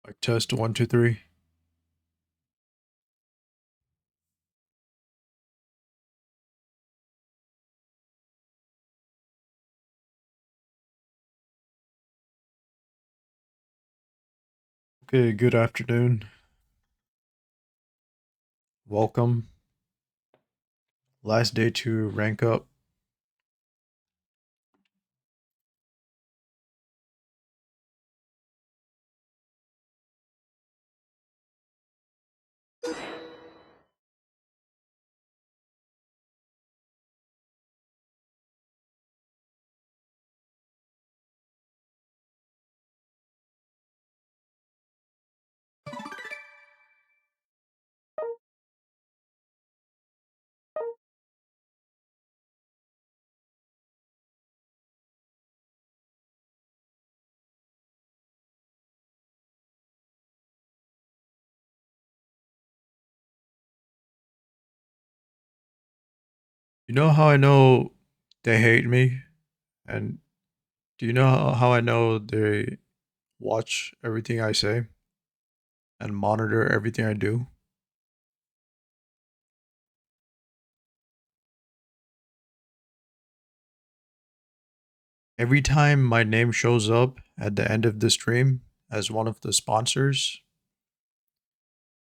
Like test one, two, three. Okay, good afternoon. Welcome. Last day to rank up. You know how I know they hate me? And do you know how I know they watch everything I say and monitor everything I do? Every time my name shows up at the end of the stream as one of the sponsors,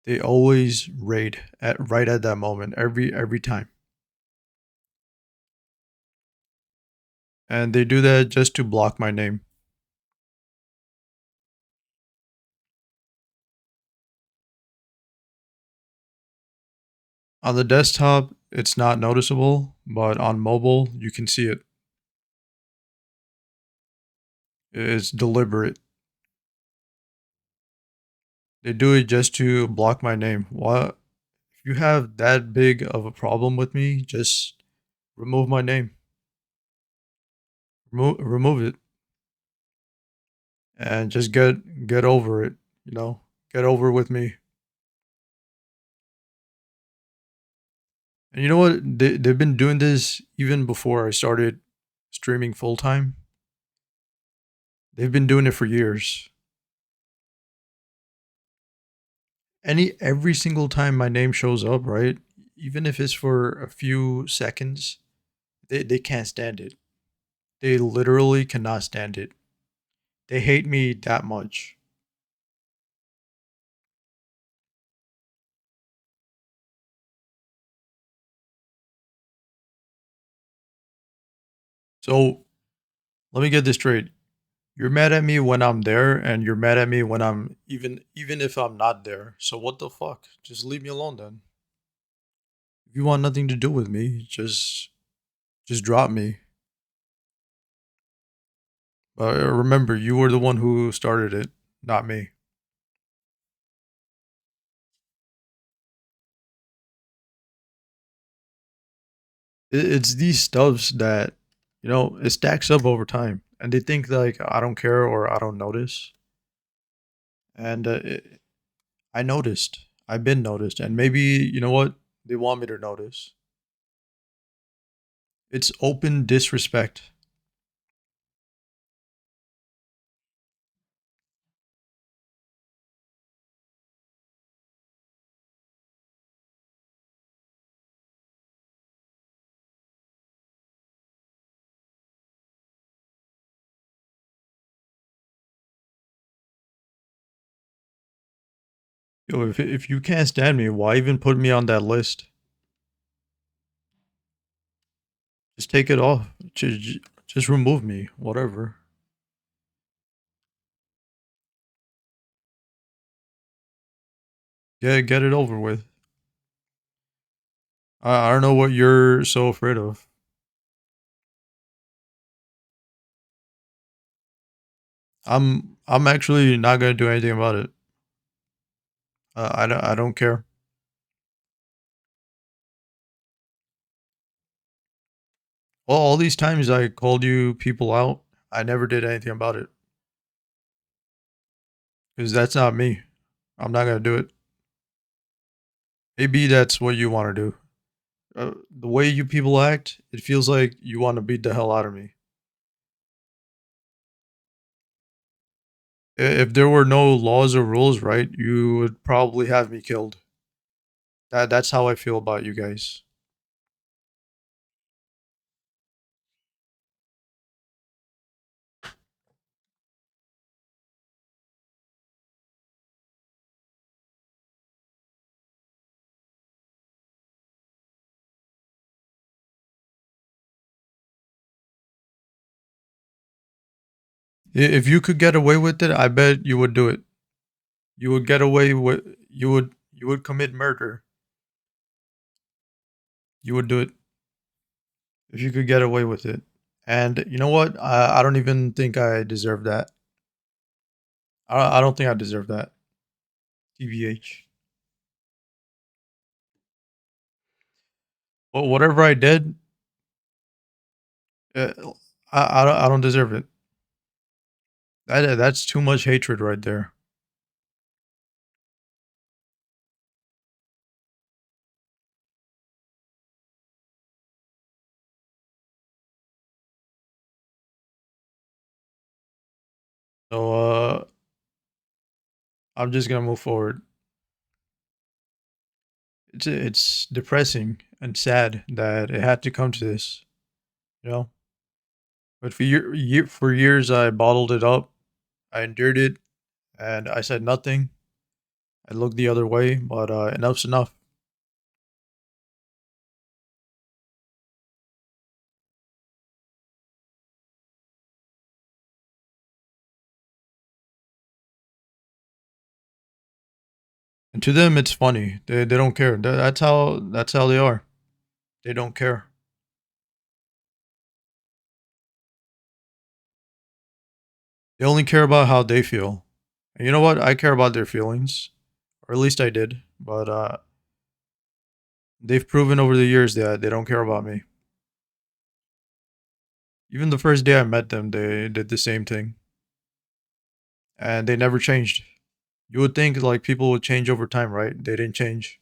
they always raid at right at that moment every time. And they do that just to block my name. On the desktop, it's not noticeable, but on mobile, you can see it. It's deliberate. They do it just to block my name. What? If you have that big of a problem with me, just remove my name. Remove it and just get over it, you know? Get over with me. And you know what? They've been doing this even before I started streaming full time. They've been doing it for years. Every single time my name shows up, right? Even if it's for a few seconds, they can't stand it. They literally cannot stand it. They hate me that much. So let me get this straight. You're mad at me when I'm there, and you're mad at me when I'm even if I'm not there. So what the fuck? Just leave me alone then. If you want nothing to do with me, just drop me. But remember, you were the one who started it, not me. It's these stuffs that it stacks up over time, and they think like I don't care or I don't notice. And I noticed. I've been noticed, and maybe you know what they want me to notice. It's open disrespect. Yo, if you can't stand me, why even put me on that list? Just take it off. Just remove me. Whatever. Get it over with. I don't know what you're so afraid of. I'm actually not gonna do anything about it. I don't care. Well, all these times I called you people out, I never did anything about it because that's not me. I'm not gonna do it. Maybe that's what you want to do. The way you people act, it feels like you want to beat the hell out of me. If there were no laws or rules, right, you would probably have me killed. That's how I feel about you guys. If you could get away with it, I bet you would do it. You would get away with you would commit murder. You would do it if you could get away with it. And you know what? I don't even think I deserve that. I don't think I deserve that. TBH. But whatever I did, uh, I don't deserve it. That's too much hatred right there. So I'm just gonna move forward. It's depressing and sad that it had to come to this, you know. But for years I bottled it up. I endured it, and I said nothing. I looked the other way, but enough's enough. And to them, it's funny. They don't care. That's how they are. They don't care. They only care about how they feel. And you know what? I care about their feelings, or at least I did. But they've proven over the years that they don't care about me. Even the first day I met them, they did the same thing, and they never changed. You would think like people would change over time, right? They didn't change.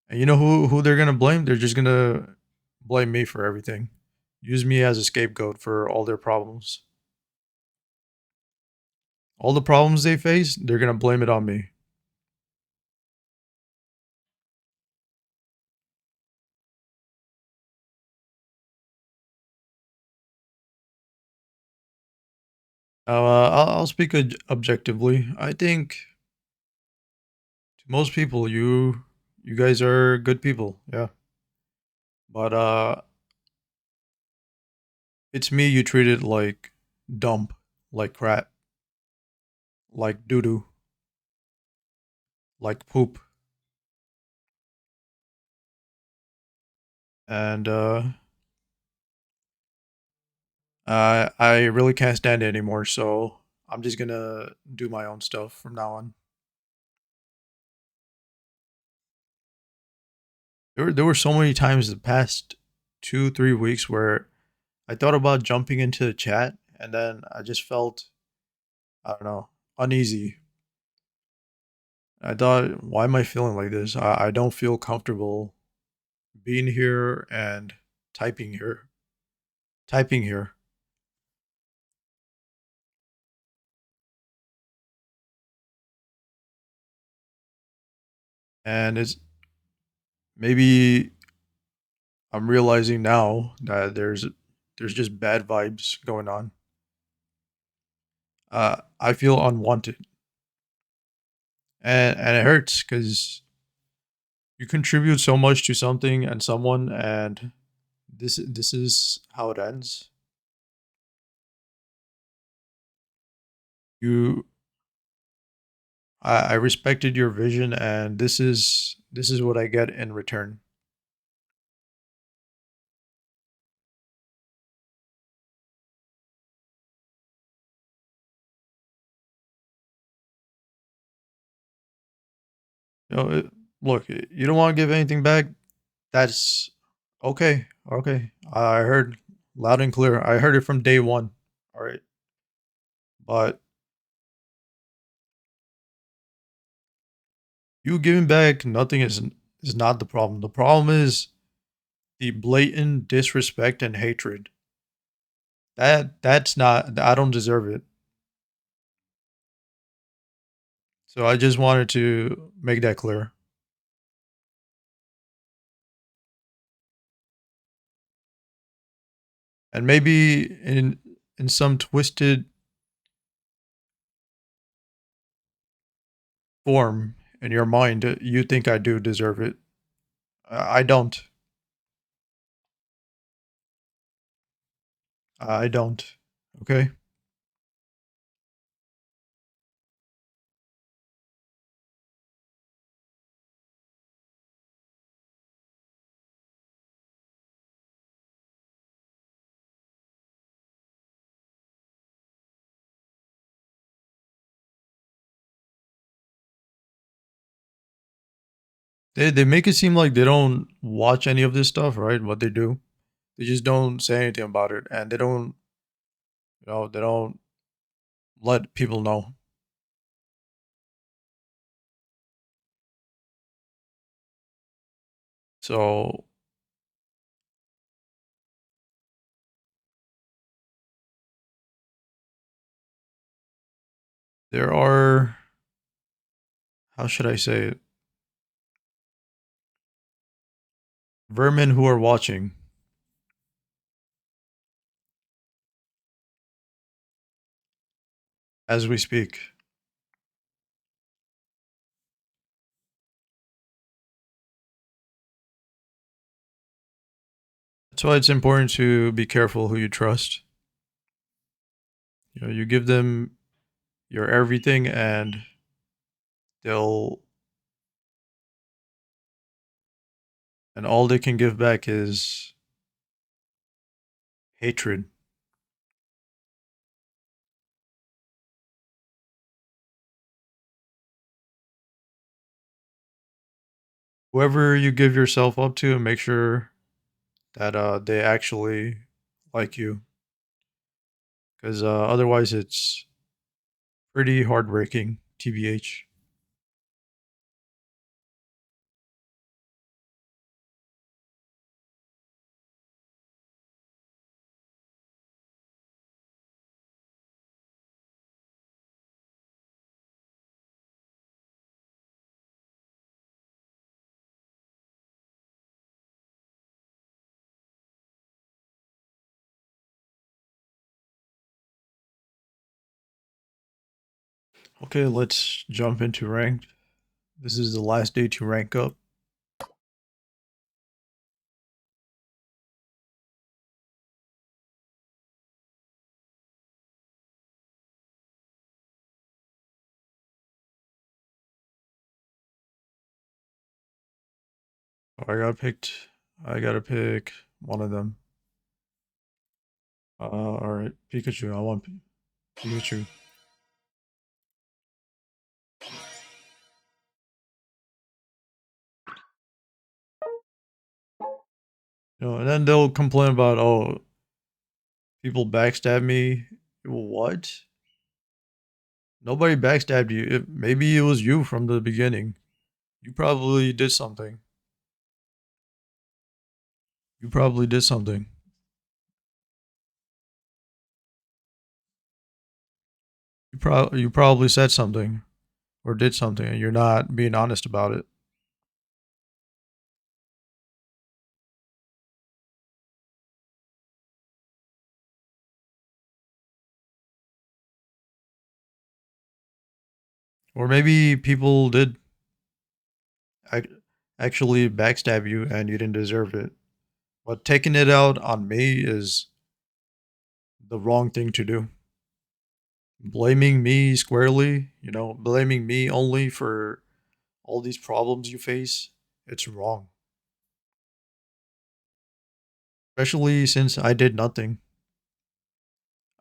And you know who they're gonna blame? They're just gonna blame me for everything. Use me as a scapegoat for all their problems. All the problems they face, they're gonna blame it on me. I'll speak objectively. I think to most people, you guys are good people, yeah. But it's me you treated like dump, like crap, like doo doo, like poop, and I really can't stand it anymore. So I'm just gonna do my own stuff from now on. There were so many times the past 2 3 weeks where I thought about jumping into the chat, and then I just felt, I don't know, uneasy. I thought, why am I feeling like this? I don't feel comfortable being here and typing here. Typing here. And it's maybe I'm realizing now that there's just bad vibes going on. I feel unwanted. And it hurts because you contribute so much to something and someone, and this is how it ends. You I respected your vision, and this is what I get in return. You know, look, you don't want to give anything back. That's okay. Okay, I heard loud and clear. I heard it from day one. All right, but you giving back nothing is not the problem. The problem is the blatant disrespect and hatred That's not, I don't deserve it. So I just wanted to make that clear. And maybe in some twisted form in your mind, you think I do deserve it. I don't. I don't. Okay? They make it seem like they don't watch any of this stuff, right? What they do. They just don't say anything about it, and they don't, they don't let people know. So there are, how should I say it? Vermin who are watching as we speak. That's why it's important to be careful who you trust. You give them your everything, and they'll, and all they can give back is hatred. Whoever you give yourself up to, make sure that they actually like you, because otherwise it's pretty heartbreaking. TBH. Okay, let's jump into ranked. This is the last day to rank up. I got picked. I gotta pick one of them. All right, Pikachu. I want Pikachu. And then they'll complain about, oh, people backstab me. What? Nobody backstabbed you. Maybe it was you from the beginning. You probably did something. You probably did something. You probably said something or did something, and you're not being honest about it. Or maybe people did ac- actually backstab you and you didn't deserve it. But taking it out on me is the wrong thing to do. Blaming me squarely, blaming me only for all these problems you face, it's wrong. Especially since I did nothing.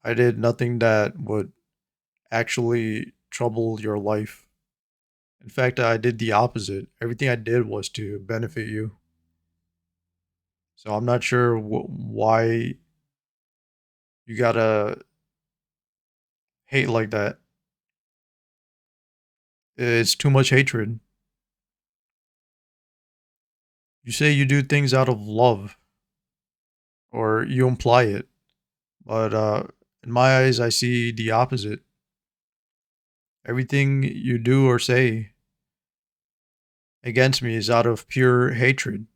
I did nothing that would actually trouble your life. In fact, I did the opposite. Everything I did was to benefit you. So I'm not sure why you gotta hate like that. It's too much hatred. You say you do things out of love, or you imply it, But in my eyes, I see the opposite. Everything you do or say against me is out of pure hatred.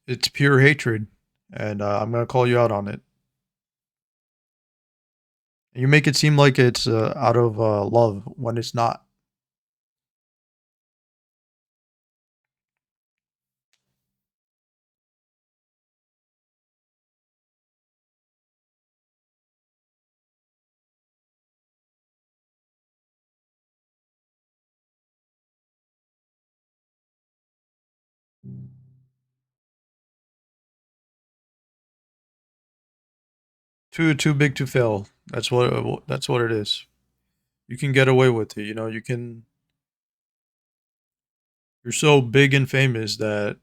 It's pure hatred, and I'm gonna call you out on it. You make it seem like it's out of love when it's not. Too big to fail. That's what it is. You can get away with it. You know, you can. You're so big and famous that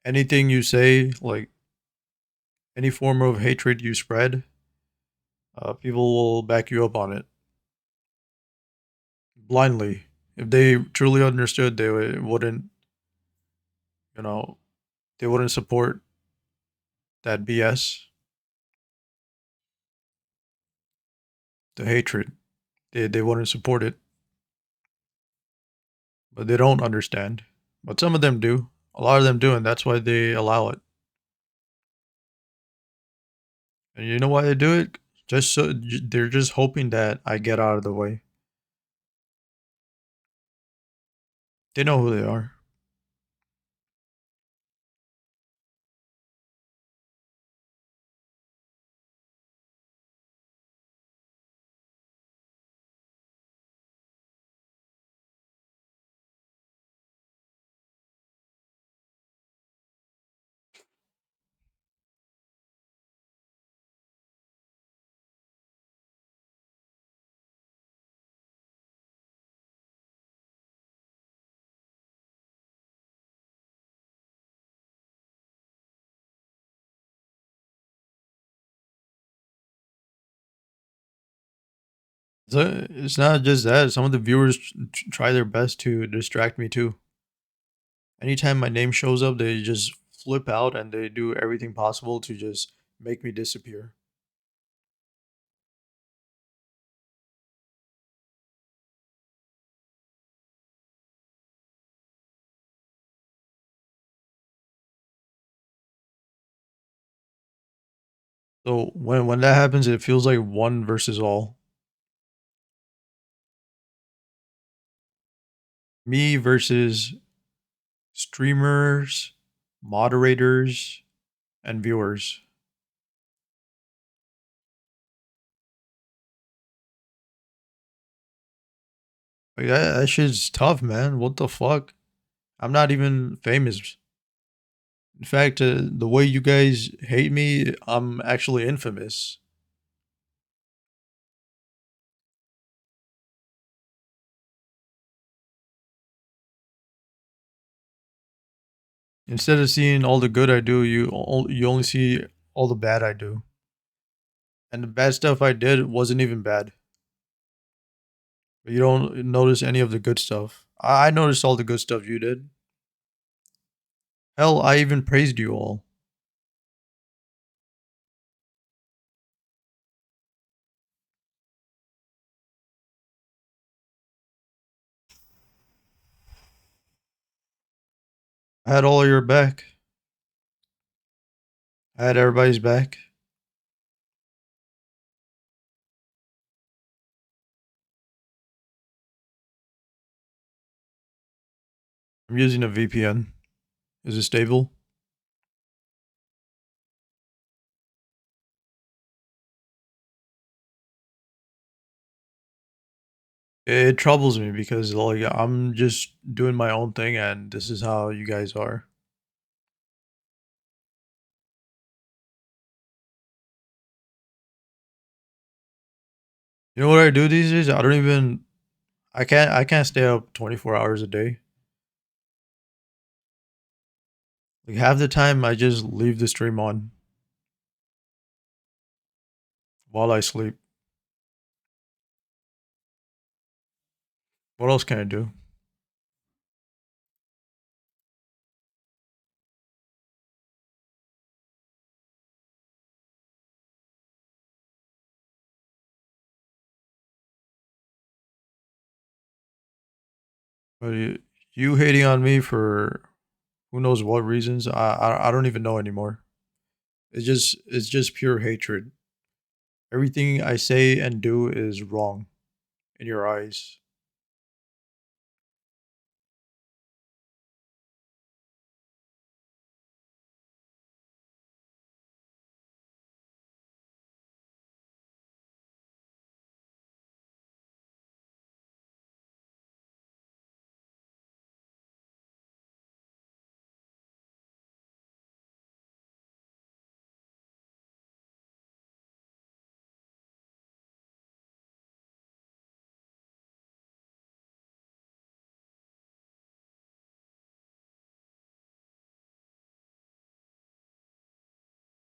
anything you say, like any form of hatred you spread, people will back you up on it blindly. If they truly understood, they wouldn't, you know, they wouldn't support that BS, the hatred. They wouldn't support it, but they don't understand. But some of them do. A lot of them do, and that's why they allow it. And you know why they do it? Just so they're just hoping that I get out of the way. They know who they are. So it's not just that. Some of the viewers try their best to distract me too. Anytime my name shows up, they just flip out and they do everything possible to just make me disappear. So when that happens, it feels like one versus all. Me versus streamers, moderators, and viewers. Like that shit's tough, man. What the fuck? I'm not even famous. In fact, the way you guys hate me, I'm actually infamous. Instead of seeing all the good I do, you only see all the bad I do. And the bad stuff I did wasn't even bad. But you don't notice any of the good stuff. I noticed all the good stuff you did. Hell, I even praised you all. I had all your back. I had everybody's back. I'm using a VPN. Is it stable? It troubles me because like I'm just doing my own thing and this is how you guys are. You know what I do these days? I can't stay up 24 hours a day. Like half the time I just leave the stream on while I sleep. What else can I do? You hating on me for who knows what reasons? I don't even know anymore. It's just pure hatred. Everything I say and do is wrong in your eyes.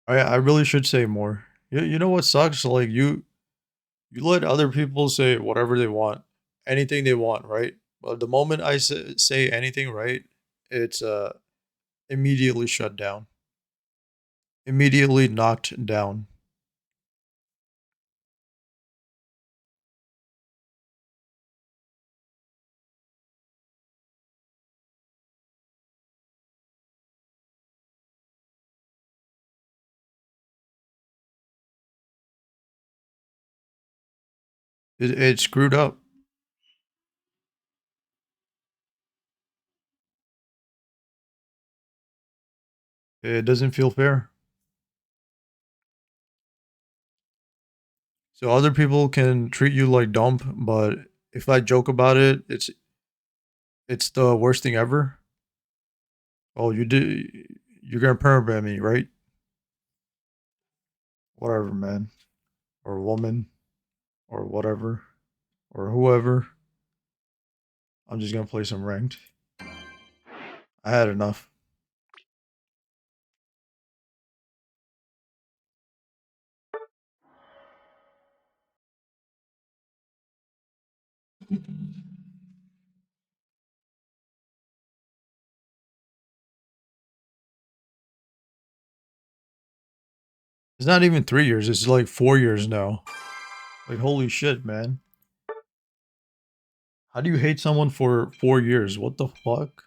I really should say more. You know what sucks? Like you let other people say whatever they want, anything they want, right? But the moment I say anything right, it's immediately shut down, immediately knocked down. It's screwed up. It doesn't feel fair. So other people can treat you like dump, but if I joke about it, it's the worst thing ever. Oh, you're gonna permaband me, right? Whatever, man, or woman, or whatever, or whoever. I'm just gonna play some ranked. I had enough. It's not even 3 years. It's like 4 years now. Like holy shit, man. How do you hate someone for 4 years? What the fuck?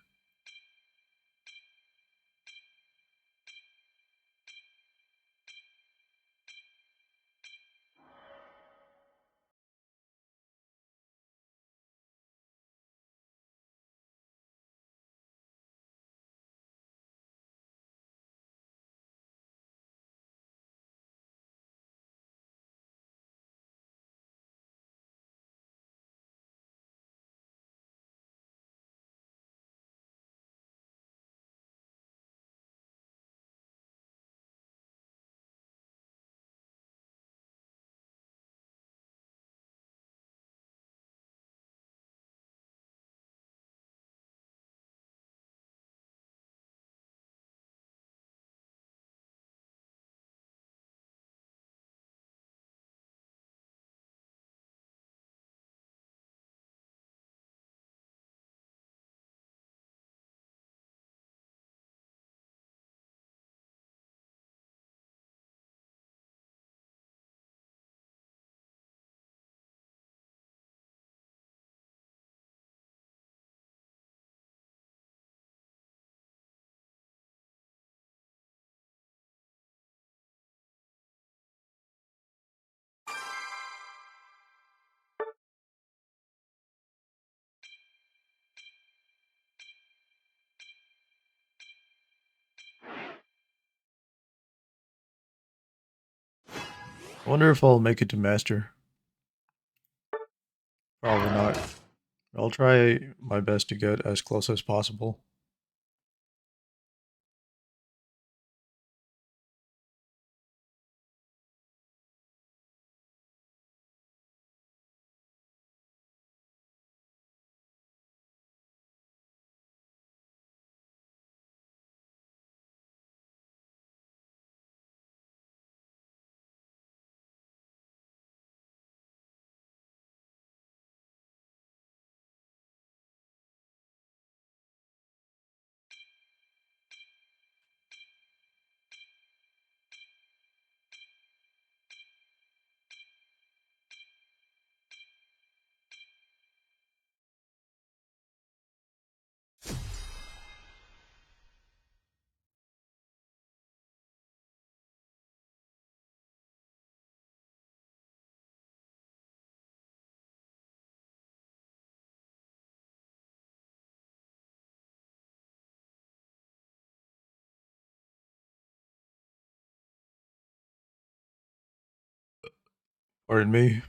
I wonder if I'll make it to master. Probably not. I'll try my best to get as close as possible. Pardon me.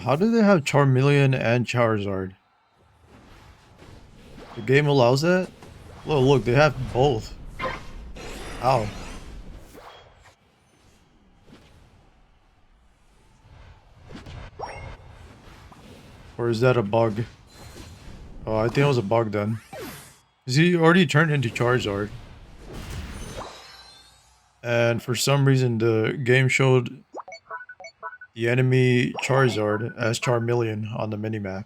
How do they have Charmeleon and Charizard? The game allows that? Look, they have both. How? Or is that a bug? Oh, I think it was a bug then. Because he already turned into Charizard. And for some reason, the game showed the enemy Charizard as Charmeleon on the minimap.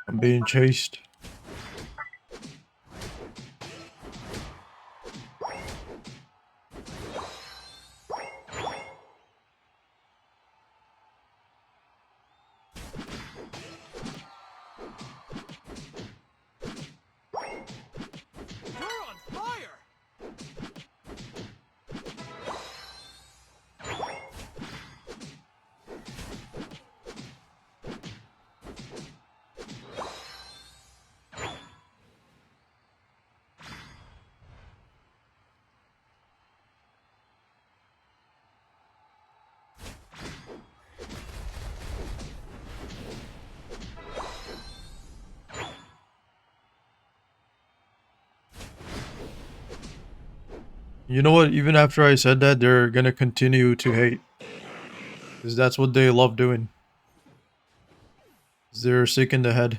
I'm being chased. You know what? Even after I said that, they're gonna continue to hate. Because that's what they love doing. They're sick in the head.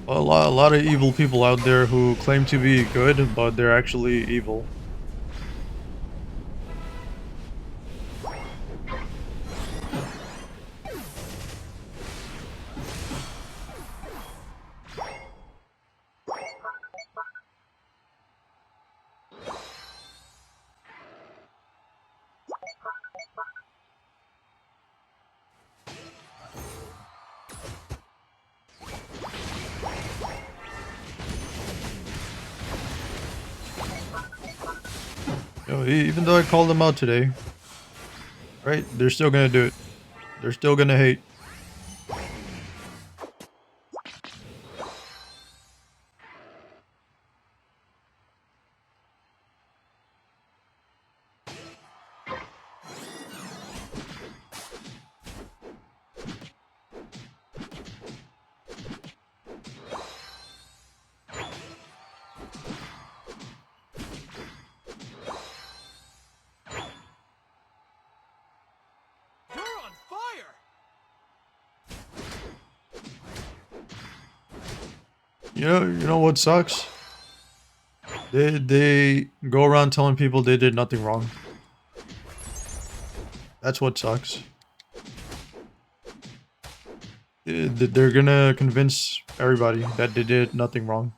A lot of evil people out there who claim to be good, but they're actually evil. You know, even though I called them out today, right? They're still gonna do it. They're still gonna hate. You're on fire! You know what sucks? They go around telling people they did nothing wrong. That's what sucks. They're gonna convince everybody that they did nothing wrong.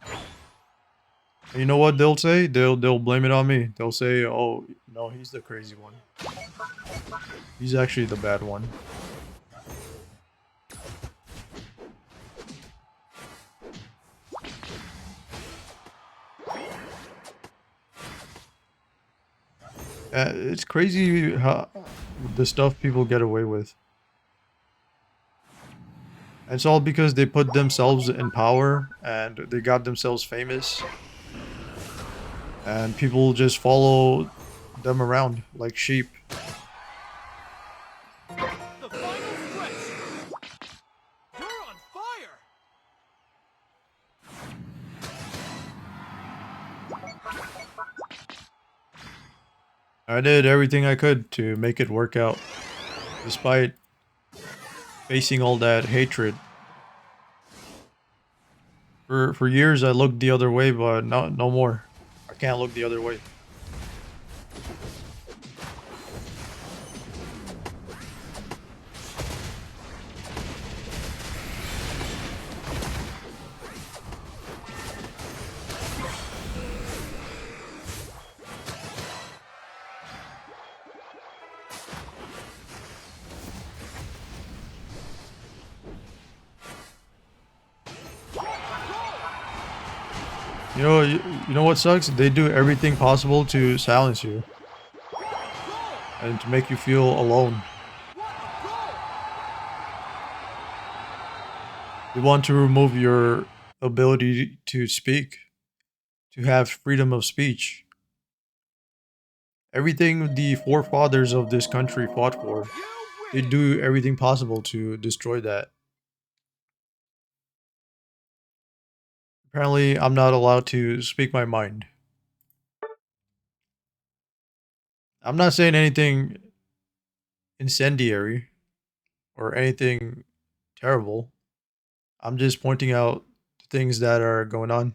And you know what they'll say? They'll blame it on me. They'll say, "Oh, no, he's the crazy one. He's actually the bad one." It's crazy how the stuff people get away with. It's all because they put themselves in power and they got themselves famous, and people just follow them around like sheep. The final stretch! You're on fire! I did everything I could to make it work out, despite facing all that hatred. For years I looked the other way, but no more. I can't look the other way. You know what sucks? They do everything possible to silence you and to make you feel alone. They want to remove your ability to speak, to have freedom of speech. Everything the forefathers of this country fought for, You they win! do everything possible to destroy that. Apparently, I'm not allowed to speak my mind. I'm not saying anything incendiary or anything terrible. I'm just pointing out things that are going on.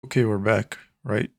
Okay, we're back, right?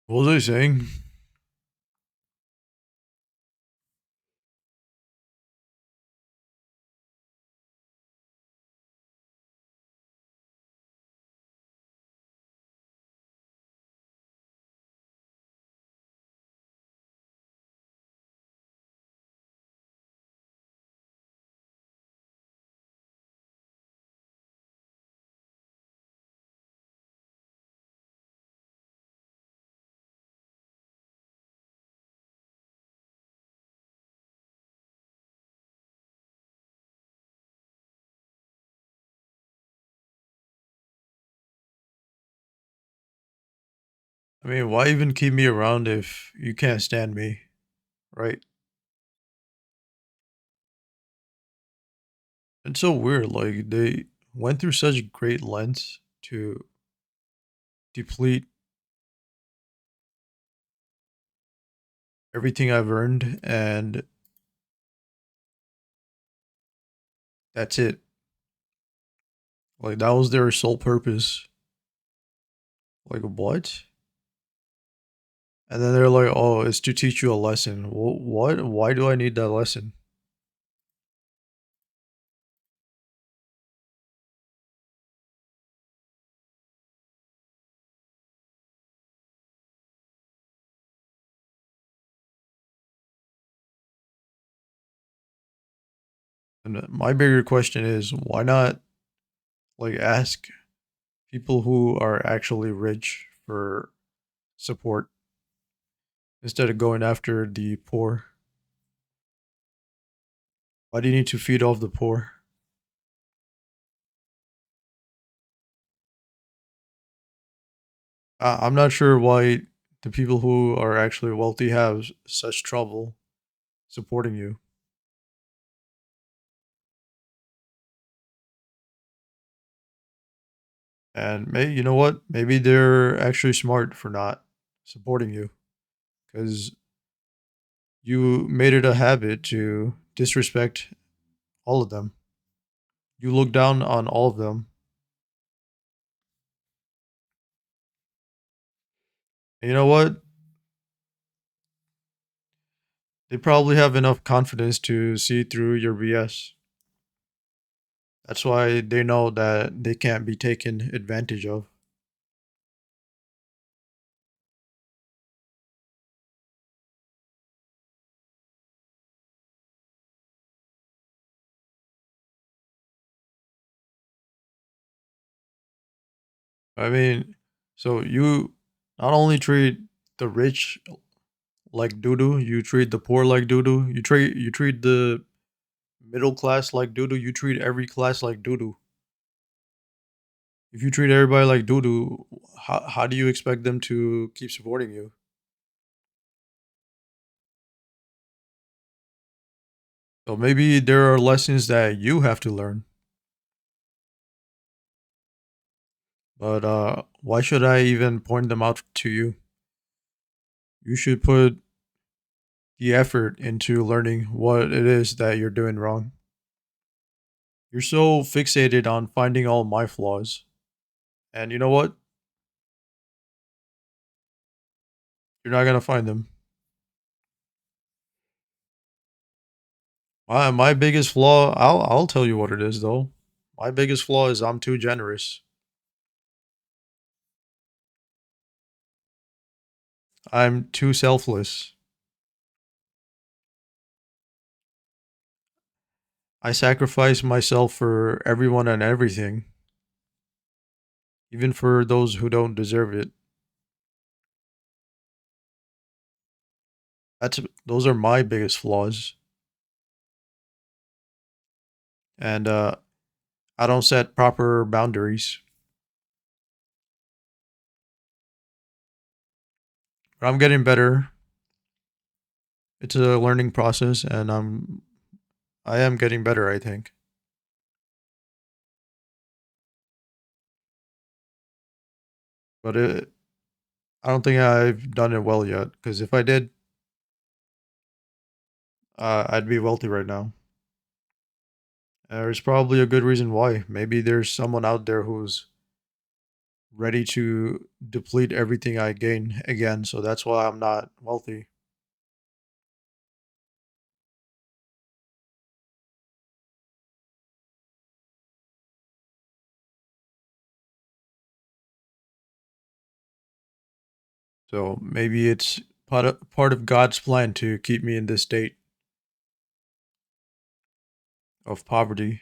What was I saying? I mean, why even keep me around if you can't stand me, right? It's so weird. Like they went through such great lengths to deplete everything I've earned, and that's it. Like that was their sole purpose. Like what? And then they're like, "Oh, it's to teach you a lesson." What? Why do I need that lesson? And my bigger question is, why not like ask people who are actually rich for support instead of going after the poor? Why do you need to feed off the poor? I'm not sure why the people who are actually wealthy have such trouble supporting you. And maybe you know what? Maybe they're actually smart for not supporting you because you made it a habit to disrespect all of them. You look down on all of them. And you know what? They probably have enough confidence to see through your BS. That's why they know that they can't be taken advantage of. I mean, so you not only treat the rich like doo doo, you treat the poor like doo doo. You treat the middle class like doo doo. You treat every class like doo doo. If you treat everybody like doo doo, how do you expect them to keep supporting you? So maybe there are lessons that you have to learn. But why should I even point them out to you? You should put the effort into learning what it is that you're doing wrong. You're so fixated on finding all my flaws. And you know what? You're not gonna find them. My biggest flaw, I'll tell you what it is though. My biggest flaw is I'm too generous. I'm too selfless. I sacrifice myself for everyone and everything, even for those who don't deserve it. Those are my biggest flaws. and I don't set proper boundaries. But I'm getting better. It's a learning process, and I am getting better, I think. But I don't think I've done it well yet. Because if I did, I'd be wealthy right now. There's probably a good reason why. Maybe there's someone out there who's ready to deplete everything I gain again. So that's why I'm not wealthy. So maybe it's part of God's plan to keep me in this state of poverty.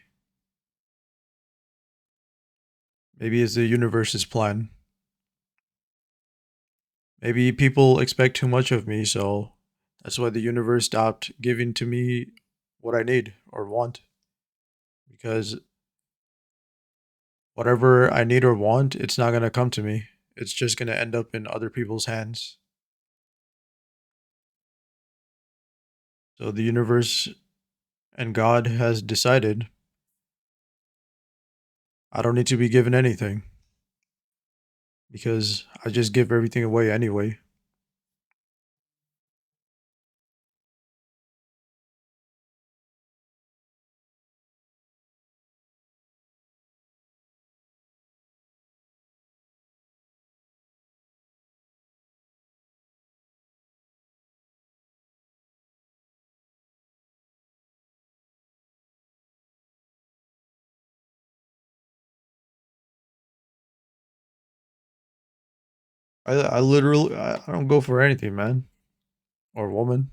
Maybe it's the universe's plan. Maybe people expect too much of me, so that's why the universe stopped giving to me what I need or want. Because whatever I need or want, it's not going to come to me. It's just going to end up in other people's hands. So the universe and God has decided I don't need to be given anything because I just give everything away anyway. I literally I don't go for anything, man, or woman.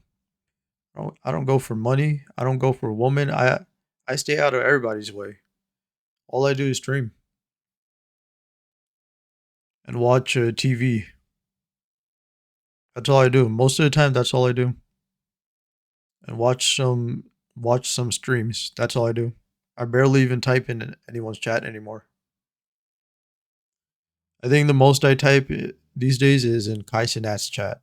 I don't go for money. I don't go for woman. I stay out of everybody's way. All I do is stream and watch TV. That's all I do. Most of the time, that's all I do. And watch some streams. That's all I do. I barely even type in anyone's chat anymore. I think the most I type these days is in Kaisenat's chat.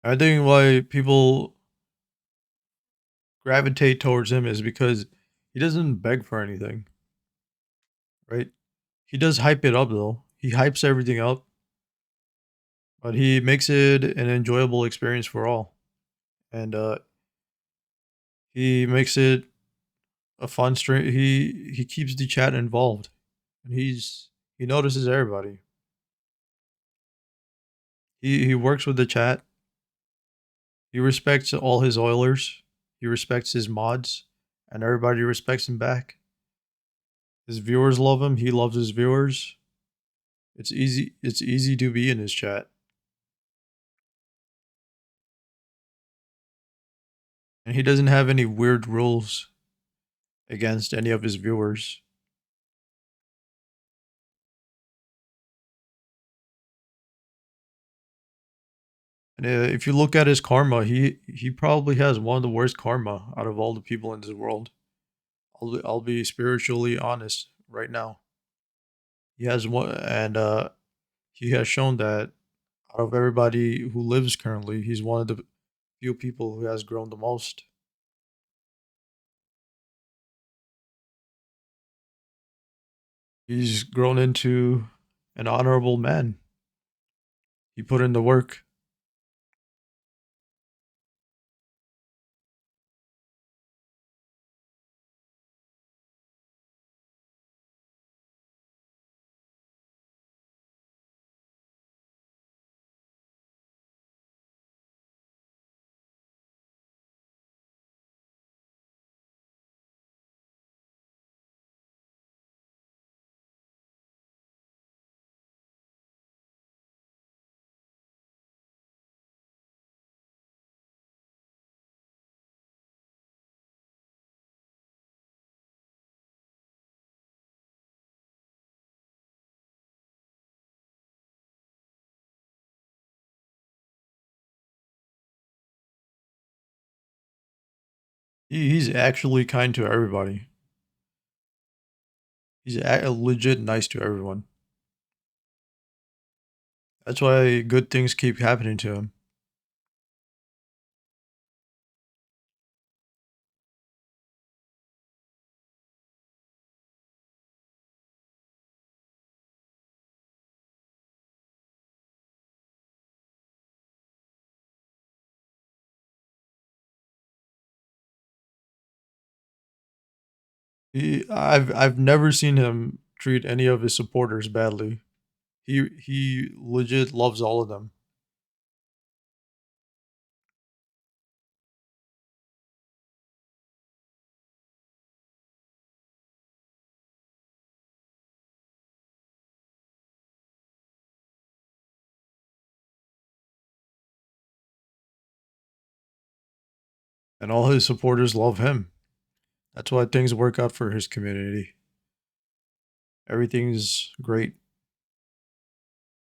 I think why people gravitate towards him is because he doesn't beg for anything, right? He does hype it up though. He hypes everything up, but he makes it an enjoyable experience for all. And he makes it a fun stream. He keeps the chat involved, and he notices everybody. He works with the chat. He respects all his oilers. He respects his mods, and everybody respects him back. His viewers love him. He loves his viewers. It's easy. It's easy to be in his chat, and he doesn't have any weird rules against any of his viewers. And if you look at his karma, he probably has one of the worst karma out of all the people in this world. I'll be spiritually honest right now. He has one, and he has shown that out of everybody who lives currently, he's one of the few people who has grown the most. He's grown into an honorable man. He put in the work. He's actually kind to everybody. He's legit nice to everyone. That's why good things keep happening to him. I've never seen him treat any of his supporters badly. He legit loves all of them. And all his supporters love him. That's why things work out for his community. Everything's great.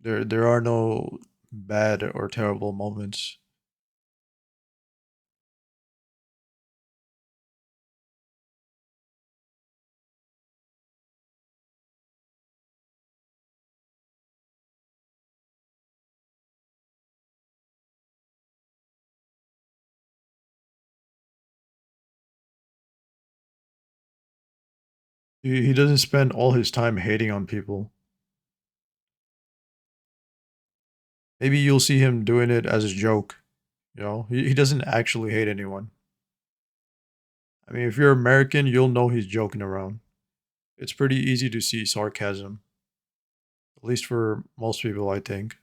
There are no bad or terrible moments. He doesn't spend all his time hating on people. Maybe you'll see him doing it as a joke. You know, he doesn't actually hate anyone. I mean, if you're American, you'll know he's joking around. It's pretty easy to see sarcasm, at least for most people, I think.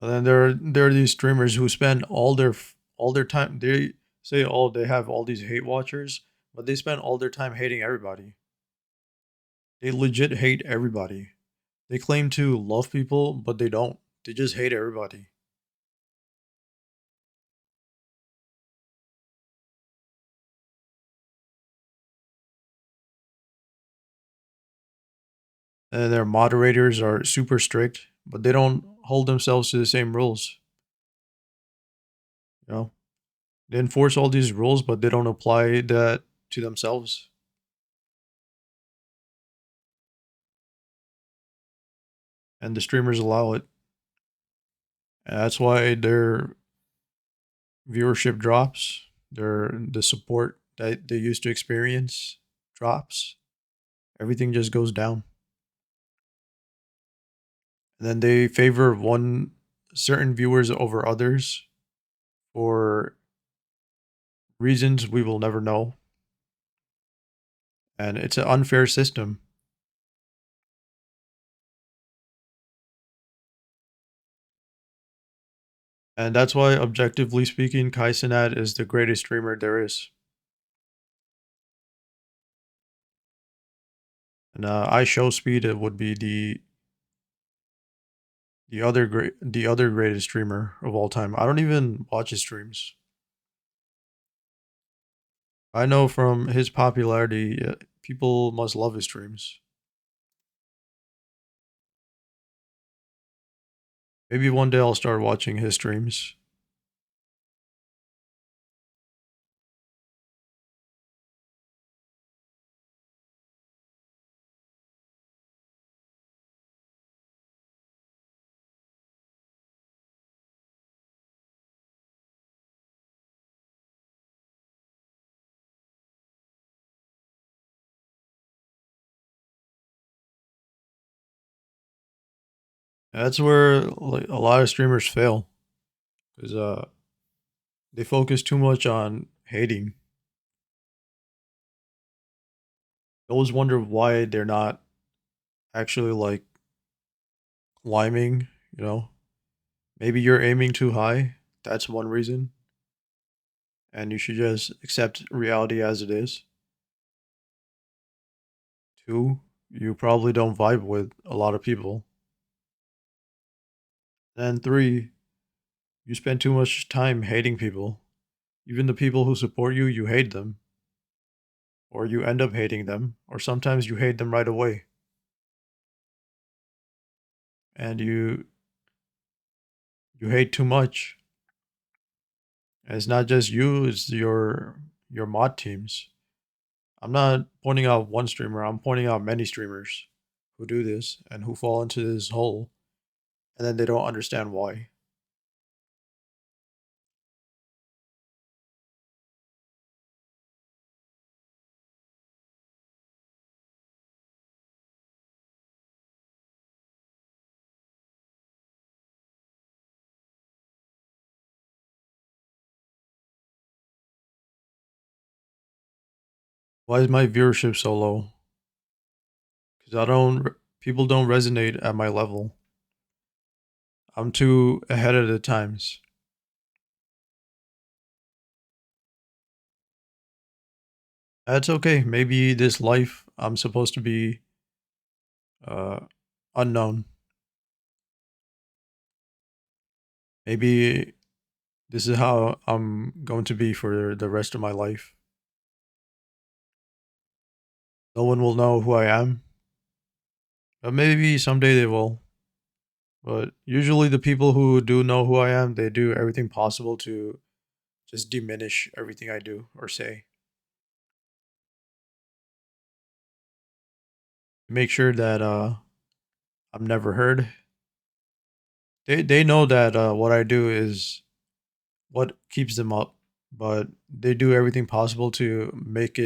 And then there are these streamers who spend all their time. They say, oh, they have all these hate watchers, but they spend all their time hating everybody. They legit hate everybody. They claim to love people, but they don't. They just hate everybody. And their moderators are super strict, but they don't hold themselves to the same rules. You know, they enforce all these rules, but they don't apply that to themselves. And the streamers allow it. And that's why their viewership drops. The support that they used to experience drops. Everything just goes down. And then they favor one certain viewers over others for reasons we will never know. And it's an unfair system. And that's why, objectively speaking, Kai Cenat is the greatest streamer there is. And I show speed it would be the other greatest streamer of all time. I don't even watch his streams. I know from his popularity, people must love his streams. Maybe one day I'll start watching his streams. That's where like a lot of streamers fail because they focus too much on hating. I always wonder why they're not actually like climbing. You know, maybe you're aiming too high. That's one reason, and you should just accept reality as it is. Two, you probably don't vibe with a lot of people. And three, you spend too much time hating people. Even the people who support you, you hate them. Or you end up hating them. Or sometimes you hate them right away. and you hate too much. And it's not just you, it's your mod teams. I'm not pointing out one streamer, I'm pointing out many streamers who do this and who fall into this hole and then they don't understand why. Why is my viewership so low? Because people don't resonate at my level. I'm too ahead of the times. That's okay. Maybe this life I'm supposed to be uh, unknown. Maybe this is how I'm going to be for the rest of my life. No one will know who I am, but maybe someday they will. But usually, the people who do know who I am, they do everything possible to just diminish everything I do or say. Make sure that I'm never heard. They know that what I do is what keeps them up, but they do everything possible to make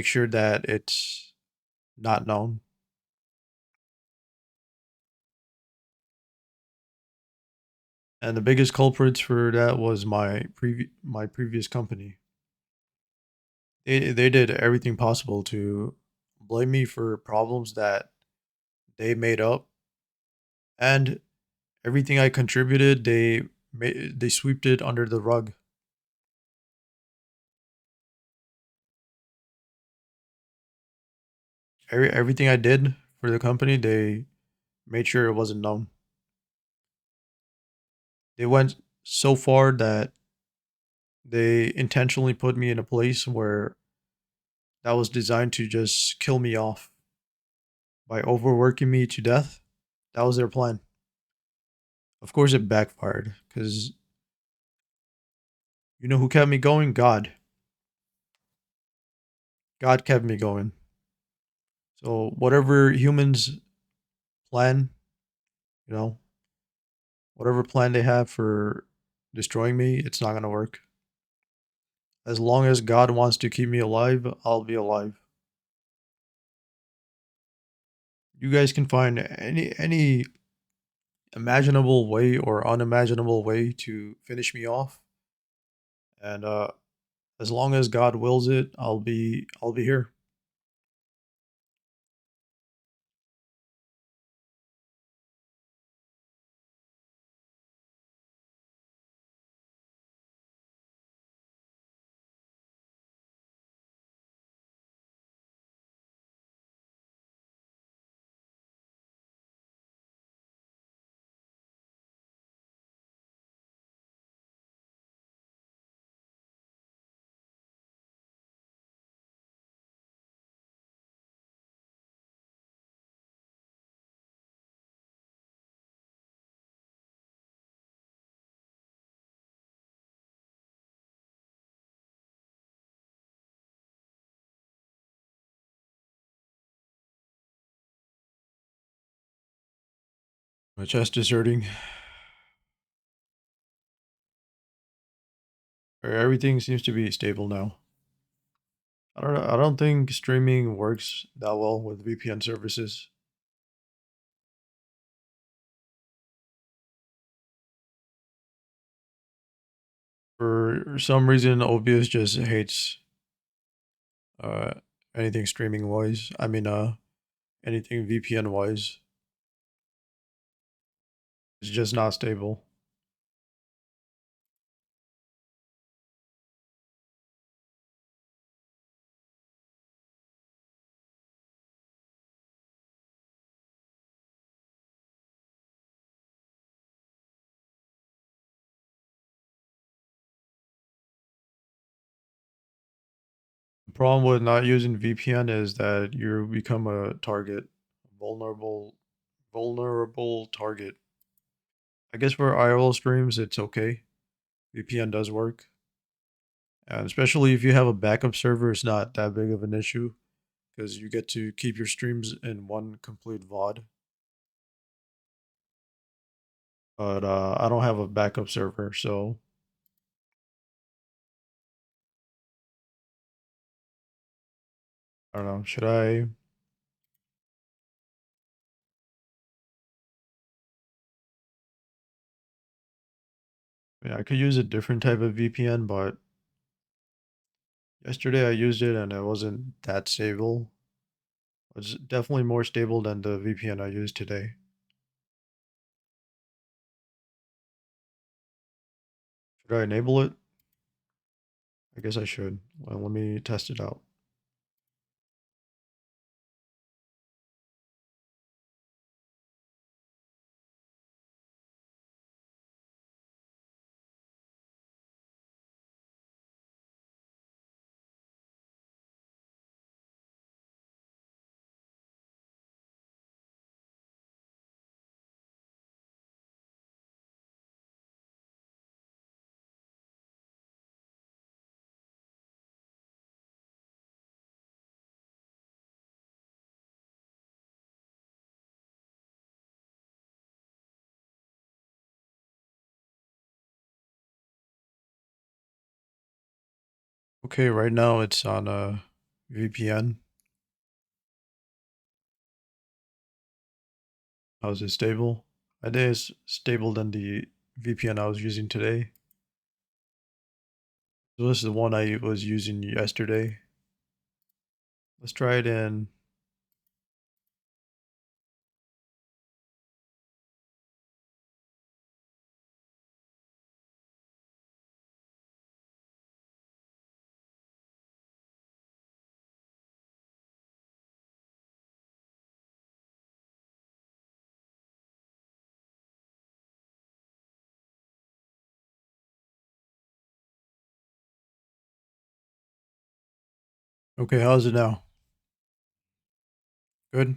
sure that it's not known. And the biggest culprits for that was my previous company. They did everything possible to blame me for problems that they made up, and everything I contributed, they swept it under the rug. Everything I did for the company, they made sure it wasn't known. They went so far that they intentionally put me in a place where that was designed to just kill me off by overworking me to death. That was their plan. Of course, it backfired because you know who kept me going? God. God kept me going. So whatever humans plan, you know, whatever plan they have for destroying me, it's not gonna work. As long as God wants to keep me alive, I'll be alive. You guys can find any imaginable way or unimaginable way to finish me off, and as long as God wills it, I'll be here. My chest is hurting. Everything seems to be stable now. I don't know. I don't think streaming works that well with VPN services. For some reason, OBS just hates uh anything streaming wise. I mean, anything VPN wise. It's just not stable. The problem with not using VPN is that you become a target, vulnerable Vulnerable target. I guess for IRL streams, it's okay. VPN does work. And especially if you have a backup server, it's not that big of an issue because you get to keep your streams in one complete VOD. But I don't have a backup server, so I don't know. Should I? Yeah, I could use a different type of VPN, but yesterday I used it and it wasn't that stable. It's definitely more stable than the VPN I used today. Should I enable it? I guess I should. Well, let me test it out. Okay, right now it's on a VPN. How's it stable? I think it's stable than the VPN I was using today. So this is the one I was using yesterday. Let's try it in. Okay, how's it now? Good?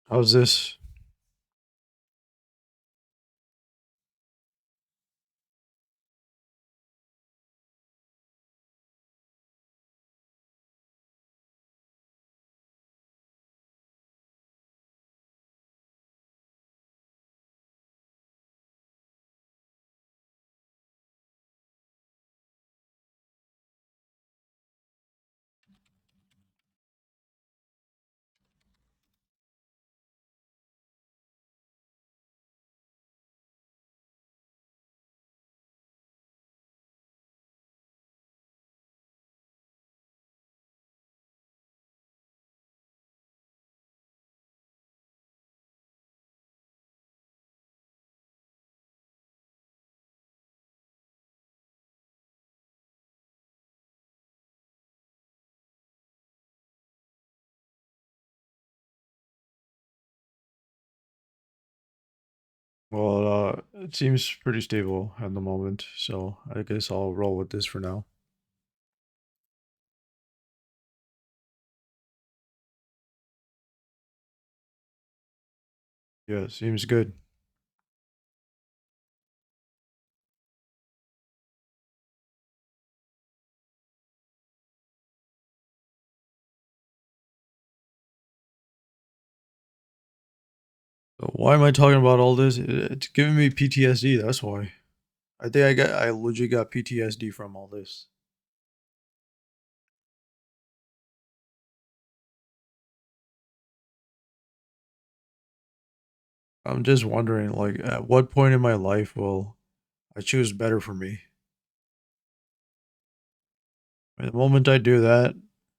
How's this? Well, it seems pretty stable at the moment, so I guess I'll roll with this for now. Yeah, seems good. So why am I talking about all this? It's giving me PTSD, that's why. I think I legit got PTSD from all this. I'm just wondering, like, at what point in my life will I choose better for me? The moment I do that,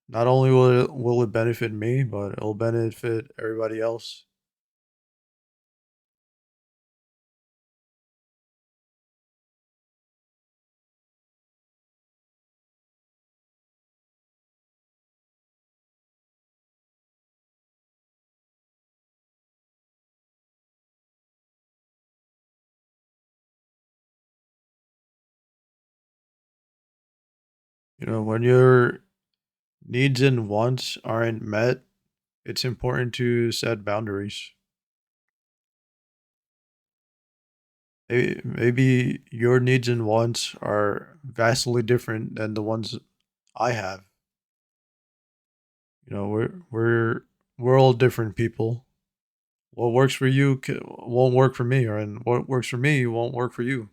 not only will it benefit me, but it'll benefit everybody else. You know, when your needs and wants aren't met, it's important to set boundaries. Maybe your needs and wants are vastly different than the ones I have. You know, we're all different people. What works for you won't work for me, or and what works for me won't work for you.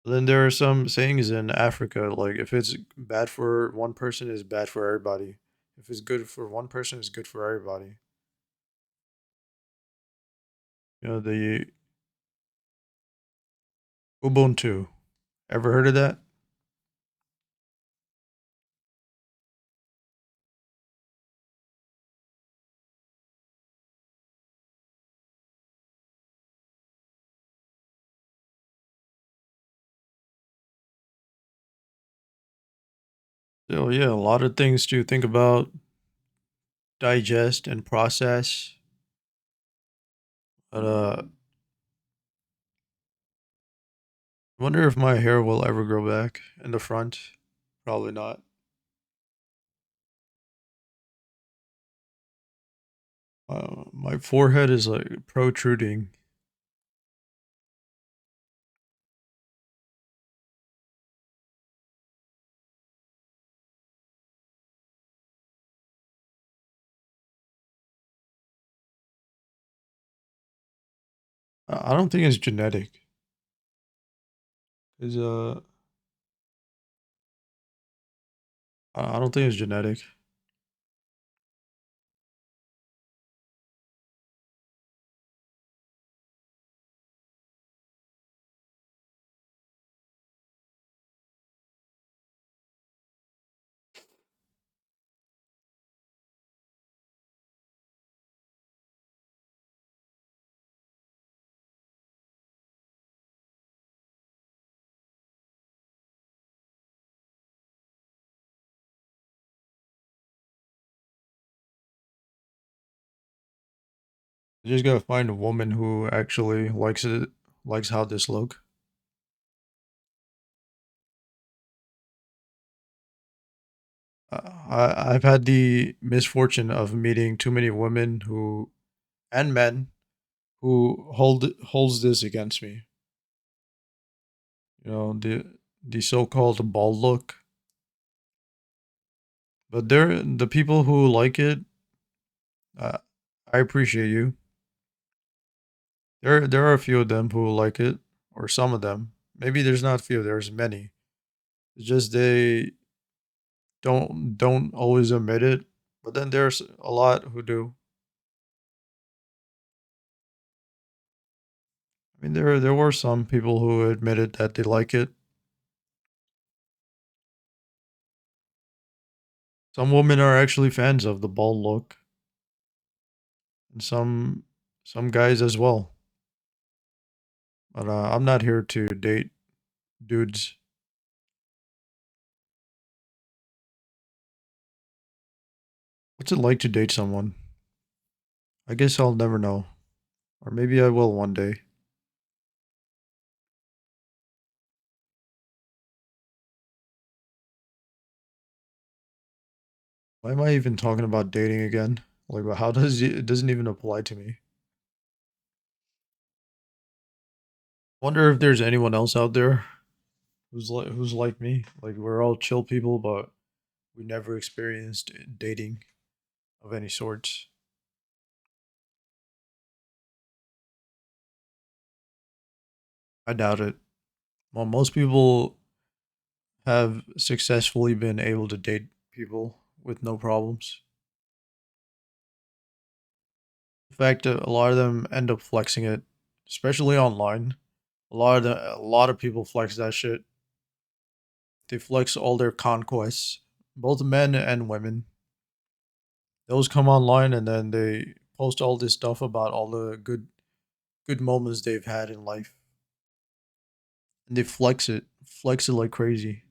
Then there are some sayings in Africa, like if it's bad for one person, it's bad for everybody. If it's good for one person, it's good for everybody. You know, the Ubuntu. Ever heard of that? So yeah, a lot of things to think about, digest, and process. But I wonder if my hair will ever grow back in the front. Probably not. My forehead is like protruding. I don't think it's genetic. Is I don't think it's genetic. You just gotta find a woman who actually likes it, likes how this look. I've had the misfortune of meeting too many women who and men who holds this against me. You know, the so-called bald look. But they're the people who like it. Uh, I appreciate you. There are a few of them who like it, or some of them. Maybe there's not a few. There's many. It's just they don't always admit it. But then there's a lot who do. I mean, there were some people who admitted that they like it. Some women are actually fans of the bald look, and some guys as well. But I'm not here to date dudes. What's it like to date someone? I guess I'll never know, or maybe I will one day. Why am I even talking about dating again? Like, how does it doesn't even apply to me? Wonder if there's anyone else out there who's like me. Like we're all chill people, but we never experienced dating of any sorts. I doubt it. Well, most people have successfully been able to date people with no problems. In fact, a lot of them end up flexing it, especially online. A lot of people flex that shit. They flex all their conquests, both men and women. Those come online and then they post all this stuff about all the good moments they've had in life, and they flex it like crazy.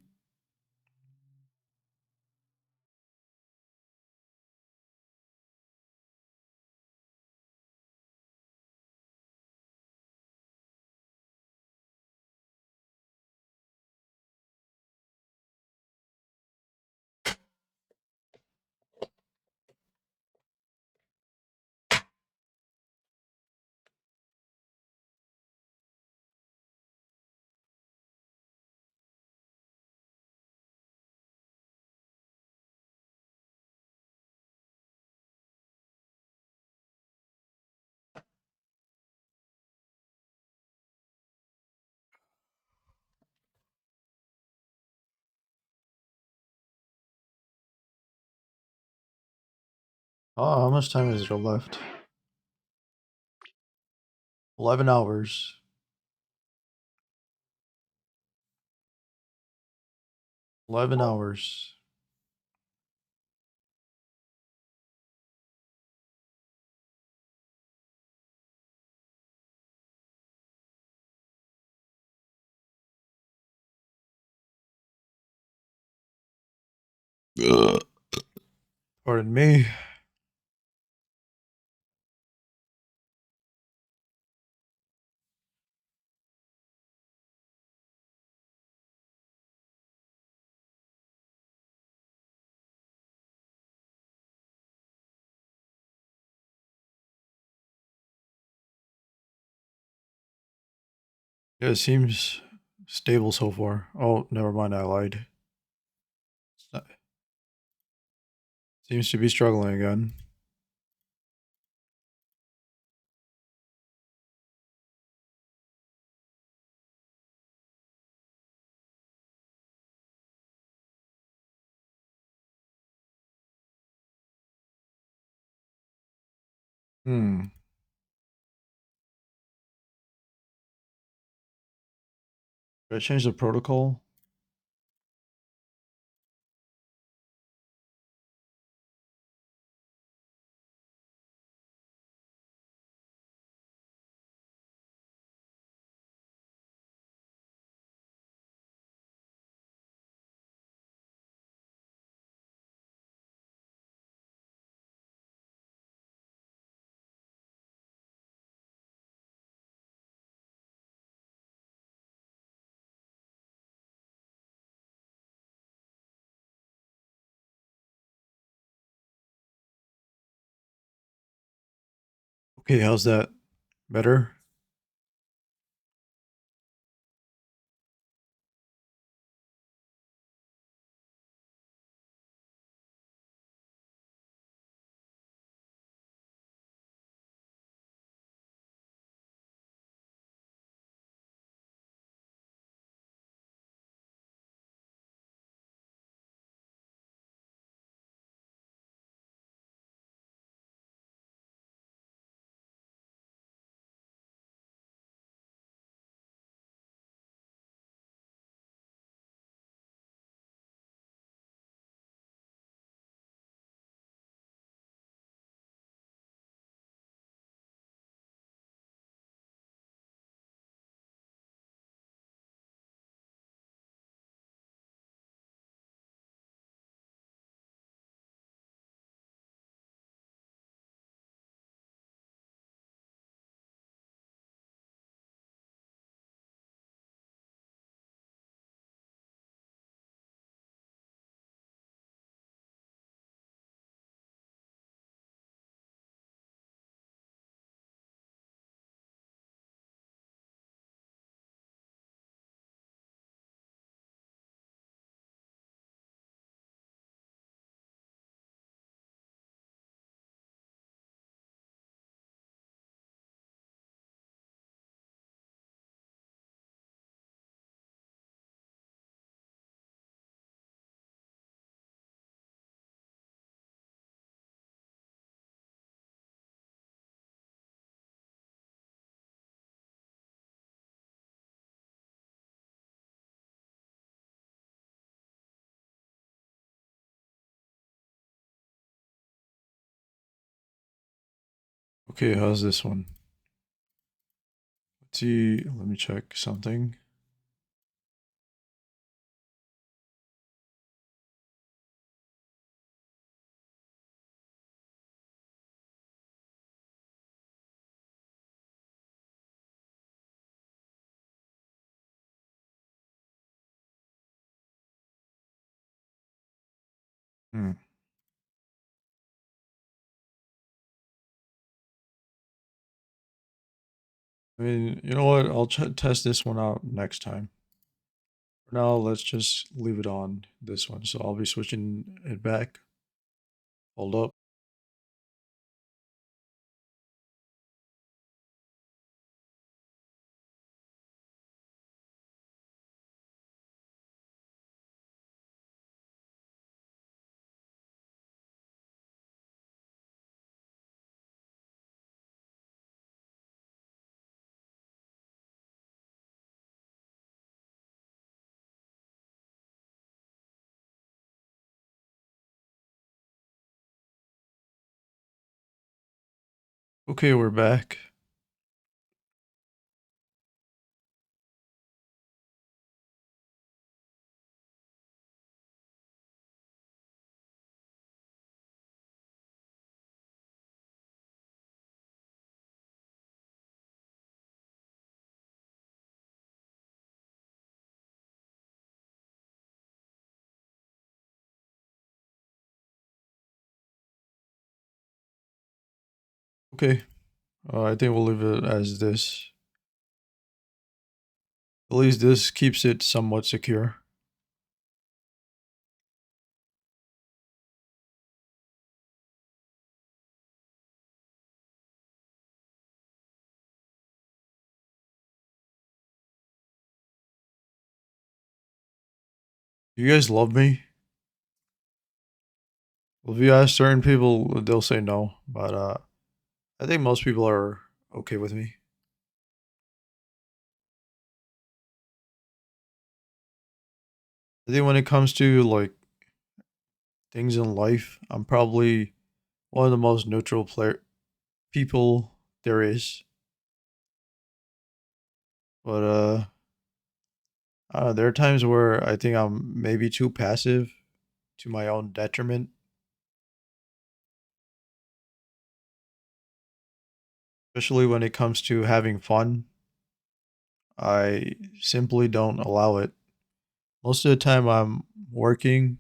Oh, how much time is there left? 11 hours. 11 hours. Ugh. Pardon me. Yeah, it seems stable so far. Oh, never mind, I lied. Seems to be struggling again. Hmm. Should I change the protocol? Okay, how's that? Better? Okay, how's this one? Let's see. Let me check something. Hmm. I mean, you know what? I'll test this one out next time. For now, let's just leave it on this one. So I'll be switching it back. Hold up. Okay, we're back. Okay, I think we'll leave it as this. At least this keeps it somewhat secure. You guys love me? Well, if you ask certain people, they'll say no. But I think most people are okay with me. I think when it comes to like things in life, I'm probably one of the most neutral people there is. But I don't know, there are times where I think I'm maybe too passive to my own detriment, especially when it comes to having fun. I simply don't allow it. Most of the time, I'm working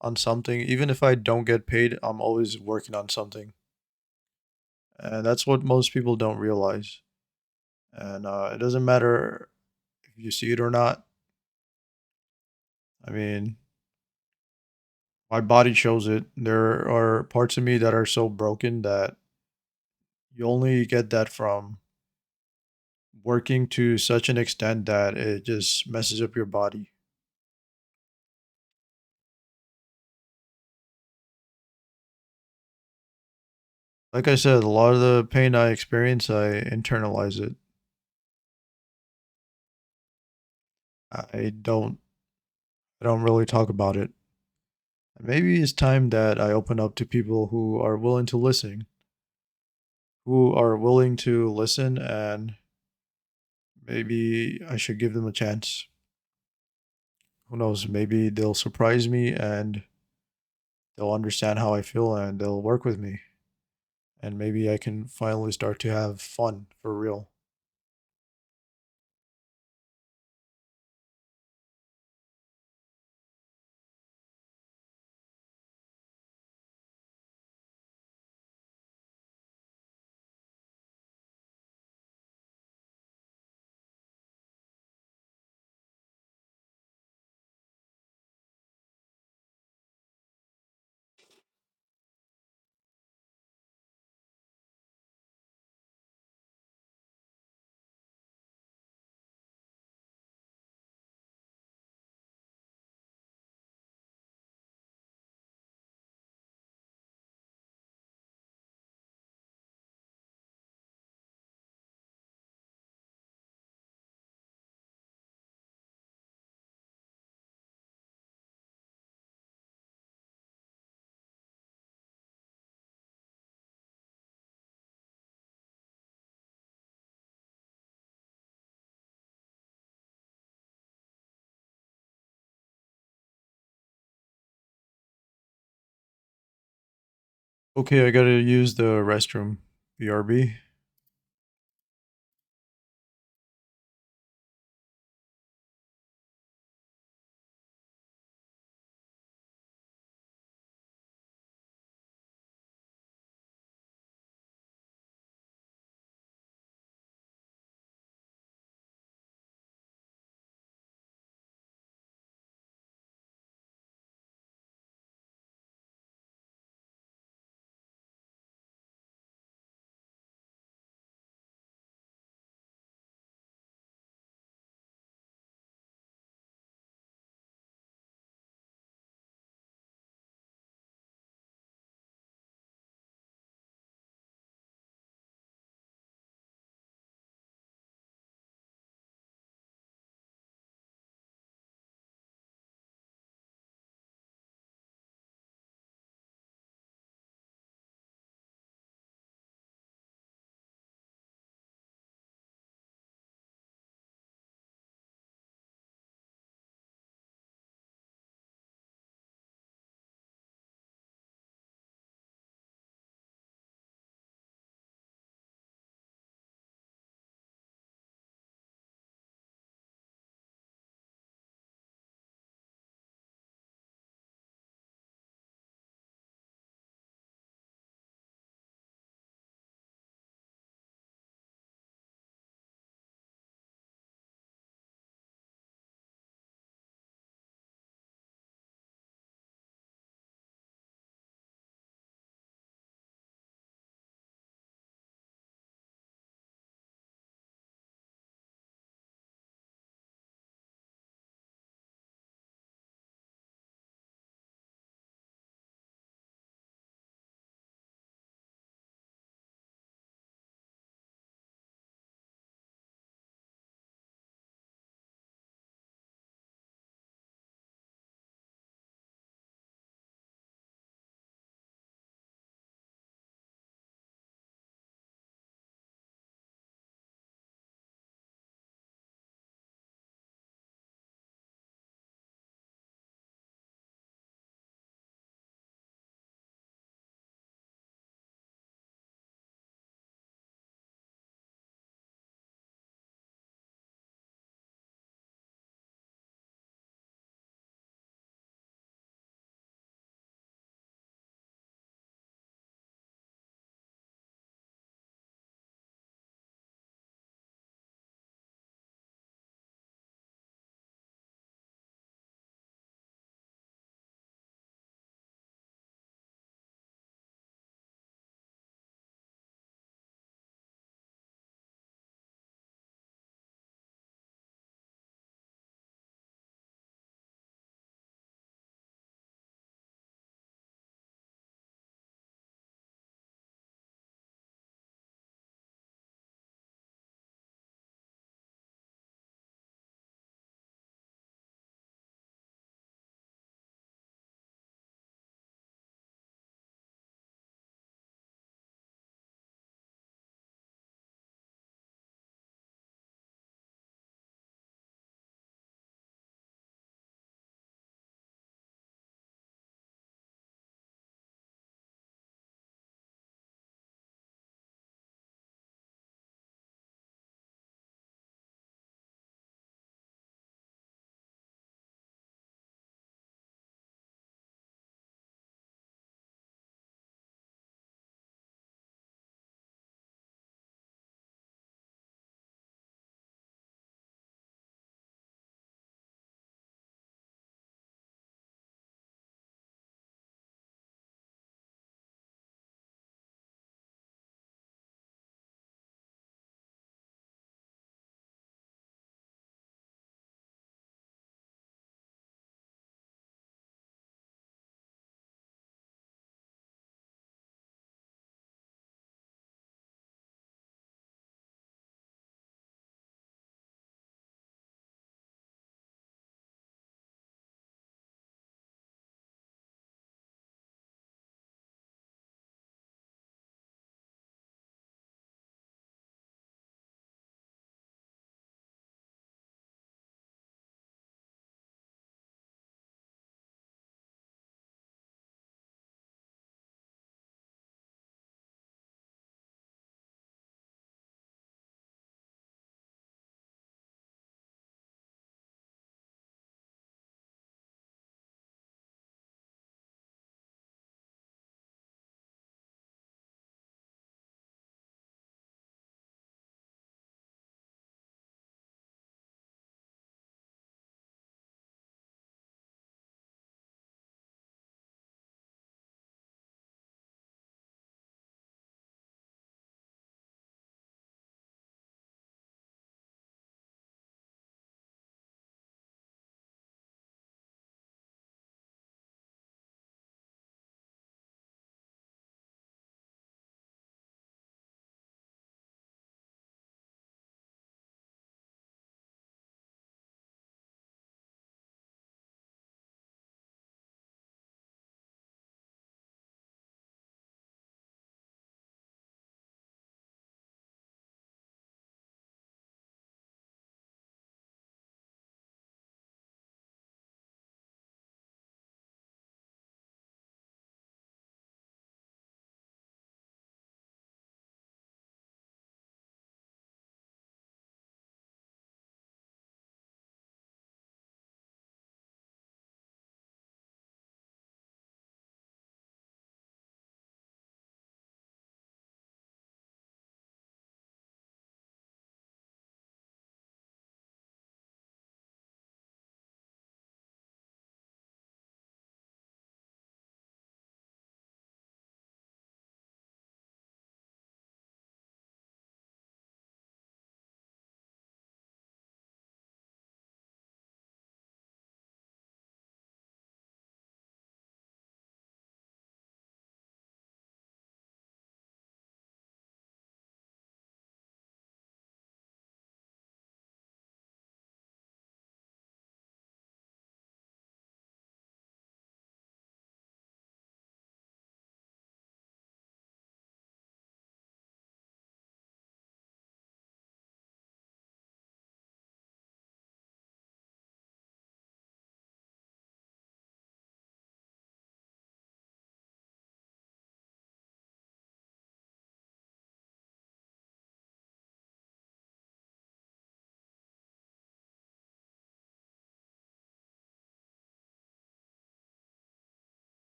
on something. Even if I don't get paid, I'm always working on something. And that's what most people don't realize. And it doesn't matter if you see it or not. I mean, my body shows it. There are parts of me that are so broken that you only get that from working to such an extent that it just messes up your body. Like I said, a lot of the pain I experience, I internalize it. I don't I don't really talk about it. Maybe it's time that I open up to people who are willing to listen, and maybe I should give them a chance. Who knows? Maybe they'll surprise me and they'll understand how I feel and they'll work with me. And maybe I can finally start to have fun for real. Okay, I gotta use the restroom. BRB.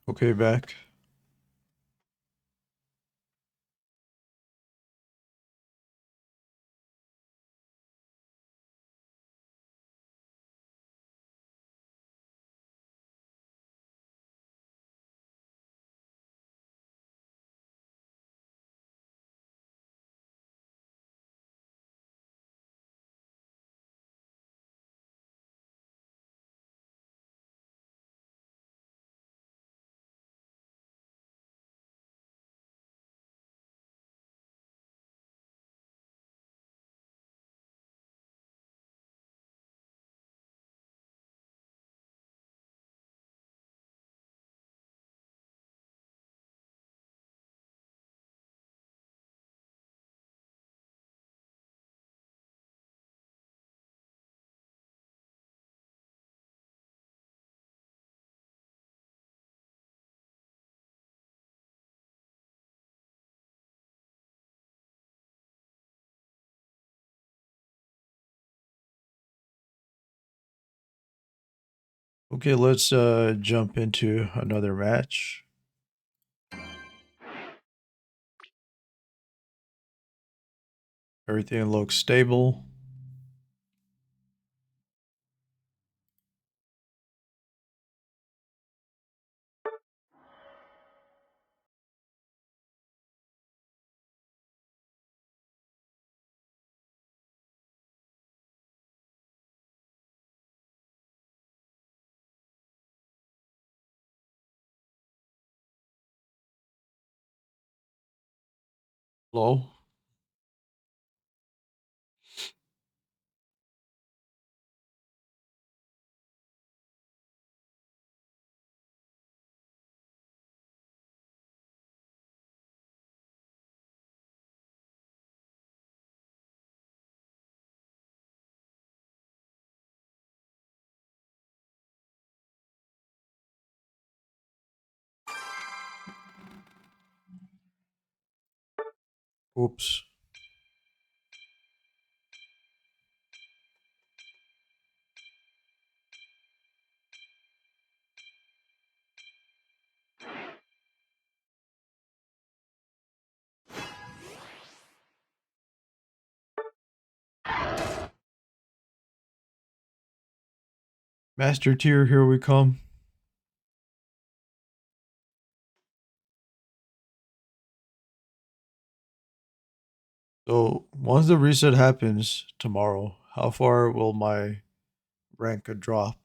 Okay, back. Okay, let's jump into another match. Everything looks stable. Low. Oops. Master tier, here we come. So once the reset happens tomorrow, how far will my rank drop?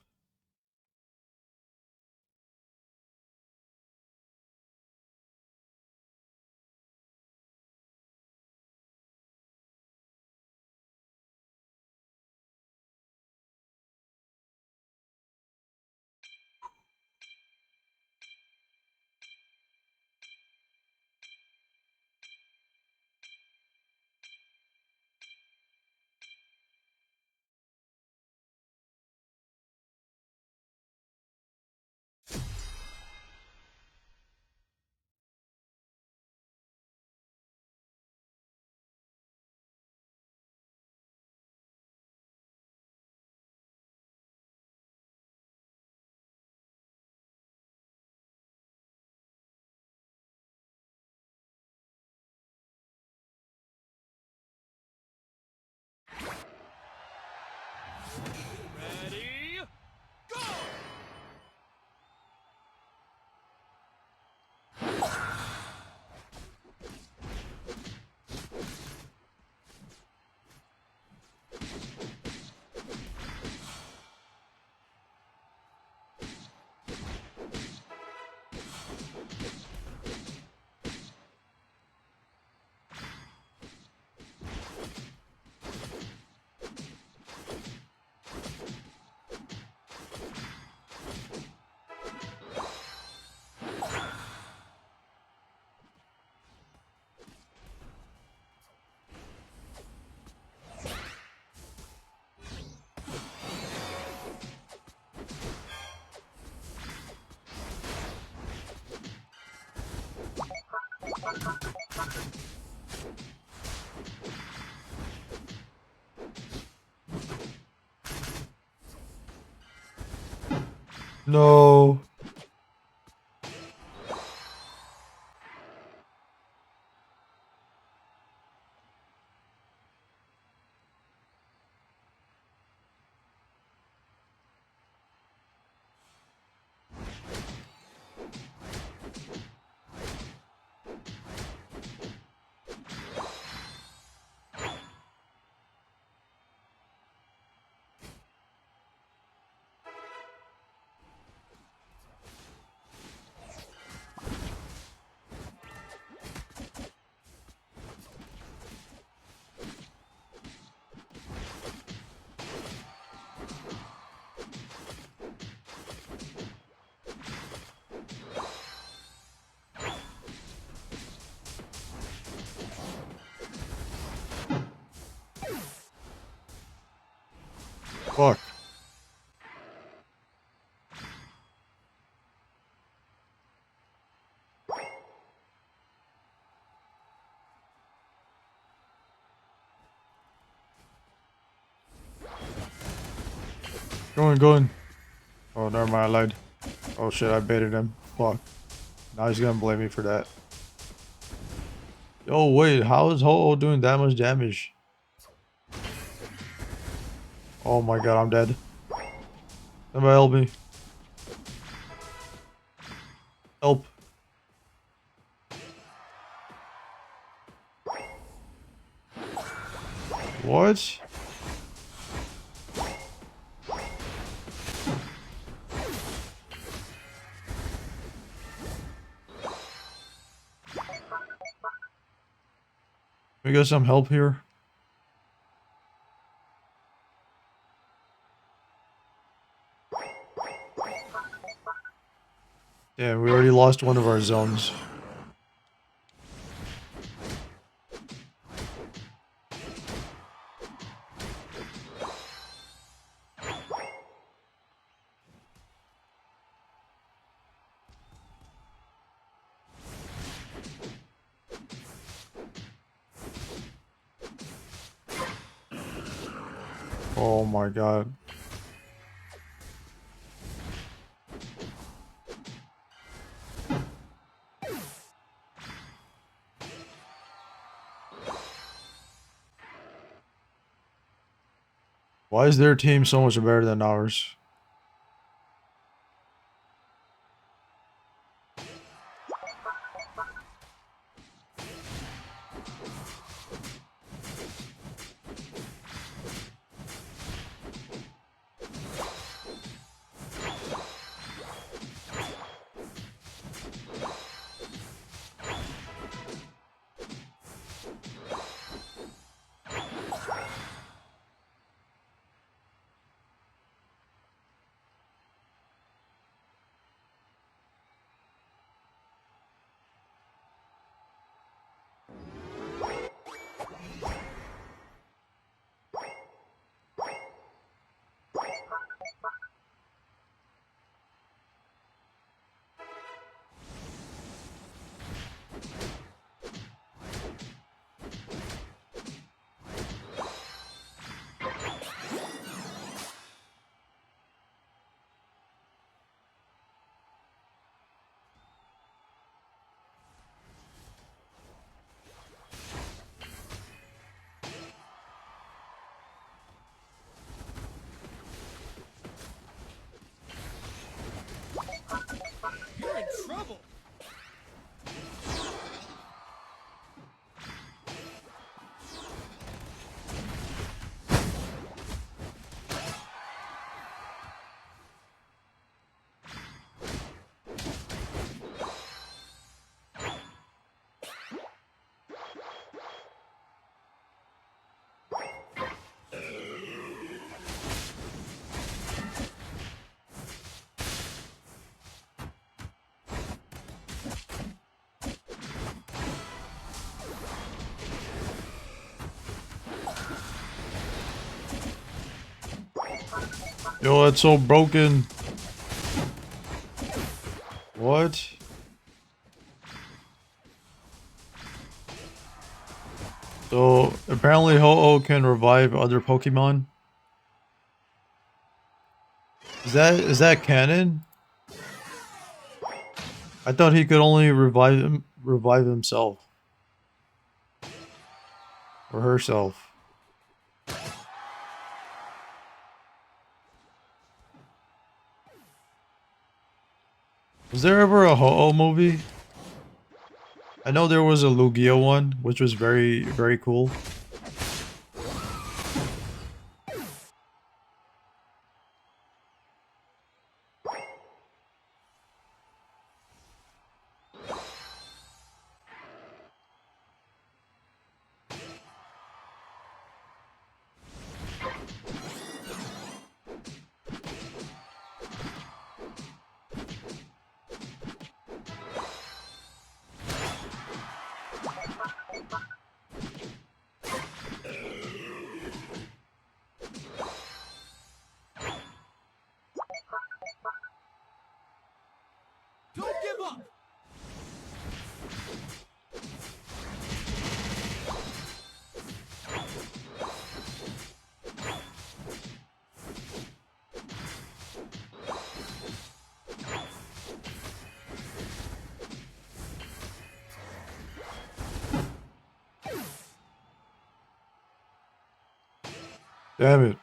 Ready? Go! No. Fuck. Going. Oh, never mind, I lied. Oh shit, I baited him. Fuck. Now he's gonna blame me for that. Yo, wait, how is Ho-Oh doing that much damage? Oh my god, I'm dead. Somebody help me. Help. What? We got some help here. Yeah, we already lost one of our zones. Oh my god. Why is their team so much better than ours? You're in trouble. Yo, that's so broken. What? So, apparently Ho-Oh can revive other Pokemon. Is that canon? I thought he could only revive himself. Or herself. Was there ever a Ho-Oh movie? I know there was a Lugia one, which was very, very cool. Damn it.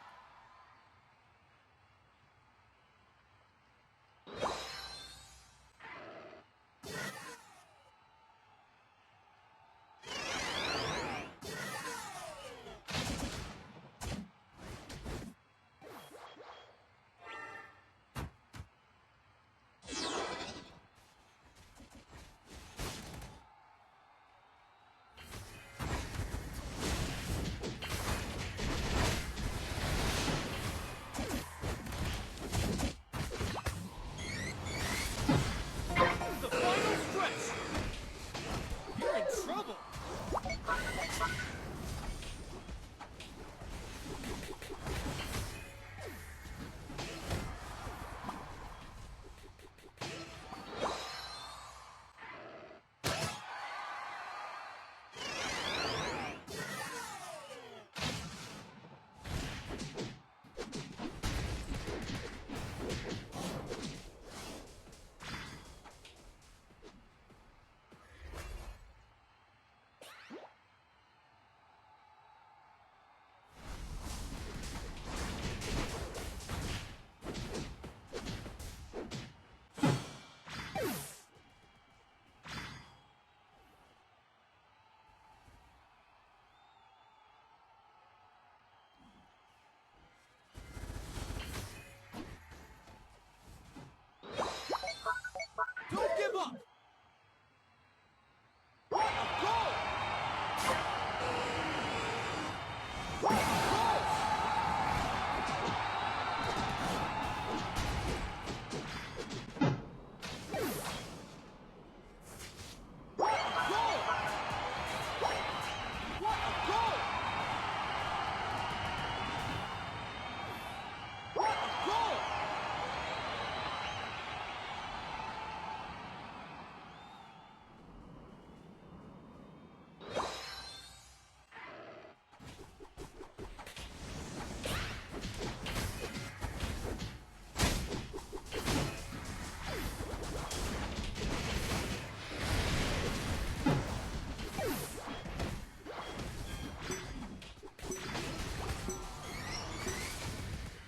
The final stretch. You're in trouble. Don't give up. What a goal! What a goal! What a goal! What a goal! What a goal!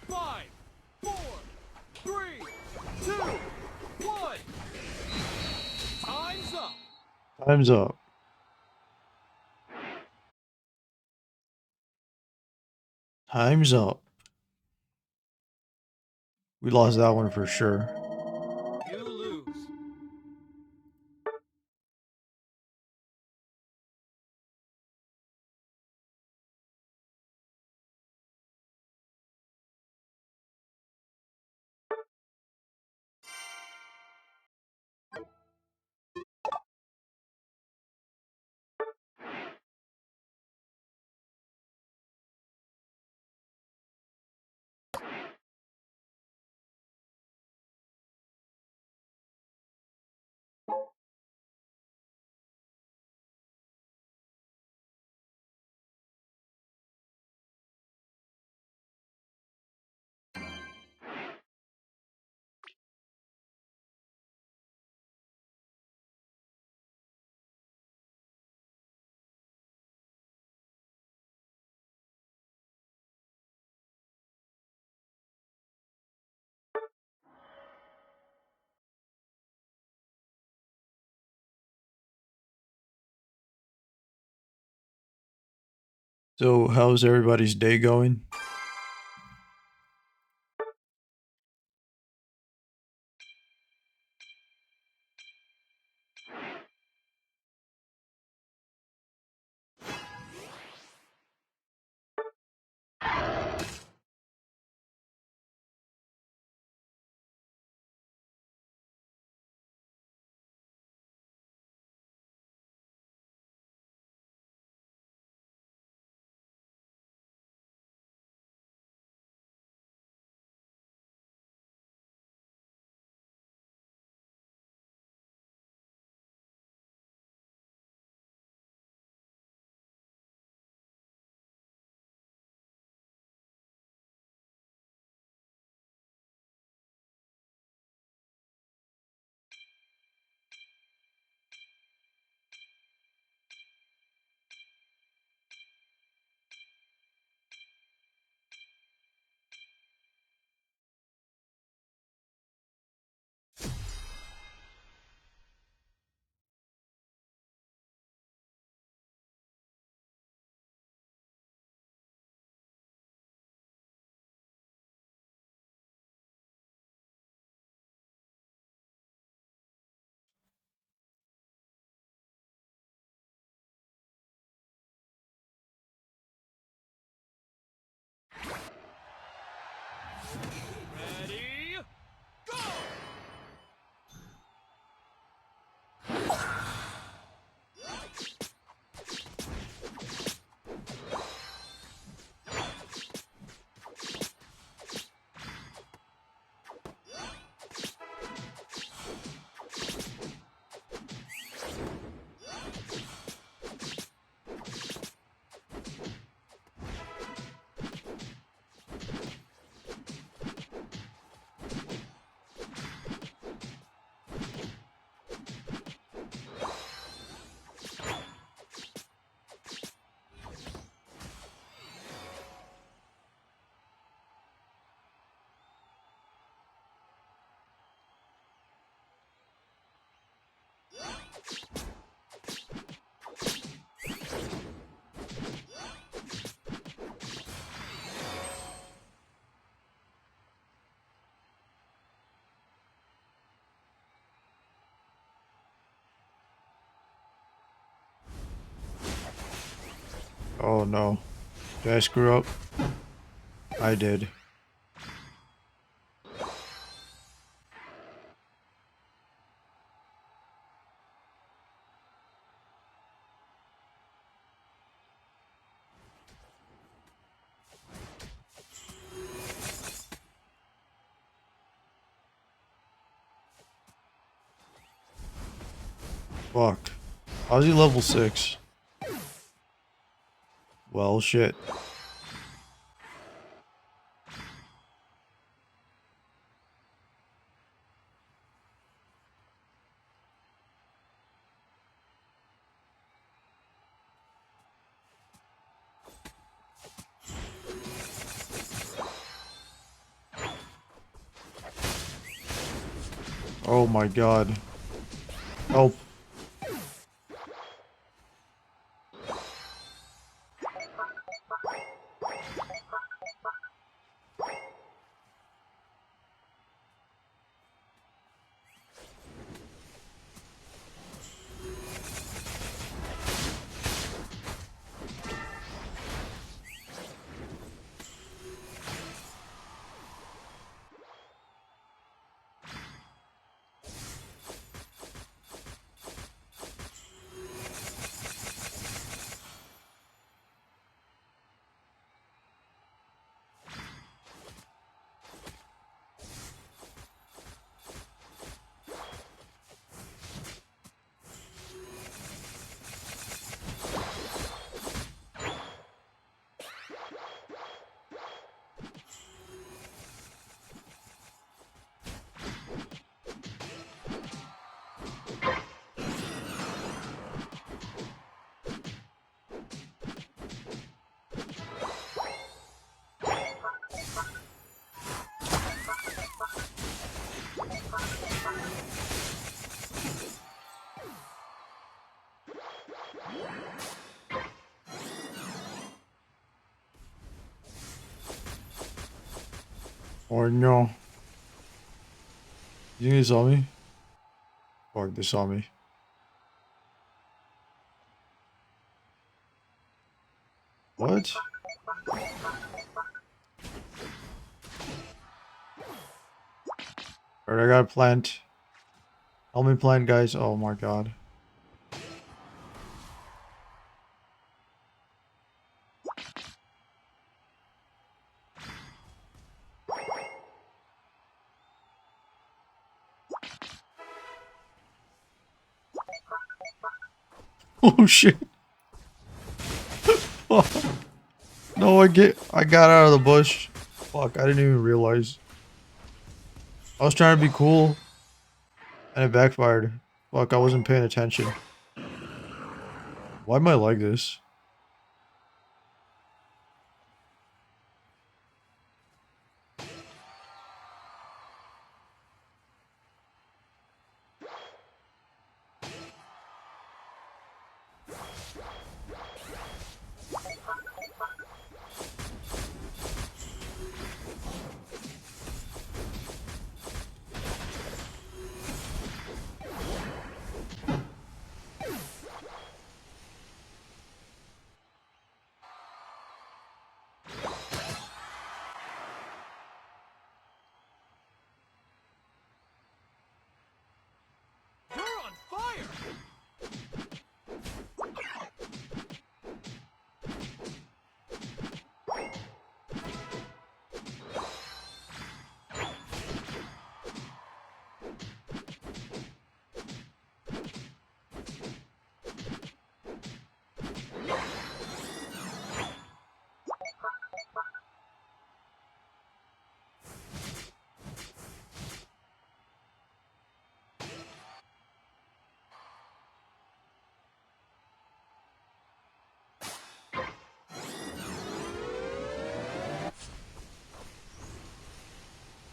Five, four, three, two, one. Time's up. Time's up. Time's up. We lost that one for sure. You lose. So, how's everybody's day going? Oh no. Did I screw up? I did. Fuck. How's he level 6? Well, shit. Oh my god. Help. Oh no. You think they saw me? Fuck, they saw me. What? Alright, I got a plant. Help me plant, guys. Oh my god. Oh shit. Fuck. No, I got out of the bush. Fuck, I didn't even realize. I was trying to be cool and it backfired. Fuck, I wasn't paying attention. Why am I like this? You're on fire!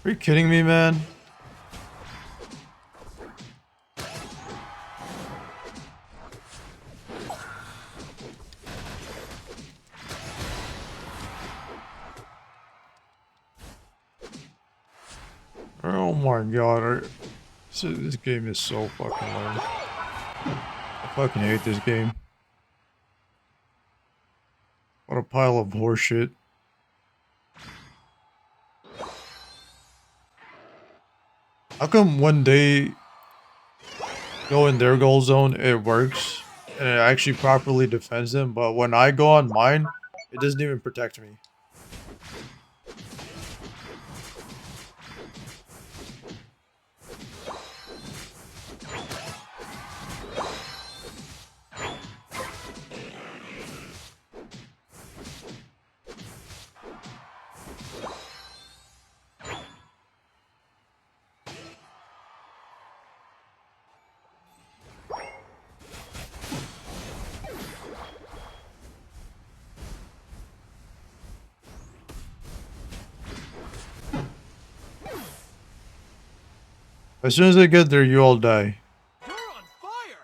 Are you kidding me, man? Oh my god. This game is so fucking lame. I fucking hate this game. What a pile of horseshit. How come when they go in their goal zone, it works and it actually properly defends them, but when I go on mine, it doesn't even protect me. As soon as I get there, you all die. You're on fire!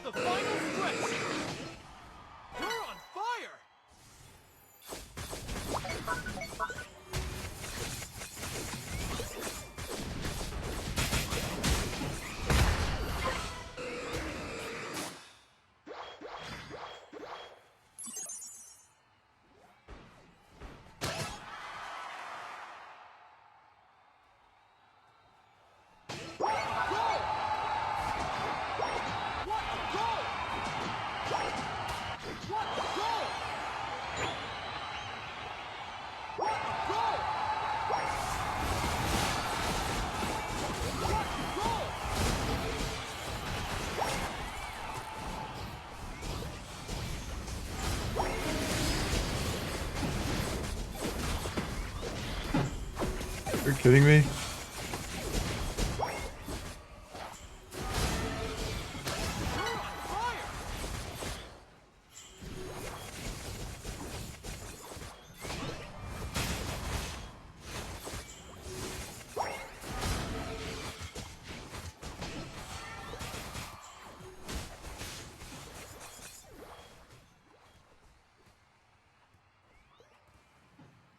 The final stretch! You're on fire! You're kidding me?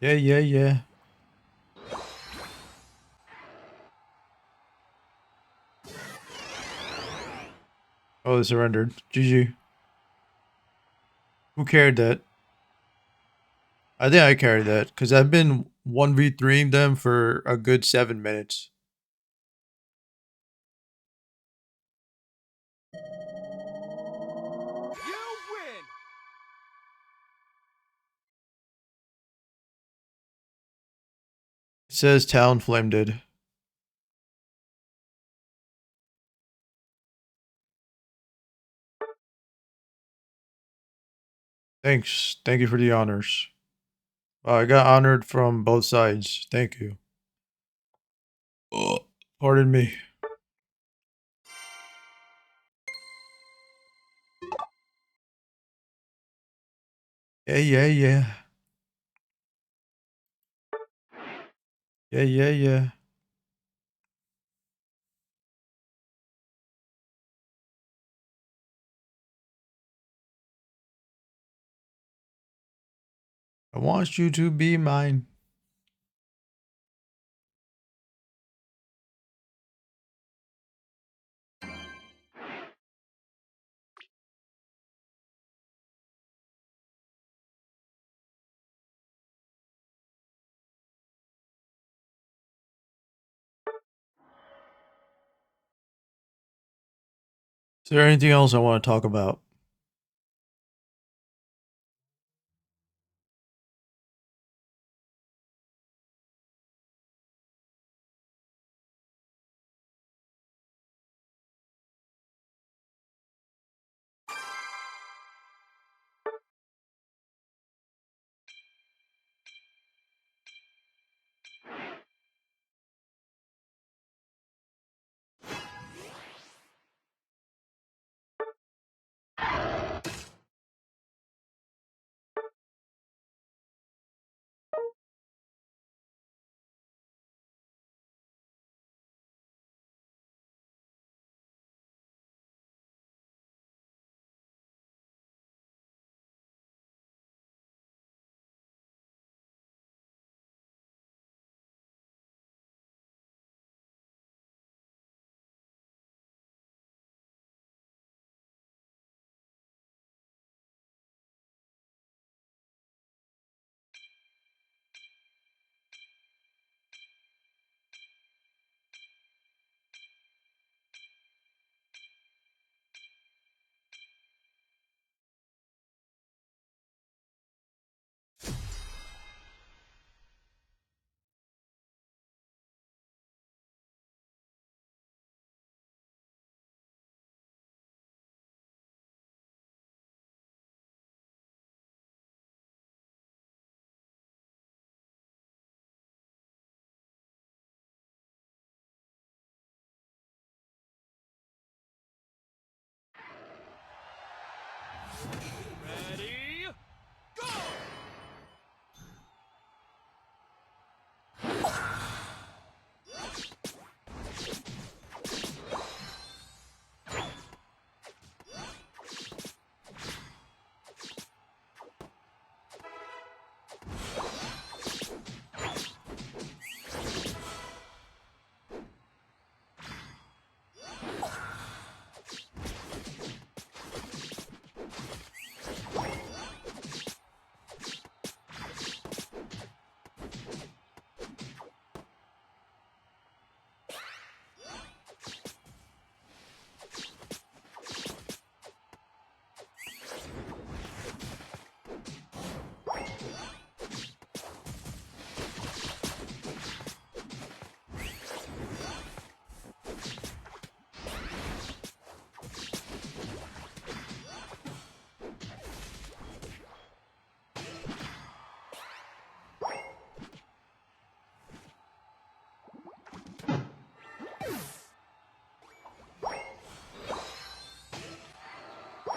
Yeah, yeah, yeah. Oh, they surrendered. GG. Who carried that? I think I carried that, because I've been 1v3ing them for a good 7 minutes. You win! It says Talonflame did. Thanks. Thank you for the honors. I got honored from both sides. Thank you. Pardon me. Yeah, yeah, yeah. Yeah, yeah, yeah. I want you to be mine. Is there anything else I want to talk about?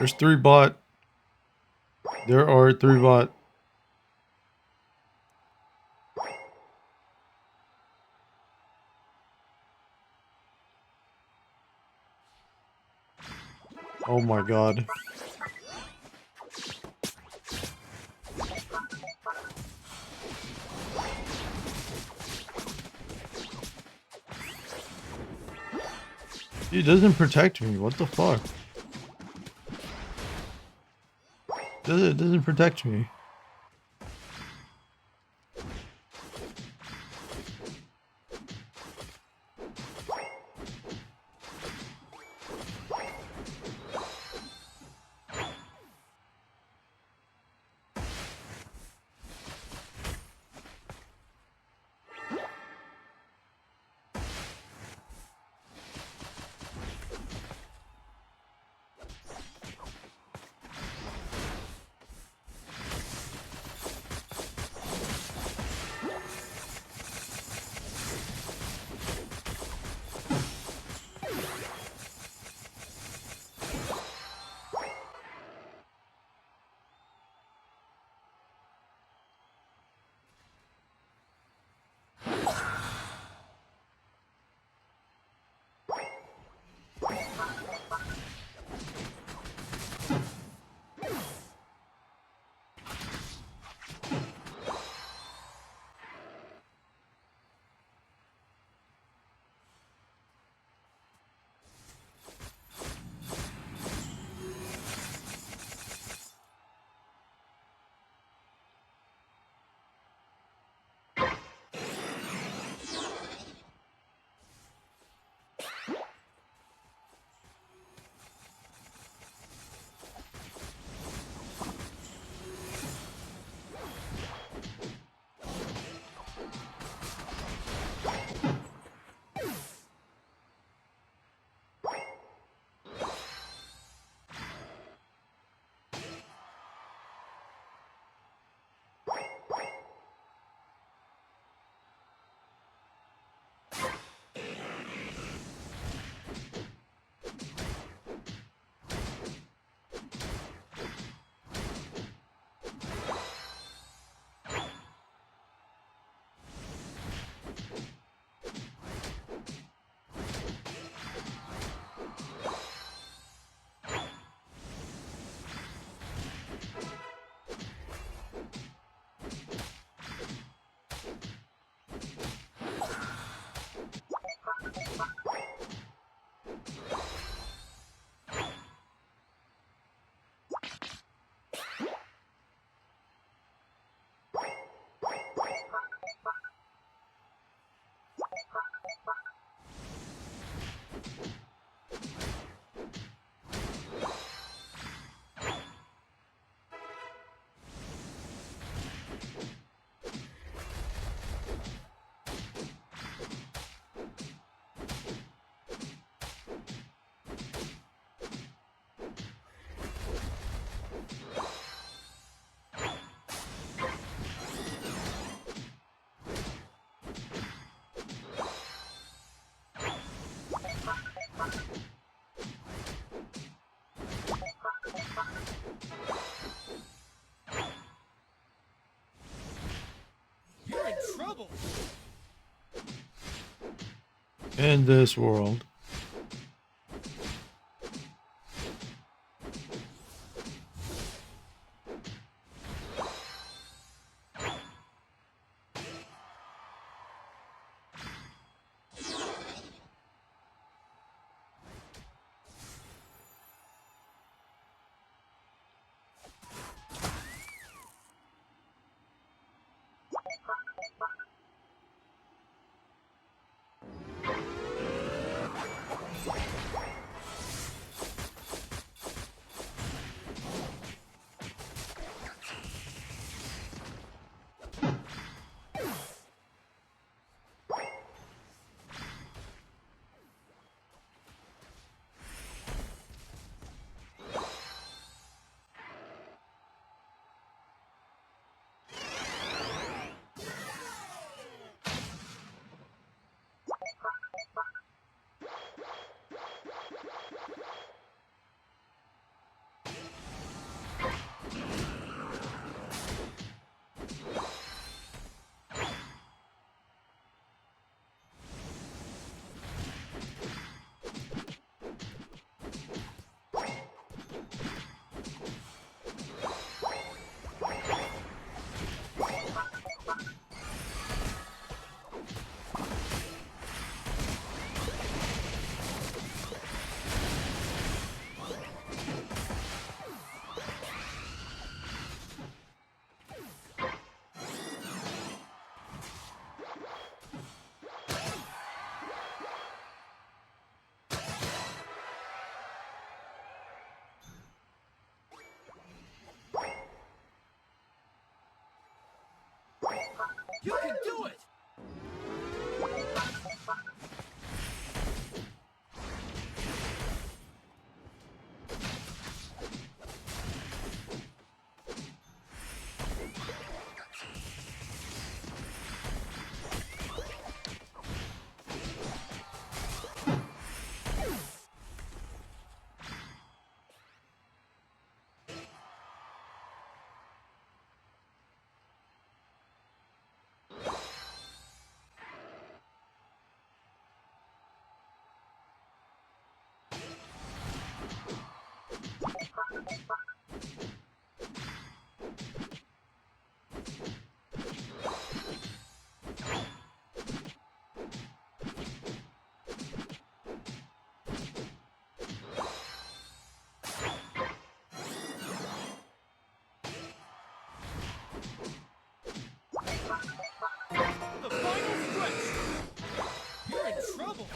There's 3 bot. There are 3 bot. Oh my god. He doesn't protect me. What the fuck? Doesn't protect me. You're in trouble. In this world. You can do it! The final stretch! You're in trouble!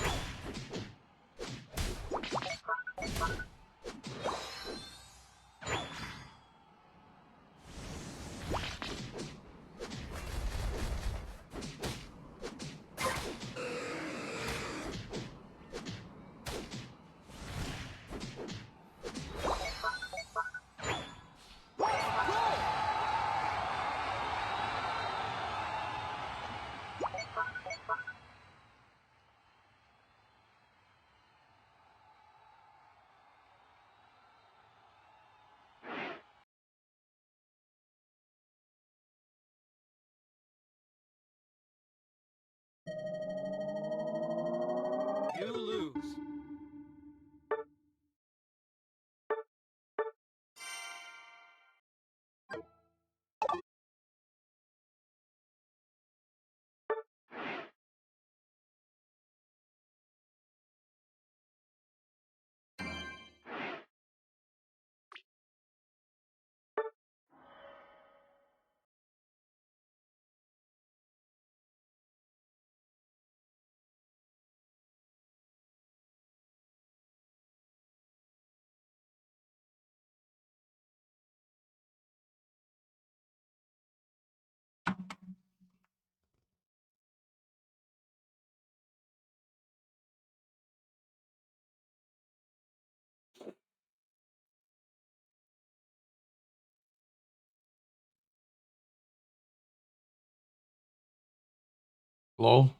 You lose. Hello?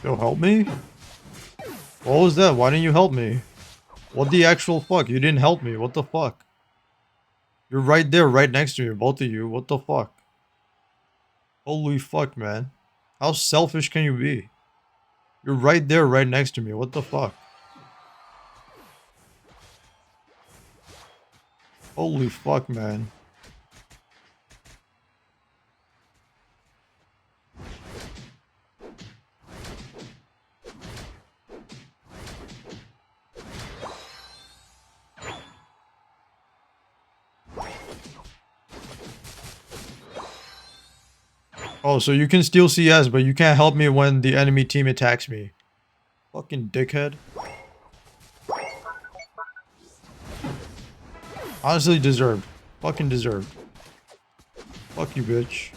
Yo, help me? What was that? Why didn't you help me? What the actual fuck? You didn't help me. What the fuck? You're right there, right next to me, both of you. What the fuck? Holy fuck, man. How selfish can you be? You're right there, right next to me. What the fuck? Holy fuck, man. Oh, so you can steal CS, but you can't help me when the enemy team attacks me. Fucking dickhead. Honestly deserved. Fucking deserved. Fuck you, bitch.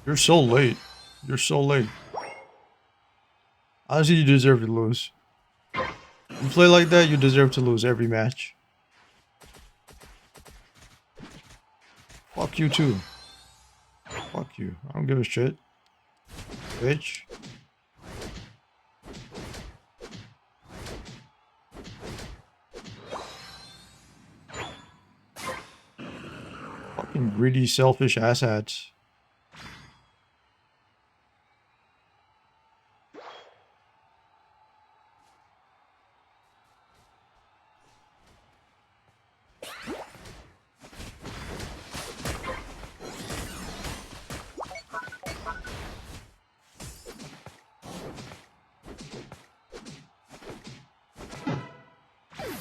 You're so late. You're so late. Honestly, you deserve to lose. You play like that, you deserve to lose every match. Fuck you too. Fuck you. I don't give a shit. Bitch. Fucking greedy, selfish asshats.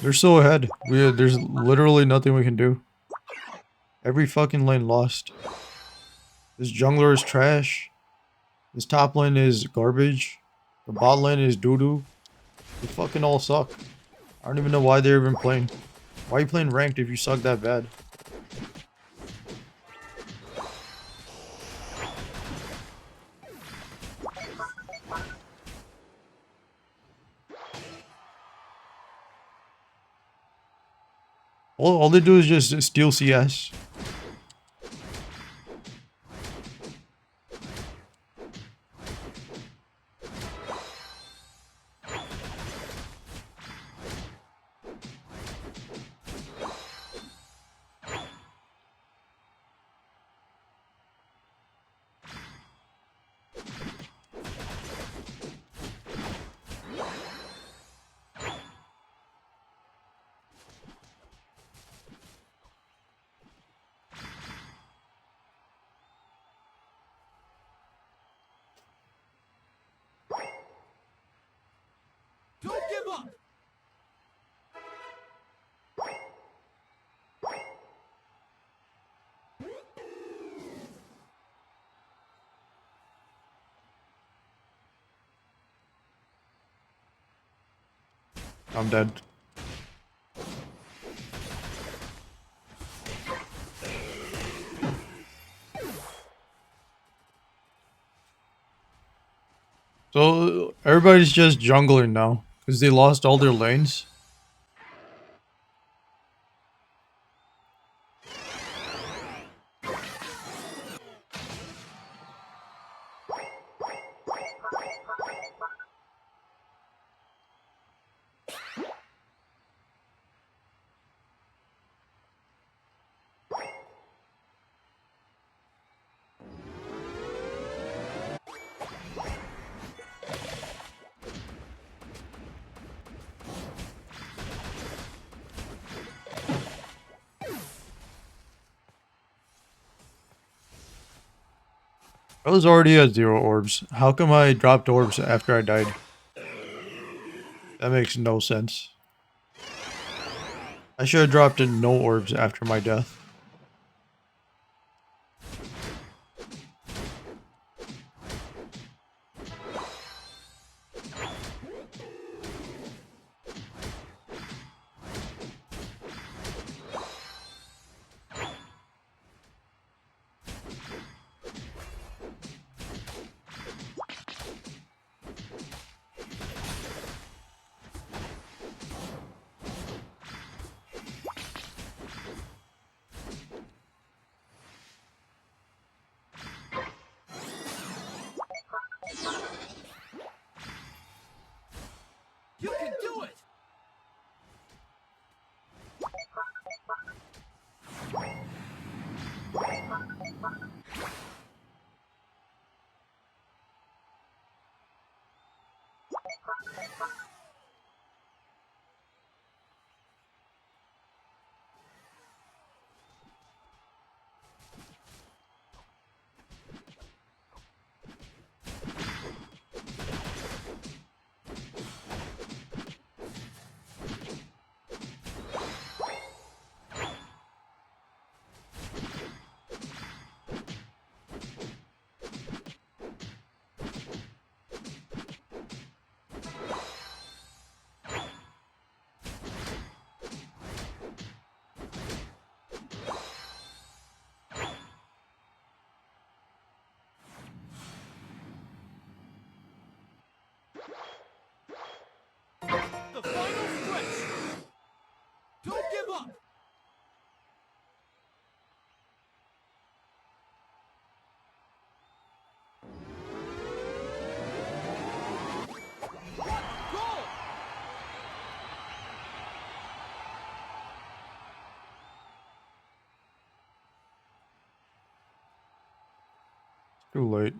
They're so ahead. There's literally nothing we can do. Every fucking lane lost. This jungler is trash. This top lane is garbage. The bot lane is doo-doo. They fucking all suck. I don't even know why they're even playing. Why are you playing ranked if you suck that bad? All they do is just steal CS. Don't give up! I'm dead. So everybody's just jungling now because they lost all their lanes. I was already at 0 orbs. How come I dropped orbs after I died? That makes no sense. I should have dropped in no orbs after my death. You can do it! The final stretch! Don't give up! Goal! Too late.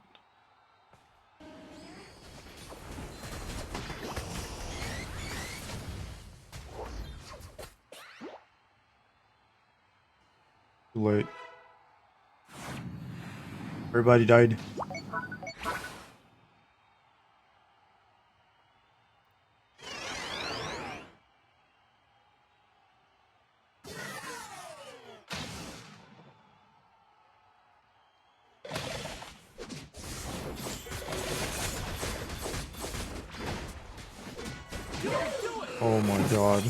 Too late. Everybody died. You can do it! Oh my god.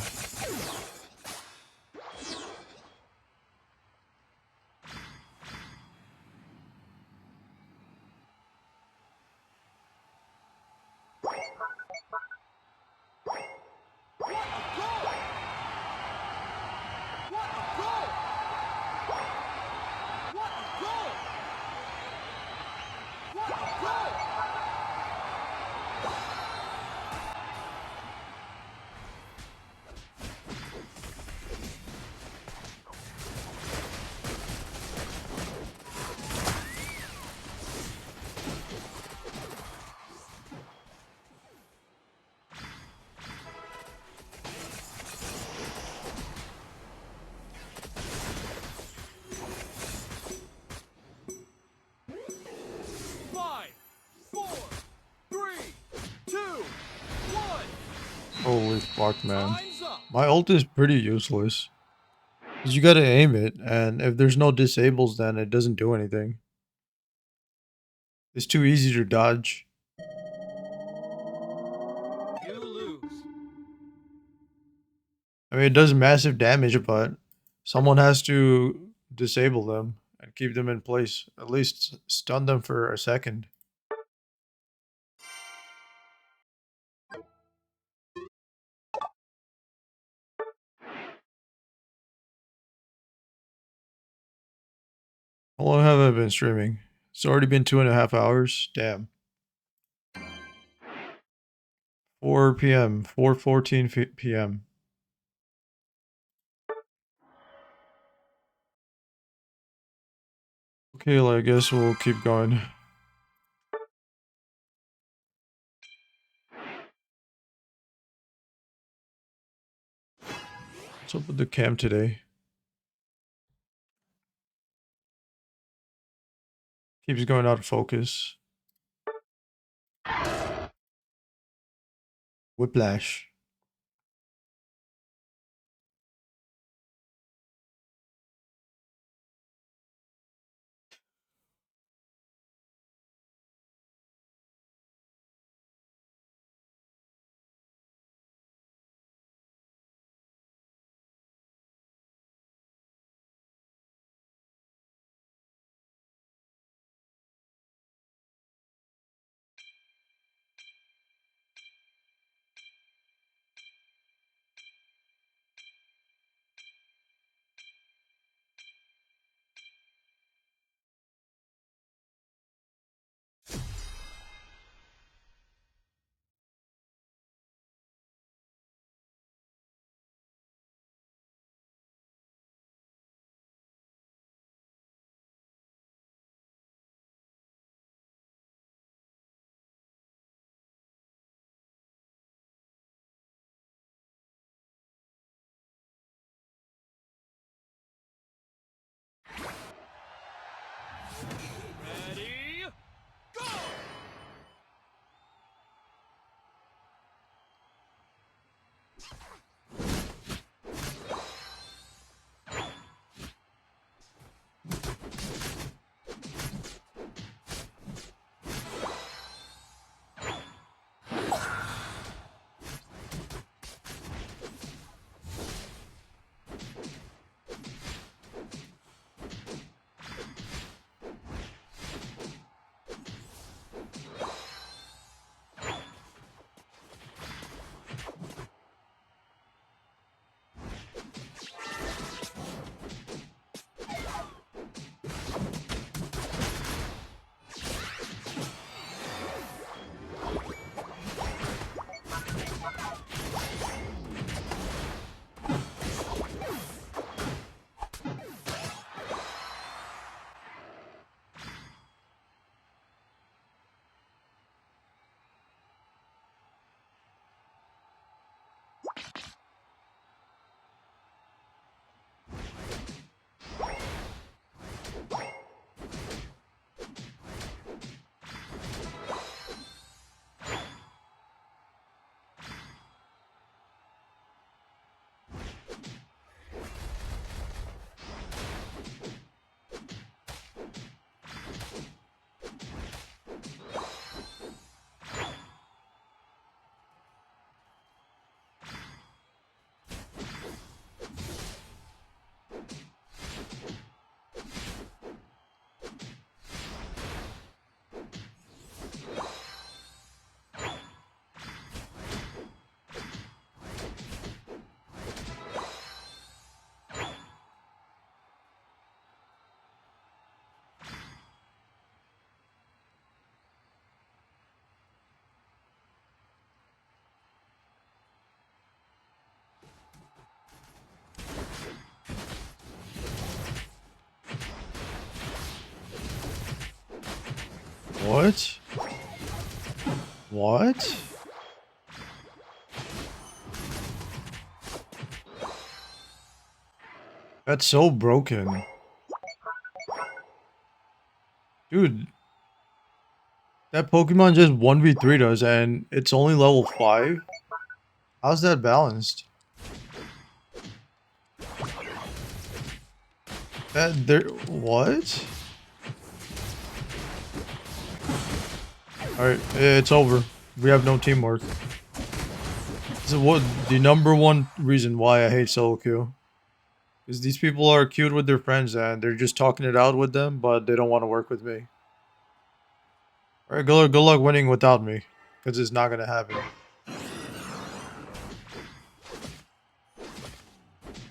What a goal! What a goal! What a goal! What a goal! Five, four, three, two, one. Holy fuck, man. Time's up. My ult is pretty useless. Cause you gotta aim it, and if there's no disables, then it doesn't do anything. It's too easy to dodge. You lose. I mean, it does massive damage, but someone has to disable them and keep them in place. At least stun them for a second. How long have I been streaming? It's already been 2.5 hours. Damn. 4 p.m. 4:14 p.m. Okay, well, I guess we'll keep going. What's up with the cam today? Keeps going out of focus. Whiplash. What? What? That's so broken. Dude, that Pokemon just 1v3 does and it's only level 5? How's that balanced? That there what? Alright, it's over. We have no teamwork. So what the number one reason why I hate solo queue is these people are cute with their friends and they're just talking it out with them, but they don't want to work with me. Alright, good luck winning without me, because it's not gonna happen.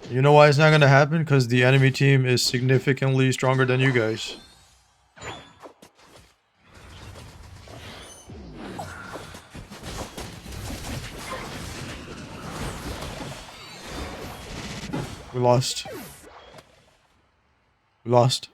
You know why it's not gonna happen? Because the enemy team is significantly stronger than you guys. We lost. We lost.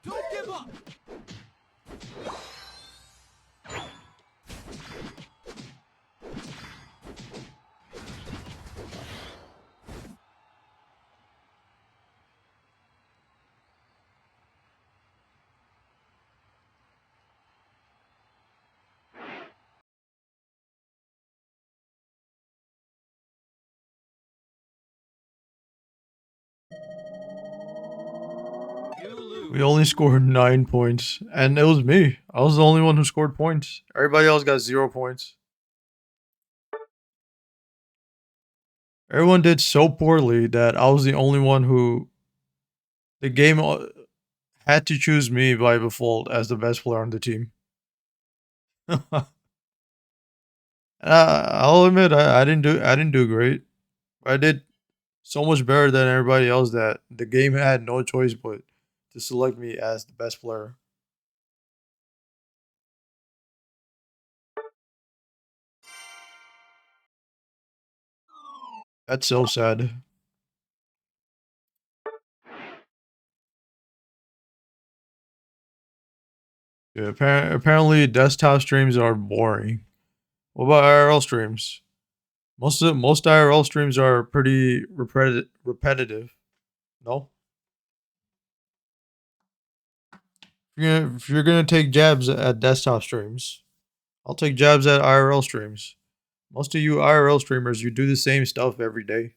Don't give up! You lose. We only scored 9 points, and it was me. I was the only one who scored points. Everybody else got 0 points. Everyone did so poorly that I was the only one who the game had to choose me by default as the best player on the team. I'll admit I didn't do great. I did so much better than everybody else that the game had no choice but to select me as the best player. That's so sad. Yeah, apparently desktop streams are boring. What about IRL streams? Most IRL streams are pretty repetitive. No, if you're gonna take jabs at desktop streams, I'll take jabs at IRL streams. Most of you IRL streamers, you do the same stuff every day.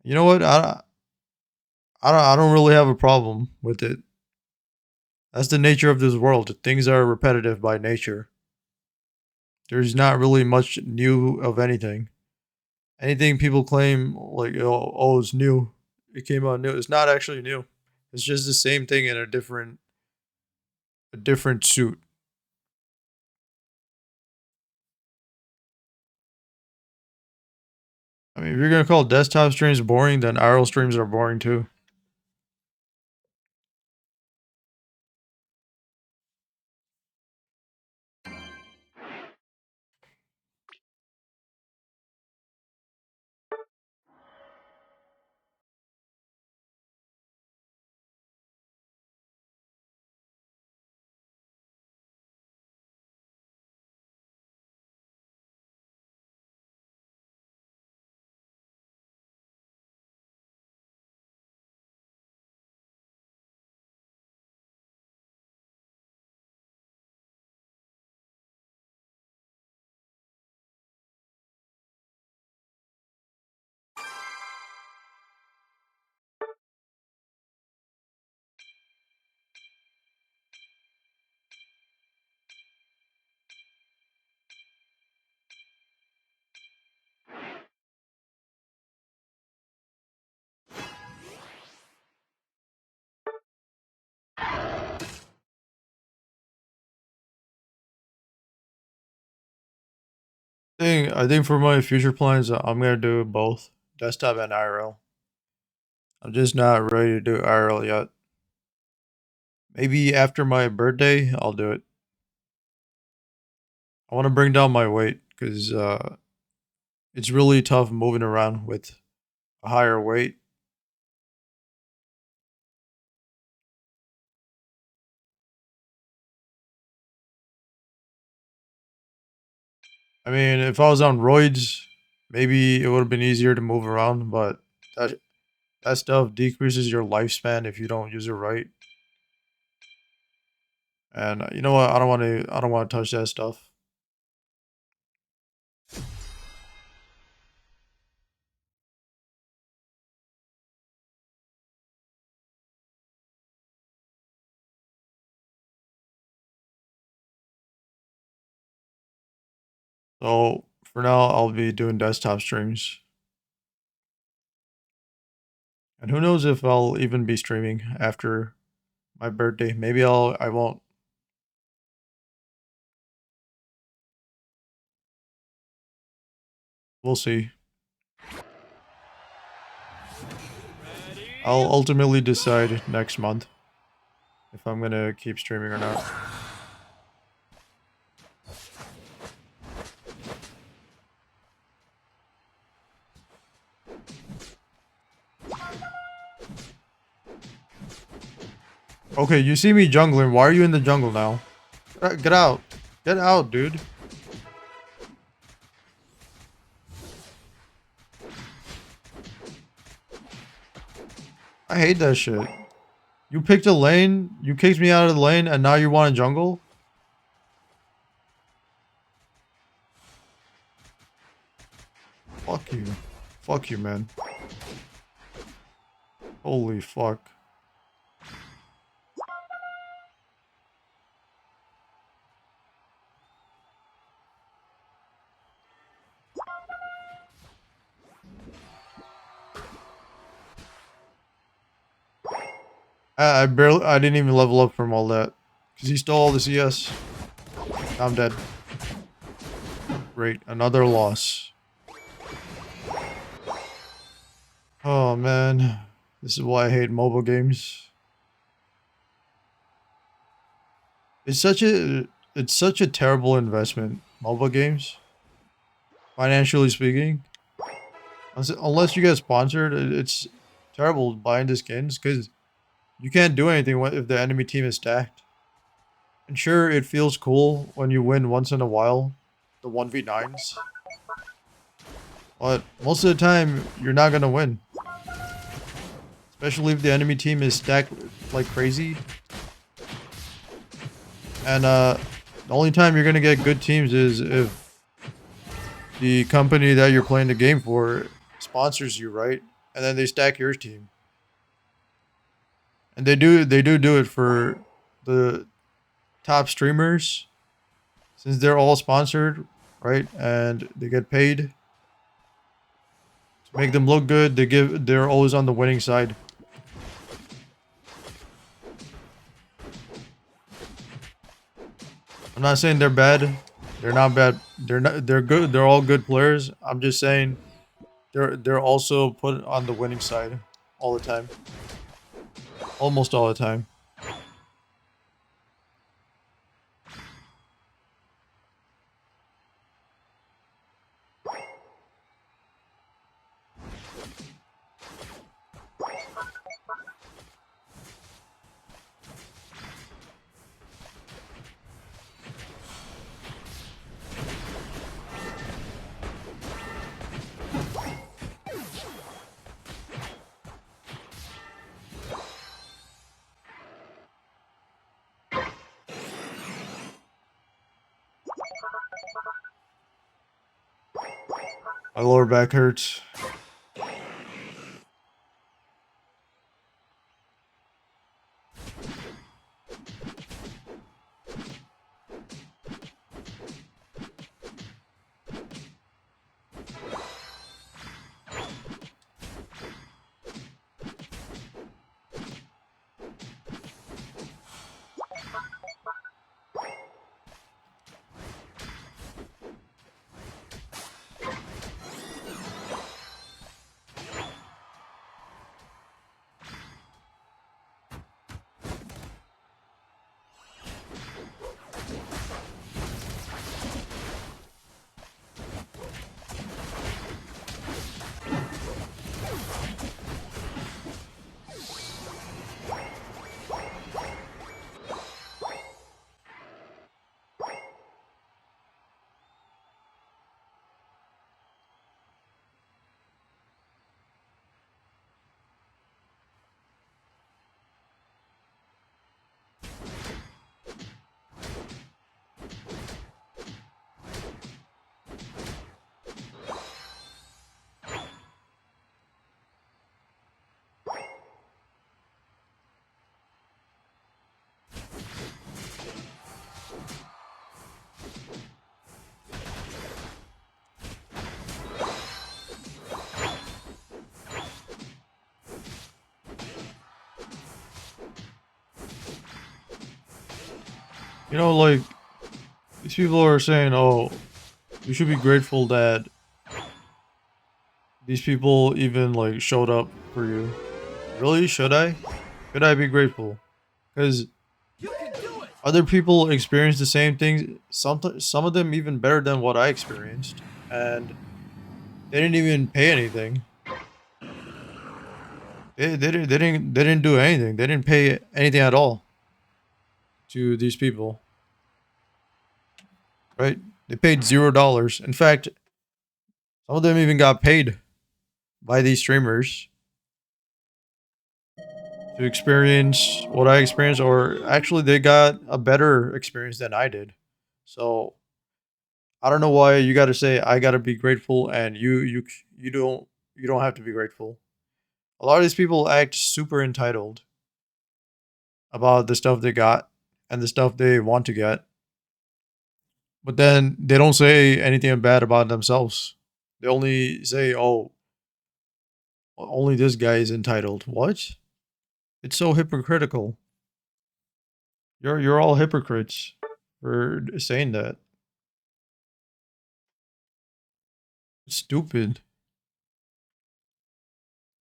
You know what? I don't really have a problem with it. That's the nature of this world. Things are repetitive by nature. There's not really much new of anything. Anything people claim like oh it's new, it came out new. It's not actually new. It's just the same thing in a different suit. I mean, if you're gonna call desktop streams boring, then IRL streams are boring too. I think for my future plans, I'm gonna do both desktop and IRL. I'm just not ready to do IRL yet. Maybe after my birthday, I'll do it. I want to bring down my weight because it's really tough moving around with a higher weight. I mean, if I was on roids, maybe it would have been easier to move around, but that that stuff decreases your lifespan if you don't use it right. And you know what? I don't want to. I don't want to touch that stuff. So for now, I'll be doing desktop streams. And who knows if I'll even be streaming after my birthday. Maybe I won't. We'll see. I'll ultimately decide next month if I'm gonna keep streaming or not. Okay, you see me jungling. Why are you in the jungle now? Get out. Get out, dude. I hate that shit. You picked a lane, you kicked me out of the lane, and now you want a jungle? Fuck you. Fuck you, man. Holy fuck. I didn't even level up from all that. Because he stole all the CS. I'm dead. Great, another loss. Oh man. This is why I hate mobile games. It's such a terrible investment, mobile games. Financially speaking. Unless you get sponsored, it's terrible buying the skins because you can't do anything if the enemy team is stacked. And sure, it feels cool when you win once in a while, the 1v9s. But most of the time, you're not gonna win. Especially if the enemy team is stacked like crazy. And the only time you're gonna get good teams is if the company that you're playing the game for sponsors you, right? And then they stack your team. And they do it for the top streamers since they're all sponsored, right? And they get paid to make them look good. They're always on the winning side. I'm not saying they're bad. They're not bad. They're good. They're all good players. I'm just saying they're also put on the winning side all the time, almost all the time. My lower back hurts. You know, like these people are saying, "Oh, you should be grateful that these people even like showed up for you." Really? Should I? Should I be grateful? Because You can do it! other people experience the same things. Some of them even better than what I experienced, and they didn't even pay anything. They didn't do anything. They didn't pay anything at all to these people, right? They paid $0. In fact, some of them even got paid by these streamers to experience what I experienced, or actually, they got a better experience than I did. So I don't know why you got to say I got to be grateful, and you don't have to be grateful. A lot of these people act super entitled about the stuff they got and the stuff they want to get, but then they don't say anything bad about themselves. They only say, "Oh, only this guy is entitled." What? It's so hypocritical. You're all hypocrites for saying that. It's stupid.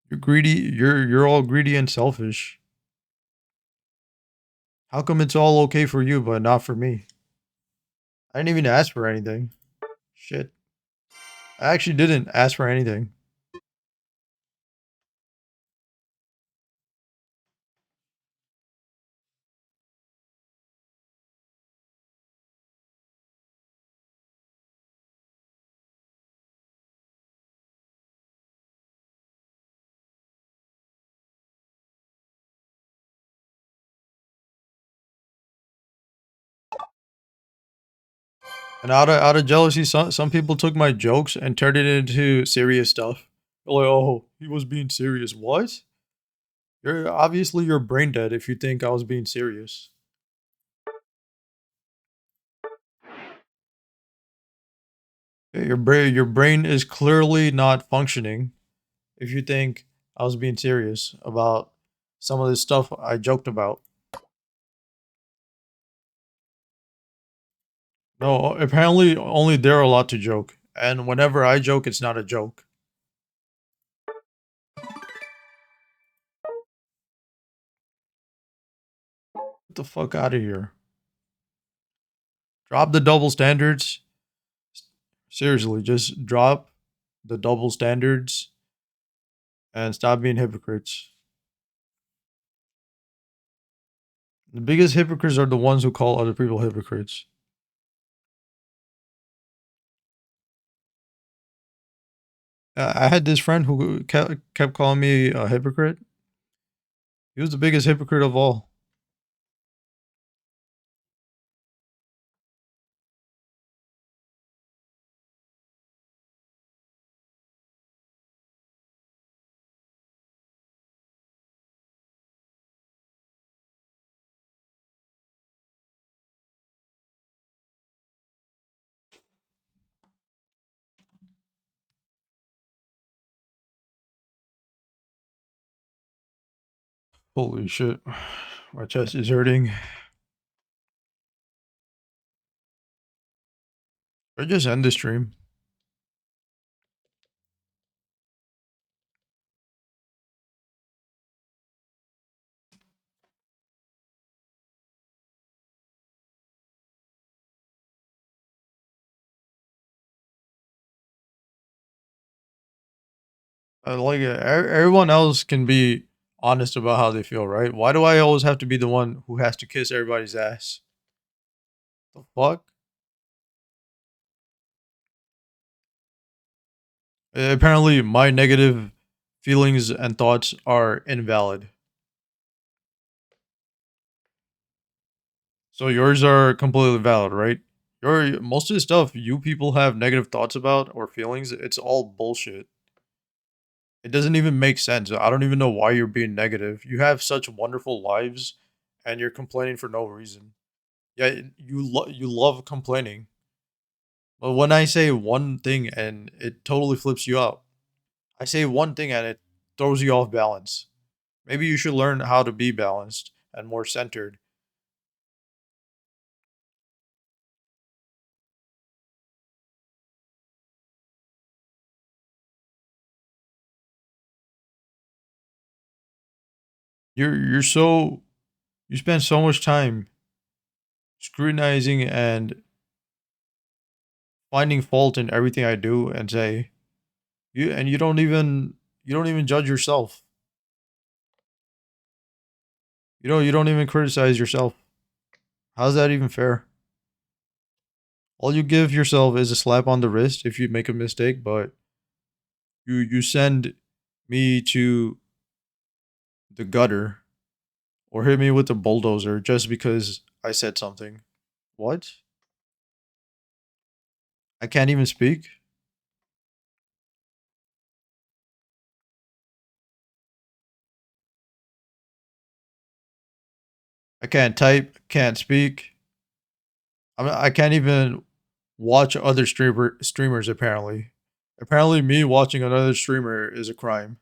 You're greedy. You're all greedy and selfish. How come it's all okay for you but not for me? I didn't even ask for anything. Shit. I actually didn't ask for anything. And out of jealousy, some people took my jokes and turned it into serious stuff. They're like, oh, he was being serious. What? You're brain dead if you think I was being serious. Yeah, your brain is clearly not functioning if you think I was being serious about some of this stuff I joked about. No, apparently only they're allowed to joke. And whenever I joke, it's not a joke. Get the fuck out of here. Drop the double standards. Seriously, just drop the double standards and stop being hypocrites. The biggest hypocrites are the ones who call other people hypocrites. I had this friend who kept calling me a hypocrite. He was the biggest hypocrite of all. Holy shit. My chest is hurting. I just end the stream. Everyone else can be honest about how they feel, right? Why do I always have to be the one who has to kiss everybody's ass? The fuck? Apparently, my negative feelings and thoughts are invalid. So yours are completely valid, right? Your most of the stuff you people have negative thoughts about or feelings, it's all bullshit. It doesn't even make sense. I don't even know why you're being negative. You have such wonderful lives and you're complaining for no reason. Yeah, you love complaining. But when I say one thing and it totally flips you out, I say one thing and it throws you off balance. Maybe you should learn how to be balanced and more centered. You're so you spend so much time scrutinizing and finding fault in everything I do and say you don't even judge yourself. You don't even criticize yourself. How's that even fair? All you give yourself is a slap on the wrist if you make a mistake, but you send me to the gutter or hit me with a bulldozer just because I said something. What? I can't even speak? I can't type, can't speak. I can't even watch other streamers apparently. Apparently me watching another streamer is a crime.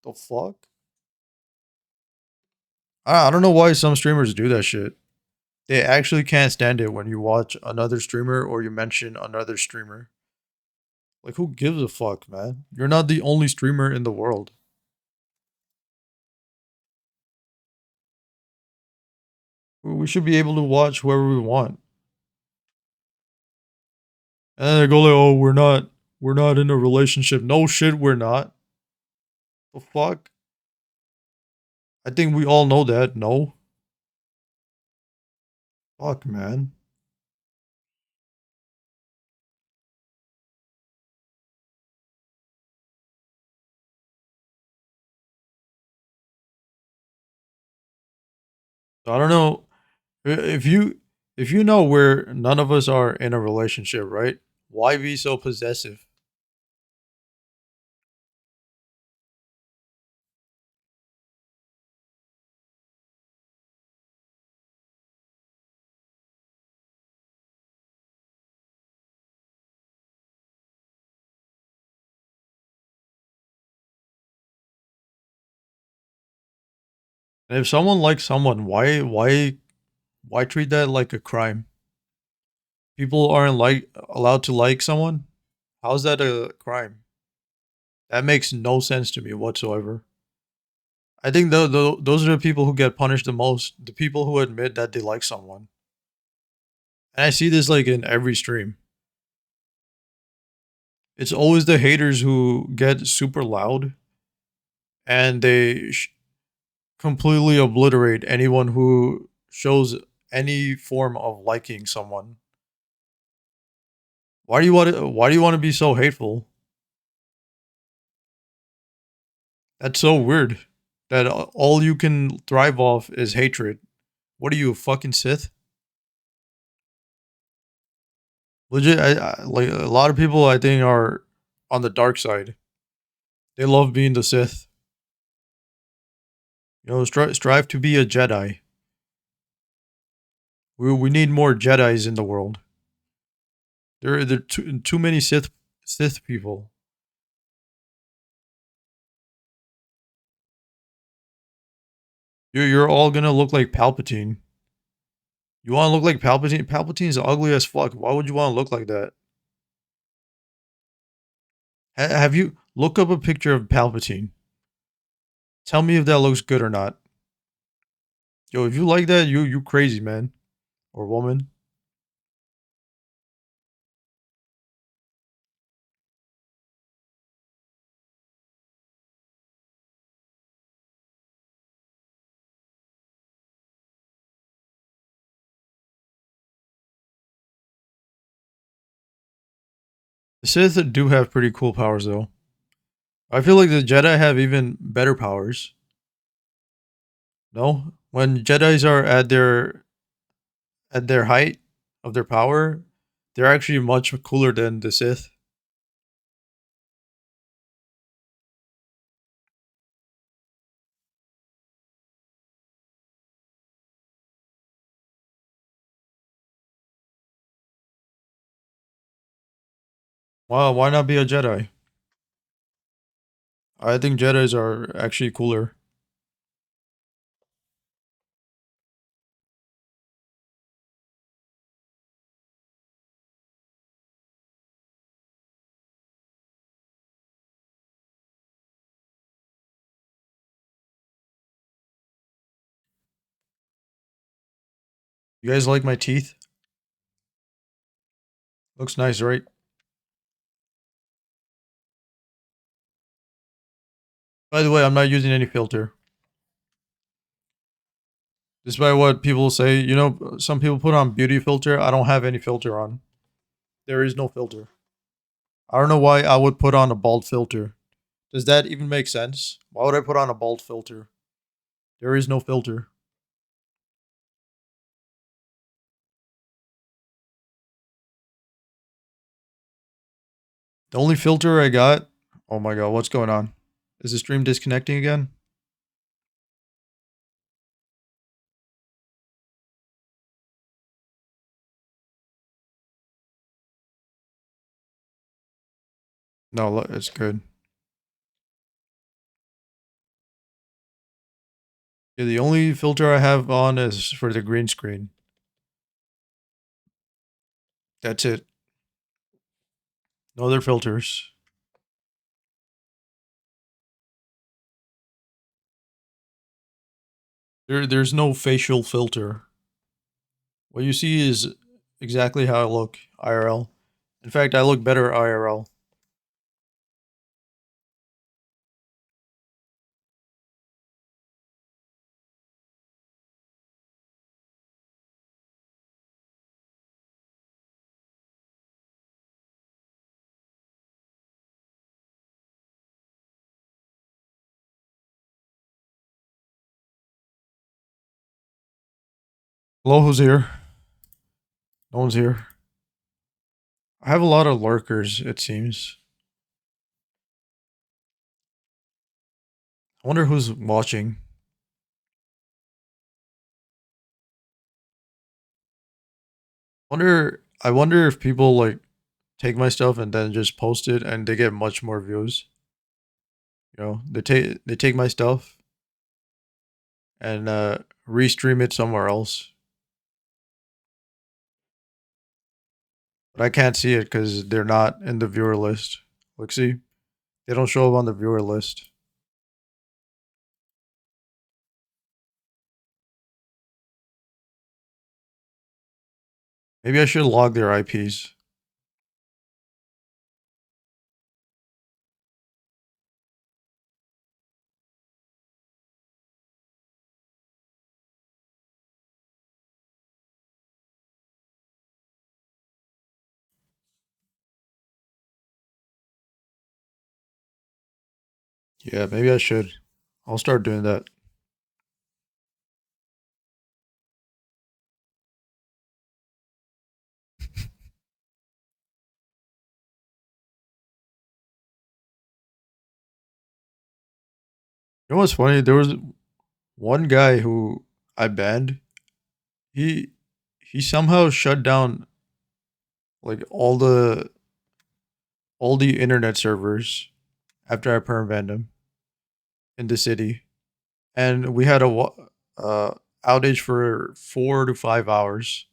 The fuck? I don't know why some streamers do that shit. They actually can't stand it when you watch another streamer or you mention another streamer. Like, who gives a fuck, man? You're not the only streamer in the world. We should be able to watch whoever we want. And then they go like, "Oh, we're not in a relationship." No shit, we're not. The fuck? I think we all know that. No, fuck, man. I don't know if you know where none of us are in a relationship, right? Why be so possessive? And if someone likes someone, why treat that like a crime? People aren't like allowed to like someone. How's that a crime? That makes no sense to me whatsoever. I think those are the people who get punished the most. The people who admit that they like someone. And I see this like in every stream. It's always the haters who get super loud and they completely obliterate anyone who shows any form of liking someone. Why do you want to be so hateful? That's so weird. That all you can thrive off is hatred. What are you, a fucking Sith? Legit, like a lot of people I think are on the dark side. They love being the Sith. You know, strive to be a Jedi. We need more Jedi's in the world. There are too many Sith people. You're all gonna look like Palpatine. You want to look like Palpatine? Palpatine's ugly as fuck. Why would you want to look like that? Have you look up a picture of Palpatine? Tell me if that looks good or not. Yo, if you like that, you crazy man or woman. The Sith do have pretty cool powers though. I feel like the Jedi have even better powers. No, when Jedi's are at their height of their power, they're actually much cooler than the Sith. Wow, why not be a Jedi? I think Jedi's are actually cooler. You guys like my teeth? Looks nice, right? By the way, I'm not using any filter. Despite what people say, you know, some people put on beauty filter. I don't have any filter on. There is no filter. I don't know why I would put on a bald filter. Does that even make sense? Why would I put on a bald filter? There is no filter. The only filter I got. Oh my god, what's going on? Is the stream disconnecting again? No, it's good. Yeah, the only filter I have on is for the green screen. That's it. No other filters. There's no facial filter. What you see is exactly how I look IRL. In fact, I look better IRL. Hello, who's here? No one's here. I have a lot of lurkers, it seems. I wonder who's watching. I wonder if people like take my stuff and then just post it and they get much more views. You know, they take my stuff and restream it somewhere else. But I can't see it because they're not in the viewer list. Look, see, they don't show up on the viewer list. Maybe I should log their IPs. Yeah, maybe I should. I'll start doing that. You know what's funny? There was one guy who I banned. He he somehow shut down like all the internet servers after I perm banned him in the city, and we had a uh, outage for 4 to 5 hours.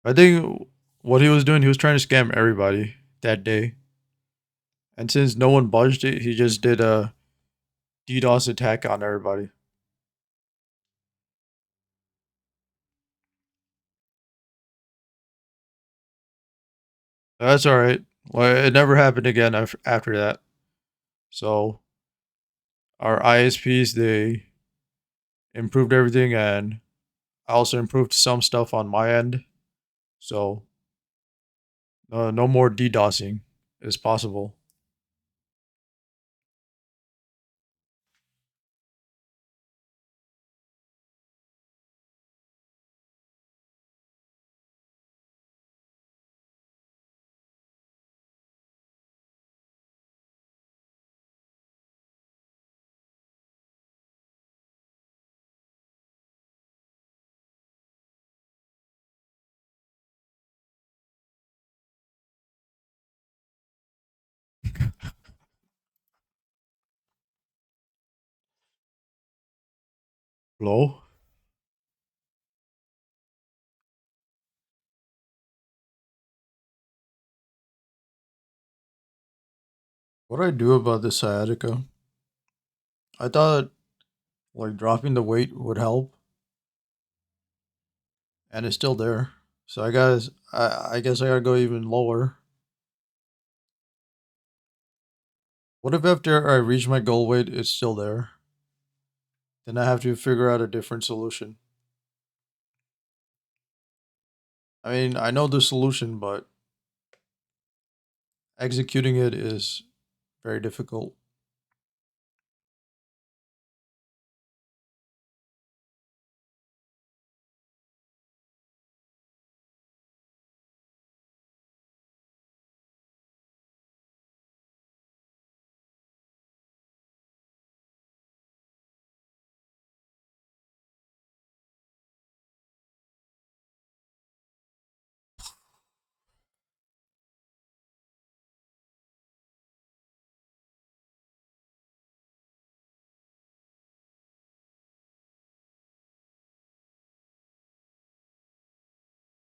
I think what he was doing, he was trying to scam everybody that day, and since no one budged it, he just did a DDoS attack on everybody. That's all right. Well, it never happened again after that. So our ISPs they improved everything, and I also improved some stuff on my end. So no more DDoSing is possible. Hello? What do I do about this sciatica? I thought like dropping the weight would help, and it's still there. So I guess I gotta go even lower. What if after I reach my goal weight, it's still there? Then I have to figure out a different solution. I mean, I know the solution, but executing it is very difficult.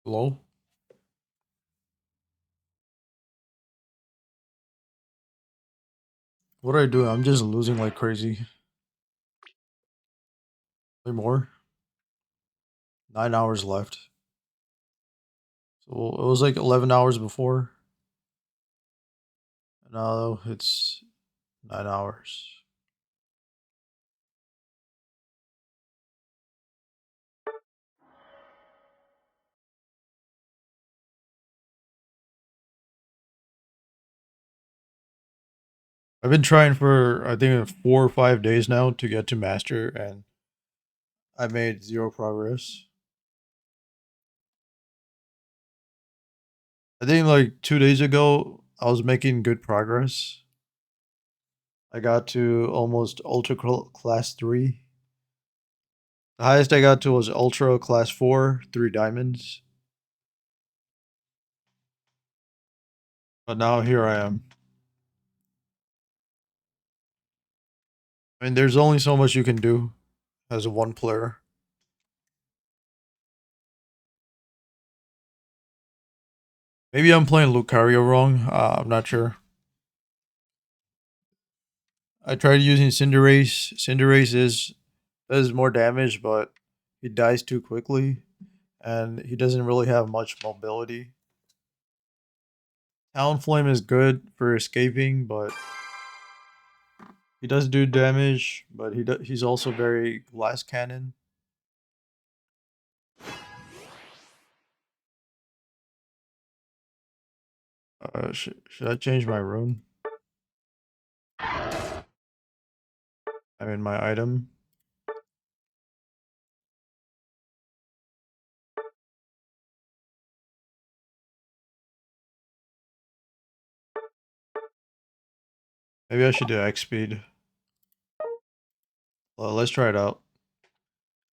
Hello? What do I do? I'm just losing like crazy. Way more. 9 hours left. So it was like 11 hours before. Now it's 9 hours. I've been trying for I think 4 or 5 days now to get to master, and I made zero progress. I think like 2 days ago I was making good progress. I got to almost class 3. The highest I got to was ultra class 4, 3 diamonds. But now here I am. I mean, there's only so much you can do as a one player. Maybe I'm playing Lucario wrong. I'm not sure. I tried using Cinderace. Cinderace does more damage, but he dies too quickly, and he doesn't really have much mobility. Talonflame is good for escaping, but he does do damage. But he's also very glass cannon. Should I change my rune? I mean my item. Maybe I should do X speed. Well, let's try it out.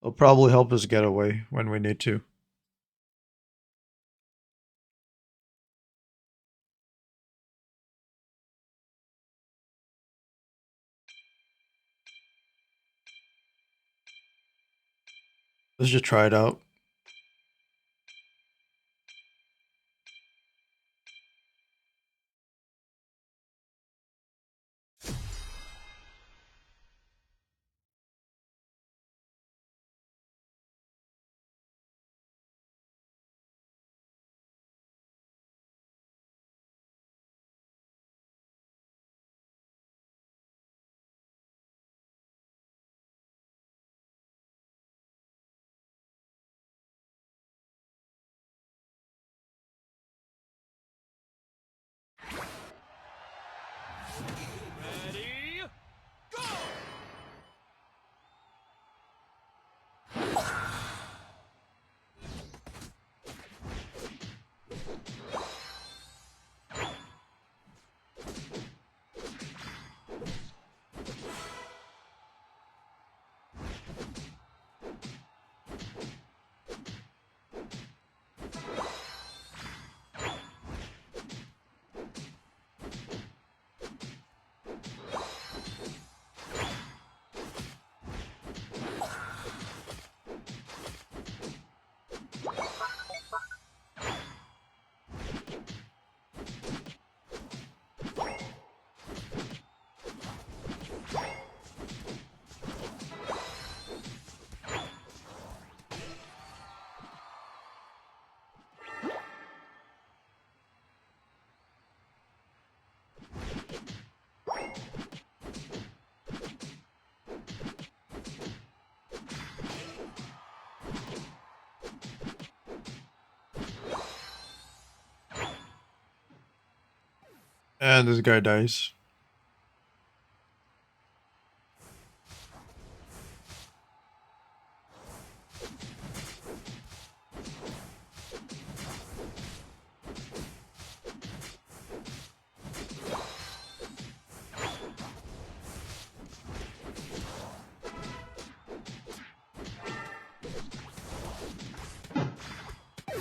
It'll probably help us get away when we need to. Let's just try it out. Ready? Go! And this guy dies.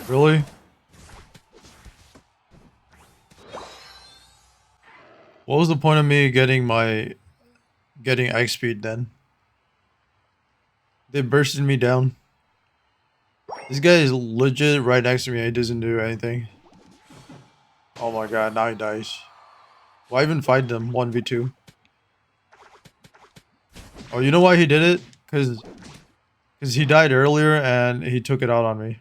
Really? What was the point of me getting X speed then? They bursted me down. This guy is legit right next to me. He doesn't do anything. Oh my god, now he dies. Why even fight them 1v2? Oh, you know why he did it? Cause he died earlier and he took it out on me.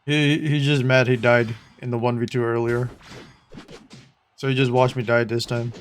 He's just mad he died in the 1v2 earlier. So he just watched me die this time.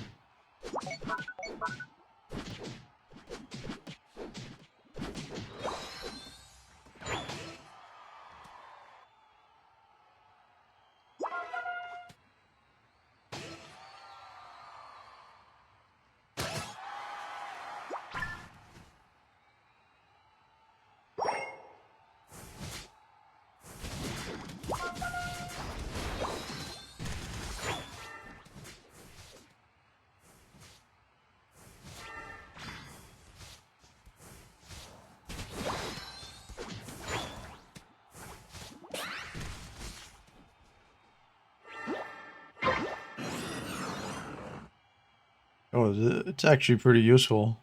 Oh, it's actually pretty useful.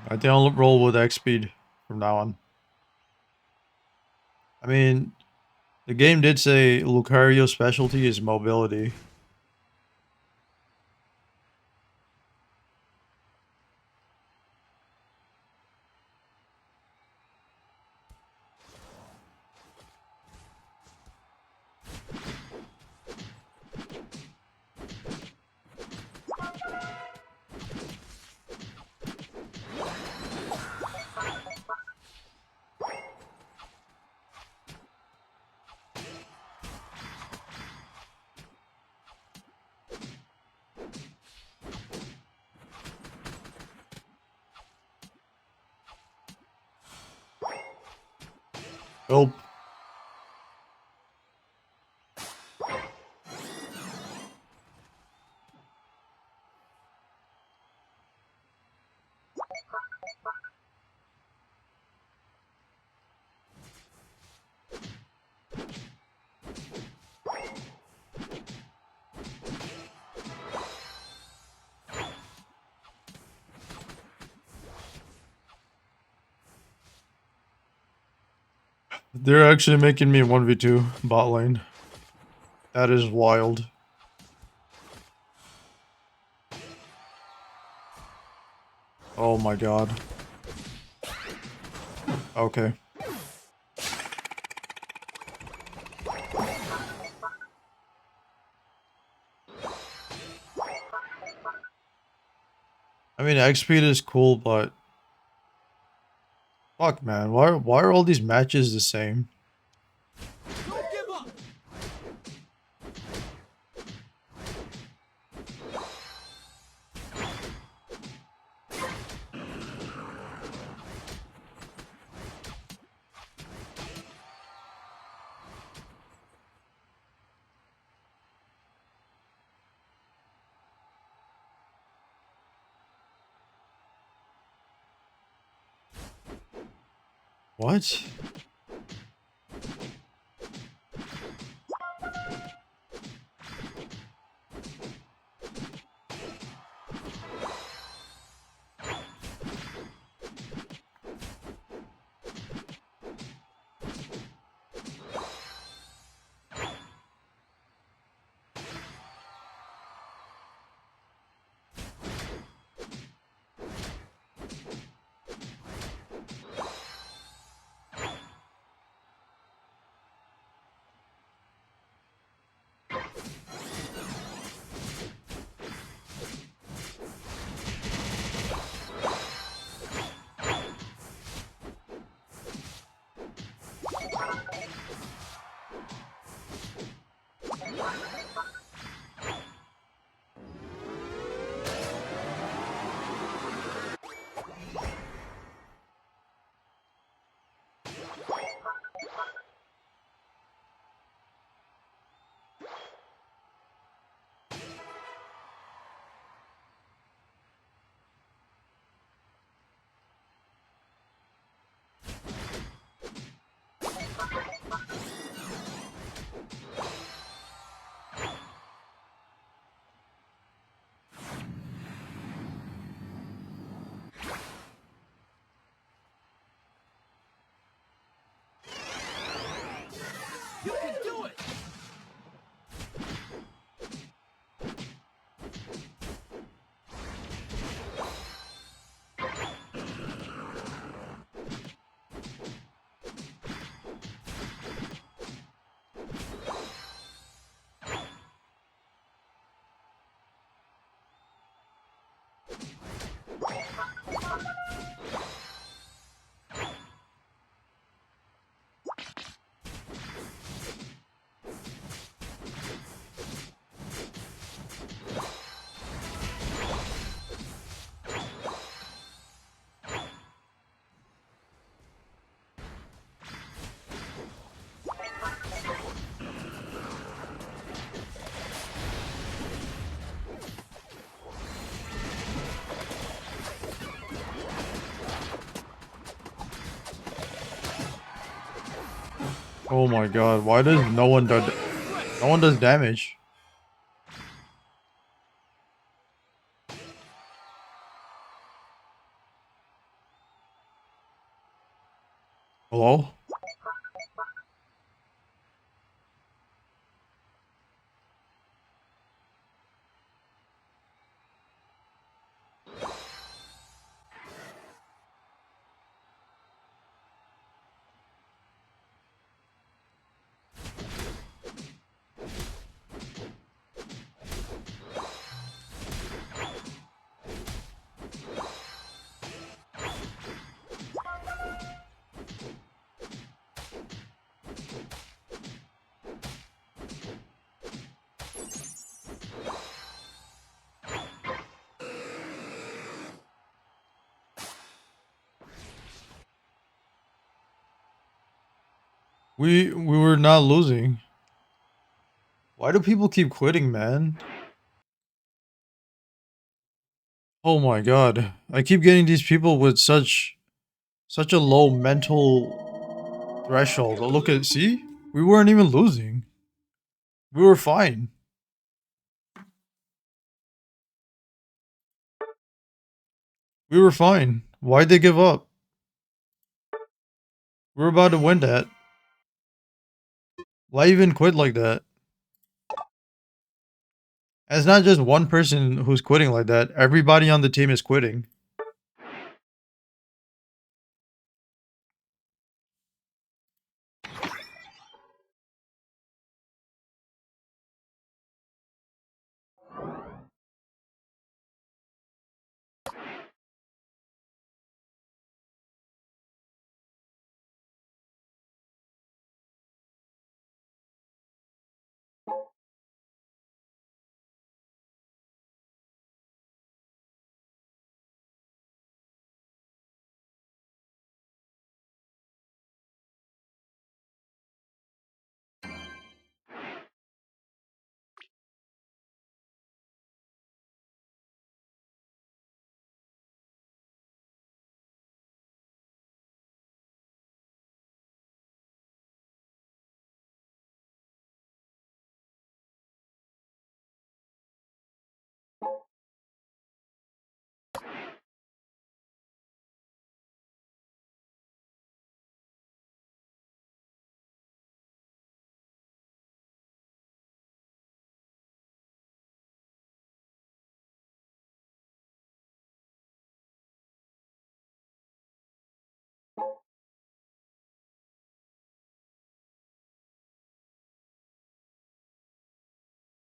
I think I'll roll with X speed from now on. I mean, the game did say Lucario's specialty is mobility. Help. They're actually making me 1v2 bot lane. That is wild. Oh my god. Okay. I mean, X speed is cool, but fuck, man, why are all these matches the same? Don't give up. What? You can do it. Oh my god, why does no one does damage? Hello? We were not losing. Why do people keep quitting, man? Oh my god. I keep getting these people with such a low mental threshold. Oh, look at, see? We weren't even losing. We were fine. We were fine. Why'd they give up? We were about to win that. Why even quit like that? And it's not just one person who's quitting like that. Everybody on the team is quitting.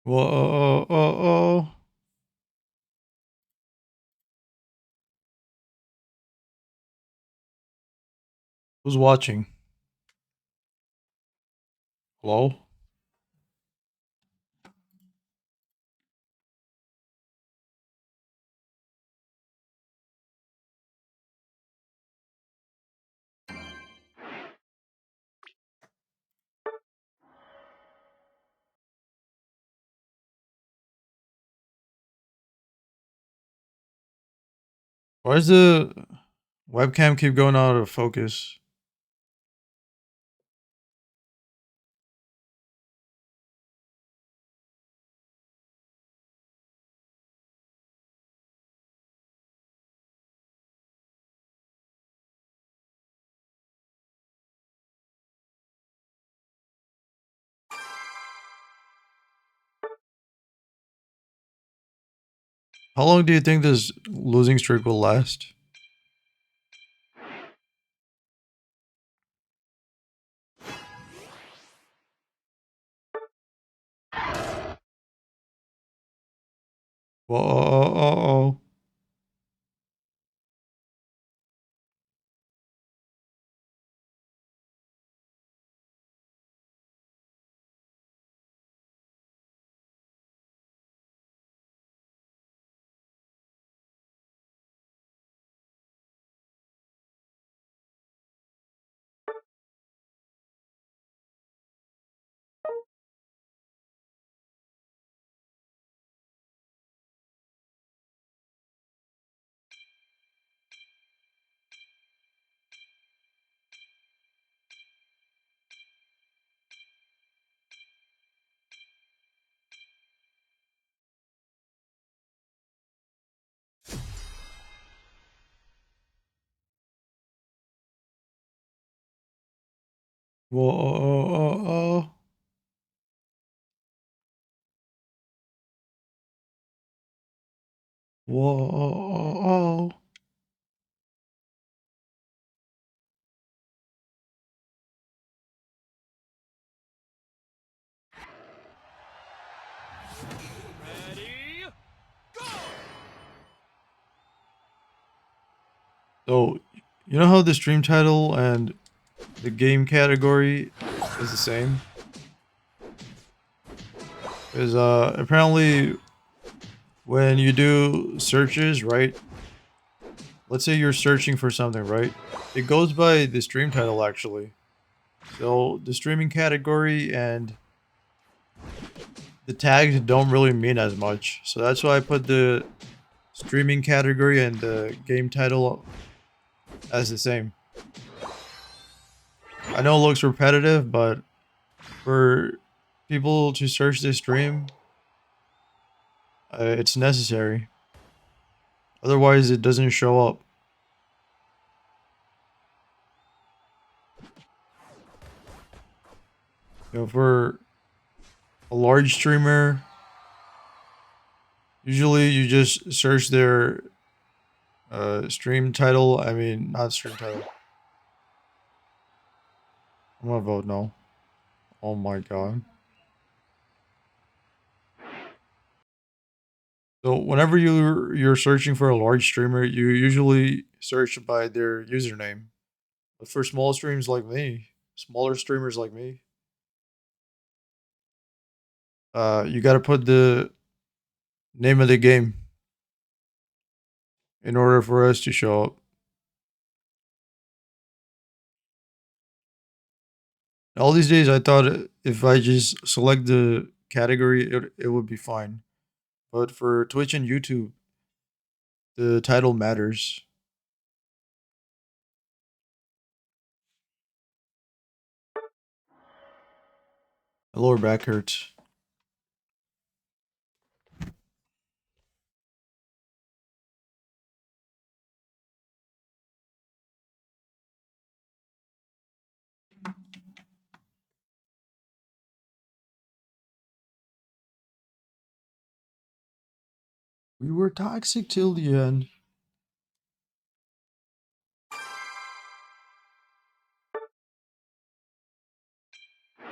Whoa, Who's watching? Hello? Why does the webcam keep going out of focus? How long do you think this losing streak will last? Whoa. Whoa. Whoa. Ready, go! So, you know how the stream title and the game category is the same? Is apparently when you do searches, right? Let's say you're searching for something, right? It goes by the stream title actually. So the streaming category and the tags don't really mean as much. So that's why I put the streaming category and the game title as the same. I know it looks repetitive, but for people to search this stream, it's necessary. Otherwise, it doesn't show up. You know, for a large streamer, usually you just search their stream title. I mean, not stream title. I'm gonna vote no. Oh my god. So whenever you're searching for a large streamer, you usually search by their username. But for small streams like me, smaller streamers like me, you gotta put the name of the game in order for us to show up. All these days, I thought if I just select the category, it would be fine. But for Twitch and YouTube, the title matters. My lower back hurts. We were toxic till the end.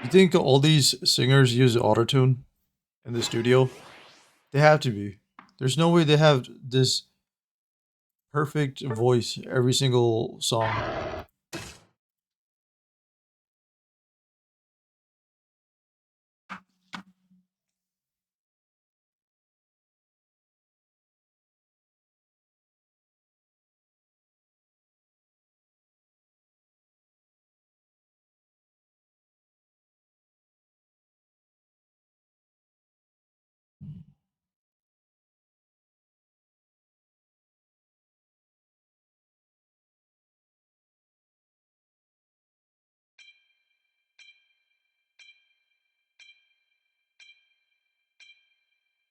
You think all these singers use autotune in the studio? They have to be. There's no way they have this perfect voice every single song.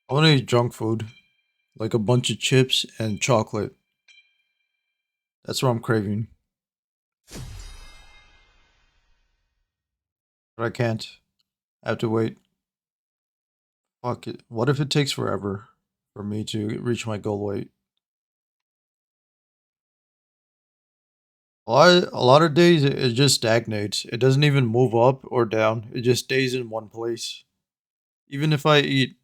I want to eat junk food, like a bunch of chips and chocolate. That's what I'm craving. But I can't. I have to wait. Fuck it. What if it takes forever for me to reach my goal weight? A lot of days it just stagnates. It doesn't even move up or down. It just stays in one place. Even if I eat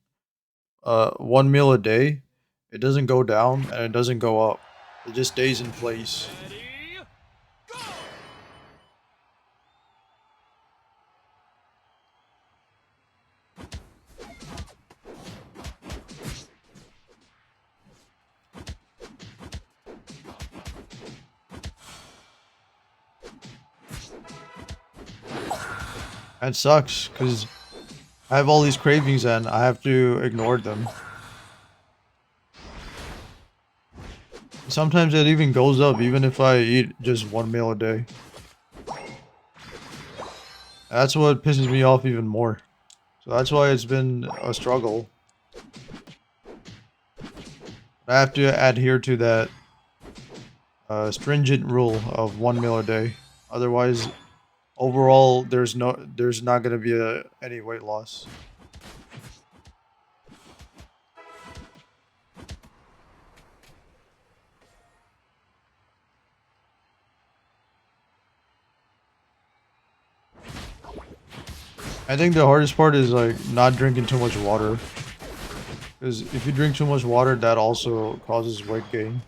one meal a day, it doesn't go down and it doesn't go up. It just stays in place. Ready, go! That sucks because I have all these cravings and I have to ignore them. Sometimes it even goes up even if I eat just one meal a day. That's what pisses me off even more. So that's why it's been a struggle. I have to adhere to that stringent rule of one meal a day. Otherwise, overall, there's not gonna be any weight loss. I think the hardest part is like not drinking too much water. Because if you drink too much water, that also causes weight gain.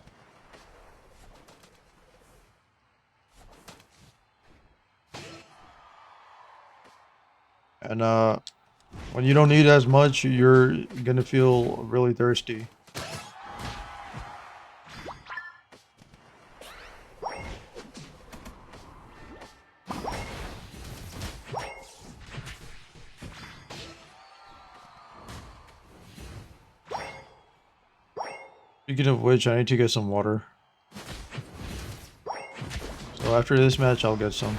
And when you don't eat as much, you're gonna feel really thirsty. Speaking of which, I need to get some water. So after this match, I'll get some.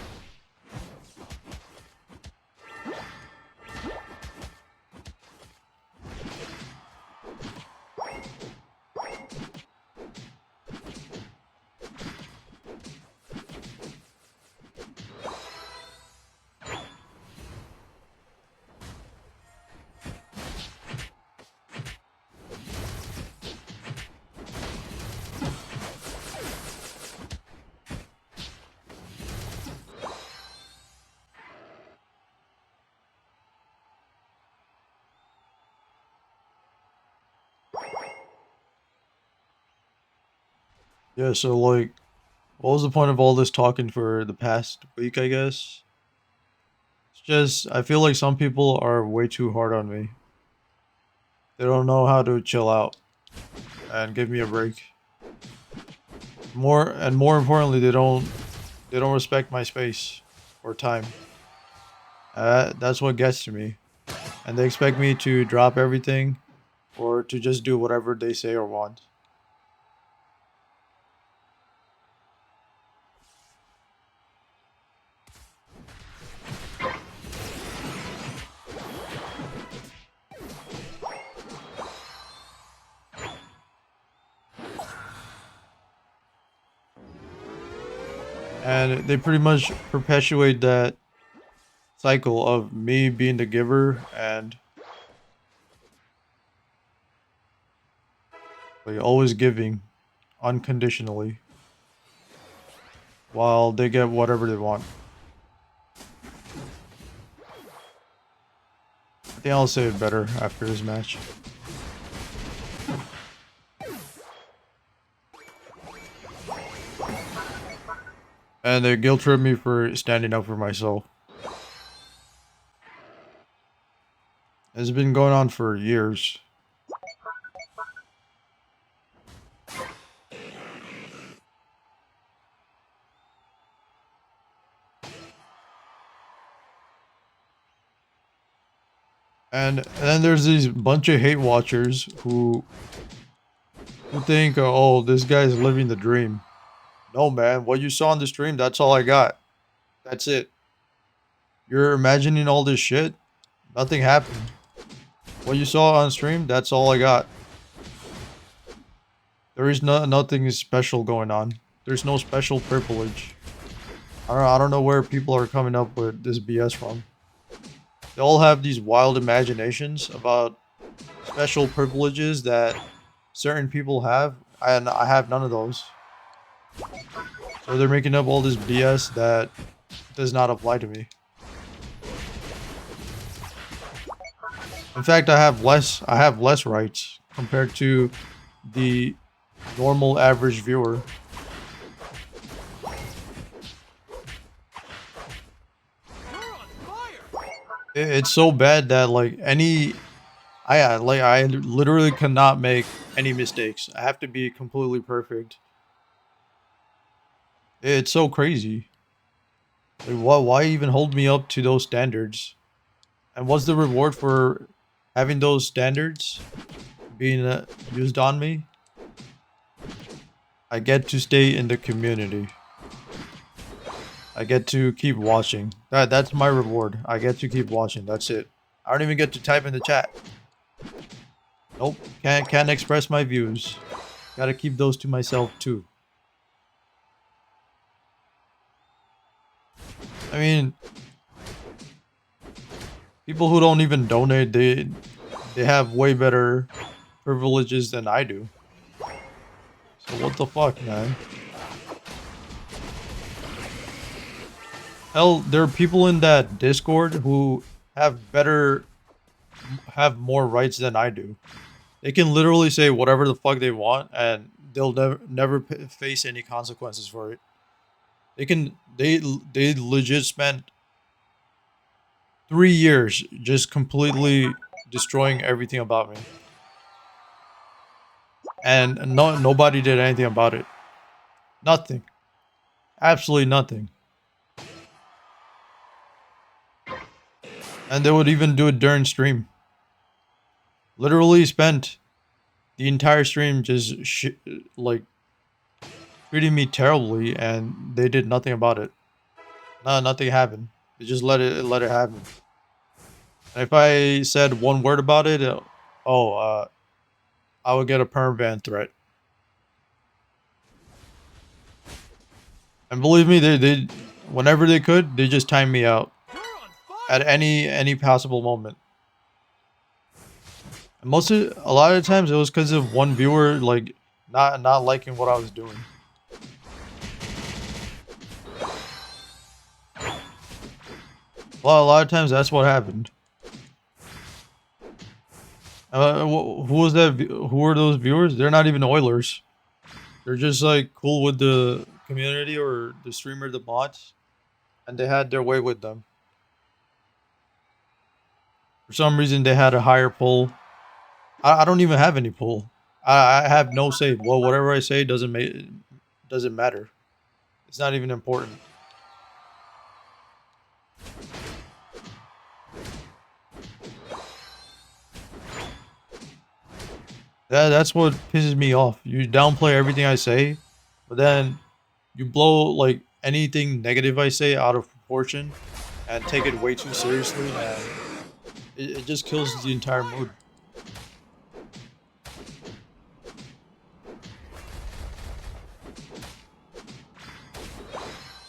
Yeah, so like, what was the point of all this talking for the past week, I guess? It's just, I feel like some people are way too hard on me. They don't know how to chill out and give me a break. More importantly, they don't respect my space or time. That's what gets to me. And they expect me to drop everything or to just do whatever they say or want. And they pretty much perpetuate that cycle of me being the giver and like always giving unconditionally while they get whatever they want. I think I'll say it better after this match. And they guilt trip me for standing up for myself. It's been going on for years. And then there's these bunch of hate watchers who think, oh, this guy's living the dream. No, man, what you saw on the stream, that's all I got. That's it. You're imagining all this shit. Nothing happened. What you saw on stream, that's all I got. There is nothing special going on. There's no special privilege. I don't know where people are coming up with this BS from. They all have these wild imaginations about special privileges that certain people have, and I have none of those. So they're making up all this BS that does not apply to me. In fact, I have less rights compared to the normal average viewer. You're on fire! It's so bad that like I literally cannot make any mistakes. I have to be completely perfect. It's so crazy. Like, why even hold me up to those standards? And what's the reward for having those standards being used on me? I get to stay in the community. I get to keep watching. That's my reward. I get to keep watching. That's it. I don't even get to type in the chat. Nope. Can't express my views. Gotta keep those to myself too. I mean, people who don't even donate, they have way better privileges than I do. So what the fuck, man? Hell, there are people in that Discord who have have more rights than I do. They can literally say whatever the fuck they want, and they'll never face any consequences for it. They legit spent 3 years just completely destroying everything about me, and nobody did anything about it. Nothing, absolutely nothing. And they would even do it during stream. Literally spent the entire stream just like treating me terribly, and they did nothing about it. No, nothing happened. They just let it happen. And if I said one word about it, oh, I would get a perm ban threat. And believe me, they whenever they could, they just timed me out You're on at fire! any possible moment. And a lot of the times it was because of one viewer like not liking what I was doing. Well, a lot of times that's what happened. Who was that? Who were those viewers? They're not even Oilers. They're just like cool with the community or the streamer, the bots, and they had their way with them. For some reason, they had a higher pull. I don't even have any pull. I have no say. Well, whatever I say doesn't matter. It's not even important. That's what pisses me off. You downplay everything I say, but then you blow like anything negative I say out of proportion and take it way too seriously, and it just kills the entire mood.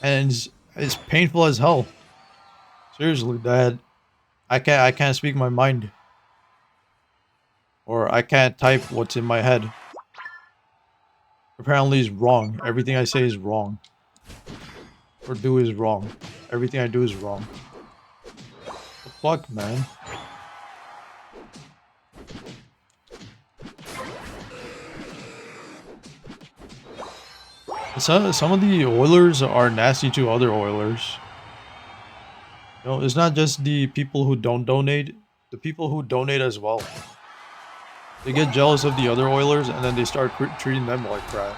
And it's painful as hell. Seriously, that I can't speak my mind, or I can't type what's in my head. Apparently, is wrong. Everything I say is wrong, or do is wrong. Everything I do is wrong. The fuck, man. Some of the Oilers are nasty to other Oilers. You know, it's not just the people who don't donate. The people who donate as well. They get jealous of the other Oilers, and then they start treating them like crap.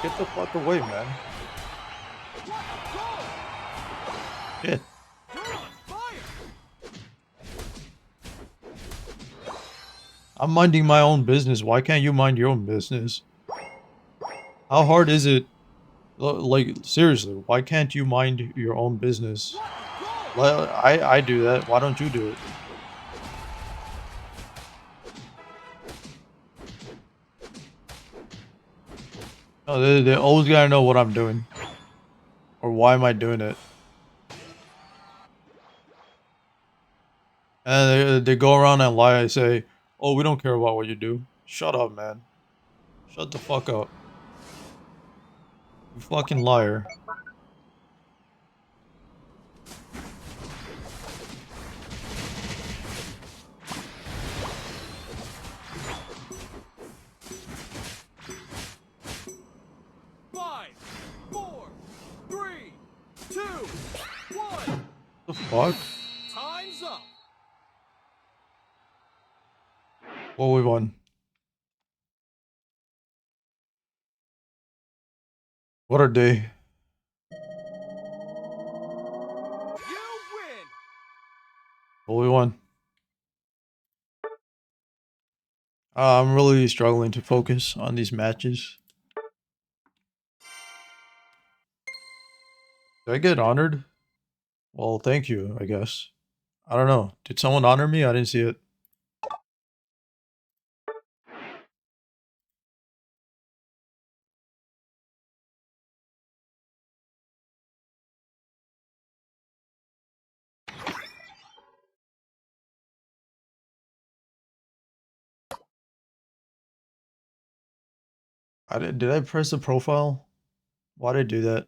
Get the fuck away, man. Shit. You're on fire! I'm minding my own business. Why can't you mind your own business? How hard is it? Like, seriously, why can't you mind your own business? Well, I do that. Why don't you do it? No, they always gotta know what I'm doing. Or why am I doing it? And they go around and lie and say, oh, we don't care about what you do. Shut up, man. Shut the fuck up. You fucking liar. 5, 4, 3, 2, 1. The fuck? Time's up. What we won? What a day. You win. What we won? I'm really struggling to focus on these matches. Did I get honored? Well, thank you, I guess. I don't know. Did someone honor me? I didn't see it. Did I press the profile? Why did I do that?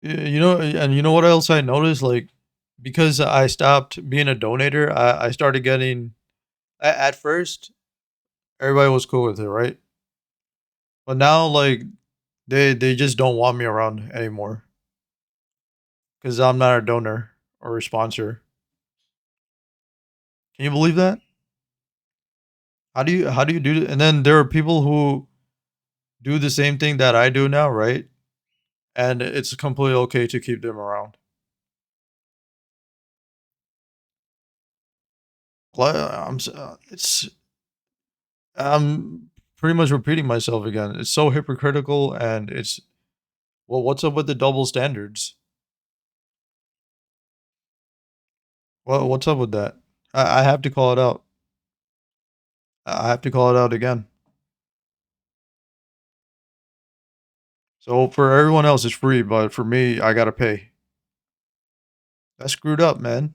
You know, and you know what else I noticed? Like, because I stopped being a donator, I started getting. At first, everybody was cool with it, right? But now, like, they just don't want me around anymore because I'm not a donor or a sponsor. Can you believe that? How do you do it? And then there are people who do the same thing that I do now, right? And it's completely okay to keep them around. It's I'm pretty much repeating myself again. It's so hypocritical, and it's well, what's up with the double standards? Well, what's up with that? I have to call it out. I have to call it out again. So for everyone else, it's free, but for me, I gotta pay. That's screwed up, man.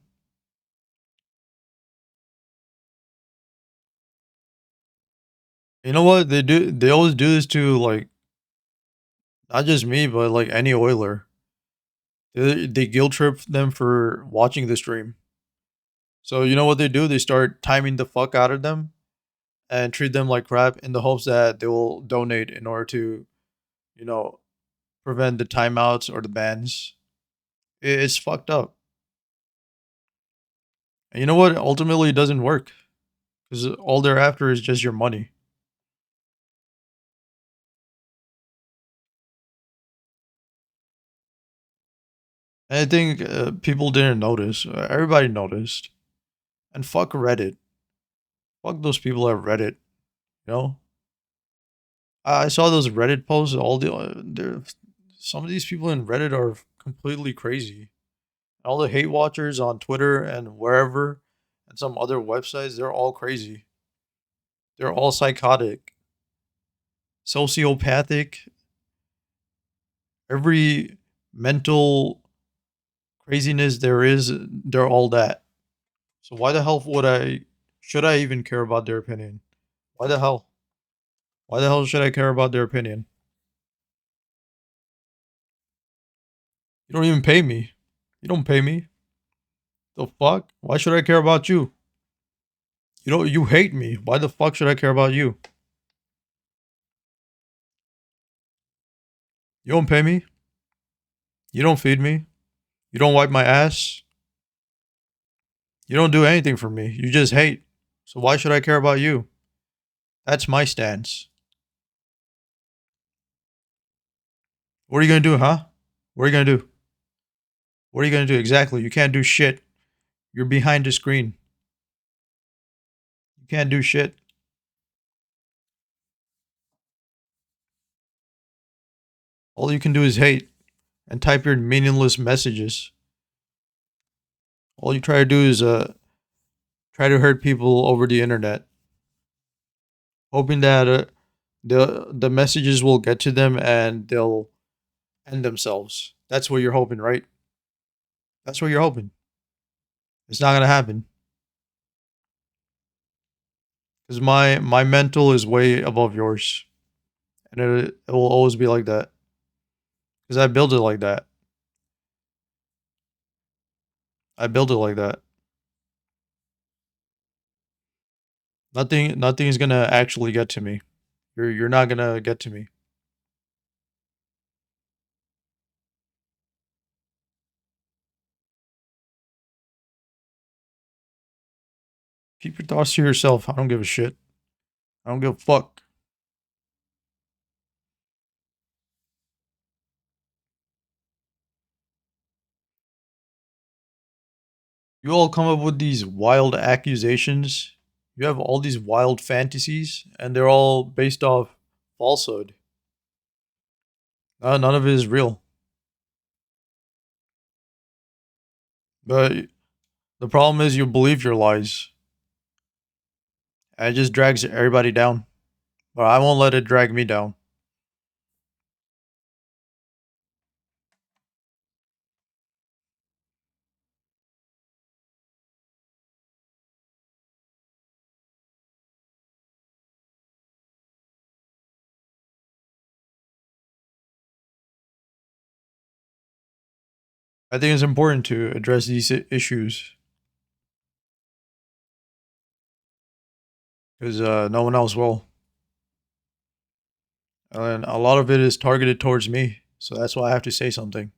You know what they do? They always do this to like not just me, but like any oiler. They guilt trip them for watching the stream. So you know what they do? They start timing the fuck out of them and treat them like crap in the hopes that they will donate in order to, you know, prevent the timeouts or the bans. It's fucked up. And you know what? Ultimately, it doesn't work because all they're after is just your money. And I think people didn't notice. Everybody noticed. And fuck Reddit. Fuck those people at Reddit. You know, I saw those Reddit posts. Some of these people in Reddit are completely crazy. All the hate watchers on Twitter and wherever, and some other websites, they're all crazy. They're all psychotic, sociopathic. Every mental craziness there is, they're all that. So why the hell would I? Should I even care about their opinion? Why the hell? Why the hell should I care about their opinion? You don't even pay me. You don't pay me. The fuck? Why should I care about you? You hate me. Why the fuck should I care about you? You don't pay me. You don't feed me. You don't wipe my ass. You don't do anything for me. You just hate. So why should I care about you? That's my stance. What are you gonna do, huh? What are you gonna do? What are you gonna do exactly? You can't do shit. You're behind the screen. You can't do shit. All you can do is hate and type your meaningless messages. All you try to do is try to hurt people over the internet, hoping that the messages will get to them and they'll end themselves. That's what you're hoping, right? That's what you're hoping. It's not gonna happen because my mental is way above yours, and it will always be like that because I built it like that. I built it like that. Nothing is gonna actually get to me. You're not gonna get to me. Keep your thoughts to yourself. I don't give a shit. I don't give a fuck. You all come up with these wild accusations. You have all these wild fantasies, and they're all based off falsehood. None of it is real. But the problem is you believe your lies. And it just drags everybody down. But I won't let it drag me down. I think it's important to address these issues because no one else will. And a lot of it is targeted towards me. So that's why I have to say something.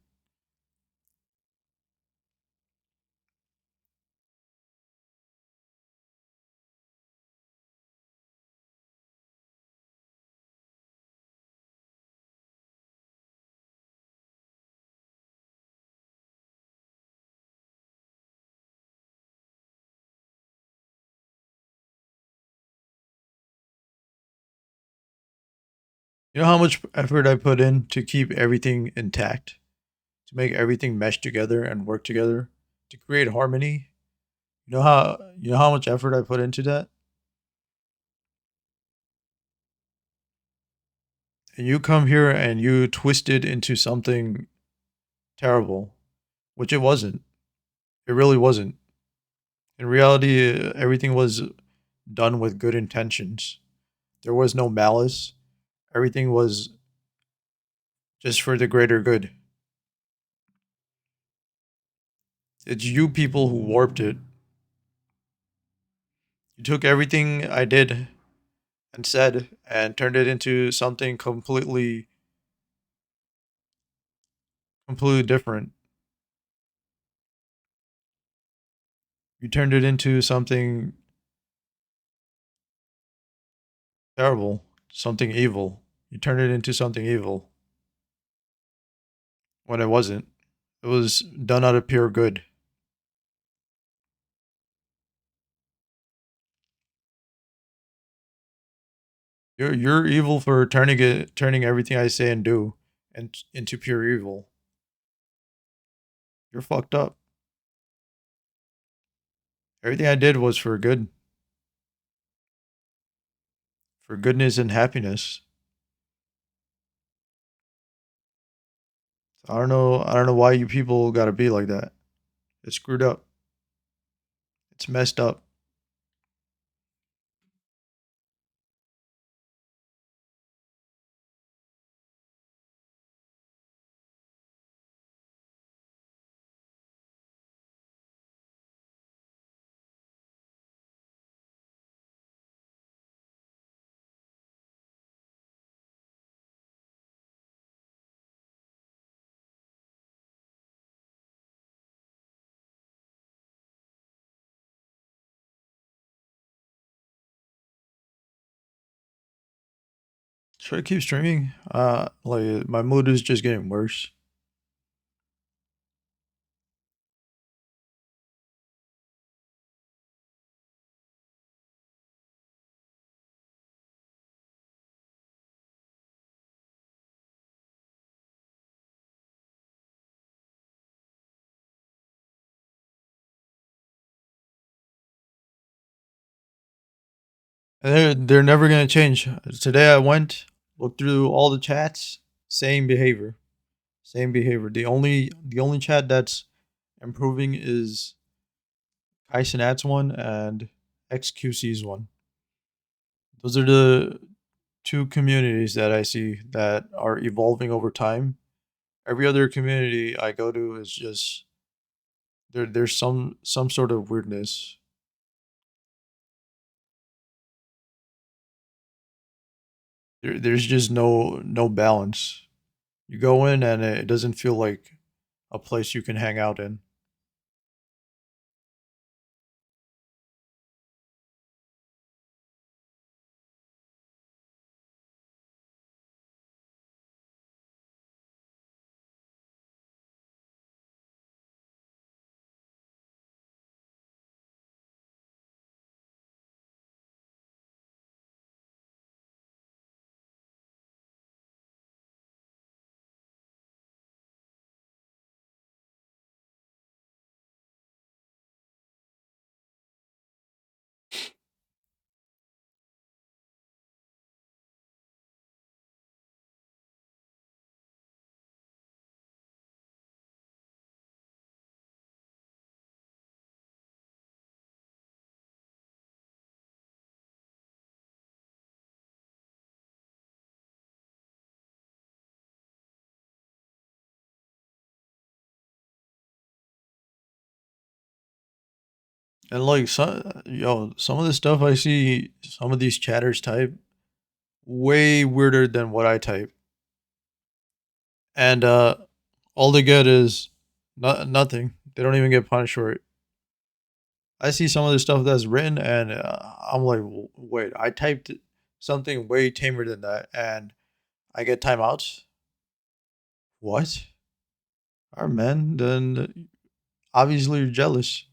You know how much effort I put in to keep everything intact, to make everything mesh together and work together, to create harmony. You know how much effort I put into that? And you come here and you twist it into something terrible, which it wasn't. It really wasn't. In reality, everything was done with good intentions. There was no malice. Everything was just for the greater good. It's you people who warped it. You took everything I did and said and turned it into something completely different. You turned it into something terrible, something evil. You turned it into something evil when it wasn't. It was done out of pure good. You're evil for turning everything I say and do and into pure evil. You're fucked up. Everything I did was for goodness and happiness. I don't know why you people gotta be like that. It's screwed up. It's messed up. Should I keep streaming? Like my mood is just getting worse. And they're never gonna change. Today I went, looked through all the chats, same behavior. Same behavior. The only chat that's improving is Kaisenat's one and XQC's one. Those are the two communities that I see that are evolving over time. Every other community I go to is just there's some sort of weirdness. There's just no balance. You go in and it doesn't feel like a place you can hang out in. And like some of the stuff I see, some of these chatters type way weirder than what I type, and all they get is nothing. They don't even get punished for it. I see some of the stuff that's written, and I'm like, wait, I typed something way tamer than that, and I get timeouts. What? All right, man. Then obviously you're jealous.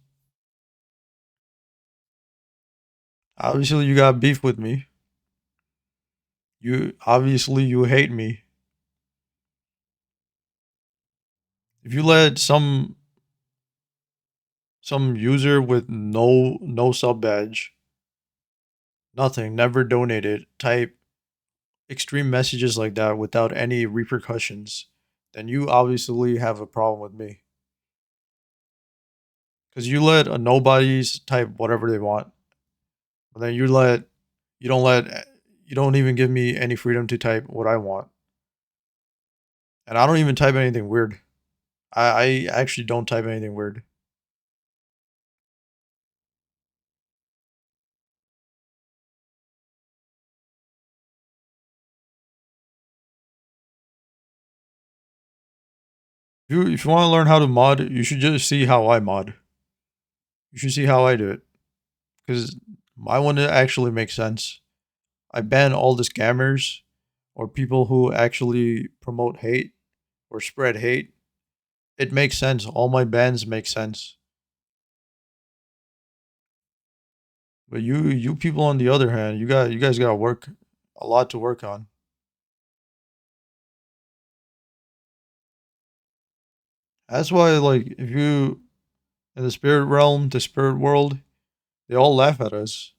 Obviously you got beef with me. You hate me. If you let some user with no sub badge, nothing, never donated, type extreme messages like that without any repercussions, then you obviously have a problem with me. Because you let a nobodies type whatever they want, but then you don't let you don't even give me any freedom to type what I want, and I don't even type anything weird. I actually don't type anything weird. If you want to learn how to mod, you should just see how I mod. You should see how I do it, because my one actually makes sense. I ban all the scammers or people who actually promote hate or spread hate. It makes sense. All my bans make sense. But you people on the other hand, you guys got work a lot to work on. That's why like if you in the spirit realm, the spirit world, they all laugh at us.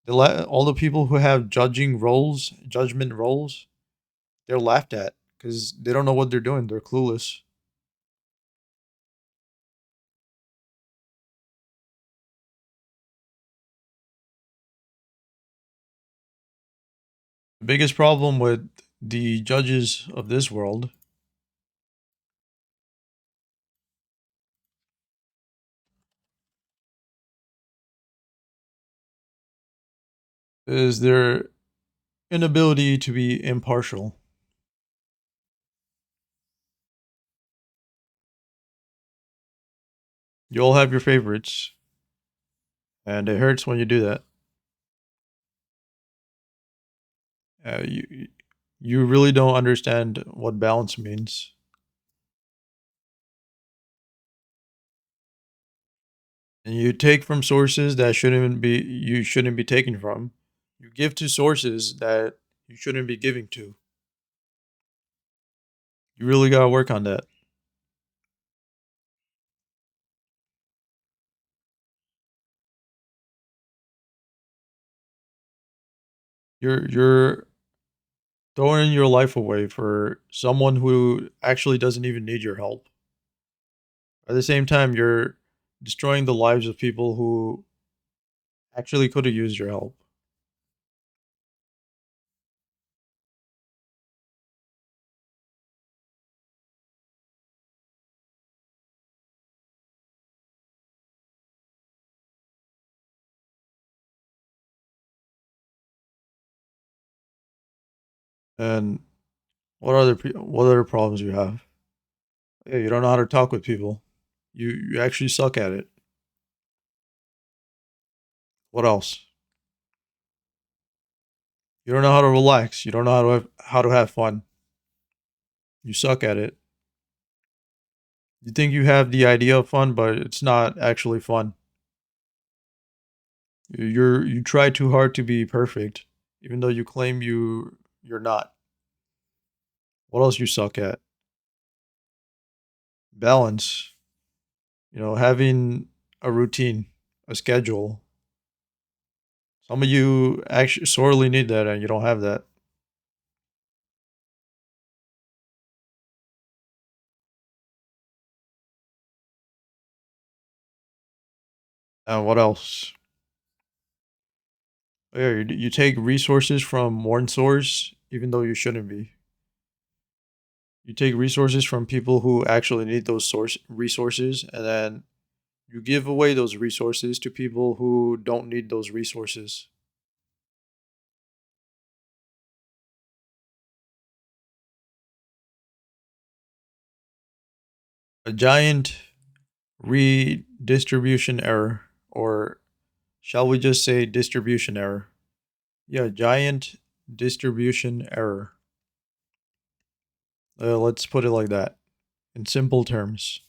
All the people who have judgment roles, they're laughed at because they don't know what they're doing. They're clueless. The biggest problem with the judges of this world is their inability to be impartial. You all have your favorites, and it hurts when you do that. You really don't understand what balance means, and you take from sources that shouldn't be taken from. You give to sources that you shouldn't be giving to. You really gotta work on that. You're throwing your life away for someone who actually doesn't even need your help. At the same time, you're destroying the lives of people who actually could have used your help. And what other problems you have? Yeah, you don't know how to talk with people. You actually suck at it. What else? You don't know how to relax. You don't know how to have fun. You suck at it. You think you have the idea of fun, but it's not actually fun. You try too hard to be perfect, even though you claim you're not. What else you suck at? Balance. You know, having a routine, a schedule. Some of you actually sorely need that, and you don't have that. And what else? Yeah, you take resources from one source, even though you shouldn't be. You take resources from people who actually need those source resources, and then You give away those resources to people who don't need those resources. A giant redistribution error, or shall we just say distribution error? Yeah, giant distribution error. Let's put it like that in simple terms.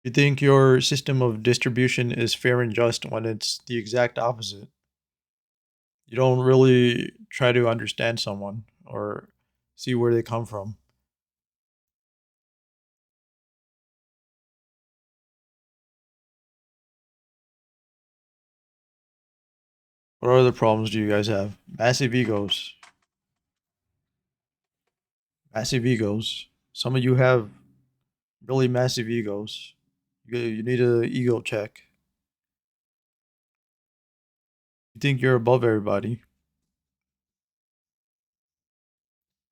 You think your system of distribution is fair and just when it's the exact opposite. You don't really try to understand someone or see where they come from. What other problems do you guys have? Massive egos. Massive egos. Some of you have really massive egos. You need a ego check. You think you're above everybody,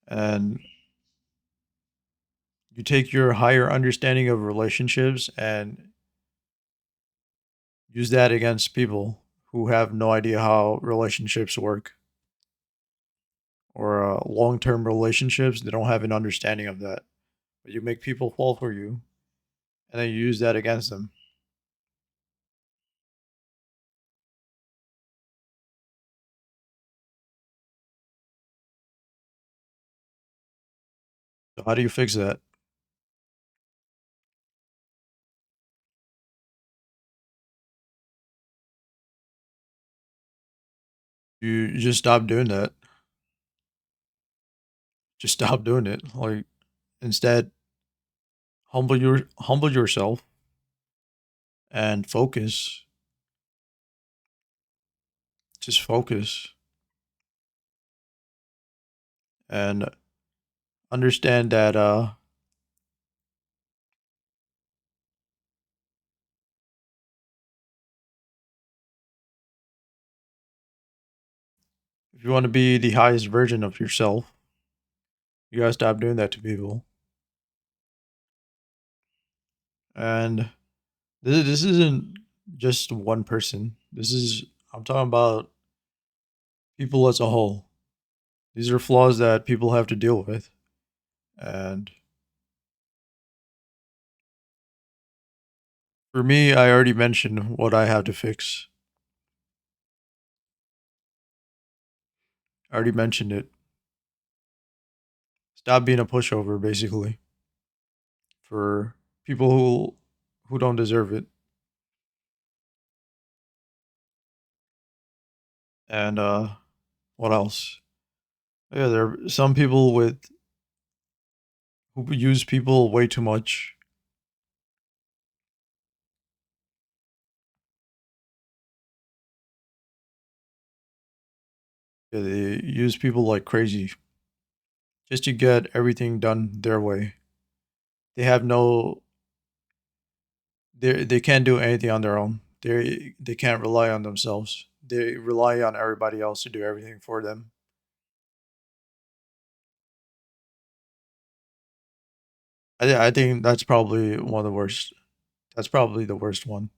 and you take your higher understanding of relationships and use that against people who have no idea how relationships work or long-term relationships. They don't have an understanding of that. But you make people fall for you, and then you use that against them. So how do you fix that? You just stop doing that. Just stop doing it. Like instead, humble yourself and focus. Just focus and understand that if you want to be the highest version of yourself, you gotta stop doing that to people. And this isn't just one person. This is I'm talking about people as a whole. These are flaws that people have to deal with. And for me, I already mentioned what I have to fix. I already mentioned it. Stop being a pushover, basically, for people who don't deserve it. And what else? Yeah, there are some people with who use people way too much. Yeah, they use people like crazy just to get everything done their way. They have no they can't do anything on their own. They can't rely on themselves. They rely on everybody else to do everything for them. I think that's probably one of the worst. That's probably the worst one.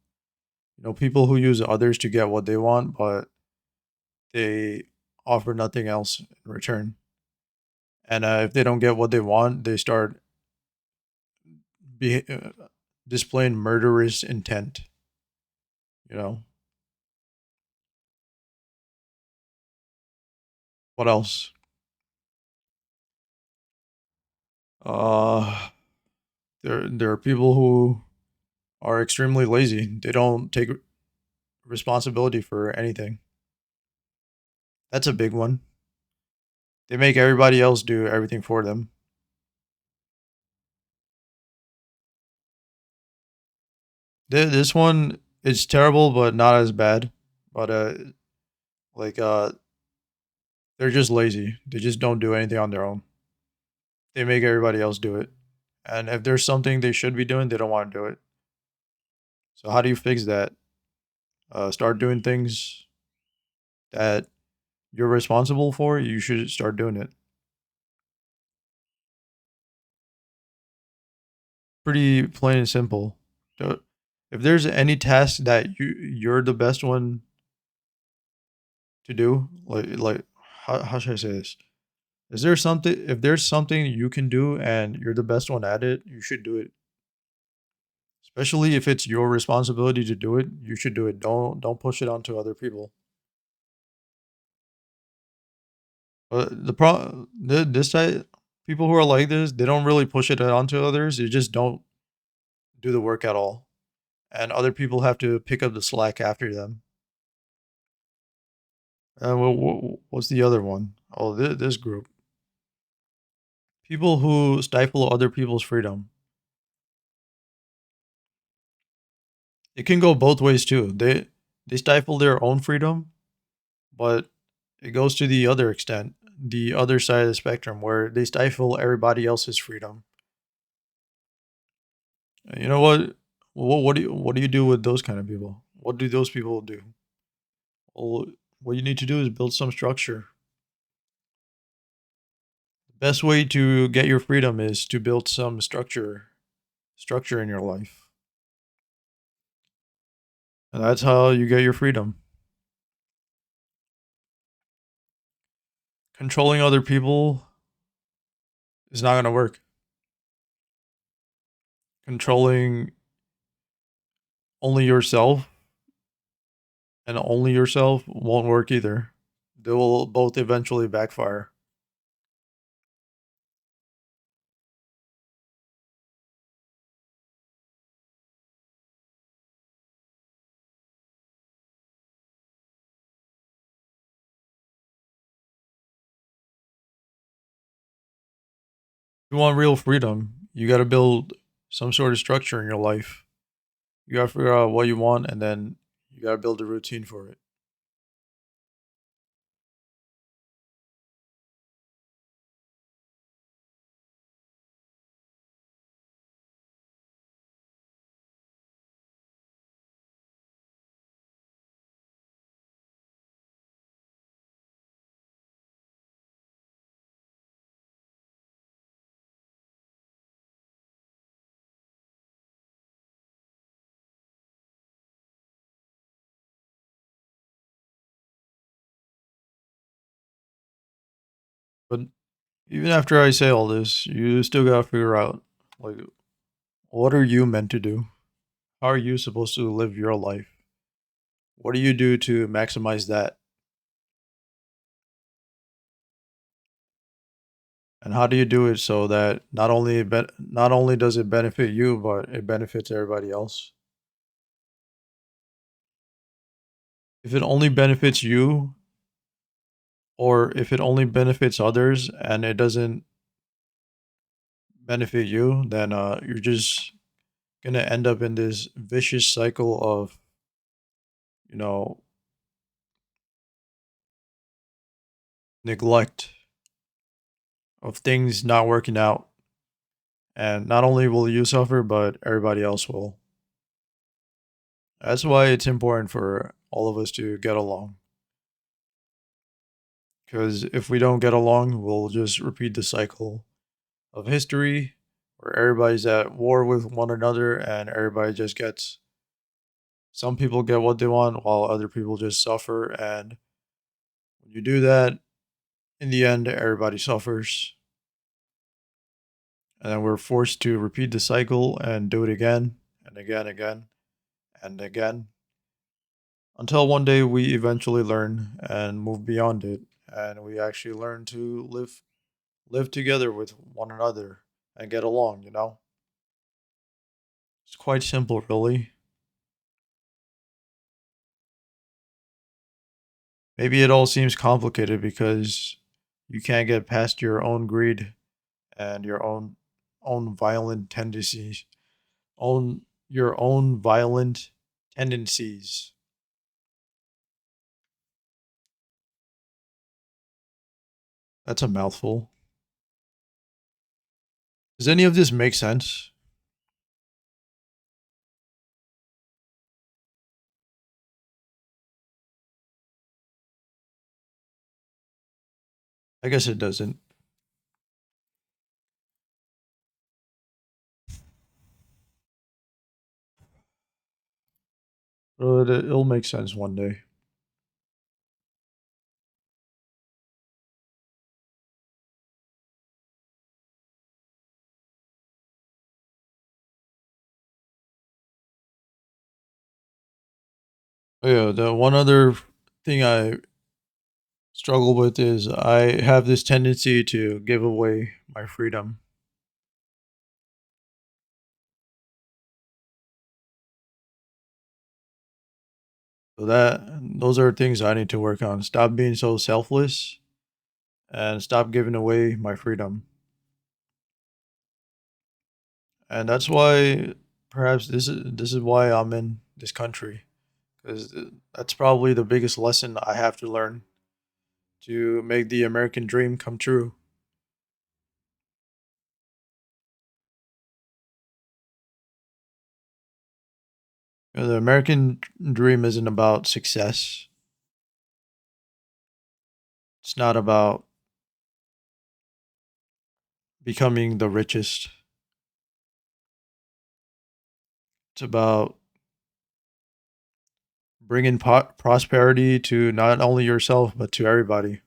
You know, people who use others to get what they want, but they offer nothing else in return. And if they don't get what they want, they start be displaying murderous intent. You know what else? Uh, there are people who are extremely lazy. They don't take responsibility for anything. That's a big one. They make everybody else do everything for them. This one is terrible, but not as bad. But like they're just lazy. They just don't do anything on their own. They make everybody else do it. And if there's something they should be doing, they don't want to do it. So how do you fix that? Start doing things that you're responsible for. You should start doing it. pretty plain and simple. So if there's any task that you're the best one to do, like how should I say this? Is there something if there's something you can do and you're the best one at it, you should do it. Especially if it's your responsibility to do it, you should do it. Don't push it onto other people. But this type people who are like this, they don't really push it onto others. They just don't do the work at all, and other people have to pick up the slack after them. And what's the other one? Oh, this group. People who stifle other people's freedom. It can go both ways too. They stifle their own freedom, but it goes to the other extent, the other side of the spectrum, where they stifle everybody else's freedom. And you know what? What do you do with those kind of people? What do those people do? Well, what you need to do is build some structure. The best way to get your freedom is to build some structure in your life. And that's how you get your freedom. Controlling other people is not going to work. Controlling only yourself and only yourself won't work either. They will both eventually backfire. If you want real freedom, you got to build some sort of structure in your life. You got to figure out what you want, and then you got to build a routine for it. But even after I say all this, you still got to figure out, like, what are you meant to do? How are you supposed to live your life? What do you do to maximize that? And how do you do it so that not only does it benefit you, but it benefits everybody else? If it only benefits you, or if it only benefits others and it doesn't benefit you, then you're just gonna end up in this vicious cycle of, you know, neglect, of things not working out. And not only will you suffer, but everybody else will. That's why it's important for all of us to get along. Because if we don't get along, we'll just repeat the cycle of history where everybody's at war with one another and everybody just gets, some people get what they want while other people just suffer. And when you do that, in the end, everybody suffers. And then we're forced to repeat the cycle and do it again and again and again until one day we eventually learn and move beyond it and we actually learn to live together with one another and get along, you know? It's quite simple, really. Maybe it all seems complicated because you can't get past your own greed and your own violent tendencies, own your own violent tendencies. That's a mouthful. Does any of this make sense? I guess it doesn't. But it'll make sense one day. Oh, yeah, the one other thing I struggle with is I have this tendency to give away my freedom. So those are things I need to work on. Stop being so selfless and stop giving away my freedom. And that's why perhaps this is why I'm in this country, because that's probably the biggest lesson I have to learn to make the American dream come true. You know, the American dream isn't about success. It's not about becoming the richest. It's about bringing prosperity to not only yourself but to everybody.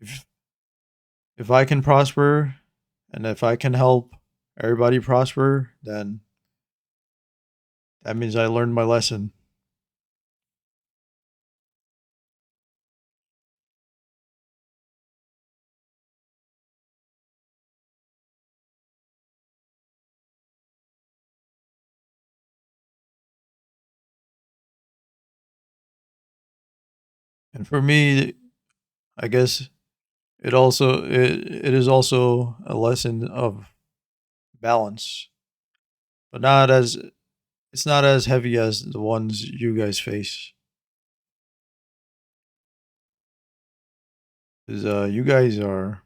If if I can prosper and if I can help everybody prosper, then that means I learned my lesson. And for me, I guess it is also a lesson of balance, but not as it's not as heavy as the ones you guys face. Because uh, you guys are,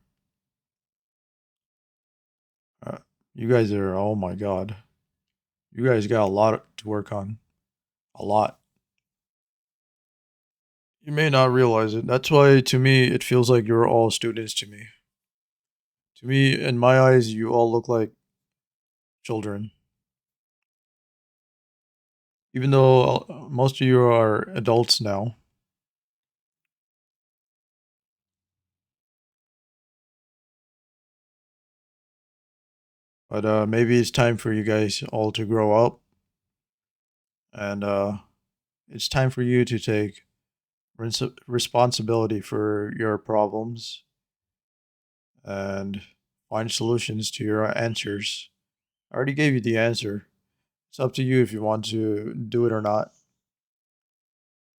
oh my god, you guys got a lot to work on, a lot. You may not realize it. That's why, to me, it feels like you're all students to me. To me, in my eyes, you all look like children, even though most of you are adults now. But maybe it's time for you guys all to grow up, and it's time for you to take responsibility for your problems and find solutions to your answers. I already gave you the answer. It's up to you if you want to do it or not.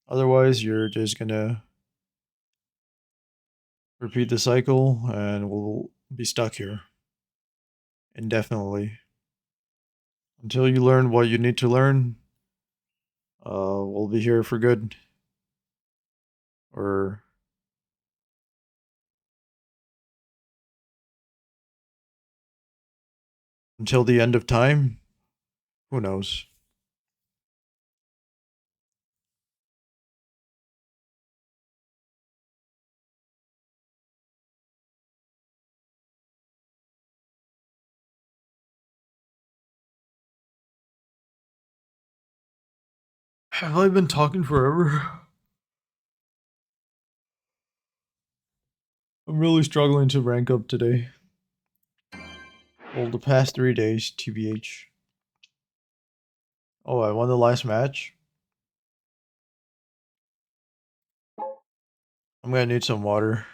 Otherwise, you're just gonna repeat the cycle and we'll be stuck here indefinitely. Until you learn what you need to learn, we'll be here for good. Or until the end of time, who knows? Have I been talking forever? I'm really struggling to rank up today. Well, the past 3 days, TBH. Oh, I won the last match. I'm gonna need some water.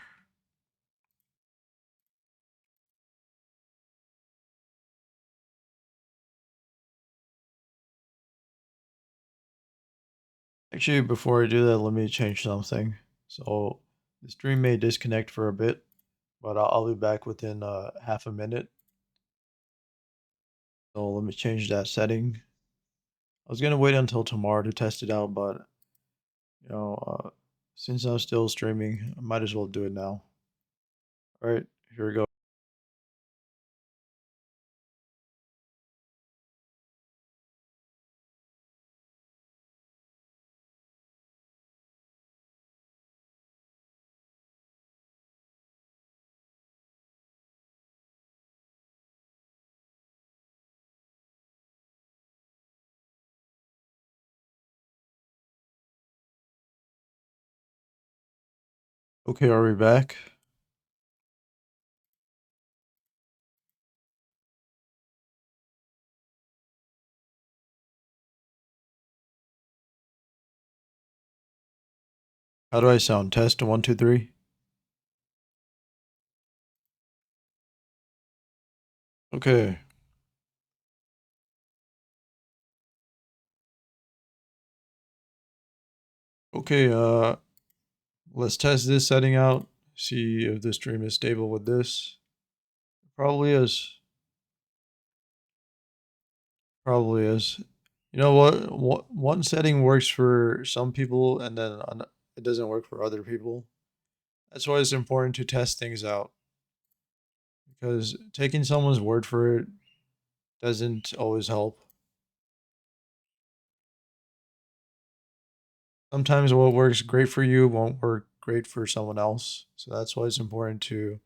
Actually, before I do that, let me change something. So, the stream may disconnect for a bit, but I'll be back within half a minute. So, let me change that setting. I was gonna wait until tomorrow to test it out, but you know, since I'm still streaming, I might as well do it now. All right, here we go. Okay, are we back? How do I sound? Test one, two, three. Okay. Okay, let's test this setting out. See if the stream is stable with this. Probably is. Probably is. You know what? One setting works for some people and then it doesn't work for other people. That's why it's important to test things out because taking someone's word for it doesn't always help. Sometimes what works great for you won't work great for someone else. So that's why it's important to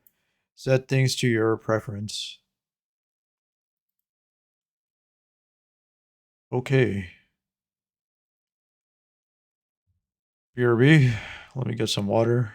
set things to your preference. Okay. BRB, let me get some water.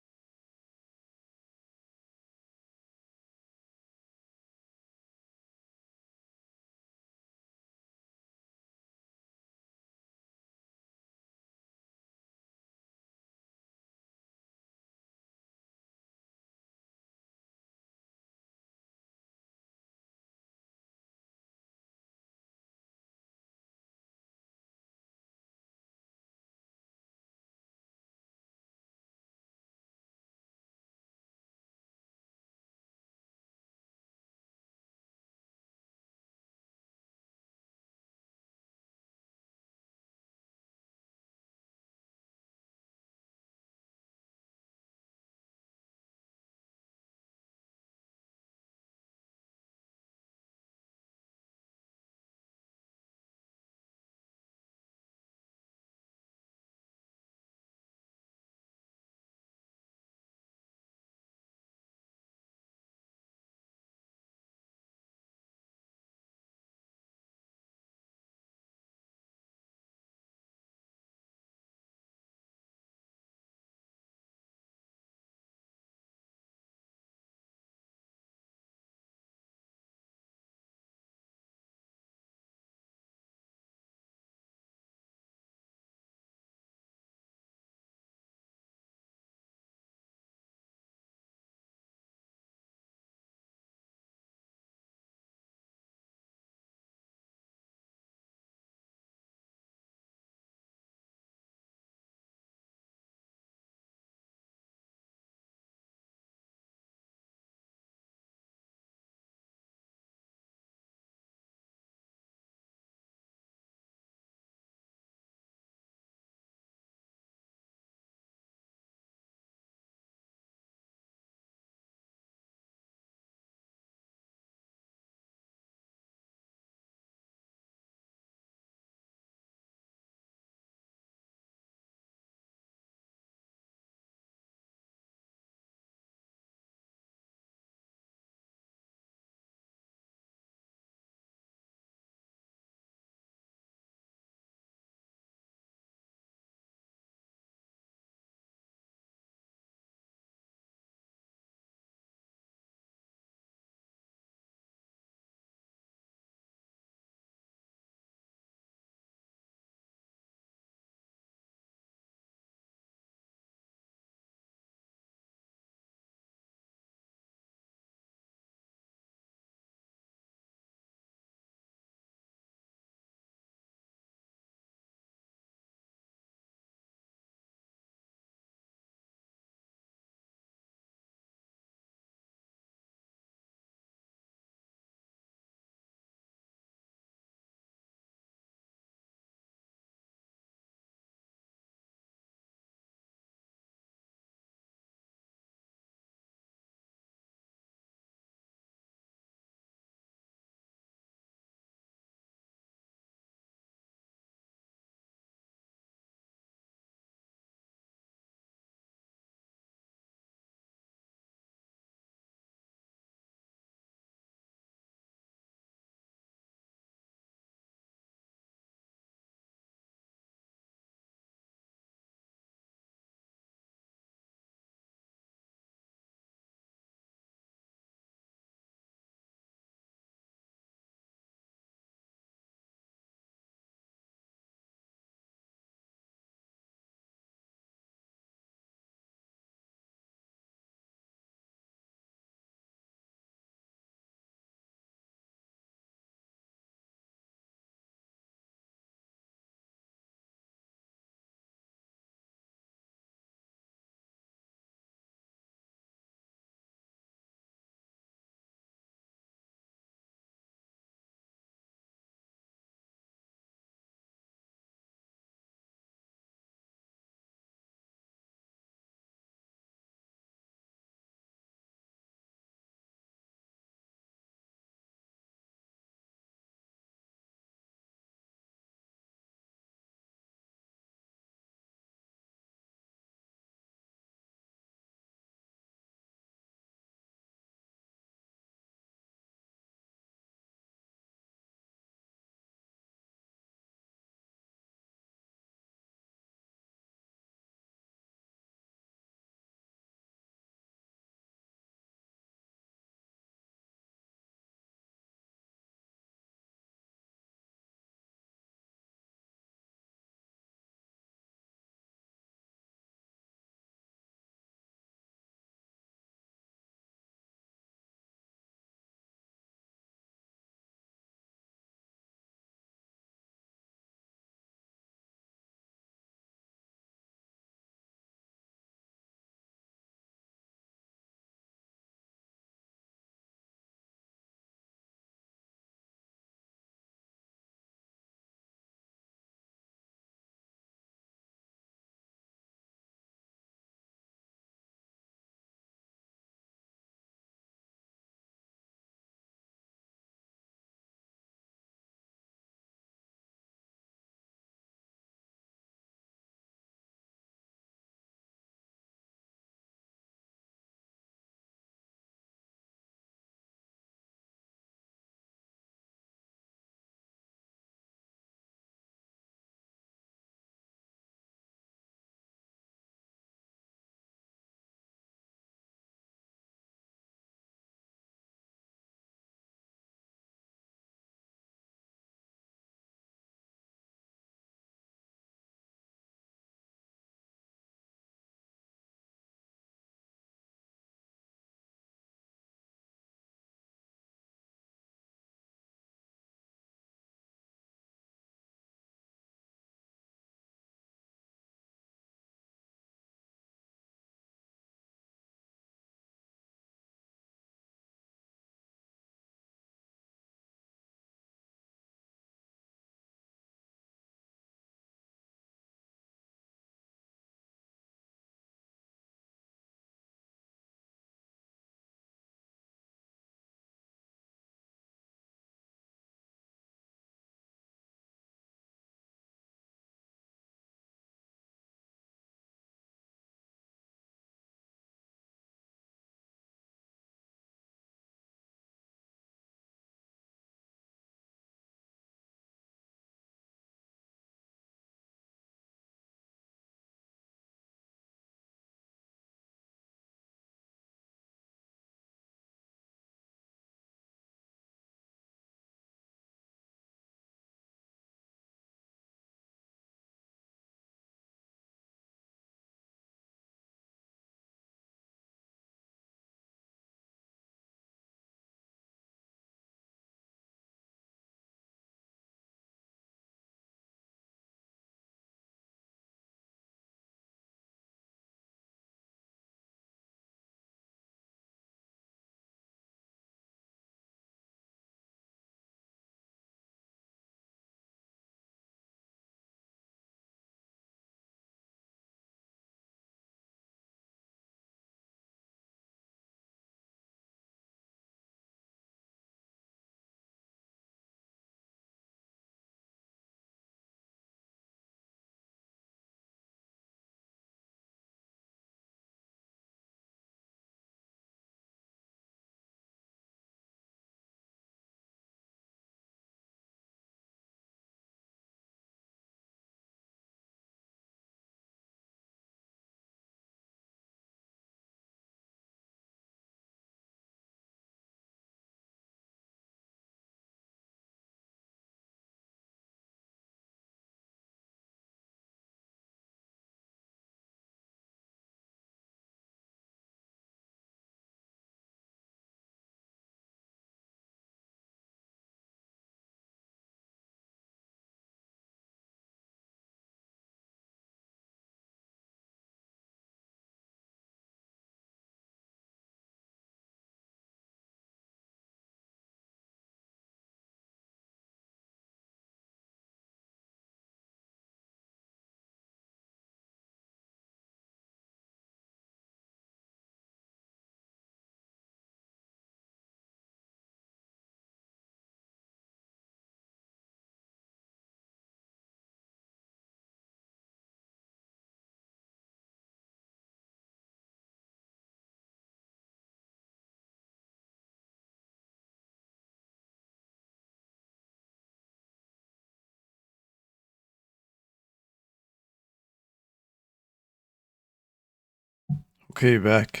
Okay, back.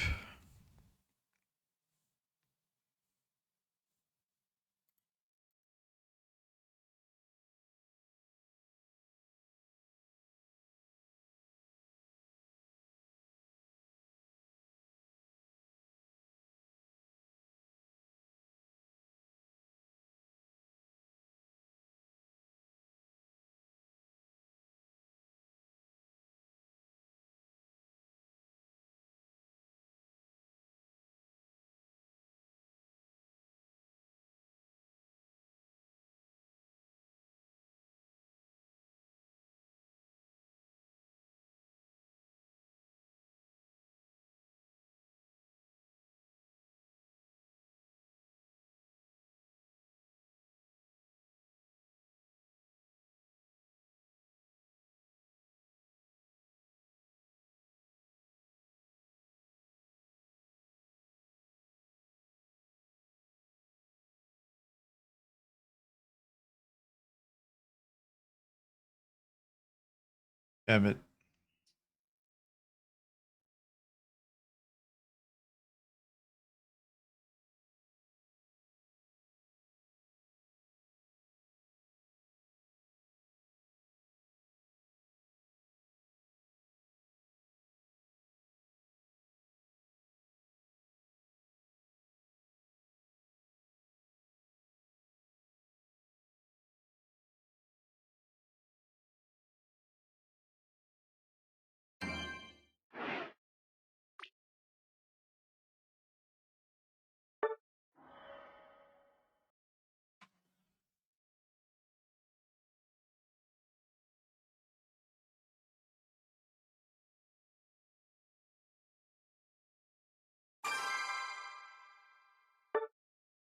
Damn it.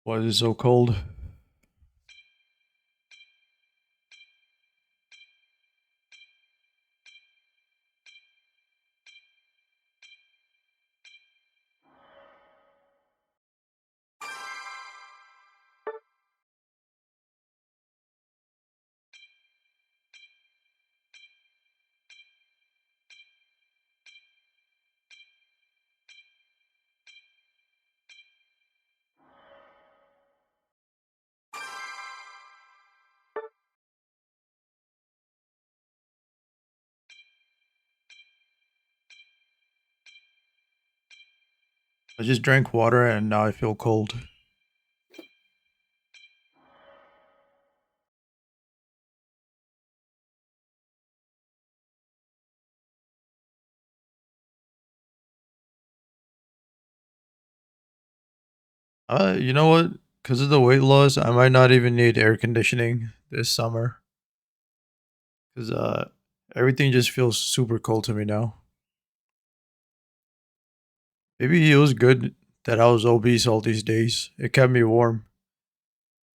Why is it so cold? I just drank water and now I feel cold. You know what? Because of the weight loss, I might not even need air conditioning this summer. Because everything just feels super cold to me now. Maybe it was good that I was obese all these days. It kept me warm.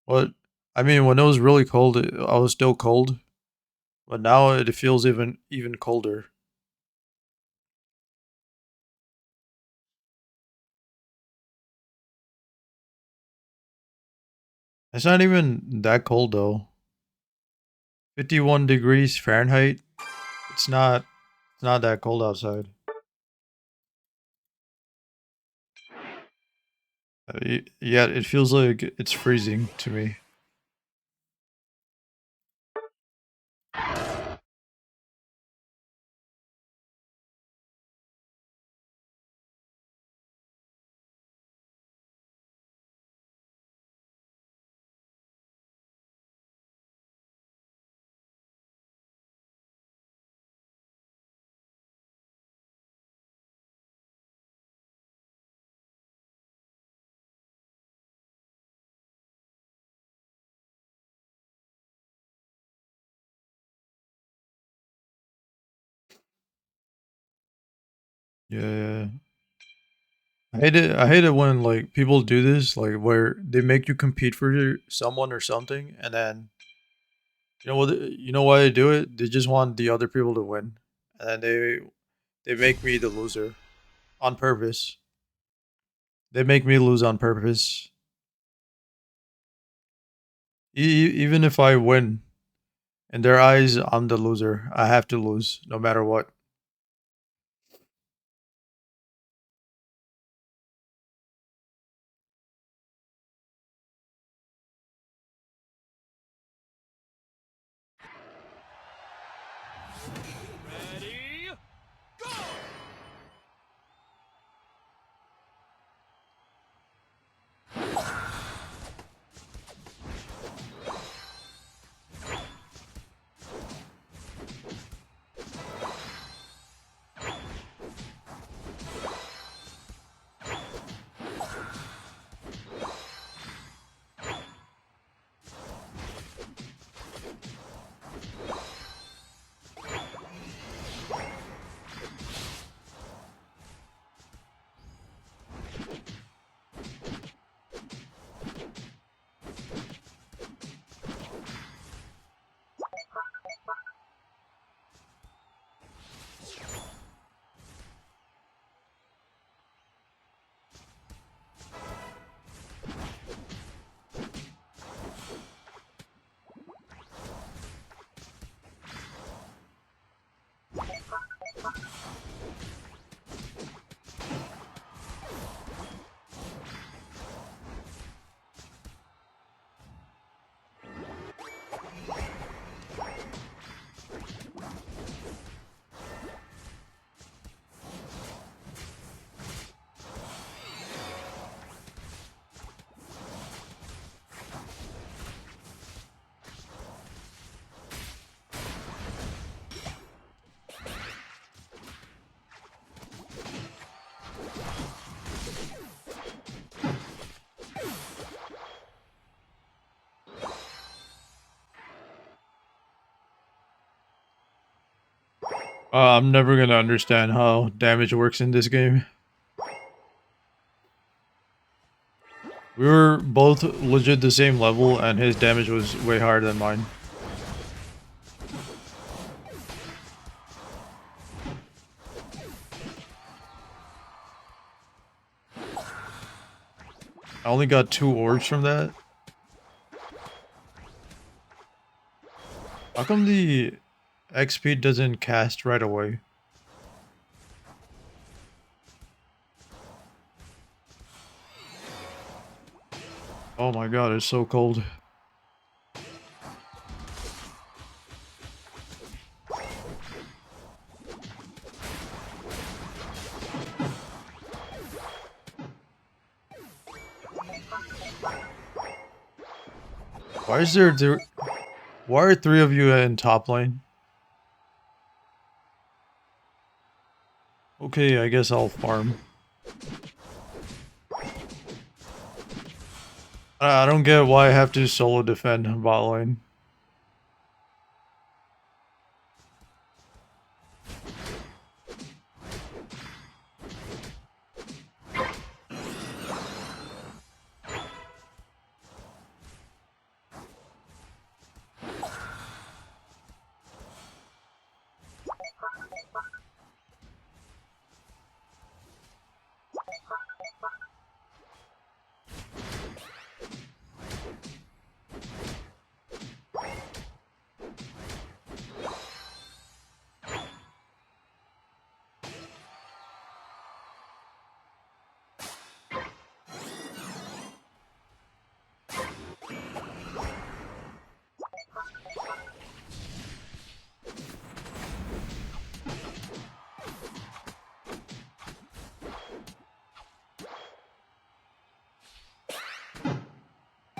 But I mean, when it was really cold, I was still cold. But now it feels even colder. It's not even that cold though. 51 degrees Fahrenheit. It's not. It's not that cold outside. Yet it feels like it's freezing to me. Yeah. I hate it. I hate it when like people do this, like where they make you compete for someone or something, and then you know what? You know why they do it? They just want the other people to win, and then they make me the loser on purpose. They make me lose on purpose. Even if I win, in their eyes, I'm the loser. I have to lose no matter what. I'm never gonna understand how damage works in this game. We were both legit the same level, and his damage was way higher than mine. I only got 2 orbs from that. How come the XP doesn't cast right away? Oh my god, it's so cold. Why is why are 3 of you in top lane? Okay, I guess I'll farm. I don't get why I have to solo defend bot lane.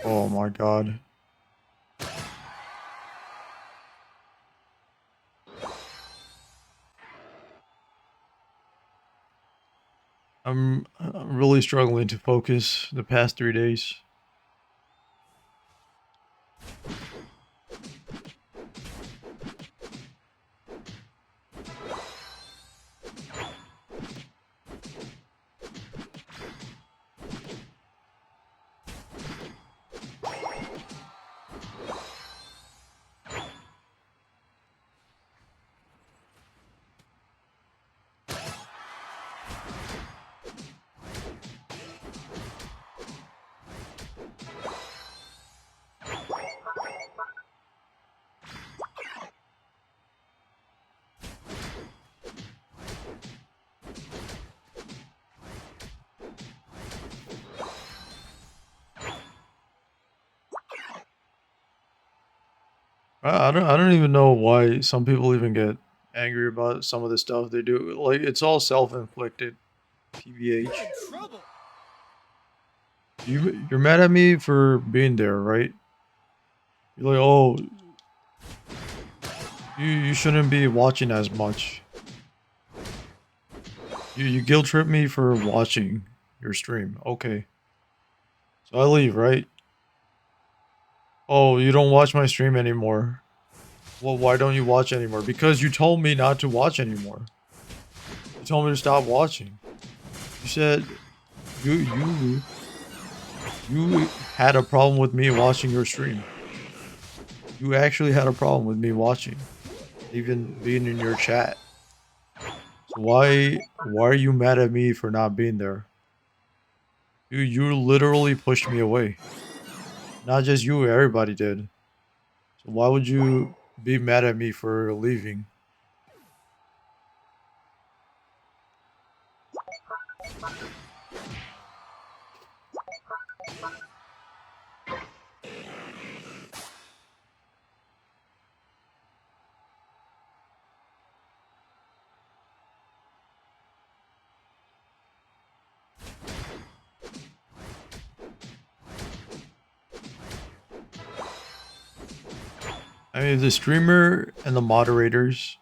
Oh my god. I'm really struggling to focus the past 3 days. I don't even know why some people even get angry about some of the stuff they do. Like, it's all self-inflicted. TBH. You're in trouble. You're mad at me for being there, right? You're like, oh, you shouldn't be watching as much. You guilt trip me for watching your stream. Okay. So I leave, right? Oh, you don't watch my stream anymore. Well, why don't you watch anymore? Because you told me not to watch anymore. You told me to stop watching. You said you you had a problem with me watching your stream. You actually had a problem with me watching, even being in your chat. So why are you mad at me for not being there? You literally pushed me away. Not just you, everybody did. So why would you be mad at me for leaving? I mean, the streamer and the moderators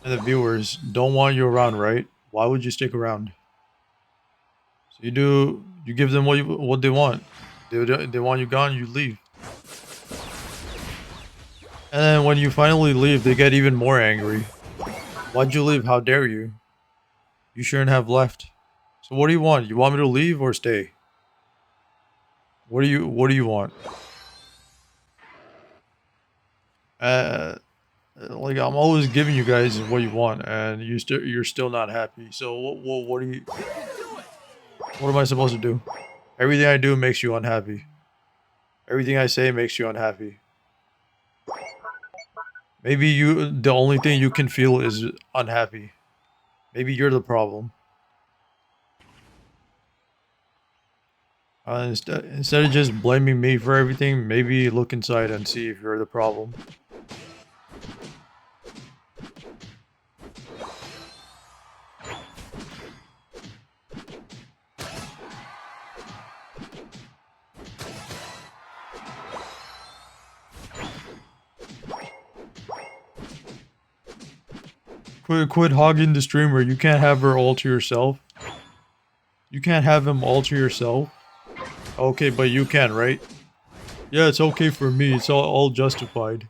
and the viewers don't want you around, right? Why would you stick around? So you give them what they want. They want you gone, you leave. And then when you finally leave, they get even more angry. Why'd you leave? How dare you? You shouldn't have left. So what do you want? You want me to leave or stay? What do you want? Uh like I'm always giving you guys what you want and you're still not happy. So what do you You can do it! what am I supposed to do? Everything I do makes you unhappy. Everything I say makes you unhappy. Maybe the only thing you can feel is unhappy. Maybe you're the problem. Instead of just blaming me for everything, maybe look inside and see if you're the problem. Quit hogging the streamer. You can't have her all to yourself. You can't have him all to yourself. Okay, but you can, right? Yeah, it's okay for me. It's all justified.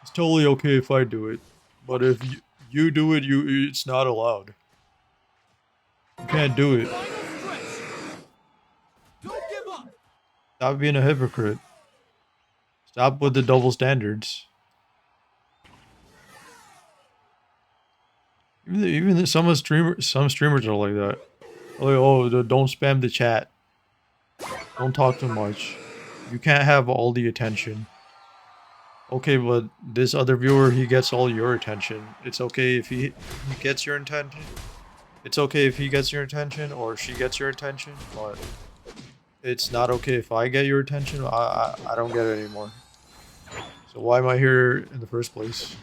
It's totally okay if I do it. But if you do it, it's not allowed. You can't do it. Final stretch! Don't give up! Stop being a hypocrite. Stop with the double standards. Even some streamers are like that. Like, oh, don't spam the chat. Don't talk too much. You can't have all the attention. Okay, but this other viewer, he gets all your attention. It's okay if he gets your attention. It's okay if he gets your attention or she gets your attention, but it's not okay if I get your attention. I don't get it anymore. So why am I here in the first place?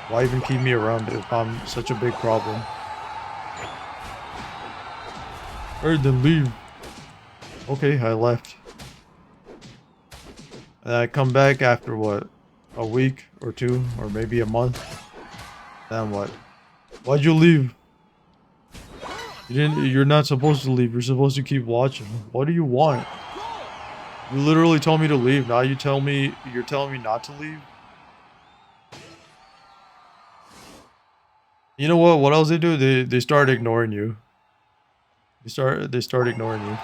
Why even keep me around if I'm such a big problem? Alright, then leave. Okay, I left. And I come back after what? A week or two, or maybe a month? Then what? Why'd you leave? You're not supposed to leave, you're supposed to keep watching. What do you want? You literally told me to leave, now you're telling me not to leave? You know what? What else they do? They start ignoring you. They start ignoring you.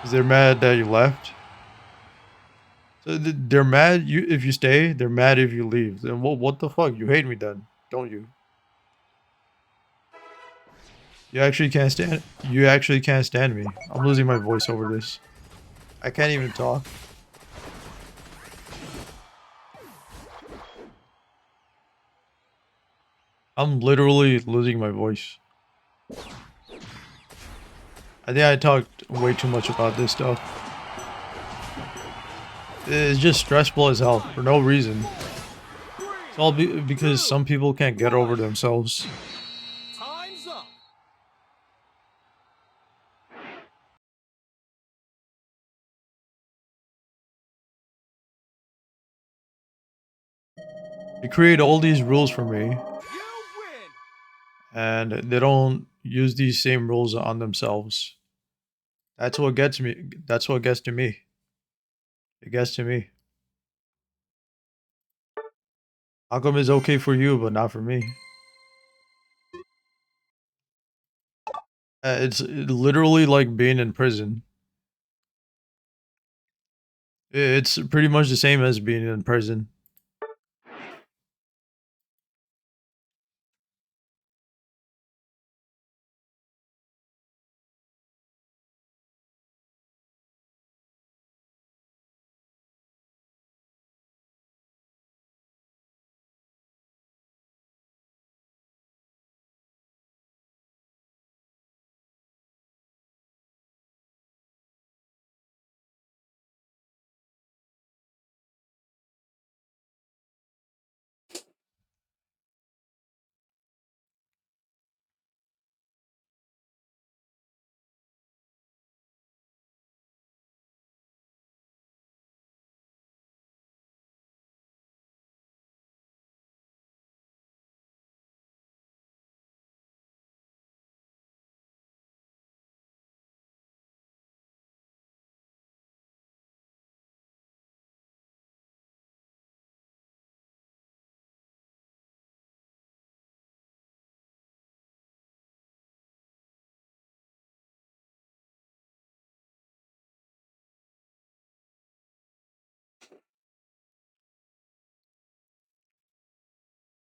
Cause they're mad that you left. So they're mad you if you stay. They're mad if you leave. Then what the fuck? You hate me then, don't you? You actually can't stand. You actually can't stand me. I'm losing my voice over this. I can't even talk. I'm literally losing my voice. I think I talked way too much about this stuff. It's just stressful as hell for no reason. It's all because some people can't get over themselves. Time's up! They create all these rules for me, You win! and they don't use these same rules on themselves. That's what gets me. That's what gets to me. It gets to me. How come it's okay for you, but not for me? It's literally like being in prison. It's pretty much the same as being in prison.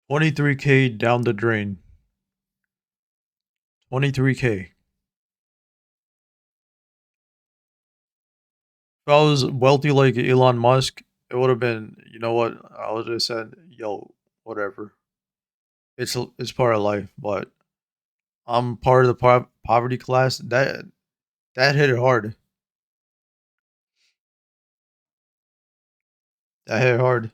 23K down the drain. 23K. If I was wealthy like Elon Musk, it would have been, you know what? I would have said, yo, whatever. It's part of life, but I'm part of the poverty class. That hit it hard. That hit hard.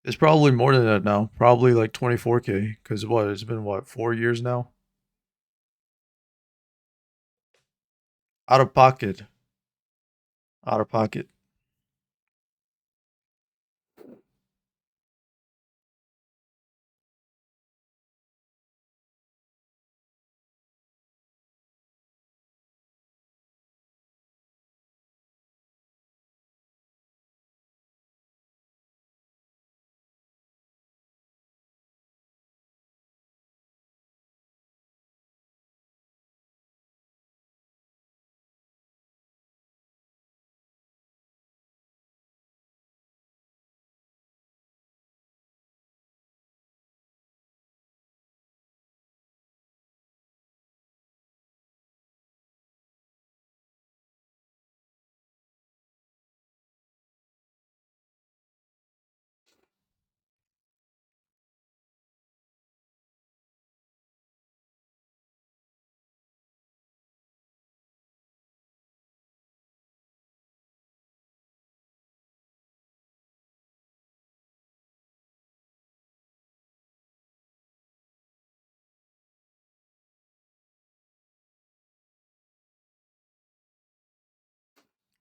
It's probably more than that now. Probably like 24K. Because what? It's been what, 4 years now? Out of pocket. Out of pocket.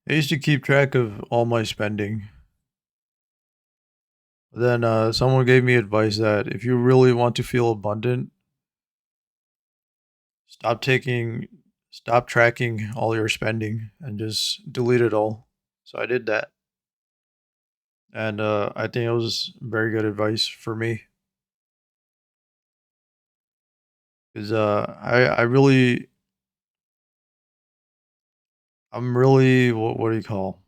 I used to keep track of all my spending. Then someone gave me advice that if you really want to feel abundant, stop taking, stop tracking all your spending and just delete it all. So I did that, and I think it was very good advice for me because I'm really what do you call?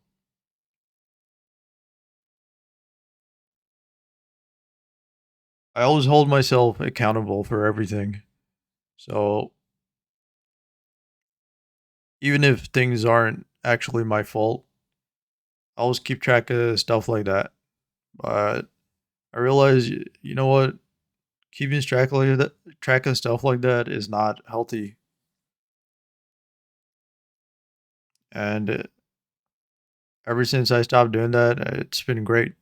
I always hold myself accountable for everything. So even if things aren't actually my fault, I always keep track of stuff like that. But I realize, you know what? Keeping track of stuff like that is not healthy. And ever since I stopped doing that, it's been great.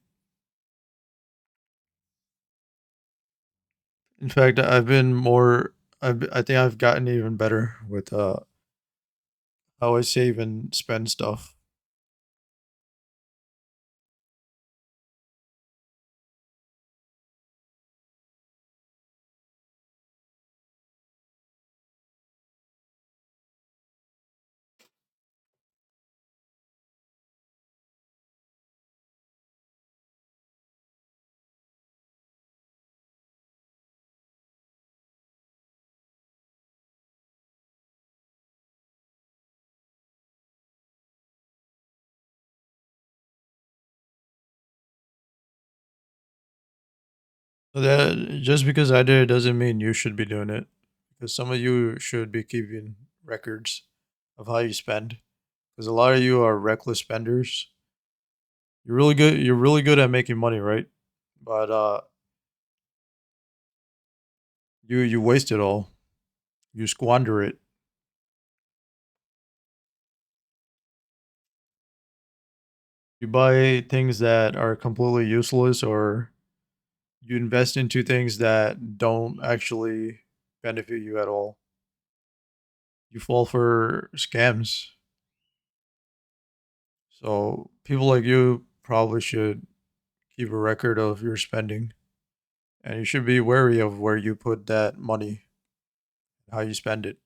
In fact, I've been more. I think I've gotten even better with how I save and spend stuff. So that just because I did it doesn't mean you should be doing it. Because some of you should be keeping records of how you spend. Because a lot of you are reckless spenders. You're really good. You're really good at making money, right? But you waste it all. You squander it. You buy things that are completely useless, or you invest into things that don't actually benefit you at all. You fall for scams. So people like you probably should keep a record of your spending, and you should be wary of where you put that money, how you spend it.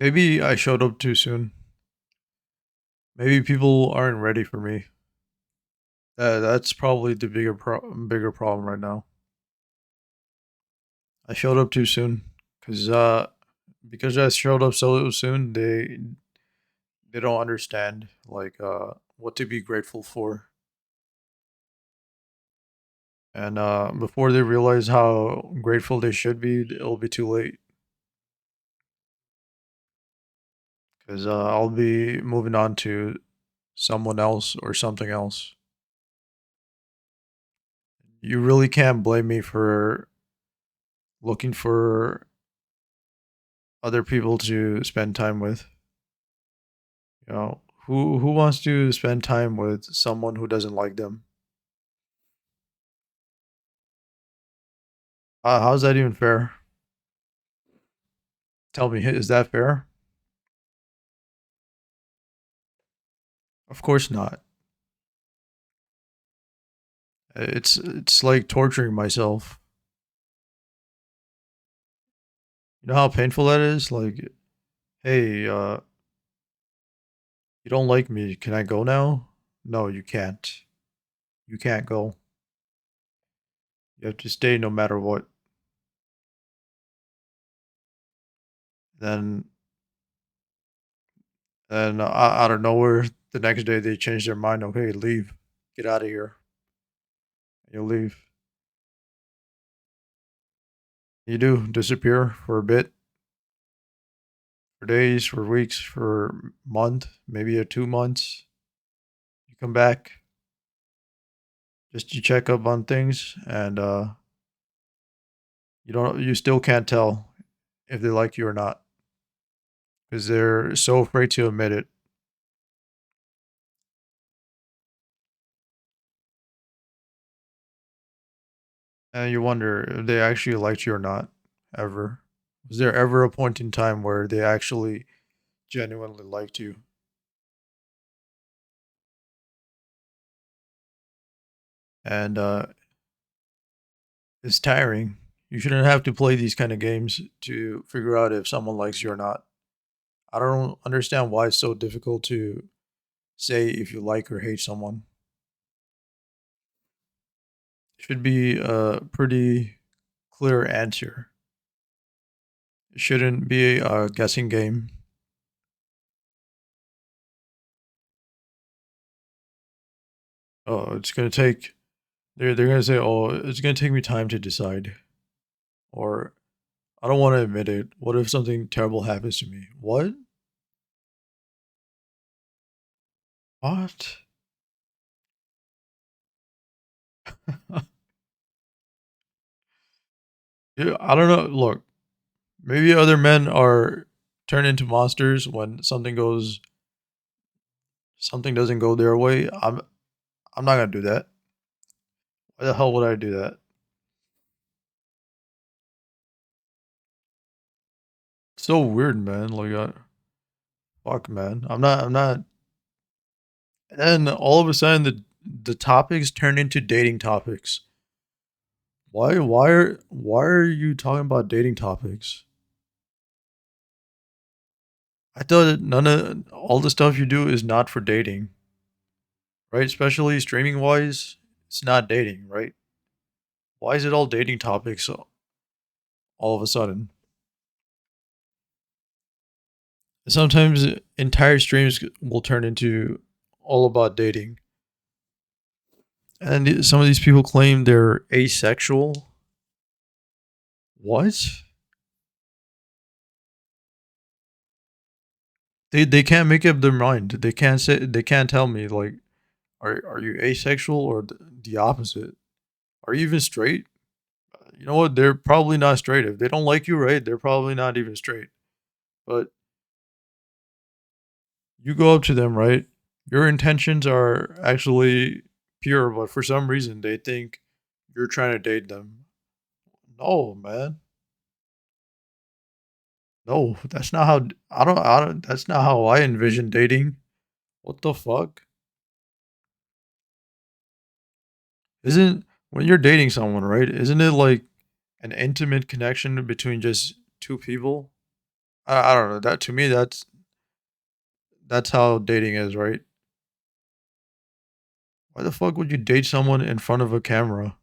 Maybe I showed up too soon. Maybe people aren't ready for me. That's probably the bigger problem right now. I showed up too soon cuz because I showed up so soon, they don't understand like what to be grateful for. And before they realize how grateful they should be, it'll be too late cuz I'll be moving on to someone else or something else. You really can't blame me for looking for other people to spend time with. You know, who wants to spend time with someone who doesn't like them? How's that even fair? Tell me, is that fair? Of course not. It's like torturing myself. You know how painful that is? Like, hey, you don't like me. Can I go now? No, you can't. You can't go. You have to stay no matter what. Then then out of nowhere, the next day they change their mind. Okay, leave. Get out of here. You leave. You do disappear for a bit, for days, for weeks, for month, maybe 2 months. You come back just to check up on things, and you still can't tell if they like you or not because they're so afraid to admit it. And you wonder if they actually liked you or not. Ever was there ever a point in time where they actually genuinely liked you? And it's tiring. You shouldn't have to play these kind of games to figure out if someone likes you or not. I don't understand why it's so difficult to say if you like or hate someone. It should be a pretty clear answer. It shouldn't be a guessing game. Oh, it's gonna take. They're gonna say, "Oh, it's gonna take me time to decide," or "I don't want to admit it. What if something terrible happens to me?" What? What? Yeah, I don't know. Look, maybe other men are turned into monsters when something doesn't go their way. I'm not gonna do that. Why the hell would I do that? So weird, man. Like, fuck, man. I'm not. And then all of a sudden, the topics turn into dating topics. Why are you talking about dating topics? I thought that none of all the stuff you do is not for dating, right? Especially streaming wise, it's not dating, right? Why is it all dating topics all of a sudden? Sometimes entire streams will turn into all about dating. And some of these people claim they're asexual. What? They can't make up their mind. They can't tell me like are you asexual or the opposite? Are you even straight? You know what? They're probably not straight. If they don't like you, right? They're probably not even straight. But you go up to them, right? Your intentions are actually pure, but for some reason they think you're trying to date them. No, man. No, that's not how I don't that's not how I envision dating. What the fuck? Isn't when you're dating someone, right? Isn't it like an intimate connection between just two people? I don't know. That to me, that's how dating is, right? Why the fuck would you date someone in front of a camera?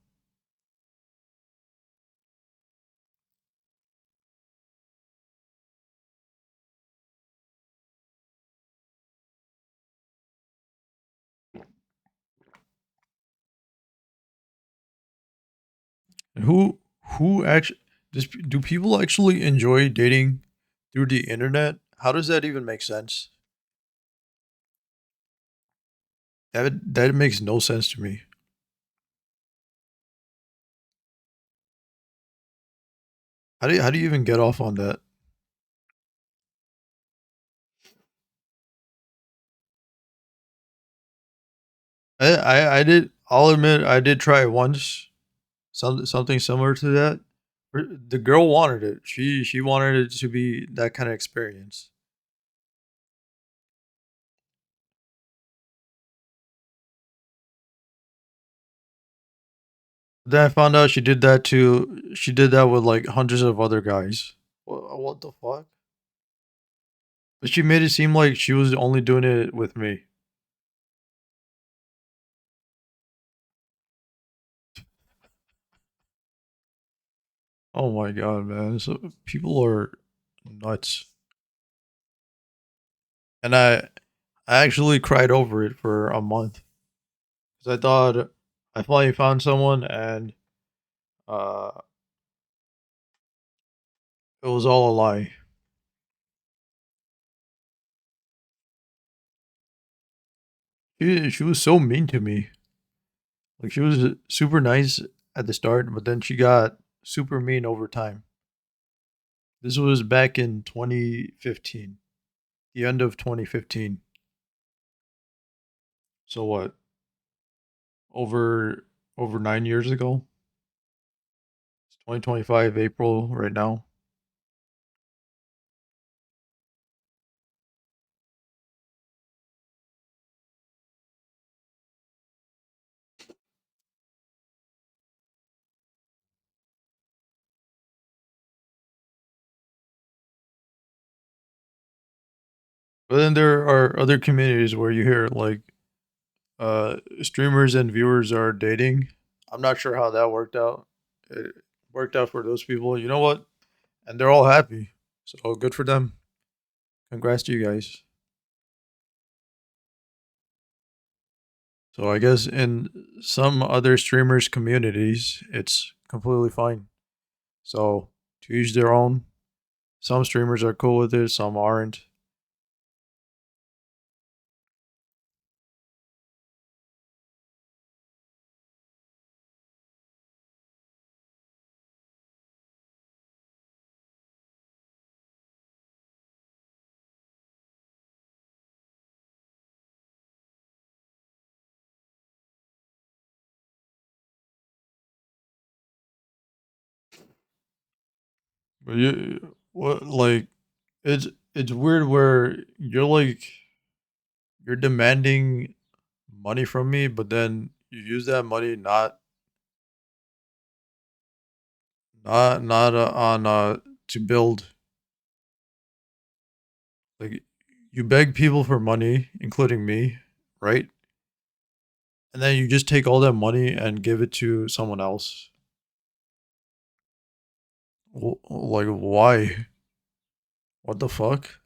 Who actually do people actually enjoy dating through the internet? How does that even make sense? That makes no sense to me. How do you even get off on that? I did. I'll admit I did try it once. Something similar to that. The girl wanted it. She wanted it to be that kind of experience. Then I found out she did that too. She did that with like hundreds of other guys. What the fuck? But she made it seem like she was only doing it with me. Oh my god, man! So people are nuts, and I actually cried over it for a month because I thought I finally found someone, and uh, it was all a lie. She was so mean to me. Like she was super nice at the start, but then she got super mean over time. This was back in 2015, the end of 2015. So what? Over over 9 years ago. It's 2025 April right now. But then there are other communities where you hear like streamers and viewers are dating. I'm not sure how that worked out. It worked out for those people. You know what? And they're all happy. So good for them. Congrats to you guys. So I guess in some other streamers communities, it's completely fine. So to each their own. Some streamers are cool with it, some aren't. But you what like it's weird where you're demanding money from me, but then you use that money not on to build. Like you beg people for money, including me, right? And then you just take all that money and give it to someone else. Like why? What the fuck?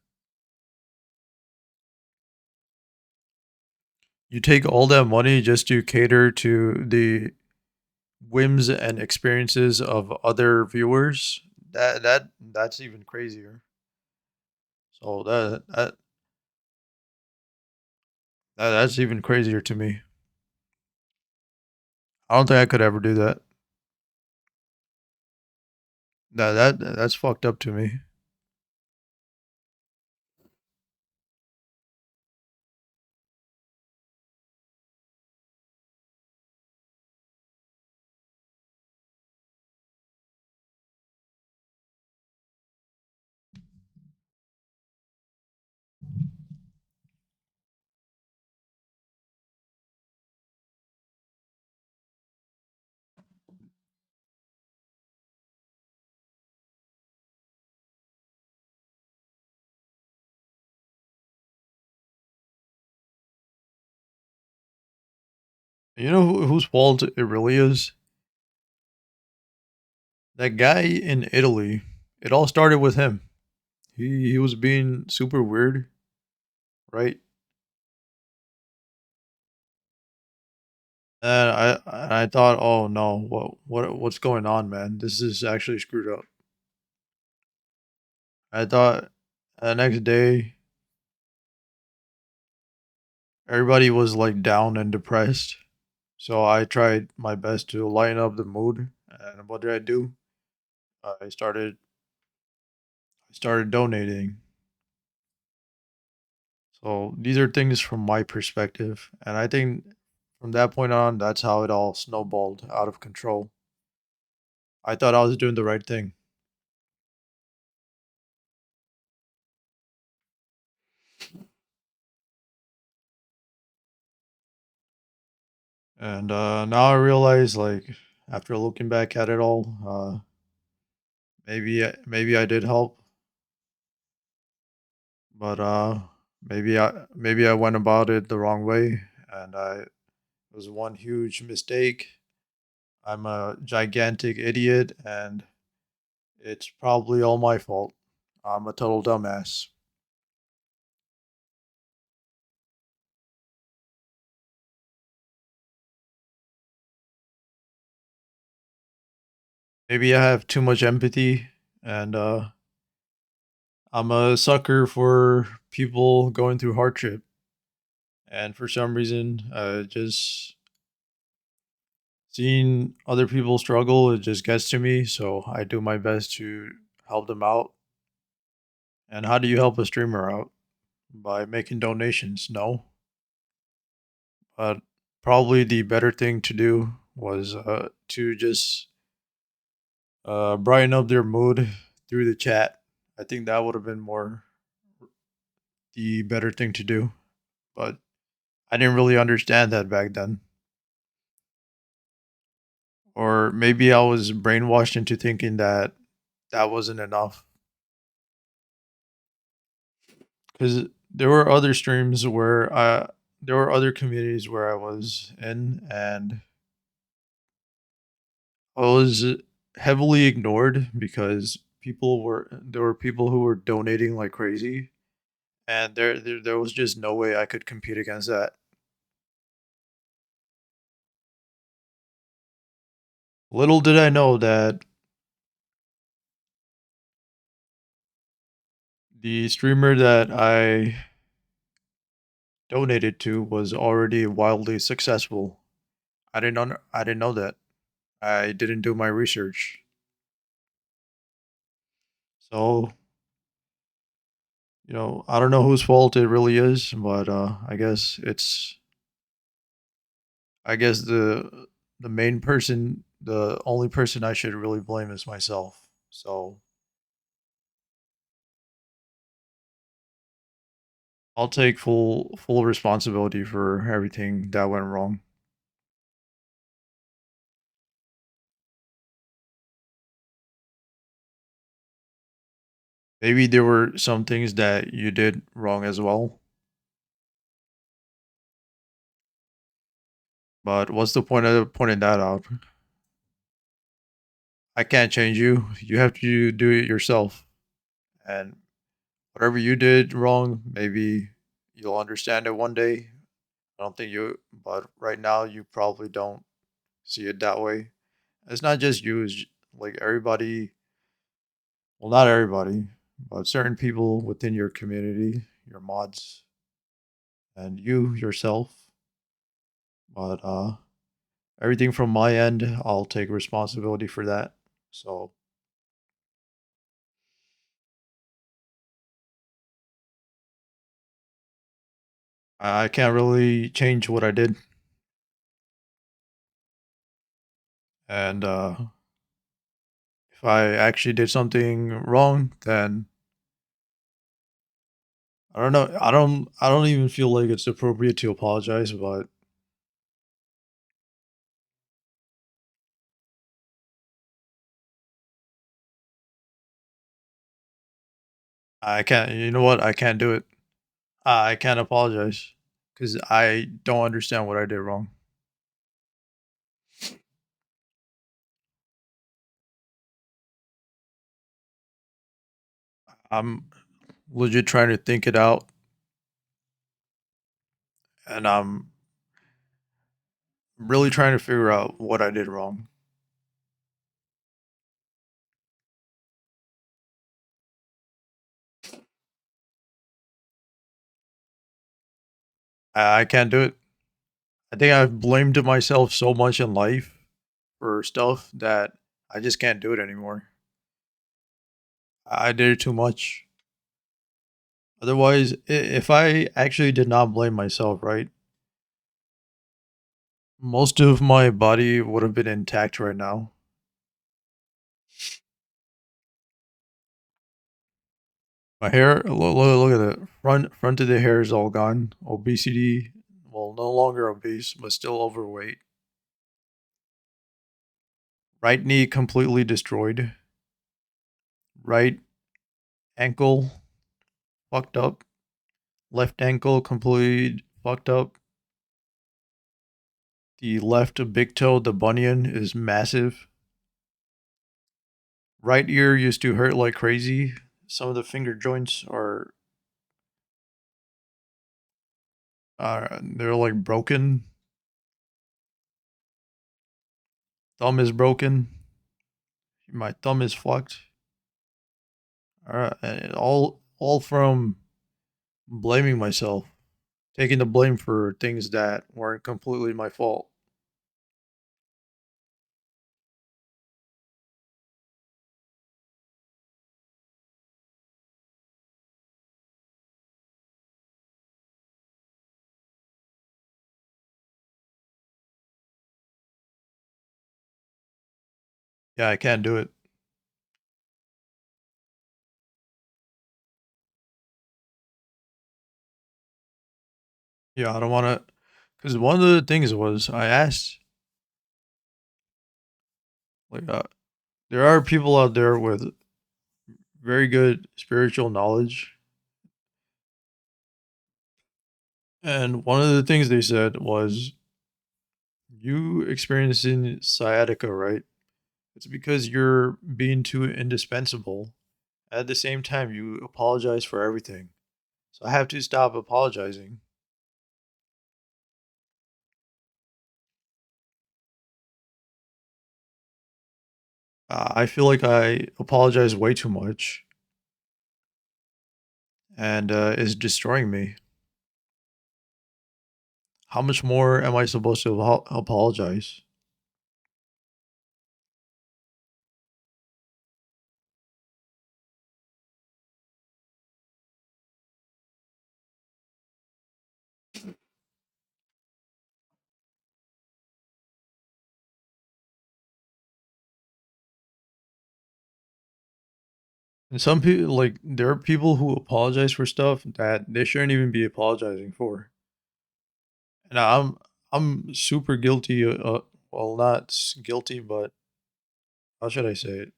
You take all that money just to cater to the whims and experiences of other viewers. That's even crazier. So that's even crazier to me. I don't think I could ever do that. That's fucked up to me. You know whose fault it really is? That guy in Italy. It all started with him. He was being super weird, right? And I thought, oh no, what's going on, man? This is actually screwed up. I thought the next day everybody was like down and depressed. So I tried my best to lighten up the mood. And what did I do? I started donating. So these are things from my perspective, and I think from that point on, that's how it all snowballed out of control. I thought I was doing the right thing, and now I realize, like, after looking back at it all, maybe I did help, but maybe I went about it the wrong way, and it was one huge mistake. I'm a gigantic idiot, and it's probably all my fault. I'm a total dumbass. Maybe I have too much empathy, and I'm a sucker for people going through hardship. And for some reason, just seeing other people struggle, it just gets to me. So I do my best to help them out. And how do you help a streamer out? By making donations? No. But probably the better thing to do was to just brighten up their mood through the chat. I think that would have been more the better thing to do. But I didn't really understand that back then. Or maybe I was brainwashed into thinking that that wasn't enough. Because there were other streams where there were other communities where I was in, and I was heavily ignored because there were people who were donating like crazy, and there was just no way I could compete against that. Little did I know that the streamer that I donated to was already wildly successful. I didn't know that. I didn't do my research. So, I don't know whose fault it really is, but I guess the main person, the only person I should really blame is myself. So, I'll take full responsibility for everything that went wrong. Maybe there were some things that you did wrong as well, but what's the point of pointing that out? I can't change you. You have to do it yourself. And whatever you did wrong, maybe you'll understand it one day. I don't think you, but right now you probably don't see it that way. It's not just you, it's like everybody, well, not everybody, but certain people within your community, your mods, and you yourself. But everything from my end, I'll take responsibility for that. So I can't really change what I did. And if I actually did something wrong, then I don't know. I don't even feel like it's appropriate to apologize, but I can't. You know what? I can't do it. I can't apologize because I don't understand what I did wrong. I'm legit trying to think it out, and I'm really trying to figure out what I did wrong. I can't do it. I think I've blamed myself so much in life for stuff that I just can't do it anymore. I did it too much. Otherwise, if I actually did not blame myself, right, most of my body would have been intact right now. My hair, look at it. Front of the hair is all gone. Obesity, well, no longer obese, but still overweight. Right knee completely destroyed. Right ankle fucked up. Left ankle completely fucked up. The left big toe, the bunion, is massive. Right ear used to hurt like crazy. Some of the finger joints are they're like broken. Thumb is broken. My thumb is fucked. And all from blaming myself, taking the blame for things that weren't completely my fault. Yeah, I can't do it. Yeah, I don't want to. Because one of the things was I asked, like, there are people out there with very good spiritual knowledge, and one of the things they said was, "You experiencing sciatica, right? It's because you're being too indispensable. At the same time, you apologize for everything. So I have to stop apologizing." I feel like I apologize way too much, and is destroying me. How much more am I supposed to apologize? And some people, like, there are people who apologize for stuff that they shouldn't even be apologizing for. And I'm super guilty. Well, not guilty, but how should I say it?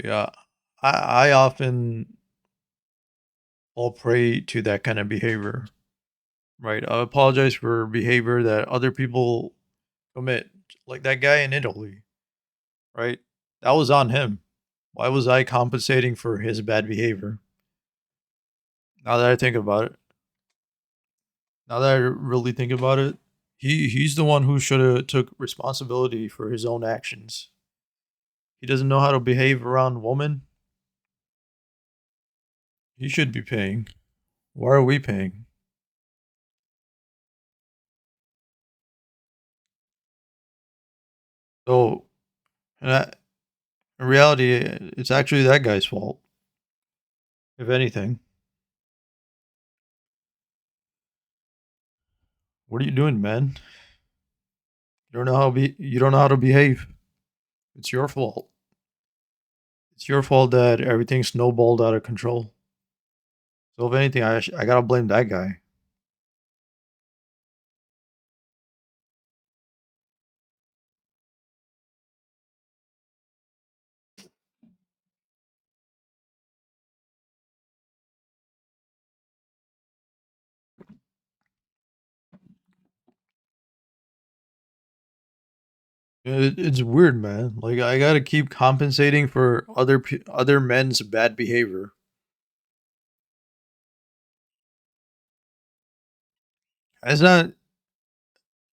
Yeah, I often fall prey to that kind of behavior. Right, I apologize for behavior that other people commit, like that guy in Italy. Right, that was on him. Why was I compensating for his bad behavior? Now that I think about it, now that I really think about it, he's the one who should have took responsibility for his own actions. He doesn't know how to behave around women. He should be paying. Why are we paying? So, and in reality, it's actually that guy's fault, if anything. What are you doing, man? You don't know how to behave. It's your fault. It's your fault that everything snowballed out of control. So if anything, I gotta blame that guy. It's weird, man. Like I gotta keep compensating for other men's bad behavior. It's not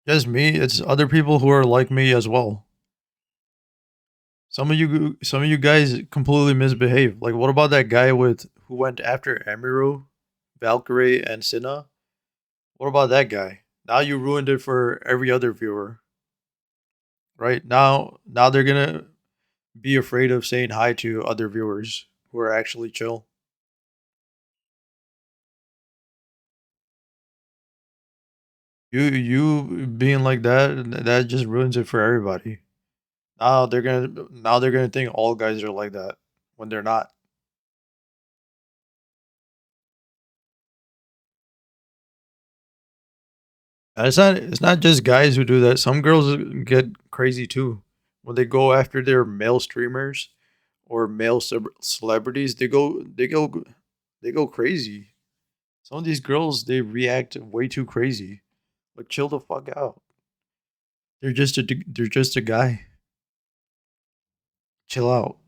just me. It's other people who are like me as well. Some of you guys completely misbehave. Like, what about that guy with who went after Amiru, Valkyrie, and Cinna? What about that guy? Now you ruined it for every other viewer, right? Now they're gonna be afraid of saying hi to other viewers who are actually chill. You being like that just ruins it for everybody. Now they're gonna think all guys are like that when they're not. And it's not just guys who do that. Some girls get crazy too. When they go after their male streamers or male celebrities, they go crazy. Some of these girls they react way too crazy. Like chill the fuck out. They're just a guy. Chill out.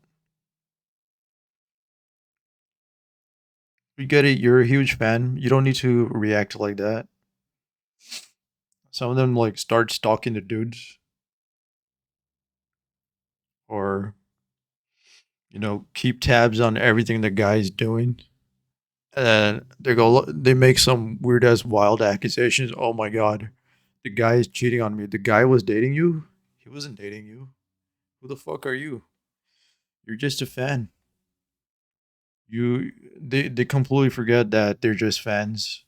You get it. You're a huge fan. You don't need to react like that. Some of them like start stalking the dudes or keep tabs on everything the guy's doing. And they make some weird ass wild accusations. Oh my god, the guy is cheating on me. The guy was dating you? He wasn't dating you. Who the fuck are you? You're just a fan. They completely forget that they're just fans.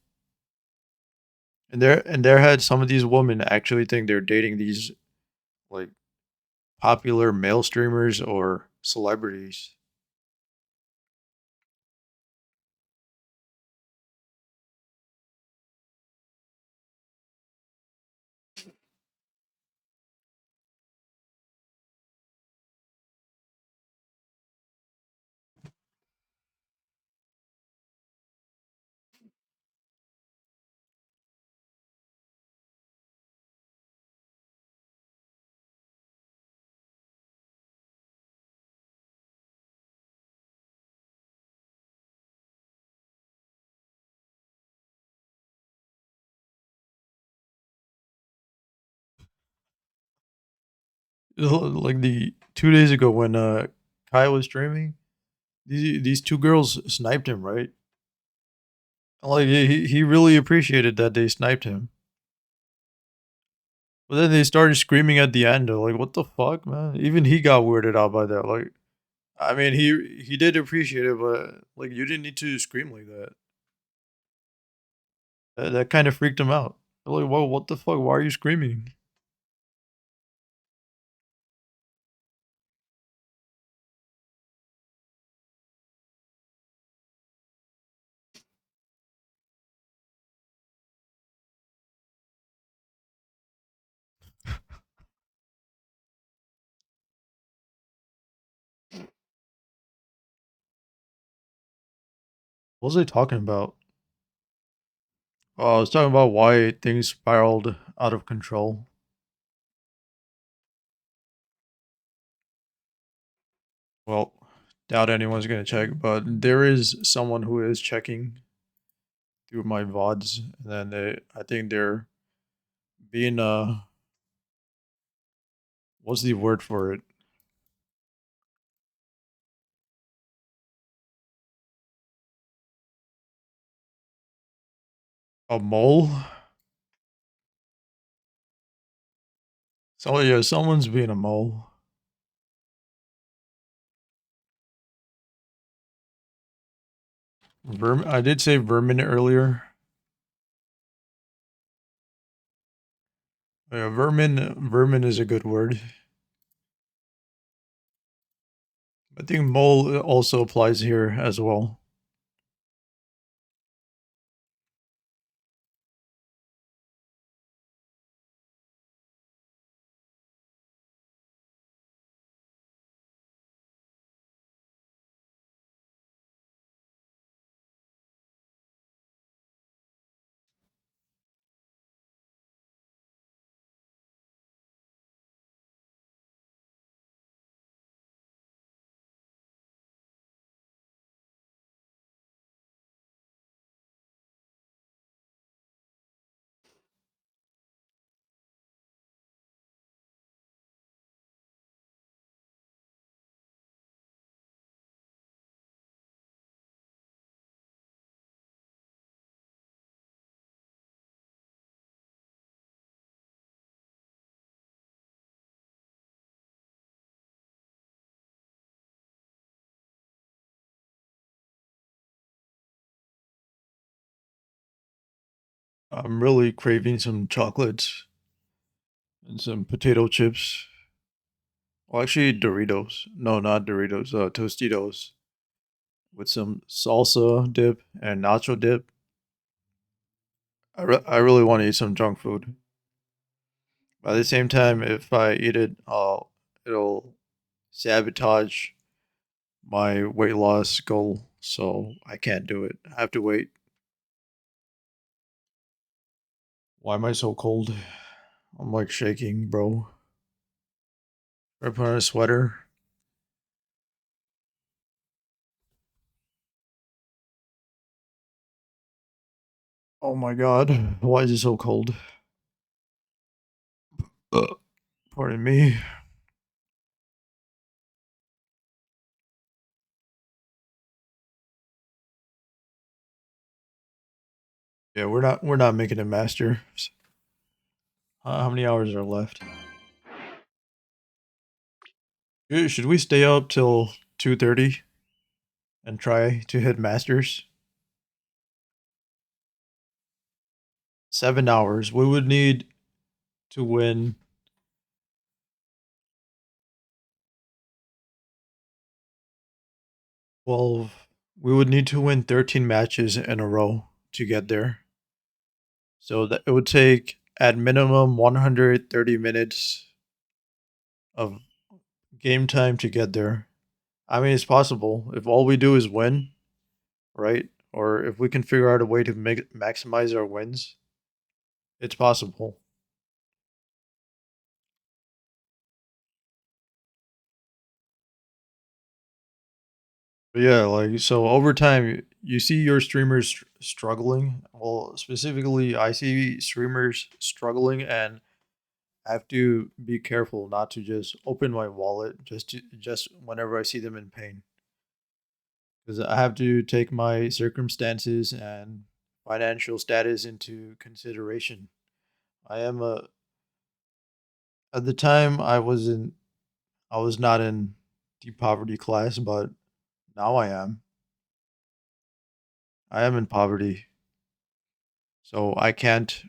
And there had some of these women actually think they're dating these like popular male streamers or celebrities. Like the 2 days ago when Kai was streaming, these two girls sniped him, right? Like he really appreciated that they sniped him. But then they started screaming at the end. Like, what the fuck, man? Even he got weirded out by that. Like, I mean, he did appreciate it, but like, you didn't need to scream like that. That kind of freaked him out. Like, whoa, what the fuck? Why are you screaming? What was I talking about? Oh, I was talking about why things spiraled out of control. Well, doubt anyone's gonna check, but there is someone who is checking through my VODs, and then I think they're being what's the word for it? A mole? So yeah, someone's being a mole. I did say vermin earlier. Yeah, vermin is a good word. I think mole also applies here as well. I'm really craving some chocolates and some potato chips. Well, actually, Doritos. No, not Doritos. Tostitos with some salsa dip and nacho dip. I really want to eat some junk food. But at the same time, if I eat it, it'll sabotage my weight loss goal. So I can't do it. I have to wait. Why am I so cold? I'm like shaking, bro. I put on a sweater. Oh my god. Why is it so cold? Uh, Pardon me. Yeah, we're not making it master. How many hours are left? Should we stay up till 2:30 and try to hit masters? 7 hours. We would need to win. Well, we would need to win 13 matches in a row to get there. So that it would take at minimum 130 minutes of game time to get there. I mean, it's possible if all we do is win, right? Or if we can figure out a way to make maximize our wins, it's possible. But yeah, like so over time, you see your streamers struggling. Well, specifically, I see streamers struggling, and I have to be careful not to just open my wallet just whenever I see them in pain, because I have to take my circumstances and financial status into consideration. I am a At the time I was not in the poverty class, but now I am. I am in poverty. So I can't,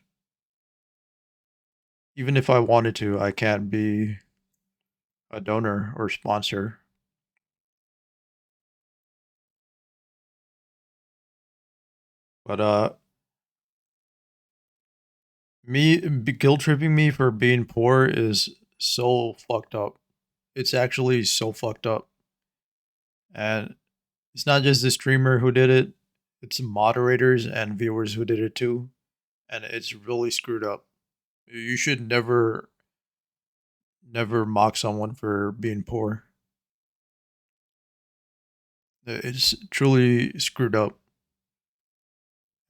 even if I wanted to, I can't be a donor or sponsor. But guilt tripping me for being poor is so fucked up. It's actually so fucked up. And it's not just the streamer who did it, it's moderators and viewers who did it too. And it's really screwed up. You should never mock someone for being poor. It's truly screwed up.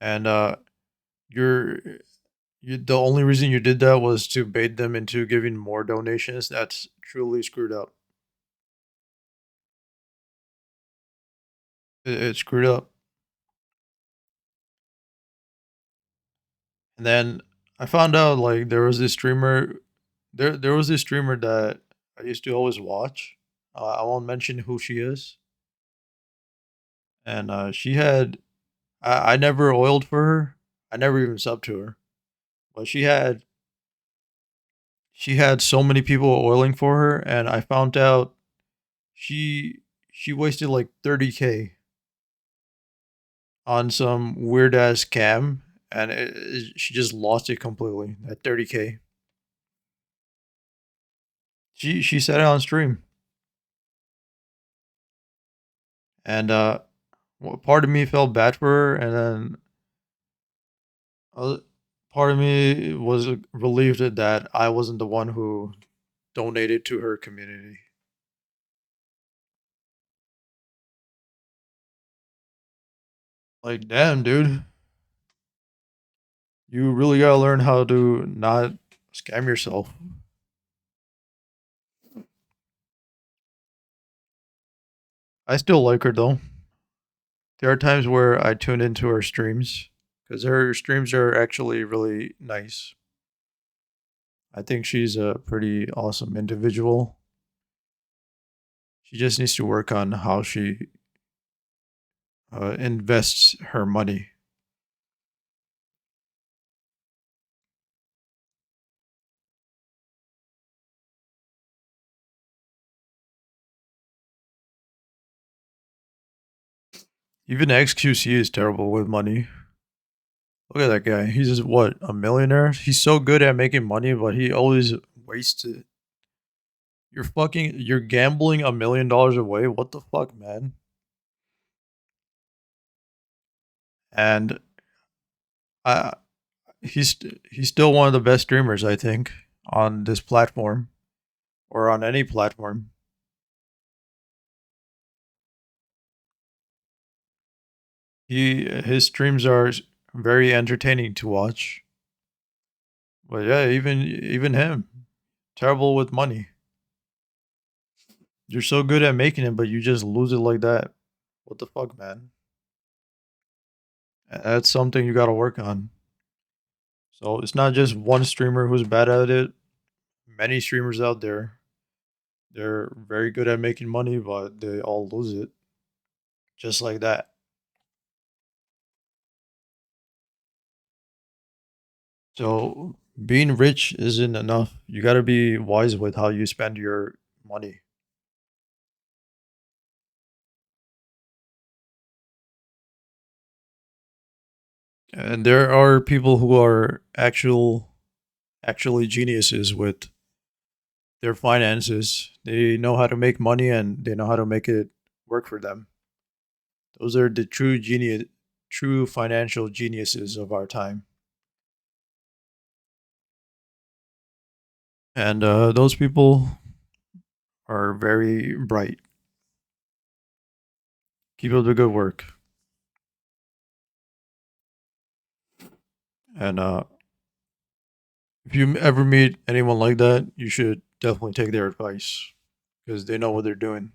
And you're the only reason you did that was to bait them into giving more donations. That's truly screwed up. It's screwed up. And then I found out like there was this streamer that I used to always watch. I won't mention who she is. And she had I never oiled for her. I never even subbed to her. But she had so many people oiling for her, and I found out she she wasted like 30K on some weird ass cam, and she just lost it completely at 30K. She said it on stream, and part of me felt bad for her, and then uh, part of me was relieved that I wasn't the one who donated to her community. Like, damn, dude, you really gotta learn how to not scam yourself. I still like her though. There are times where I tune into her streams because her streams are actually really nice. I think she's a pretty awesome individual. She just needs to work on how she invests her money. Even XQC is terrible with money. Look at that guy. He's just what, a millionaire? He's so good at making money, but he always wastes it. You're gambling $1 million away. What the fuck, man? And I he's still one of the best streamers, I think, on this platform or on any platform. His streams are very entertaining to watch. But yeah, even him, terrible with money. You're so good at making it, but you just lose it like that. What the fuck, man? That's something you got to work on. So it's not just one streamer who's bad at it. Many streamers out there, they're very good at making money, but they all lose it just like that. So being rich isn't enough. You got to be wise with how you spend your money. And there are people who are actually geniuses with their finances. They know how to make money and they know how to make it work for them. Those are the true financial geniuses of our time. And those people are very bright. Keep up the good work. And if you ever meet anyone like that, you should definitely take their advice because they know what they're doing.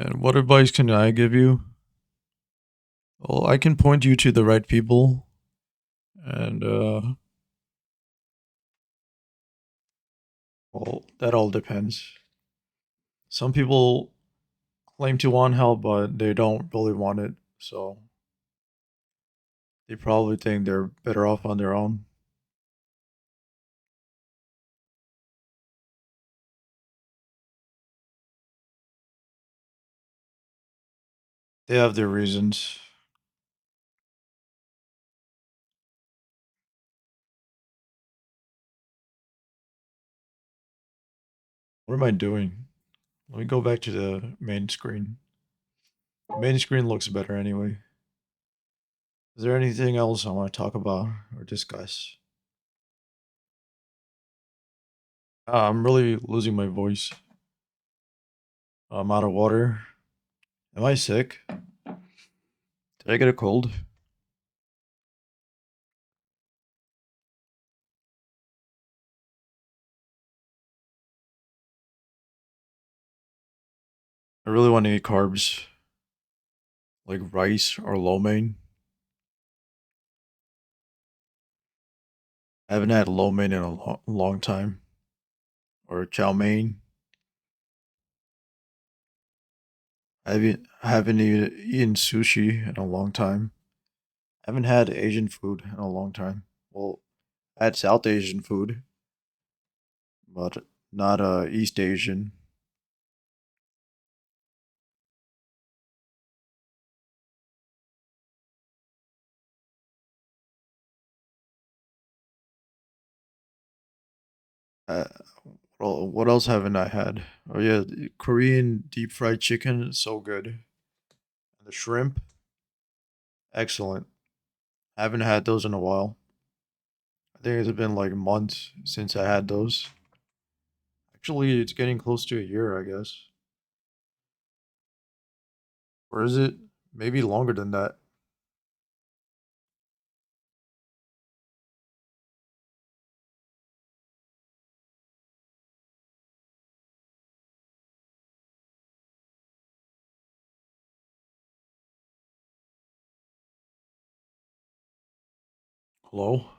And what advice can I give you? Well, I can point you to the right people, and well, that all depends. Some people claim to want help, but they don't really want it, so they probably think they're better off on their own. They have their reasons. What am I doing? Let me go back to the main screen. The main screen looks better anyway. Is there anything else I want to talk about or discuss? I'm really losing my voice. I'm out of water. Am I sick? Did I get a cold? I really want to eat carbs, like rice or lo mein. I haven't had lo mein in a long time. Or chow mein. I haven't eaten sushi in a long time. I haven't had Asian food in a long time. Well, I had South Asian food, but not East Asian. Uh, well, what else haven't I had? Oh yeah, the Korean deep fried chicken is so good. And the shrimp, excellent. I haven't had those in a while. I think it's been like months since I had those. Actually, it's getting close to a year, I guess. Or is it maybe longer than that? Hello?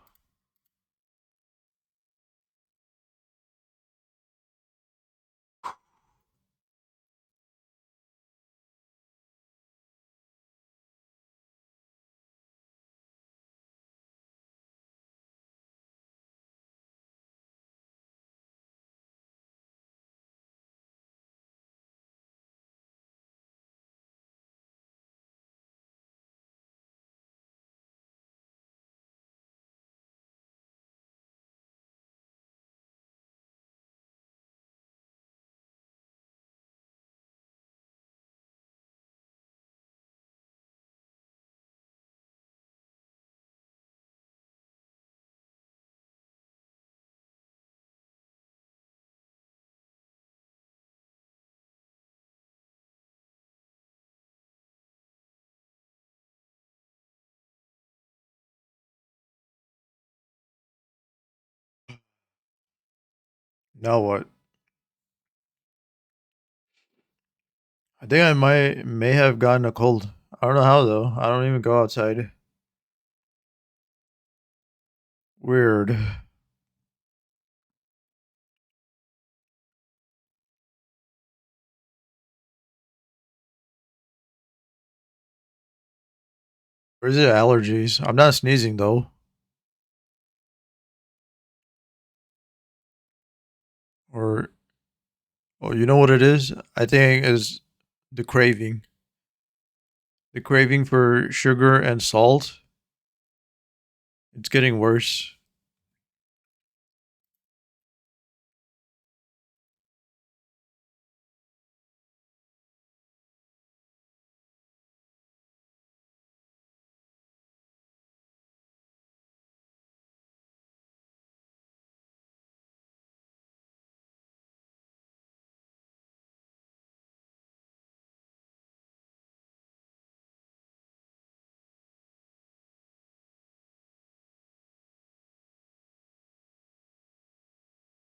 Now what? I think I may have gotten a cold. I don't know how though. I don't even go outside. Weird. Or is it allergies? I'm not sneezing though. Or oh, you know what it is? I think is the craving. The craving for sugar and salt. It's getting worse.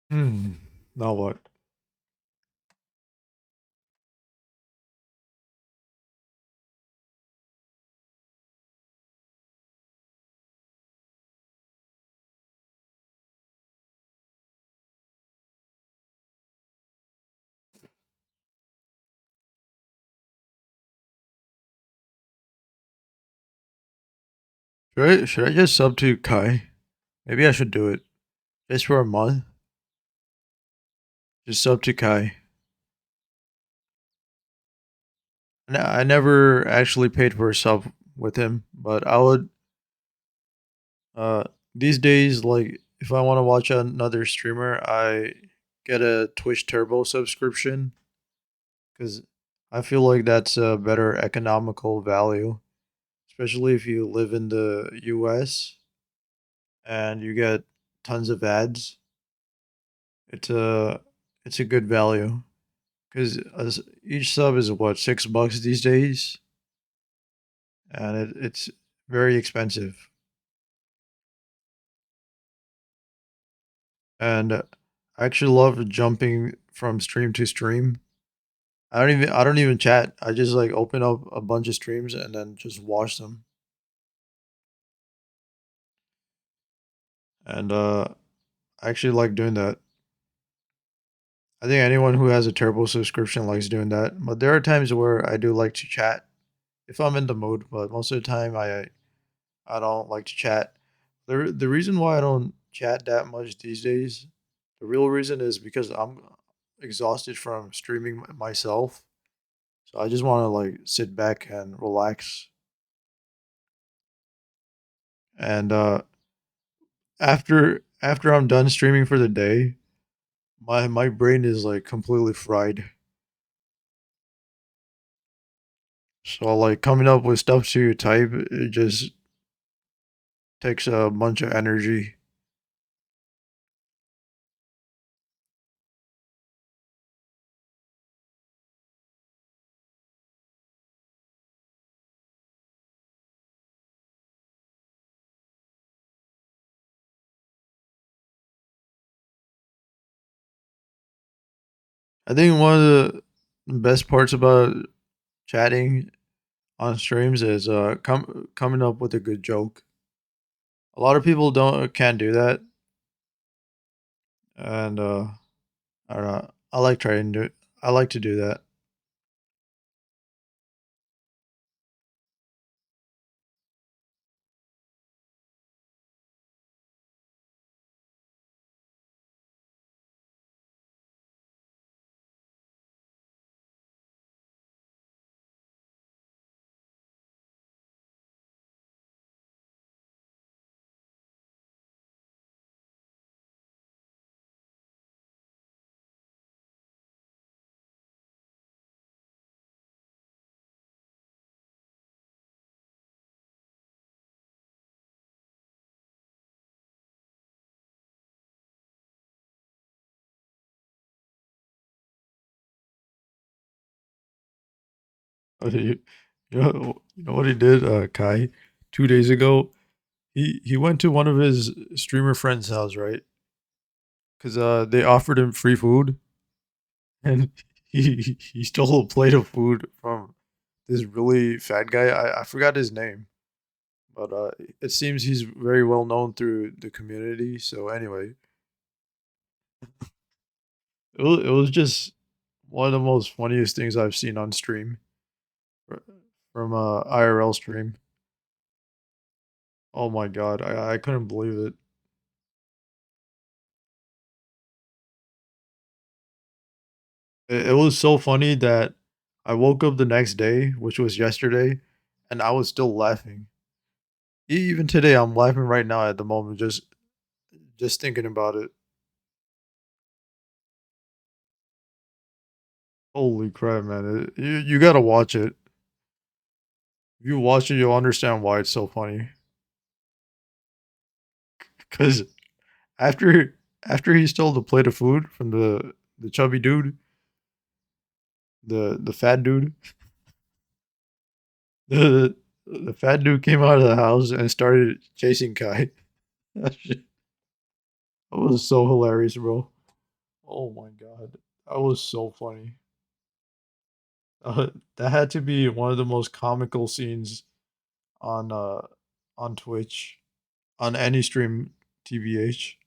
Hmm. Now what? Should I just sub to Kai? Maybe I should do it. Just for a month. Just sub to Kai. I never actually paid for a sub with him, but I would these days like if I want to watch another streamer, I get a Twitch Turbo subscription cuz I feel like that's a better economical value, especially if you live in the US and you get tons of ads. It's a it's a good value cuz each sub is what $6 these days and it's very expensive. And I actually love jumping from stream to stream. I don't even chat. I just like open up a bunch of streams and then just watch them. And I actually like doing that. I think anyone who has a Turbo subscription likes doing that. But there are times where I do like to chat if I'm in the mood, but most of the time I don't like to chat. The reason why I don't chat that much these days, the real reason is because I'm exhausted from streaming myself. So I just want to like sit back and relax. And after I'm done streaming for the day, my brain is like completely fried. So like coming up with stuff to type, it just takes a bunch of energy. I think one of the best parts about chatting on streams is coming up with a good joke. A lot of people don't can't do that, and I don't know. I like trying to. I like to do that. You you know what he did, Kai, 2 days ago. He went to one of his streamer friends' house, right? because they offered him free food, and he stole a plate of food from this really fat guy. I forgot his name, but it seems he's very well known through the community. So anyway, it was just one of the most funniest things I've seen on stream fr- from IRL stream. Oh my god, I couldn't believe it. It was so funny that I woke up the next day, which was yesterday, and I was still laughing. Even today, I'm laughing right now at the moment, just thinking about it. Holy crap, man! You gotta watch it. If you watch it, you'll understand why it's so funny. Because after after he stole the plate of food from the chubby dude, the fat dude, the the fat dude came out of the house and started chasing Kai. That shit that was so hilarious, bro. Oh my god, that was so funny. That had to be one of the most comical scenes on on Twitch on any stream, TBH.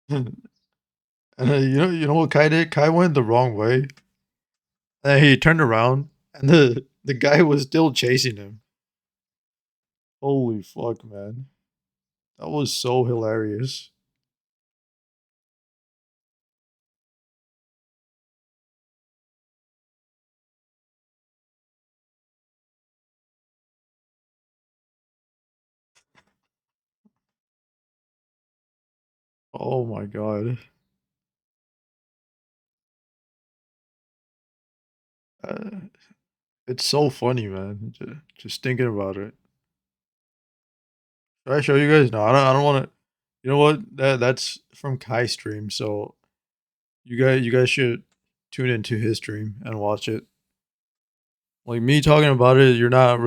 And you know what Kai did? Kai went the wrong way, and he turned around, and the guy was still chasing him. Holy fuck, man! That was so hilarious. Oh my god, uh, it's so funny, man. Just thinking about it. Should I show you guys? No, I don't want to. You know what? That's from Kai stream. So you guys should tune into his stream and watch it. Like me talking about it, you're not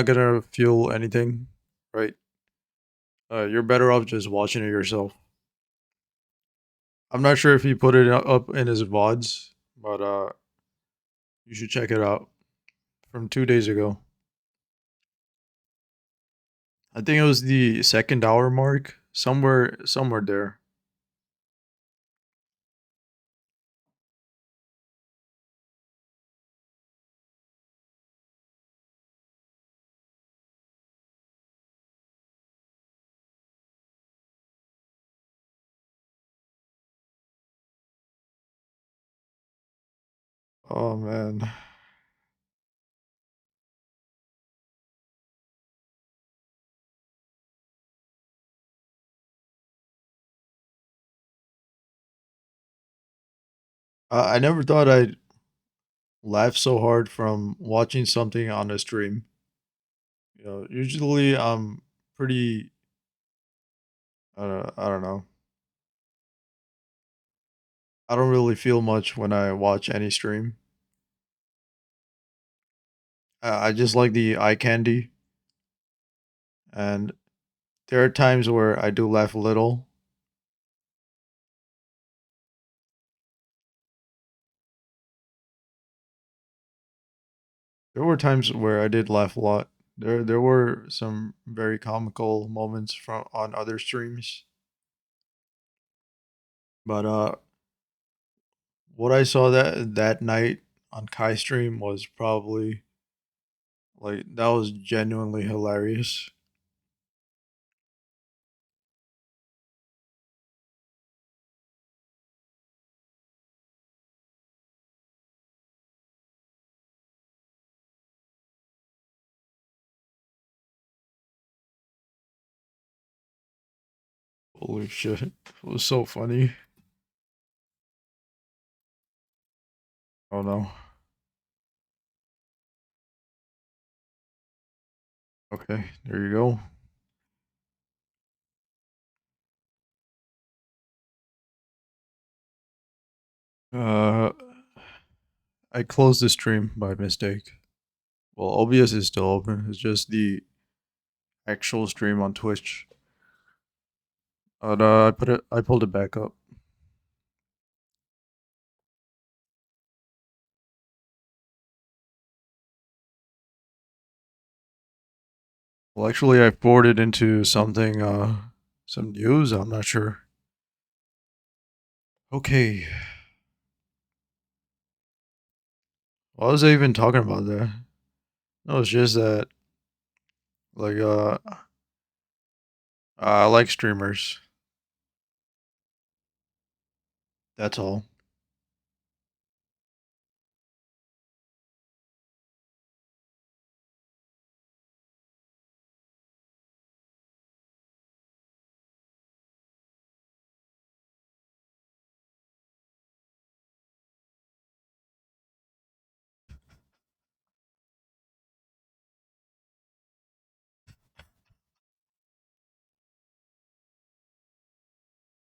gonna feel anything, right? You're better off just watching it yourself. I'm not sure if he put it up in his VODs, but you should check it out from 2 days ago. I think it was the second hour mark, somewhere there. Oh man, I never thought I'd laugh so hard from watching something on a stream. Usually I'm pretty. I don't know. I don't really feel much when I watch any stream. I just like the eye candy, and there are times where I do laugh a little. There were times where I did laugh a lot. There were some very comical moments from on other streams, but what I saw that night on Kai stream was probably like that was genuinely hilarious. Holy shit, it was so funny. Oh no. Okay, there you go. Uh, I closed the stream by mistake. Well, OBS is still open. It's just actual stream on Twitch. But I pulled it back up. Well, actually, I forwarded into something, some news. I'm not sure. Okay, what was I even talking about there? No, it's just that, like, I like streamers. That's all.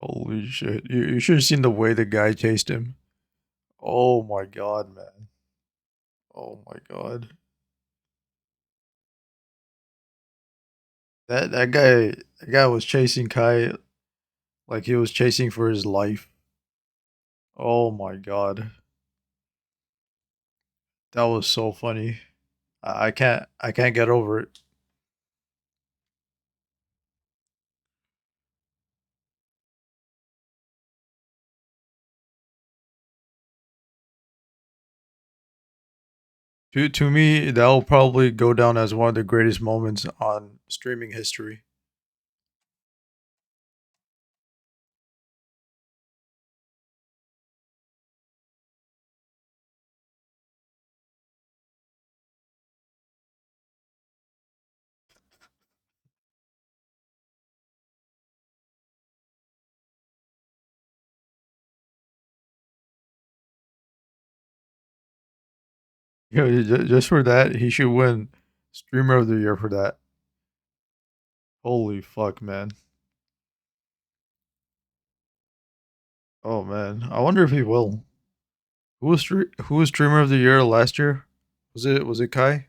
Holy shit! You should have seen the way the guy chased him. Oh my god, man. Oh my god. That guy was chasing Kai like he was chasing for his life. Oh my god. That was so funny. I can't get over it. To me, that'll probably go down as one of the greatest moments on streaming history. You know, just for that, he should win Streamer of the Year for that. Holy fuck, man. Oh man, I wonder if he will. Who was Streamer of the Year last year? Was it Kai?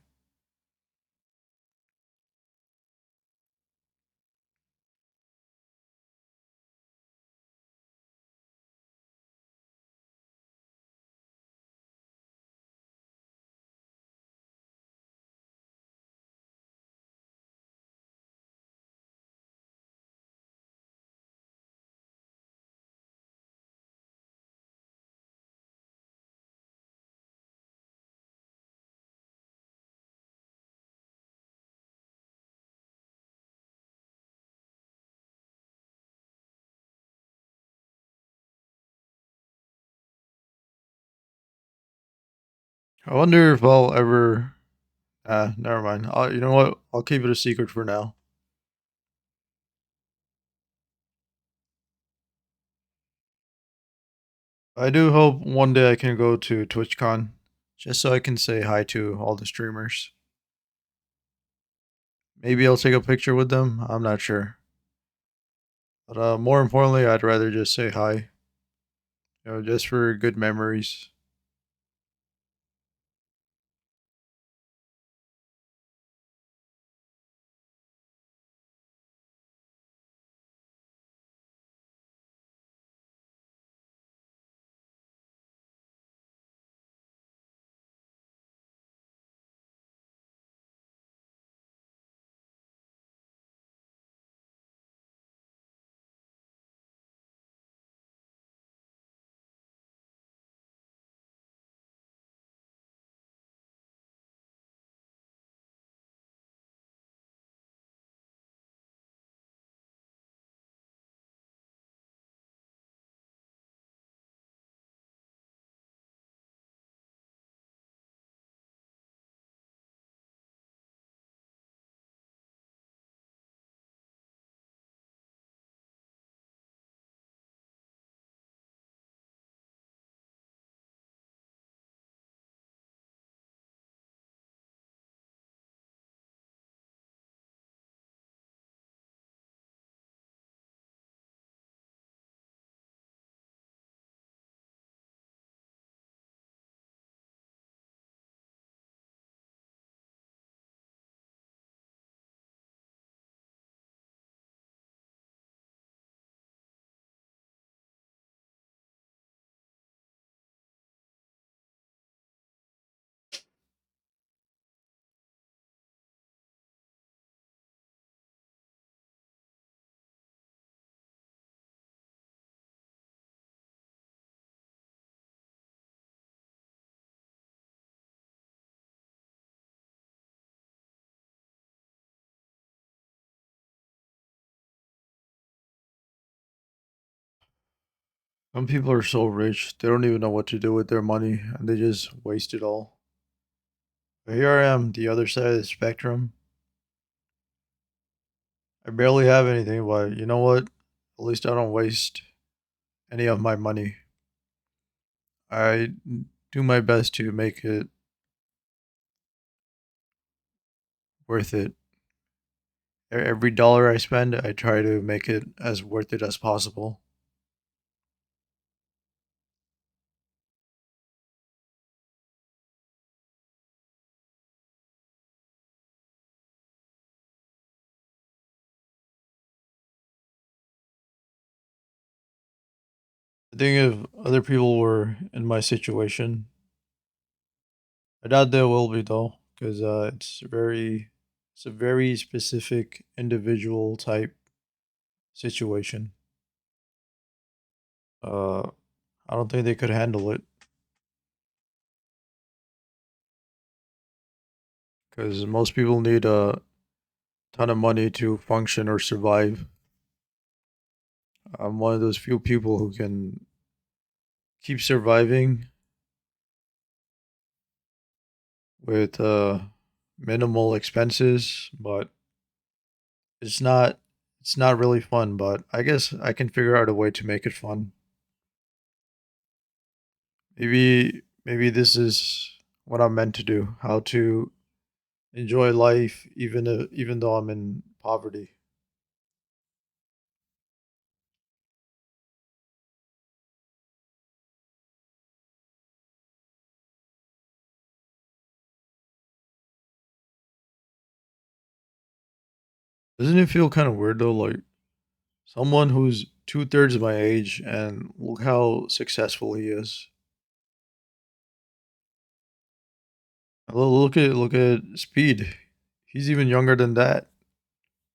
I wonder if I'll ever. Never mind. You know what? I'll keep it a secret for now. I do hope one day I can go to TwitchCon, just so I can say hi to all the streamers. Maybe I'll take a picture with them. I'm not sure. But more importantly, I'd rather just say hi. You know, just for good memories. Some people are so rich, they don't even know what to do with their money and they just waste it all. But here I am, the other side of the spectrum. I barely have anything, but you know what? At least I don't waste any of my money. I do my best to make it worth it. Every dollar I spend, I try to make it as worth it as possible. I think if other people were in my situation, I doubt they will be though, because it's a very specific individual type situation. Uh, I don't think they could handle it because most people need a ton of money to function or survive. I'm one of those few people who can keep surviving with minimal expenses, but it's not it's not really fun, but I guess I can figure out a way to make it fun. Maybe this is what I'm meant to do, how to enjoy life even though I'm in poverty. Doesn't it feel kind of weird though, like someone who's two-thirds of my age and look how successful he is. Look at Speed. He's even younger than that.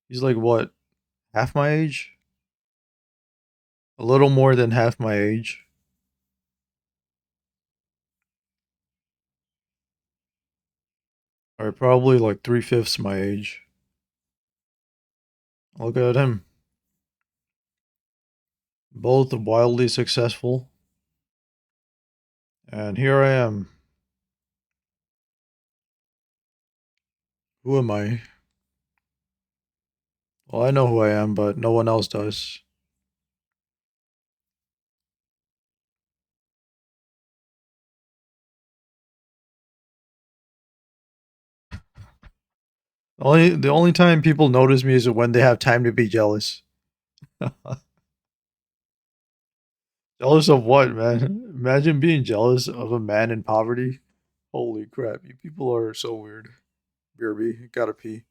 He's like what, half my age? A little more than half my age. Or probably like three-fifths my age. Look at him. Both wildly successful. And here I am. Who am I? Well, I know who I am, but no one else does. The only time people notice me is when they have time to be jealous. Jealous of what, man? Imagine being jealous of a man in poverty. Holy crap, you people are so weird. BRB, gotta pee.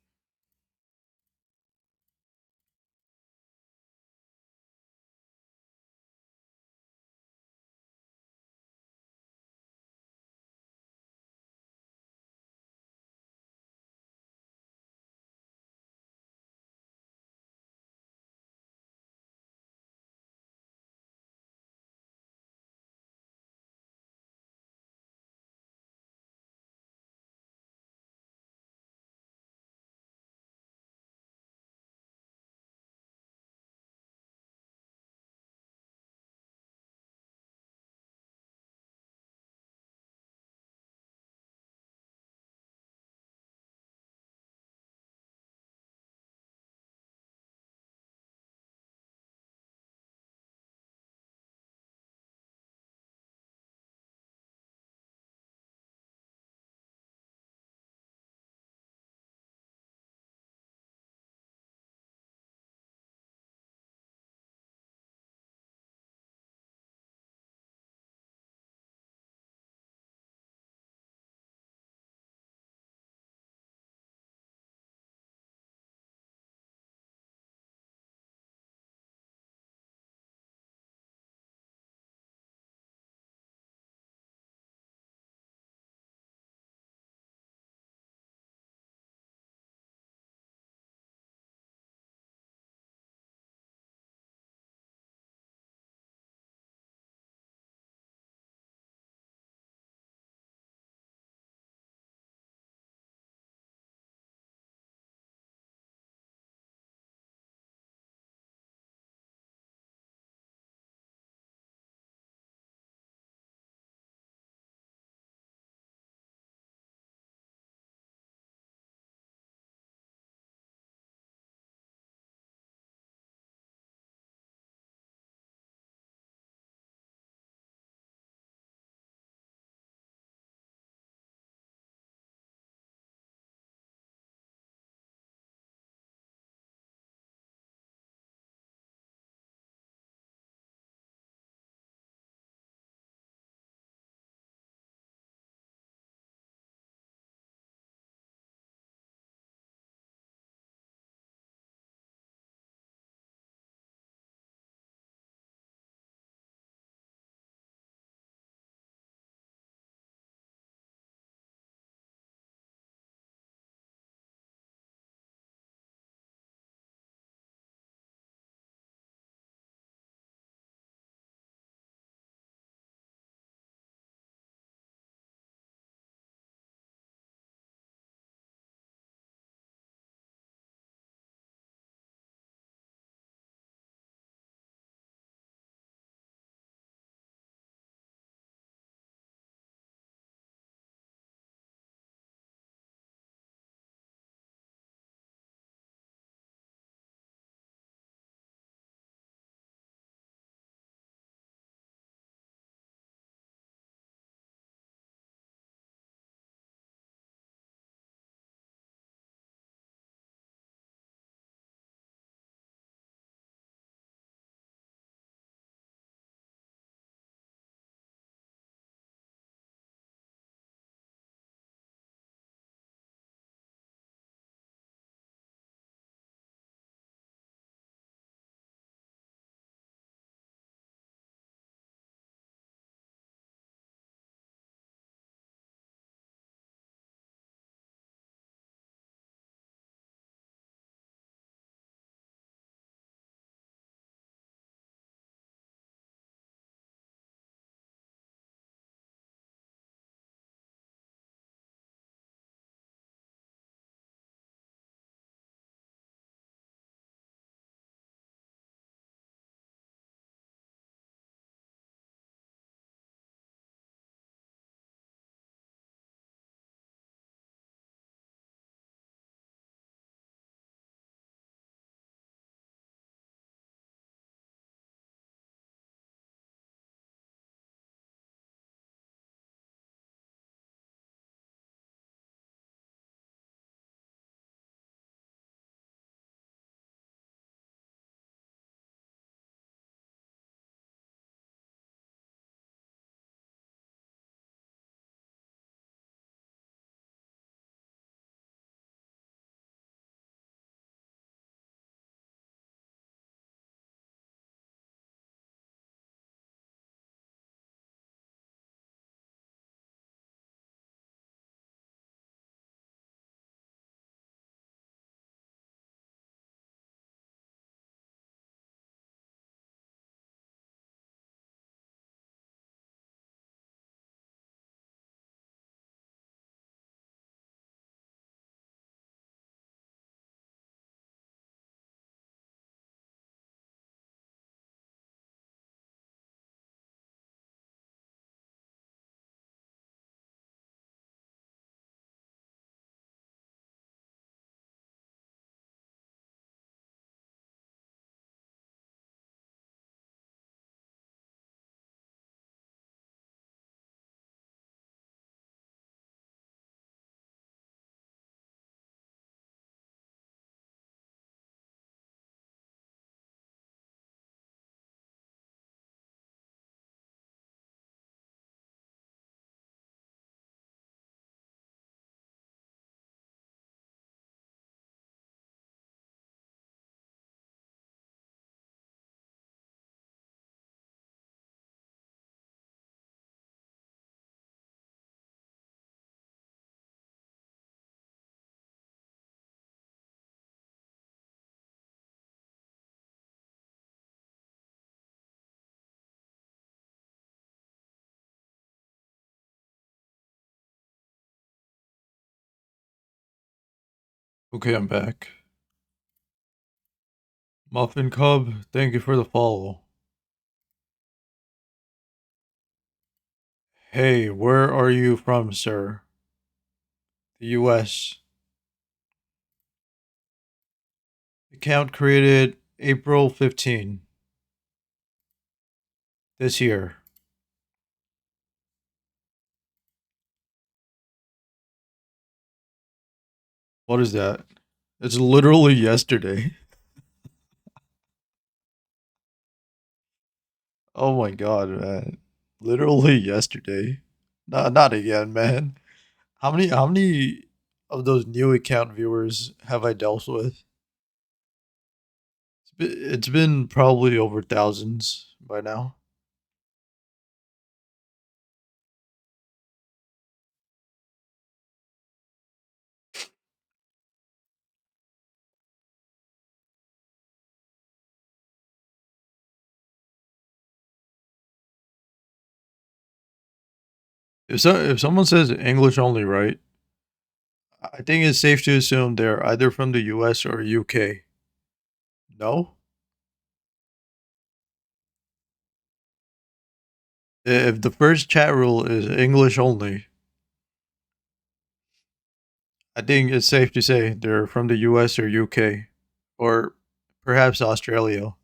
Okay, I'm back. Muffin Cub, thank you for the follow. Hey, where are you from, sir? The US. Account created April 15 this year. What is that? It's literally yesterday. Oh my god, man. Literally yesterday. Not again, man. How many of those new account viewers have I dealt with? It's been probably over thousands by now. If someone says English only, right? I think it's safe to assume they're either from the US or UK. No? If the first chat rule is English only, I think it's safe to say they're from the US or UK. Or perhaps Australia.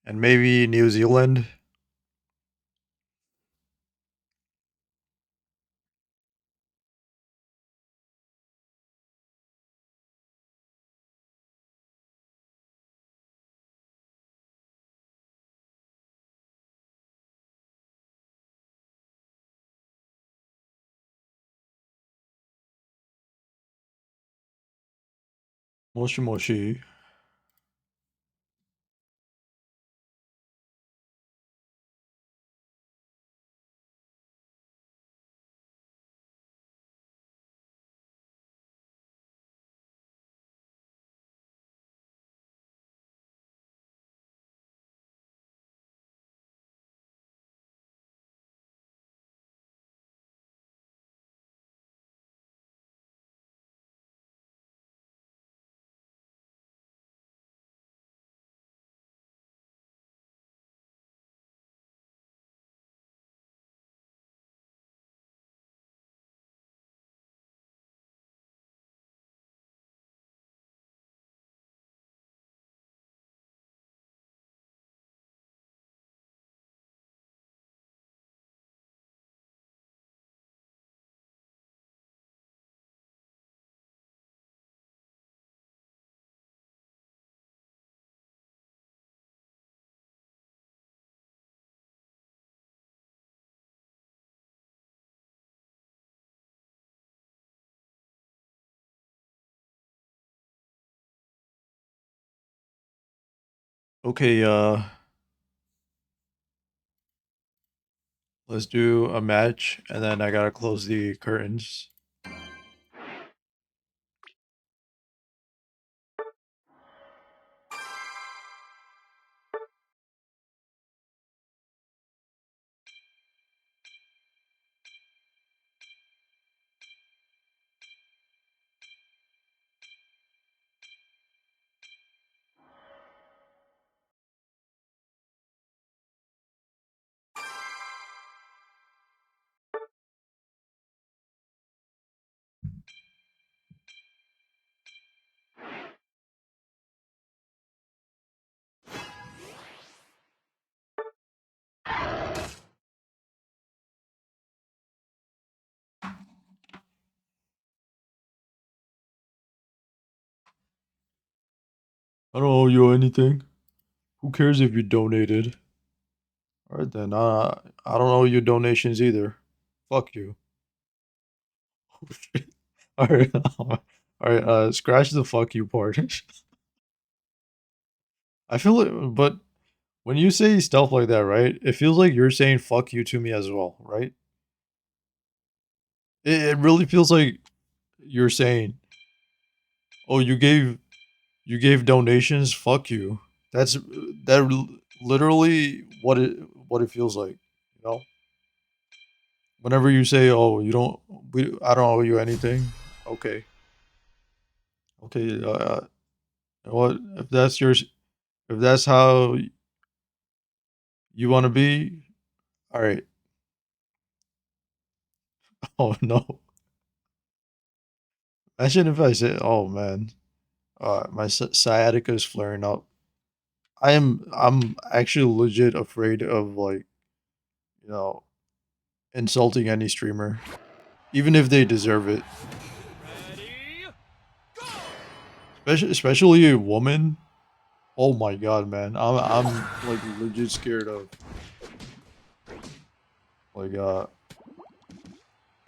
And maybe New Zealand. Moshi Moshi. Okay, let's do a match and then I gotta close the curtains. I don't owe you anything. Who cares if you donated? Alright then, I don't owe you donations either. Fuck you. Oh shit. Alright, alright, scratch the fuck you part. I feel it, but when you say stuff like that, right, it feels like you're saying fuck you to me as well, right? It really feels like you're saying, oh, you gave donations, fuck you. That's literally what it feels like, you know? Whenever you say, "Oh, you don't, I don't owe you anything," okay, okay. What if that's if that's how you want to be? All right. Oh no. Imagine if I said, "Oh man, my sciatica is flaring up." I'm actually legit afraid of like you know insulting any streamer, even if they deserve it. Ready? Go! Especially a woman. Oh my god, man. I'm like legit scared of like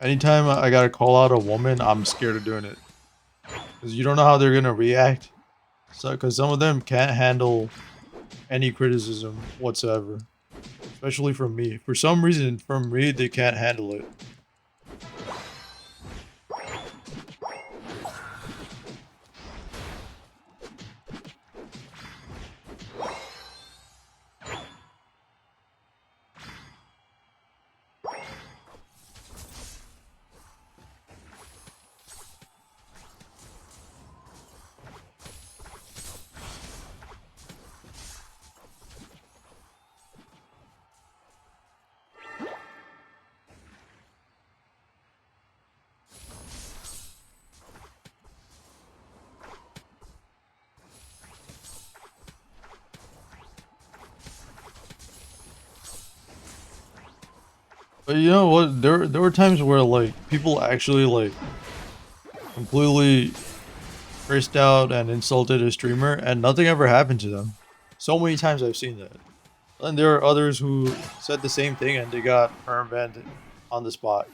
anytime I gotta call out a woman, I'm scared of doing it. Cause you don't know how they're gonna react. So cause some of them can't handle any criticism whatsoever. Especially from me. For some reason, from me they can't handle it. But you know what? There were times where like people actually like completely cursed out and insulted a streamer and nothing ever happened to them. So many times I've seen that. And there are others who said the same thing and they got perm banned on the spot.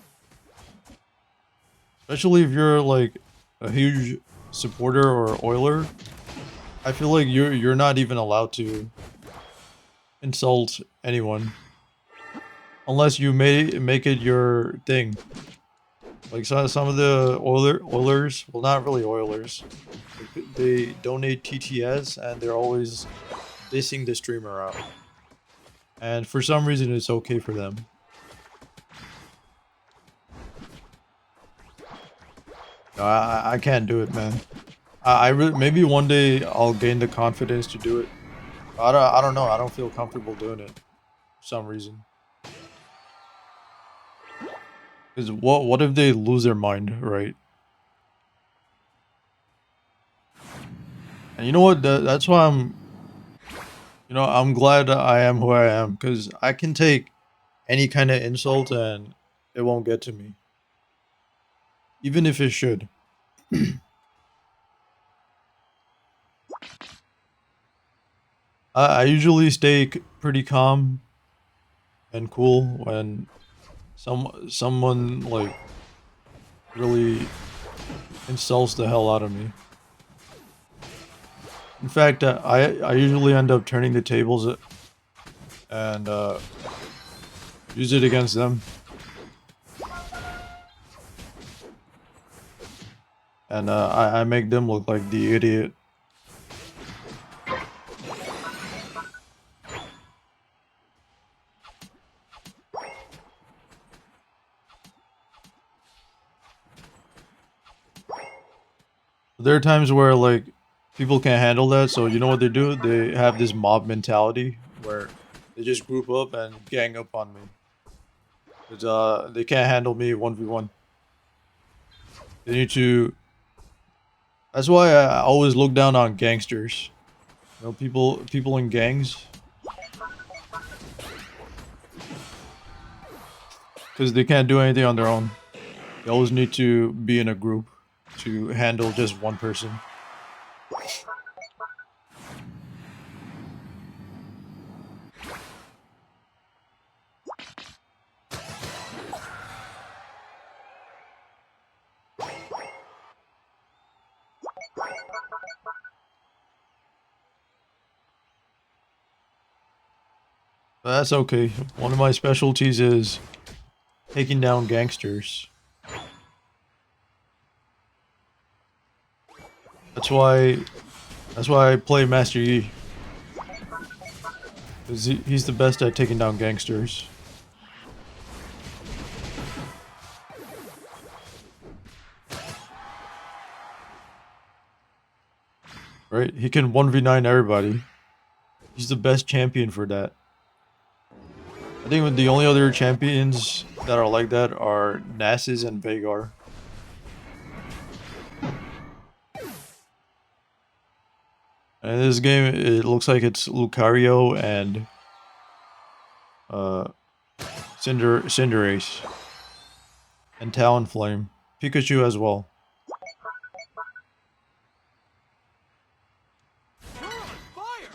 Especially if you're like a huge supporter or oiler. I feel like you're not even allowed to insult anyone unless you make it your thing. Like some of the oilers, well not really oilers. They donate TTS and they're always dissing the streamer out. And for some reason it's okay for them. No, I can't do it, man. I really, maybe one day I'll gain the confidence to do it. I don't know. I don't feel comfortable doing it for some reason. Because what if they lose their mind, right? And you know what? That's why I'm glad that I am who I am. Because I can take any kind of insult and it won't get to me. Even if it should. I usually stay pretty calm and cool when someone like really insults the hell out of me. In fact, I usually end up turning the tables and use it against them. And I make them look like the idiot. There are times where like people can't handle that, so you know what they do? They have this mob mentality where they just group up and gang up on me. 'Cause, they can't handle me 1v1. They need to. That's why I always look down on gangsters. You know, people in gangs, because they can't do anything on their own. They always need to be in a group to handle just one person. But that's okay. One of my specialties is taking down gangsters. That's why I play Master Yi. 'Cause he's the best at taking down gangsters. right? He can 1v9 everybody. He's the best champion for that. I think the only other champions that are like that are Nasus and Vagar. And in this game, it looks like it's Lucario and uh, Cinderace and Talonflame. Pikachu as well. You're on fire!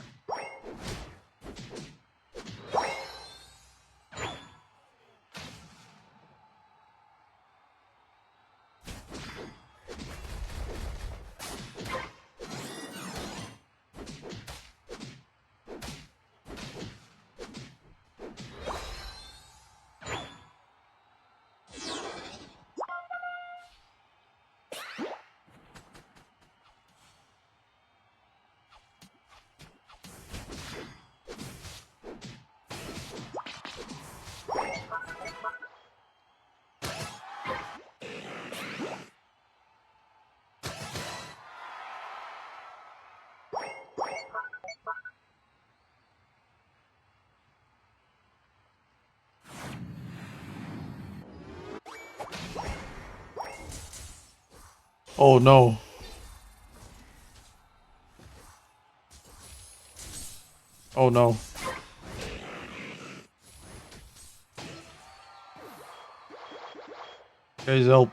Oh no. Oh no. Guys, help.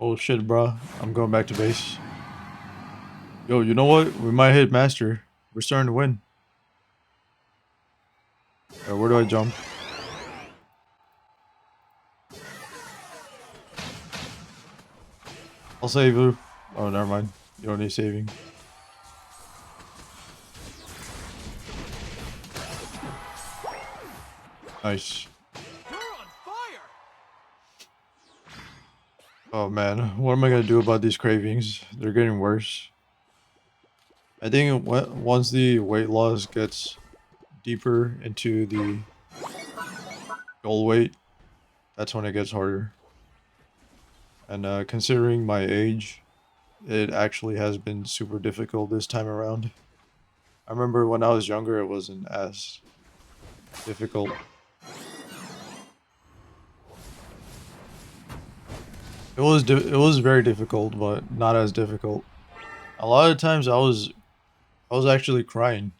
Oh shit, bruh. I'm going back to base. Yo, you know what? We might hit master. We're starting to win. Where do I jump? I'll save you. Oh, never mind. You don't need saving. Nice. You're on fire! Oh man, what am I gonna do about these cravings? They're getting worse. I think once the weight loss gets deeper into the goal weight, that's when it gets harder. And considering my age, it actually has been super difficult this time around. I remember when I was younger, it wasn't as difficult. It was very difficult, but not as difficult. A lot of times I was actually crying.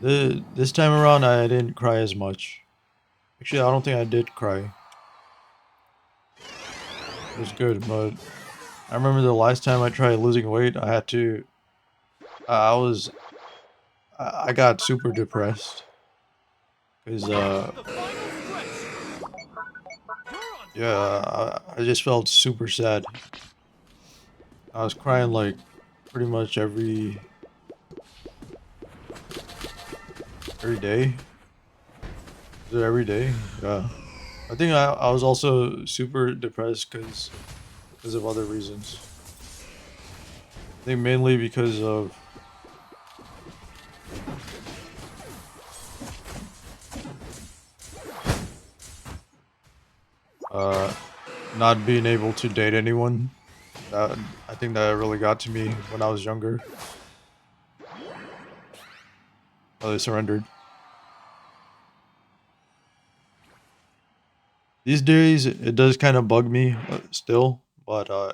This time around I didn't cry as much. Actually, I don't think I did cry. It was good, but I remember the last time I tried losing weight, I had to I was I got super depressed cuz The final stretch! You're on yeah, fire! I just felt super sad. I was crying like pretty much every day. Is it every day? Yeah. I think I was also super depressed because of other reasons. I think mainly because of uh not being able to date anyone. That I think that really got to me when I was younger. Oh, they surrendered. These days, it does kind of bug me still, but uh,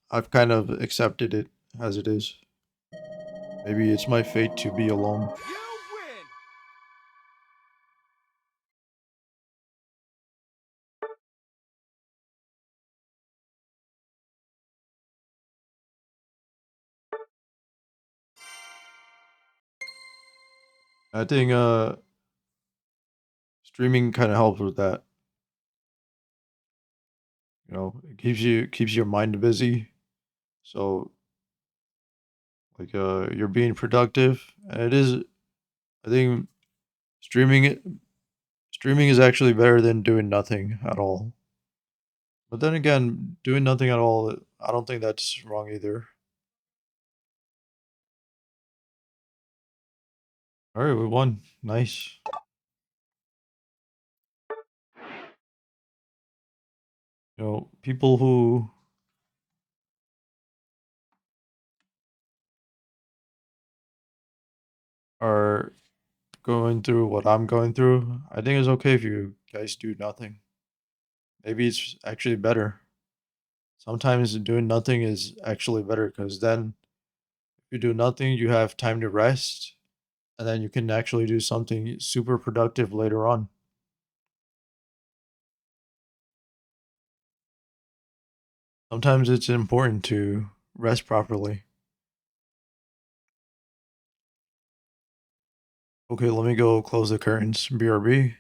I've kind of accepted it as it is. Maybe it's my fate to be alone. You win! I think streaming kind of helps with that. You know, it keeps your mind busy. So Like you're being productive. And it is, I think streaming it streaming is actually better than doing nothing at all. But then again, doing nothing at all, I don't think that's wrong either. All right, we won. Nice. People who are going through what I'm going through, I think it's okay if you guys do nothing. Maybe it's actually better. Sometimes doing nothing is actually better because then if you do nothing, you have time to rest, and then you can actually do something super productive later on. Sometimes it's important to rest properly. Okay, let me go close the curtains. BRB.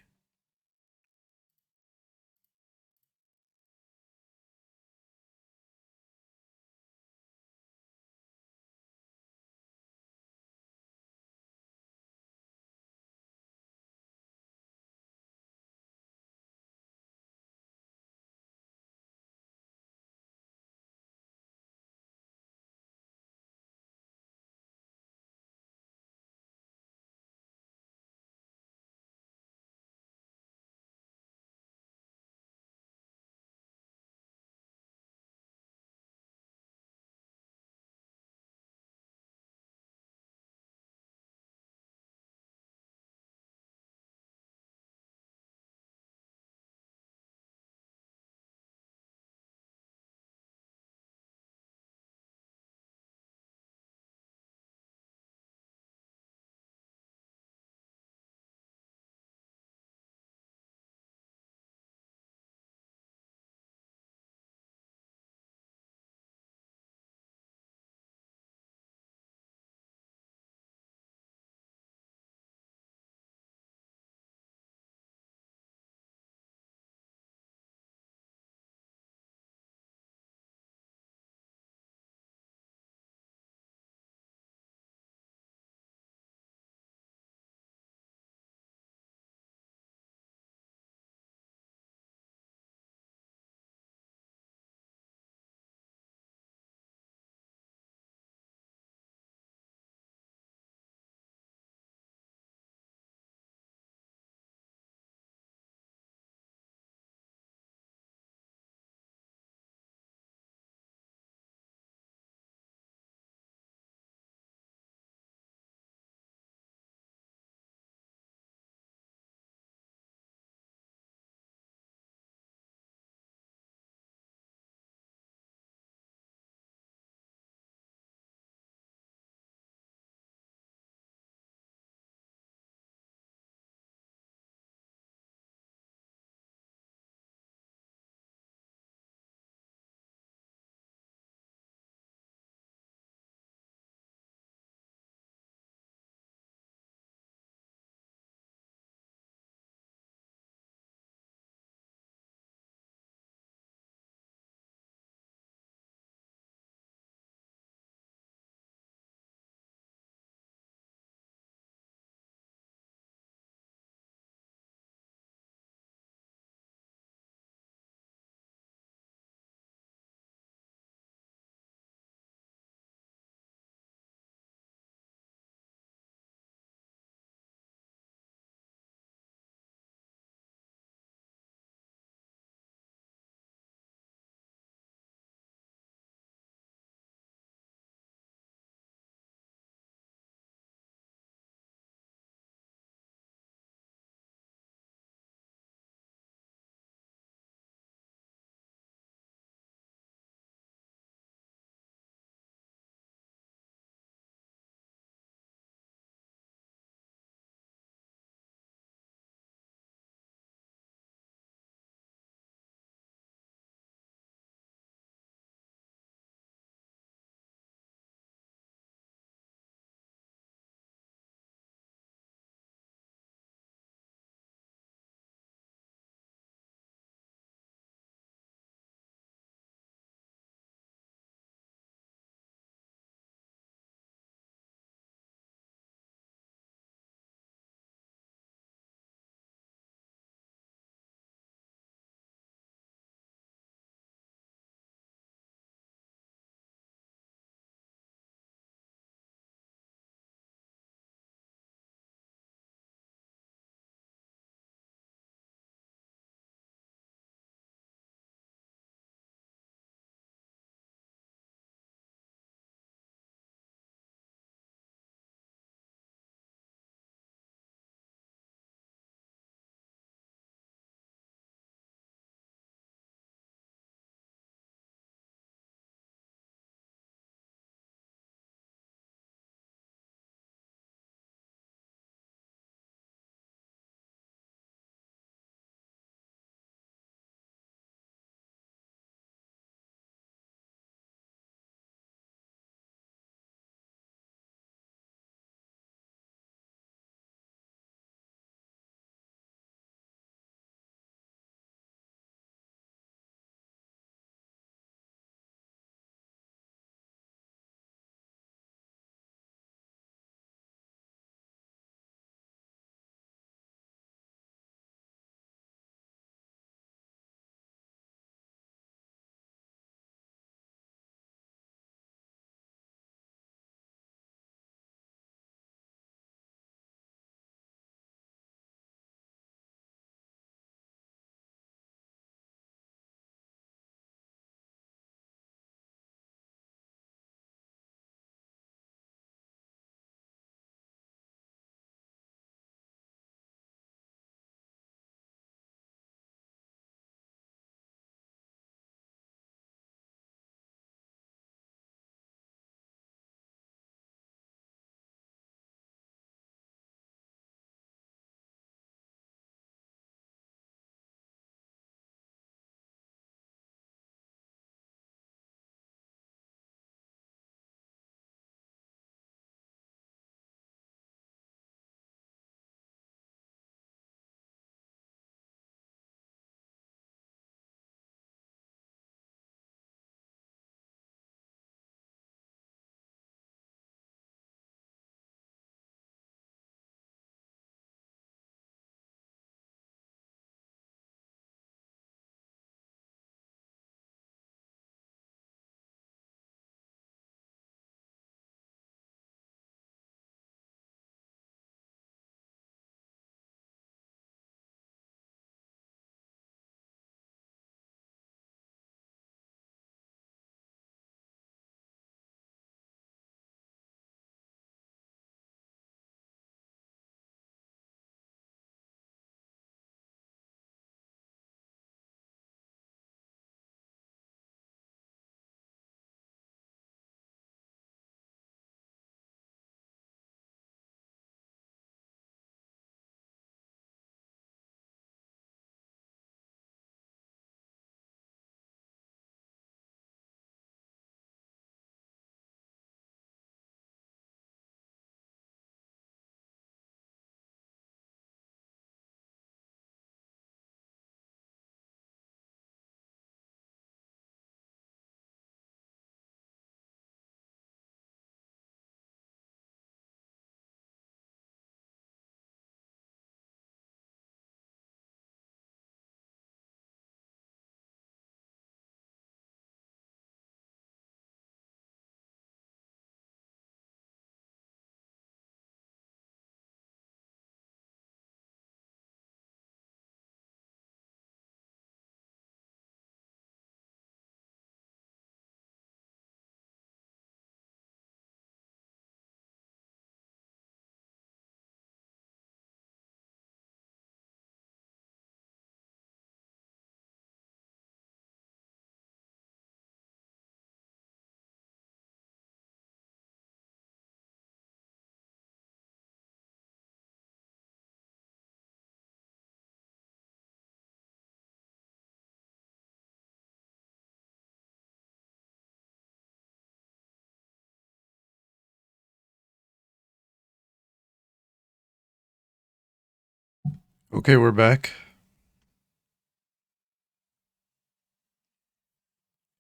Okay, we're back.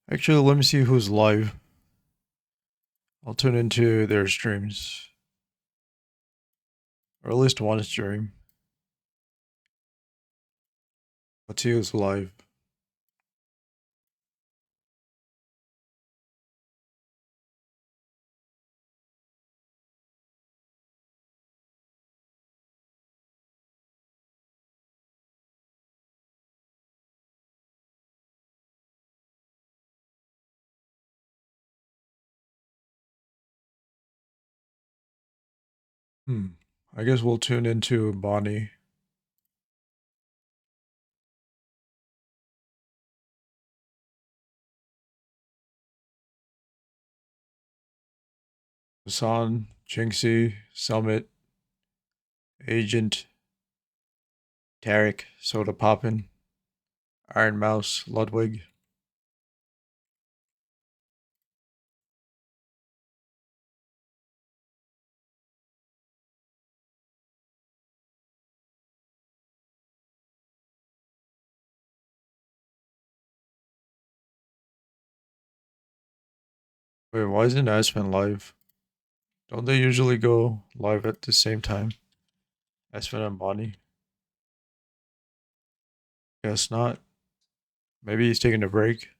Actually, let me see who's live. I'll tune into their streams, or at least one stream. Let's see who's live. Hmm. I guess we'll tune into Bonnie. Hassan, Jinxie, Summit, Agent, Tarek, Soda Poppin', Iron Mouse, Ludwig. Wait, why isn't Aspen live? Don't they usually go live at the same time? Aspen and Bonnie? Guess not. Maybe he's taking a break.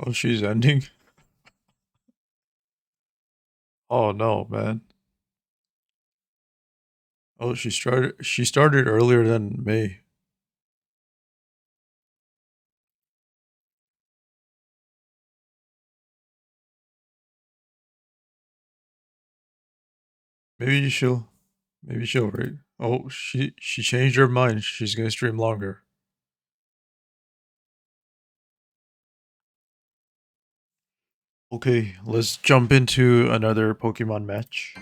Oh, she's ending? Oh no, man. Oh, she started earlier than me. Maybe she'll wait. Oh, she changed her mind. She's gonna stream longer. Okay, let's jump into another Pokemon match.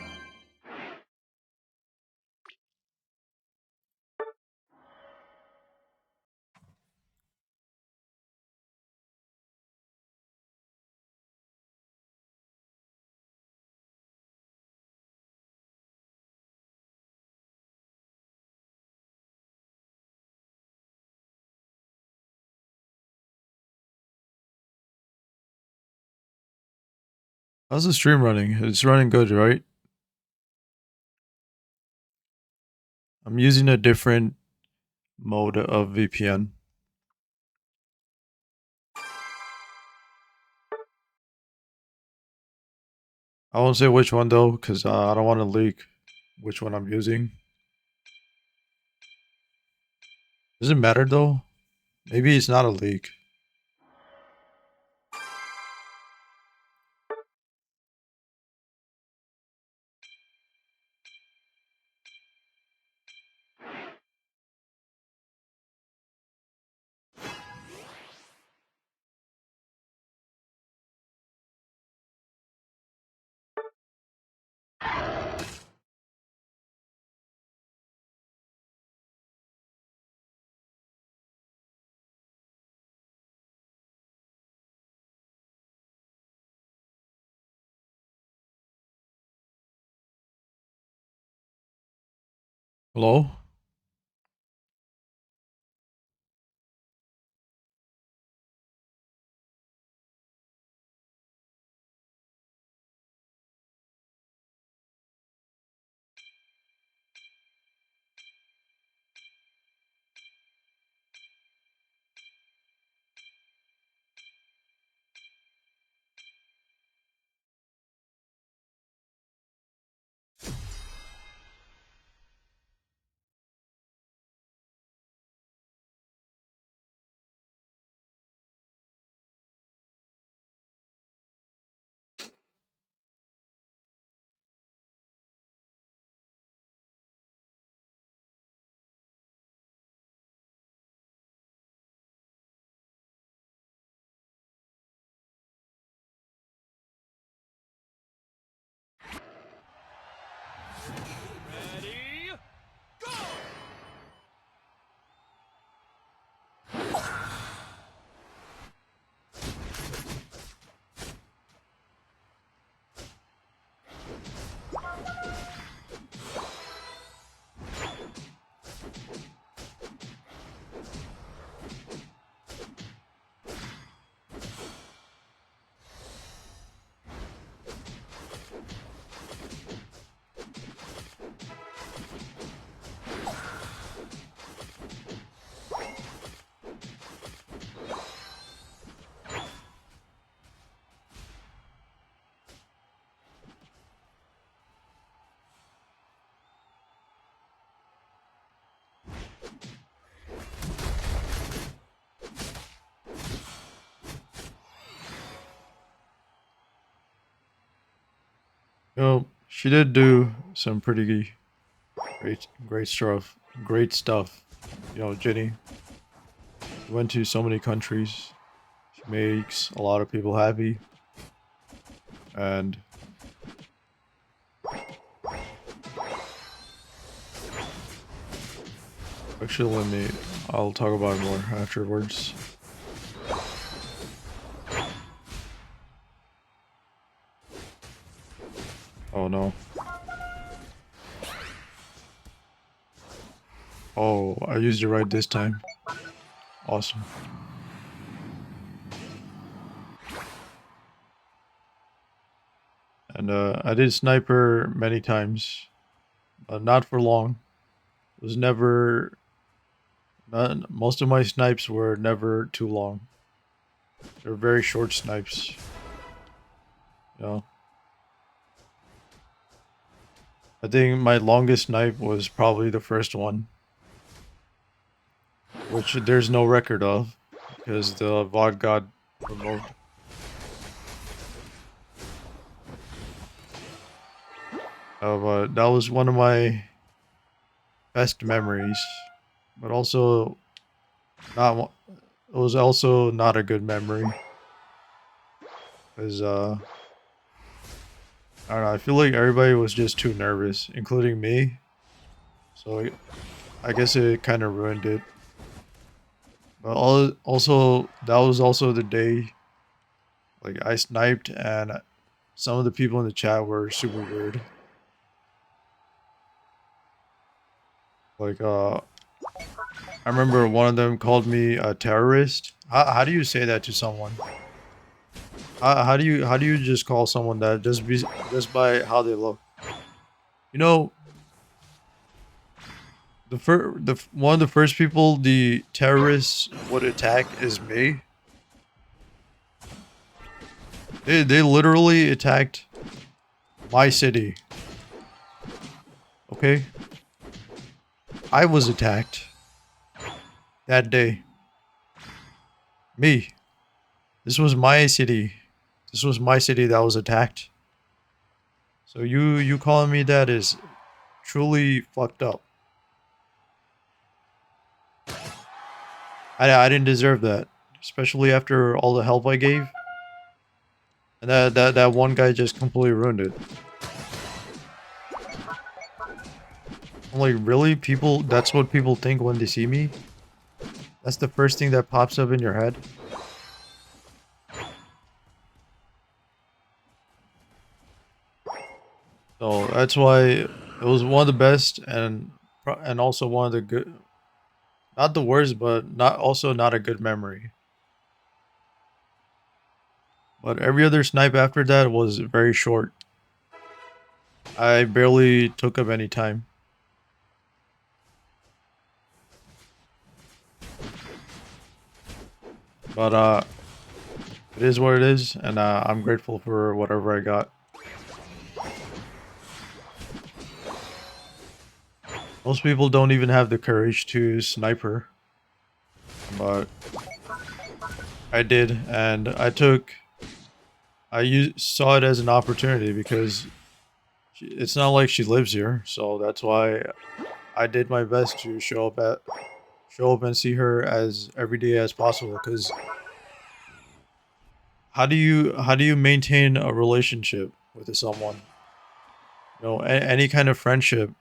How's the stream running? It's running good, right? I'm using a different mode of VPN. I won't say which one though, because I don't want to leak which one I'm using. Does it matter though? Maybe it's not a leak. Hello? She did do some pretty great stuff. Great stuff. Jenny went to so many countries. She makes a lot of people happy. And actually, I'll talk about it more afterwards. Oh no. Oh, I used it right this time. Awesome. And I did sniper many times, but not for long. It was never. Most of my snipes were never too long. They're very short snipes. You know, I think my longest snipe was probably the first one, which there's no record of because the VOD got removed. But that was one of my best memories, but also not. It was also not a good memory because I don't know. I feel like everybody was just too nervous, including me. So I guess it kind of ruined it. But also that was also the day like I sniped and some of the people in the chat were super weird. Like I remember one of them called me a terrorist. How do you say that to someone? How do you just call someone that just by how they look? You know, one of the first people the terrorists would attack is me. They literally attacked my city. Okay? I was attacked that day. Me. This was my city. This was my city that was attacked. So you calling me that is truly fucked up. I didn't deserve that, especially after all the help I gave. And that one guy just completely ruined it. I'm like, really? People, that's what people think when they see me? That's the first thing that pops up in your head? So that's why it was one of the best and also one of the good, not the worst, but not a good memory. But every other snipe after that was very short. I barely took up any time. But it is what it is, and I'm grateful for whatever I got. Most people don't even have the courage to snipe her, but I did, and saw it as an opportunity because it's not like she lives here, so that's why I did my best to show up and see her as every day as possible. Because how do you maintain a relationship with someone? Any kind of friendship,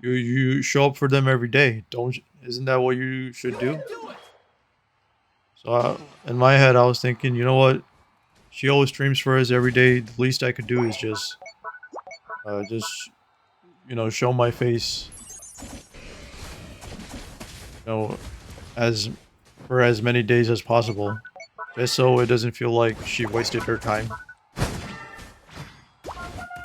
you show up for them every day. Don't Isn't that what you should do? So in my head, I was thinking, you know what? She always streams for us every day. The least I could do is just show my face. You know, as for as many days as possible, just so it doesn't feel like she wasted her time.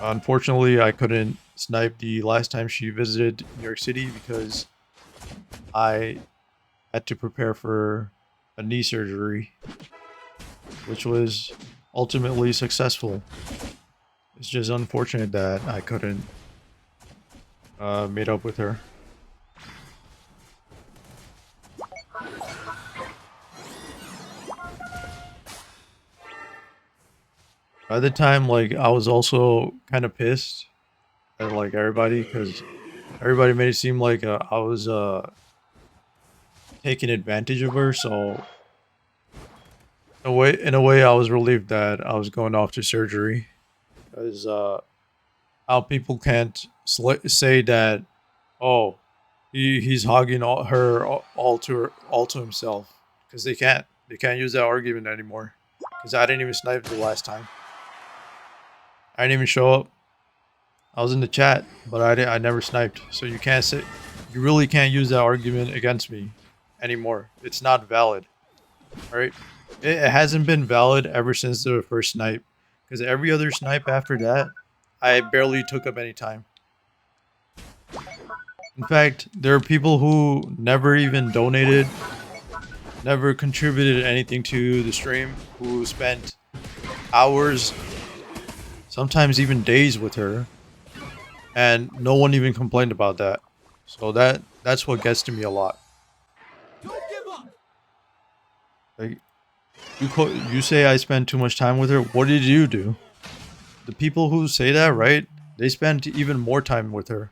Unfortunately, I couldn't snipe the last time she visited New York City because I had to prepare for a knee surgery, which was ultimately successful. It's just unfortunate that I couldn't meet up with her. By the time, like, I was also kind of pissed at like everybody because everybody made it seem like I was taking advantage of her. So in a way, I was relieved that I was going off to surgery because how people can't say that, oh, he's hogging all to himself, because they can't use that argument anymore because I didn't even snipe the last time. I didn't even show up. I was in the chat, but I never sniped. So you really can't use that argument against me anymore. It's not valid. All right, it hasn't been valid ever since the first snipe, because every other snipe after that, I barely took up any time. In fact, there are people who never even donated, never contributed anything to the stream, who spent hours, sometimes even days with her, and no one even complained about that. So that's what gets to me a lot. Don't give up. Like, you say I spend too much time with her. What did you do? The people who say that, right? They spent even more time with her,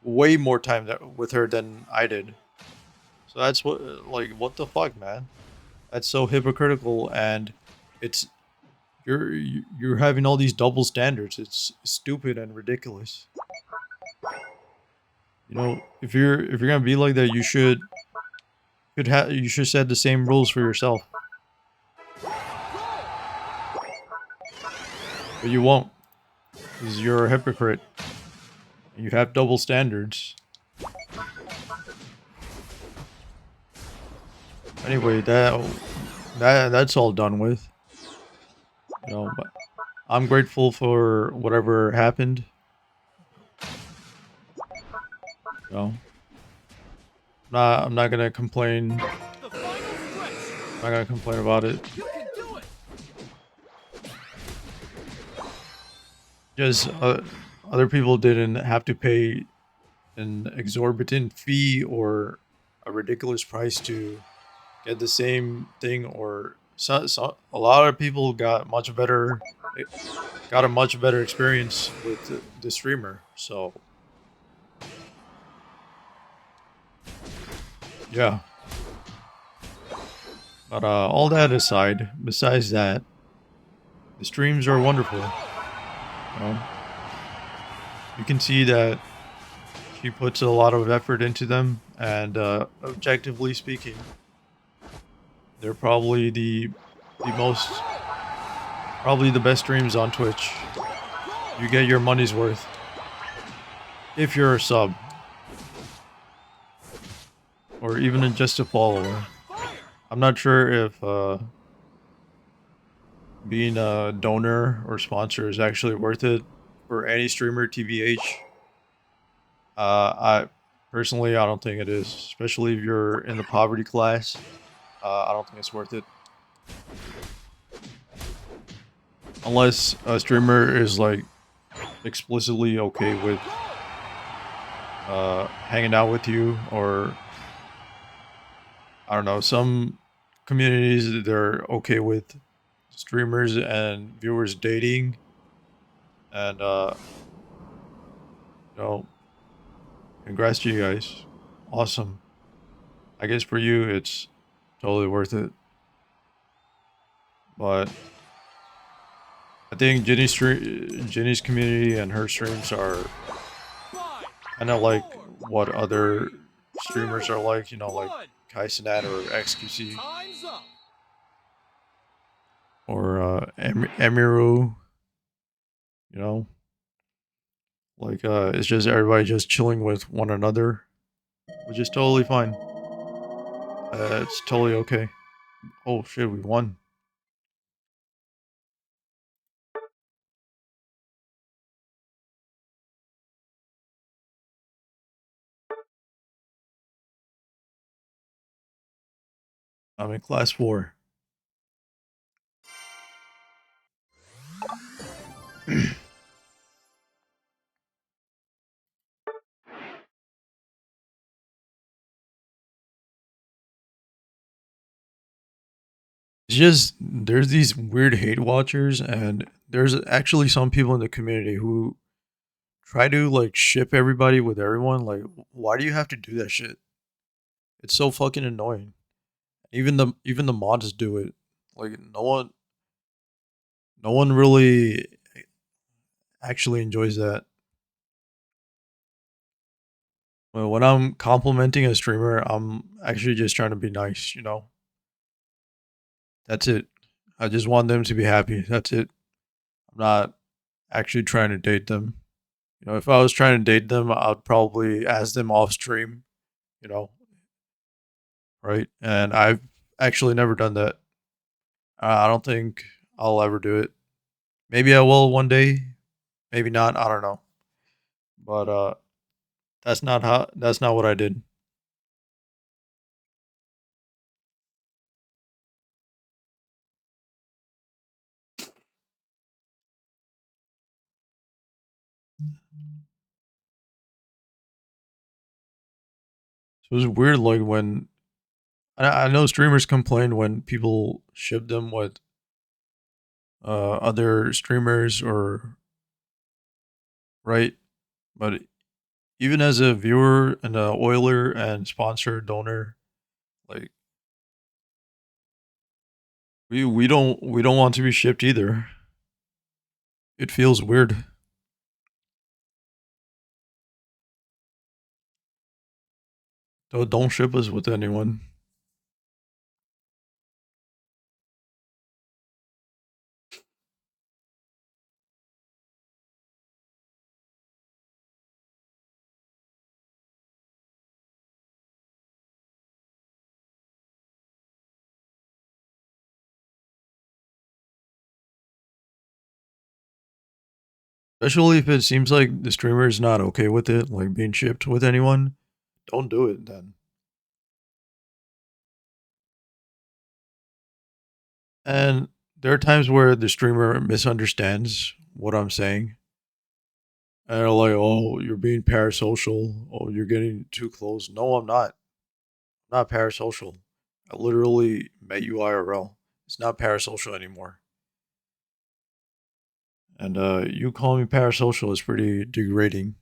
way more time with her than I did. So that's what the fuck, man? That's so hypocritical, and it's you're having all these double standards. It's stupid and ridiculous. If you're gonna be like that, you should set the same rules for yourself. But you won't, because you're a hypocrite. You have double standards. Anyway, that's all done with. But I'm grateful for whatever happened. You know, I'm not gonna complain. The final stretch. I'm not gonna complain about it. You can do it. Just other people didn't have to pay an exorbitant fee or a ridiculous price to get the same thing, or a lot of people got a much better experience with the streamer. So yeah, but all that aside, besides that, the streams are wonderful. know, you can see that she puts a lot of effort into them, and objectively speaking, they're probably the best streams on Twitch. You get your money's worth if you're a sub, or even just a follower. I'm not sure if being a donor or sponsor is actually worth it for any streamer, TBH. I personally, I don't think it is, especially if you're in the poverty class. I don't think it's worth it, unless a streamer is like explicitly okay with hanging out with you, or I don't know, some communities they're okay with streamers and viewers dating, and you know, congrats to you guys, awesome. I guess for you it's totally worth it, but I think Jenny's community and her streams are kind of like what other streamers are like, like Kaisenat or XQC Time's up. or Emiru, you know, like it's just everybody just chilling with one another, which is totally fine. It's totally okay. Oh shit, we won. I'm in class 4. It's just there's these weird hate watchers, and there's actually some people in the community who try to like ship everybody with everyone. Like, why do you have to do that shit? It's so fucking annoying. Even the mods do it. Like, no one really actually enjoys that. Well, when I'm complimenting a streamer, I'm actually just trying to be nice. That's it. I just want them to be happy. That's it. I'm not actually trying to date them. If I was trying to date them, I'd probably ask them off stream. You know, right? And I've actually never done that. I don't think I'll ever do it. Maybe I will one day. Maybe not. I don't know. But that's not what I did. So it was weird. Like when I know streamers complain when people ship them with other streamers or right, but even as a viewer and a oiler and sponsor donor, like we don't want to be shipped either. It feels weird. So don't ship us with anyone. Especially if it seems like the streamer is not okay with it, like being shipped with anyone. Don't do it then. And there are times where the streamer misunderstands what I'm saying. And they're like, oh, you're being parasocial. Oh, you're getting too close. No, I'm not. I'm not parasocial. I literally met you IRL. It's not parasocial anymore. And you calling me parasocial is pretty degrading.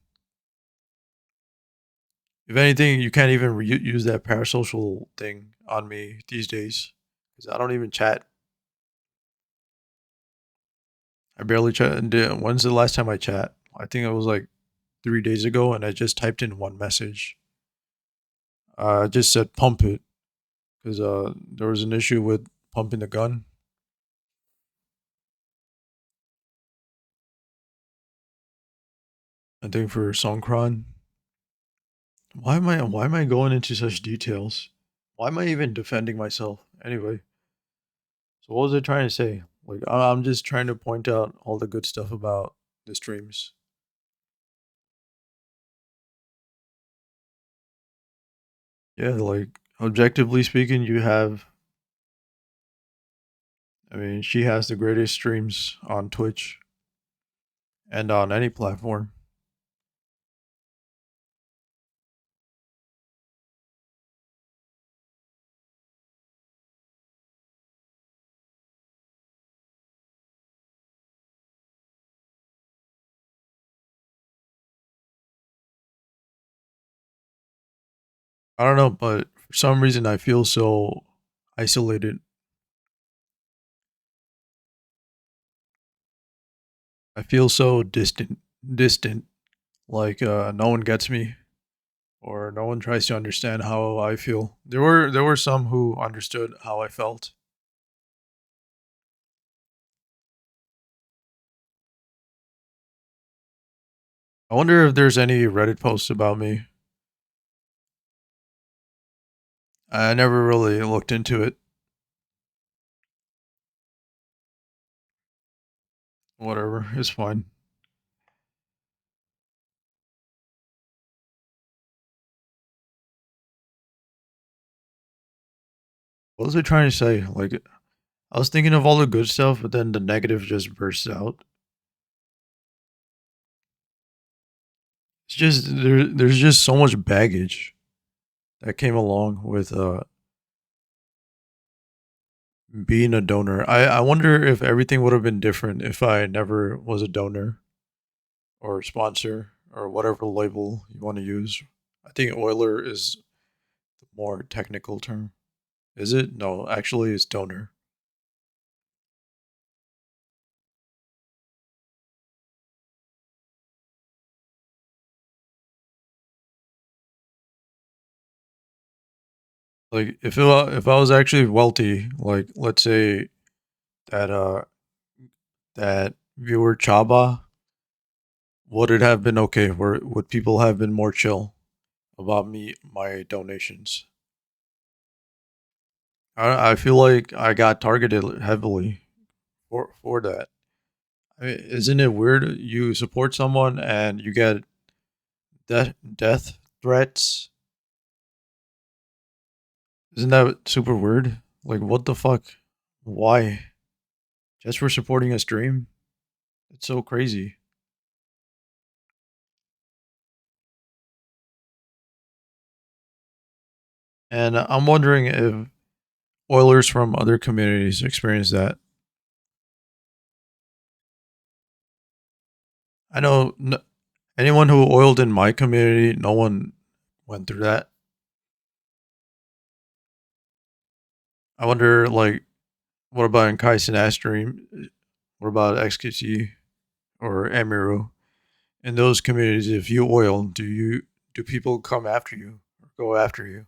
If anything, you can't even use that parasocial thing on me these days because I don't even chat. I barely chat. And when's the last time I chat? I think it was like 3 days ago, and I just typed in one message. I just said pump it because there was an issue with pumping the gun. I think for Songkran. Why am I going into such details? Why am I even defending myself? Anyway, so what was I trying to say? Like I'm just trying to point out all the good stuff about the streams. Yeah, like objectively speaking, I mean, she has the greatest streams on Twitch and on any platform. I don't know, but for some reason I feel so isolated. I feel so distant. Like no one gets me, or no one tries to understand how I feel. There were some who understood how I felt. I wonder if there's any Reddit posts about me. I never really looked into it. Whatever, it's fine. What was I trying to say? Like I was thinking of all the good stuff, but then the negative just bursts out. It's just there's just so much baggage that came along with being a donor. I wonder if everything would have been different if I never was a donor or sponsor or whatever label you want to use. I think oiler is the more technical term. Is it? No, actually, it's donor. Like if I was actually wealthy, like let's say that that viewer Chaba, would it have been okay? Would people have been more chill about me my donations? I feel like I got targeted heavily for that. I mean, isn't it weird? You support someone and you get death threats. Isn't that super weird? Like, what the fuck? Why? Just for supporting a stream? It's so crazy. And I'm wondering if Oilers from other communities experience that. I know anyone who oiled in my community, no one went through that. I wonder, like, what about in Kaisen stream? What about XQC or Emiru? In those communities, if you oil, do people come after you or go after you?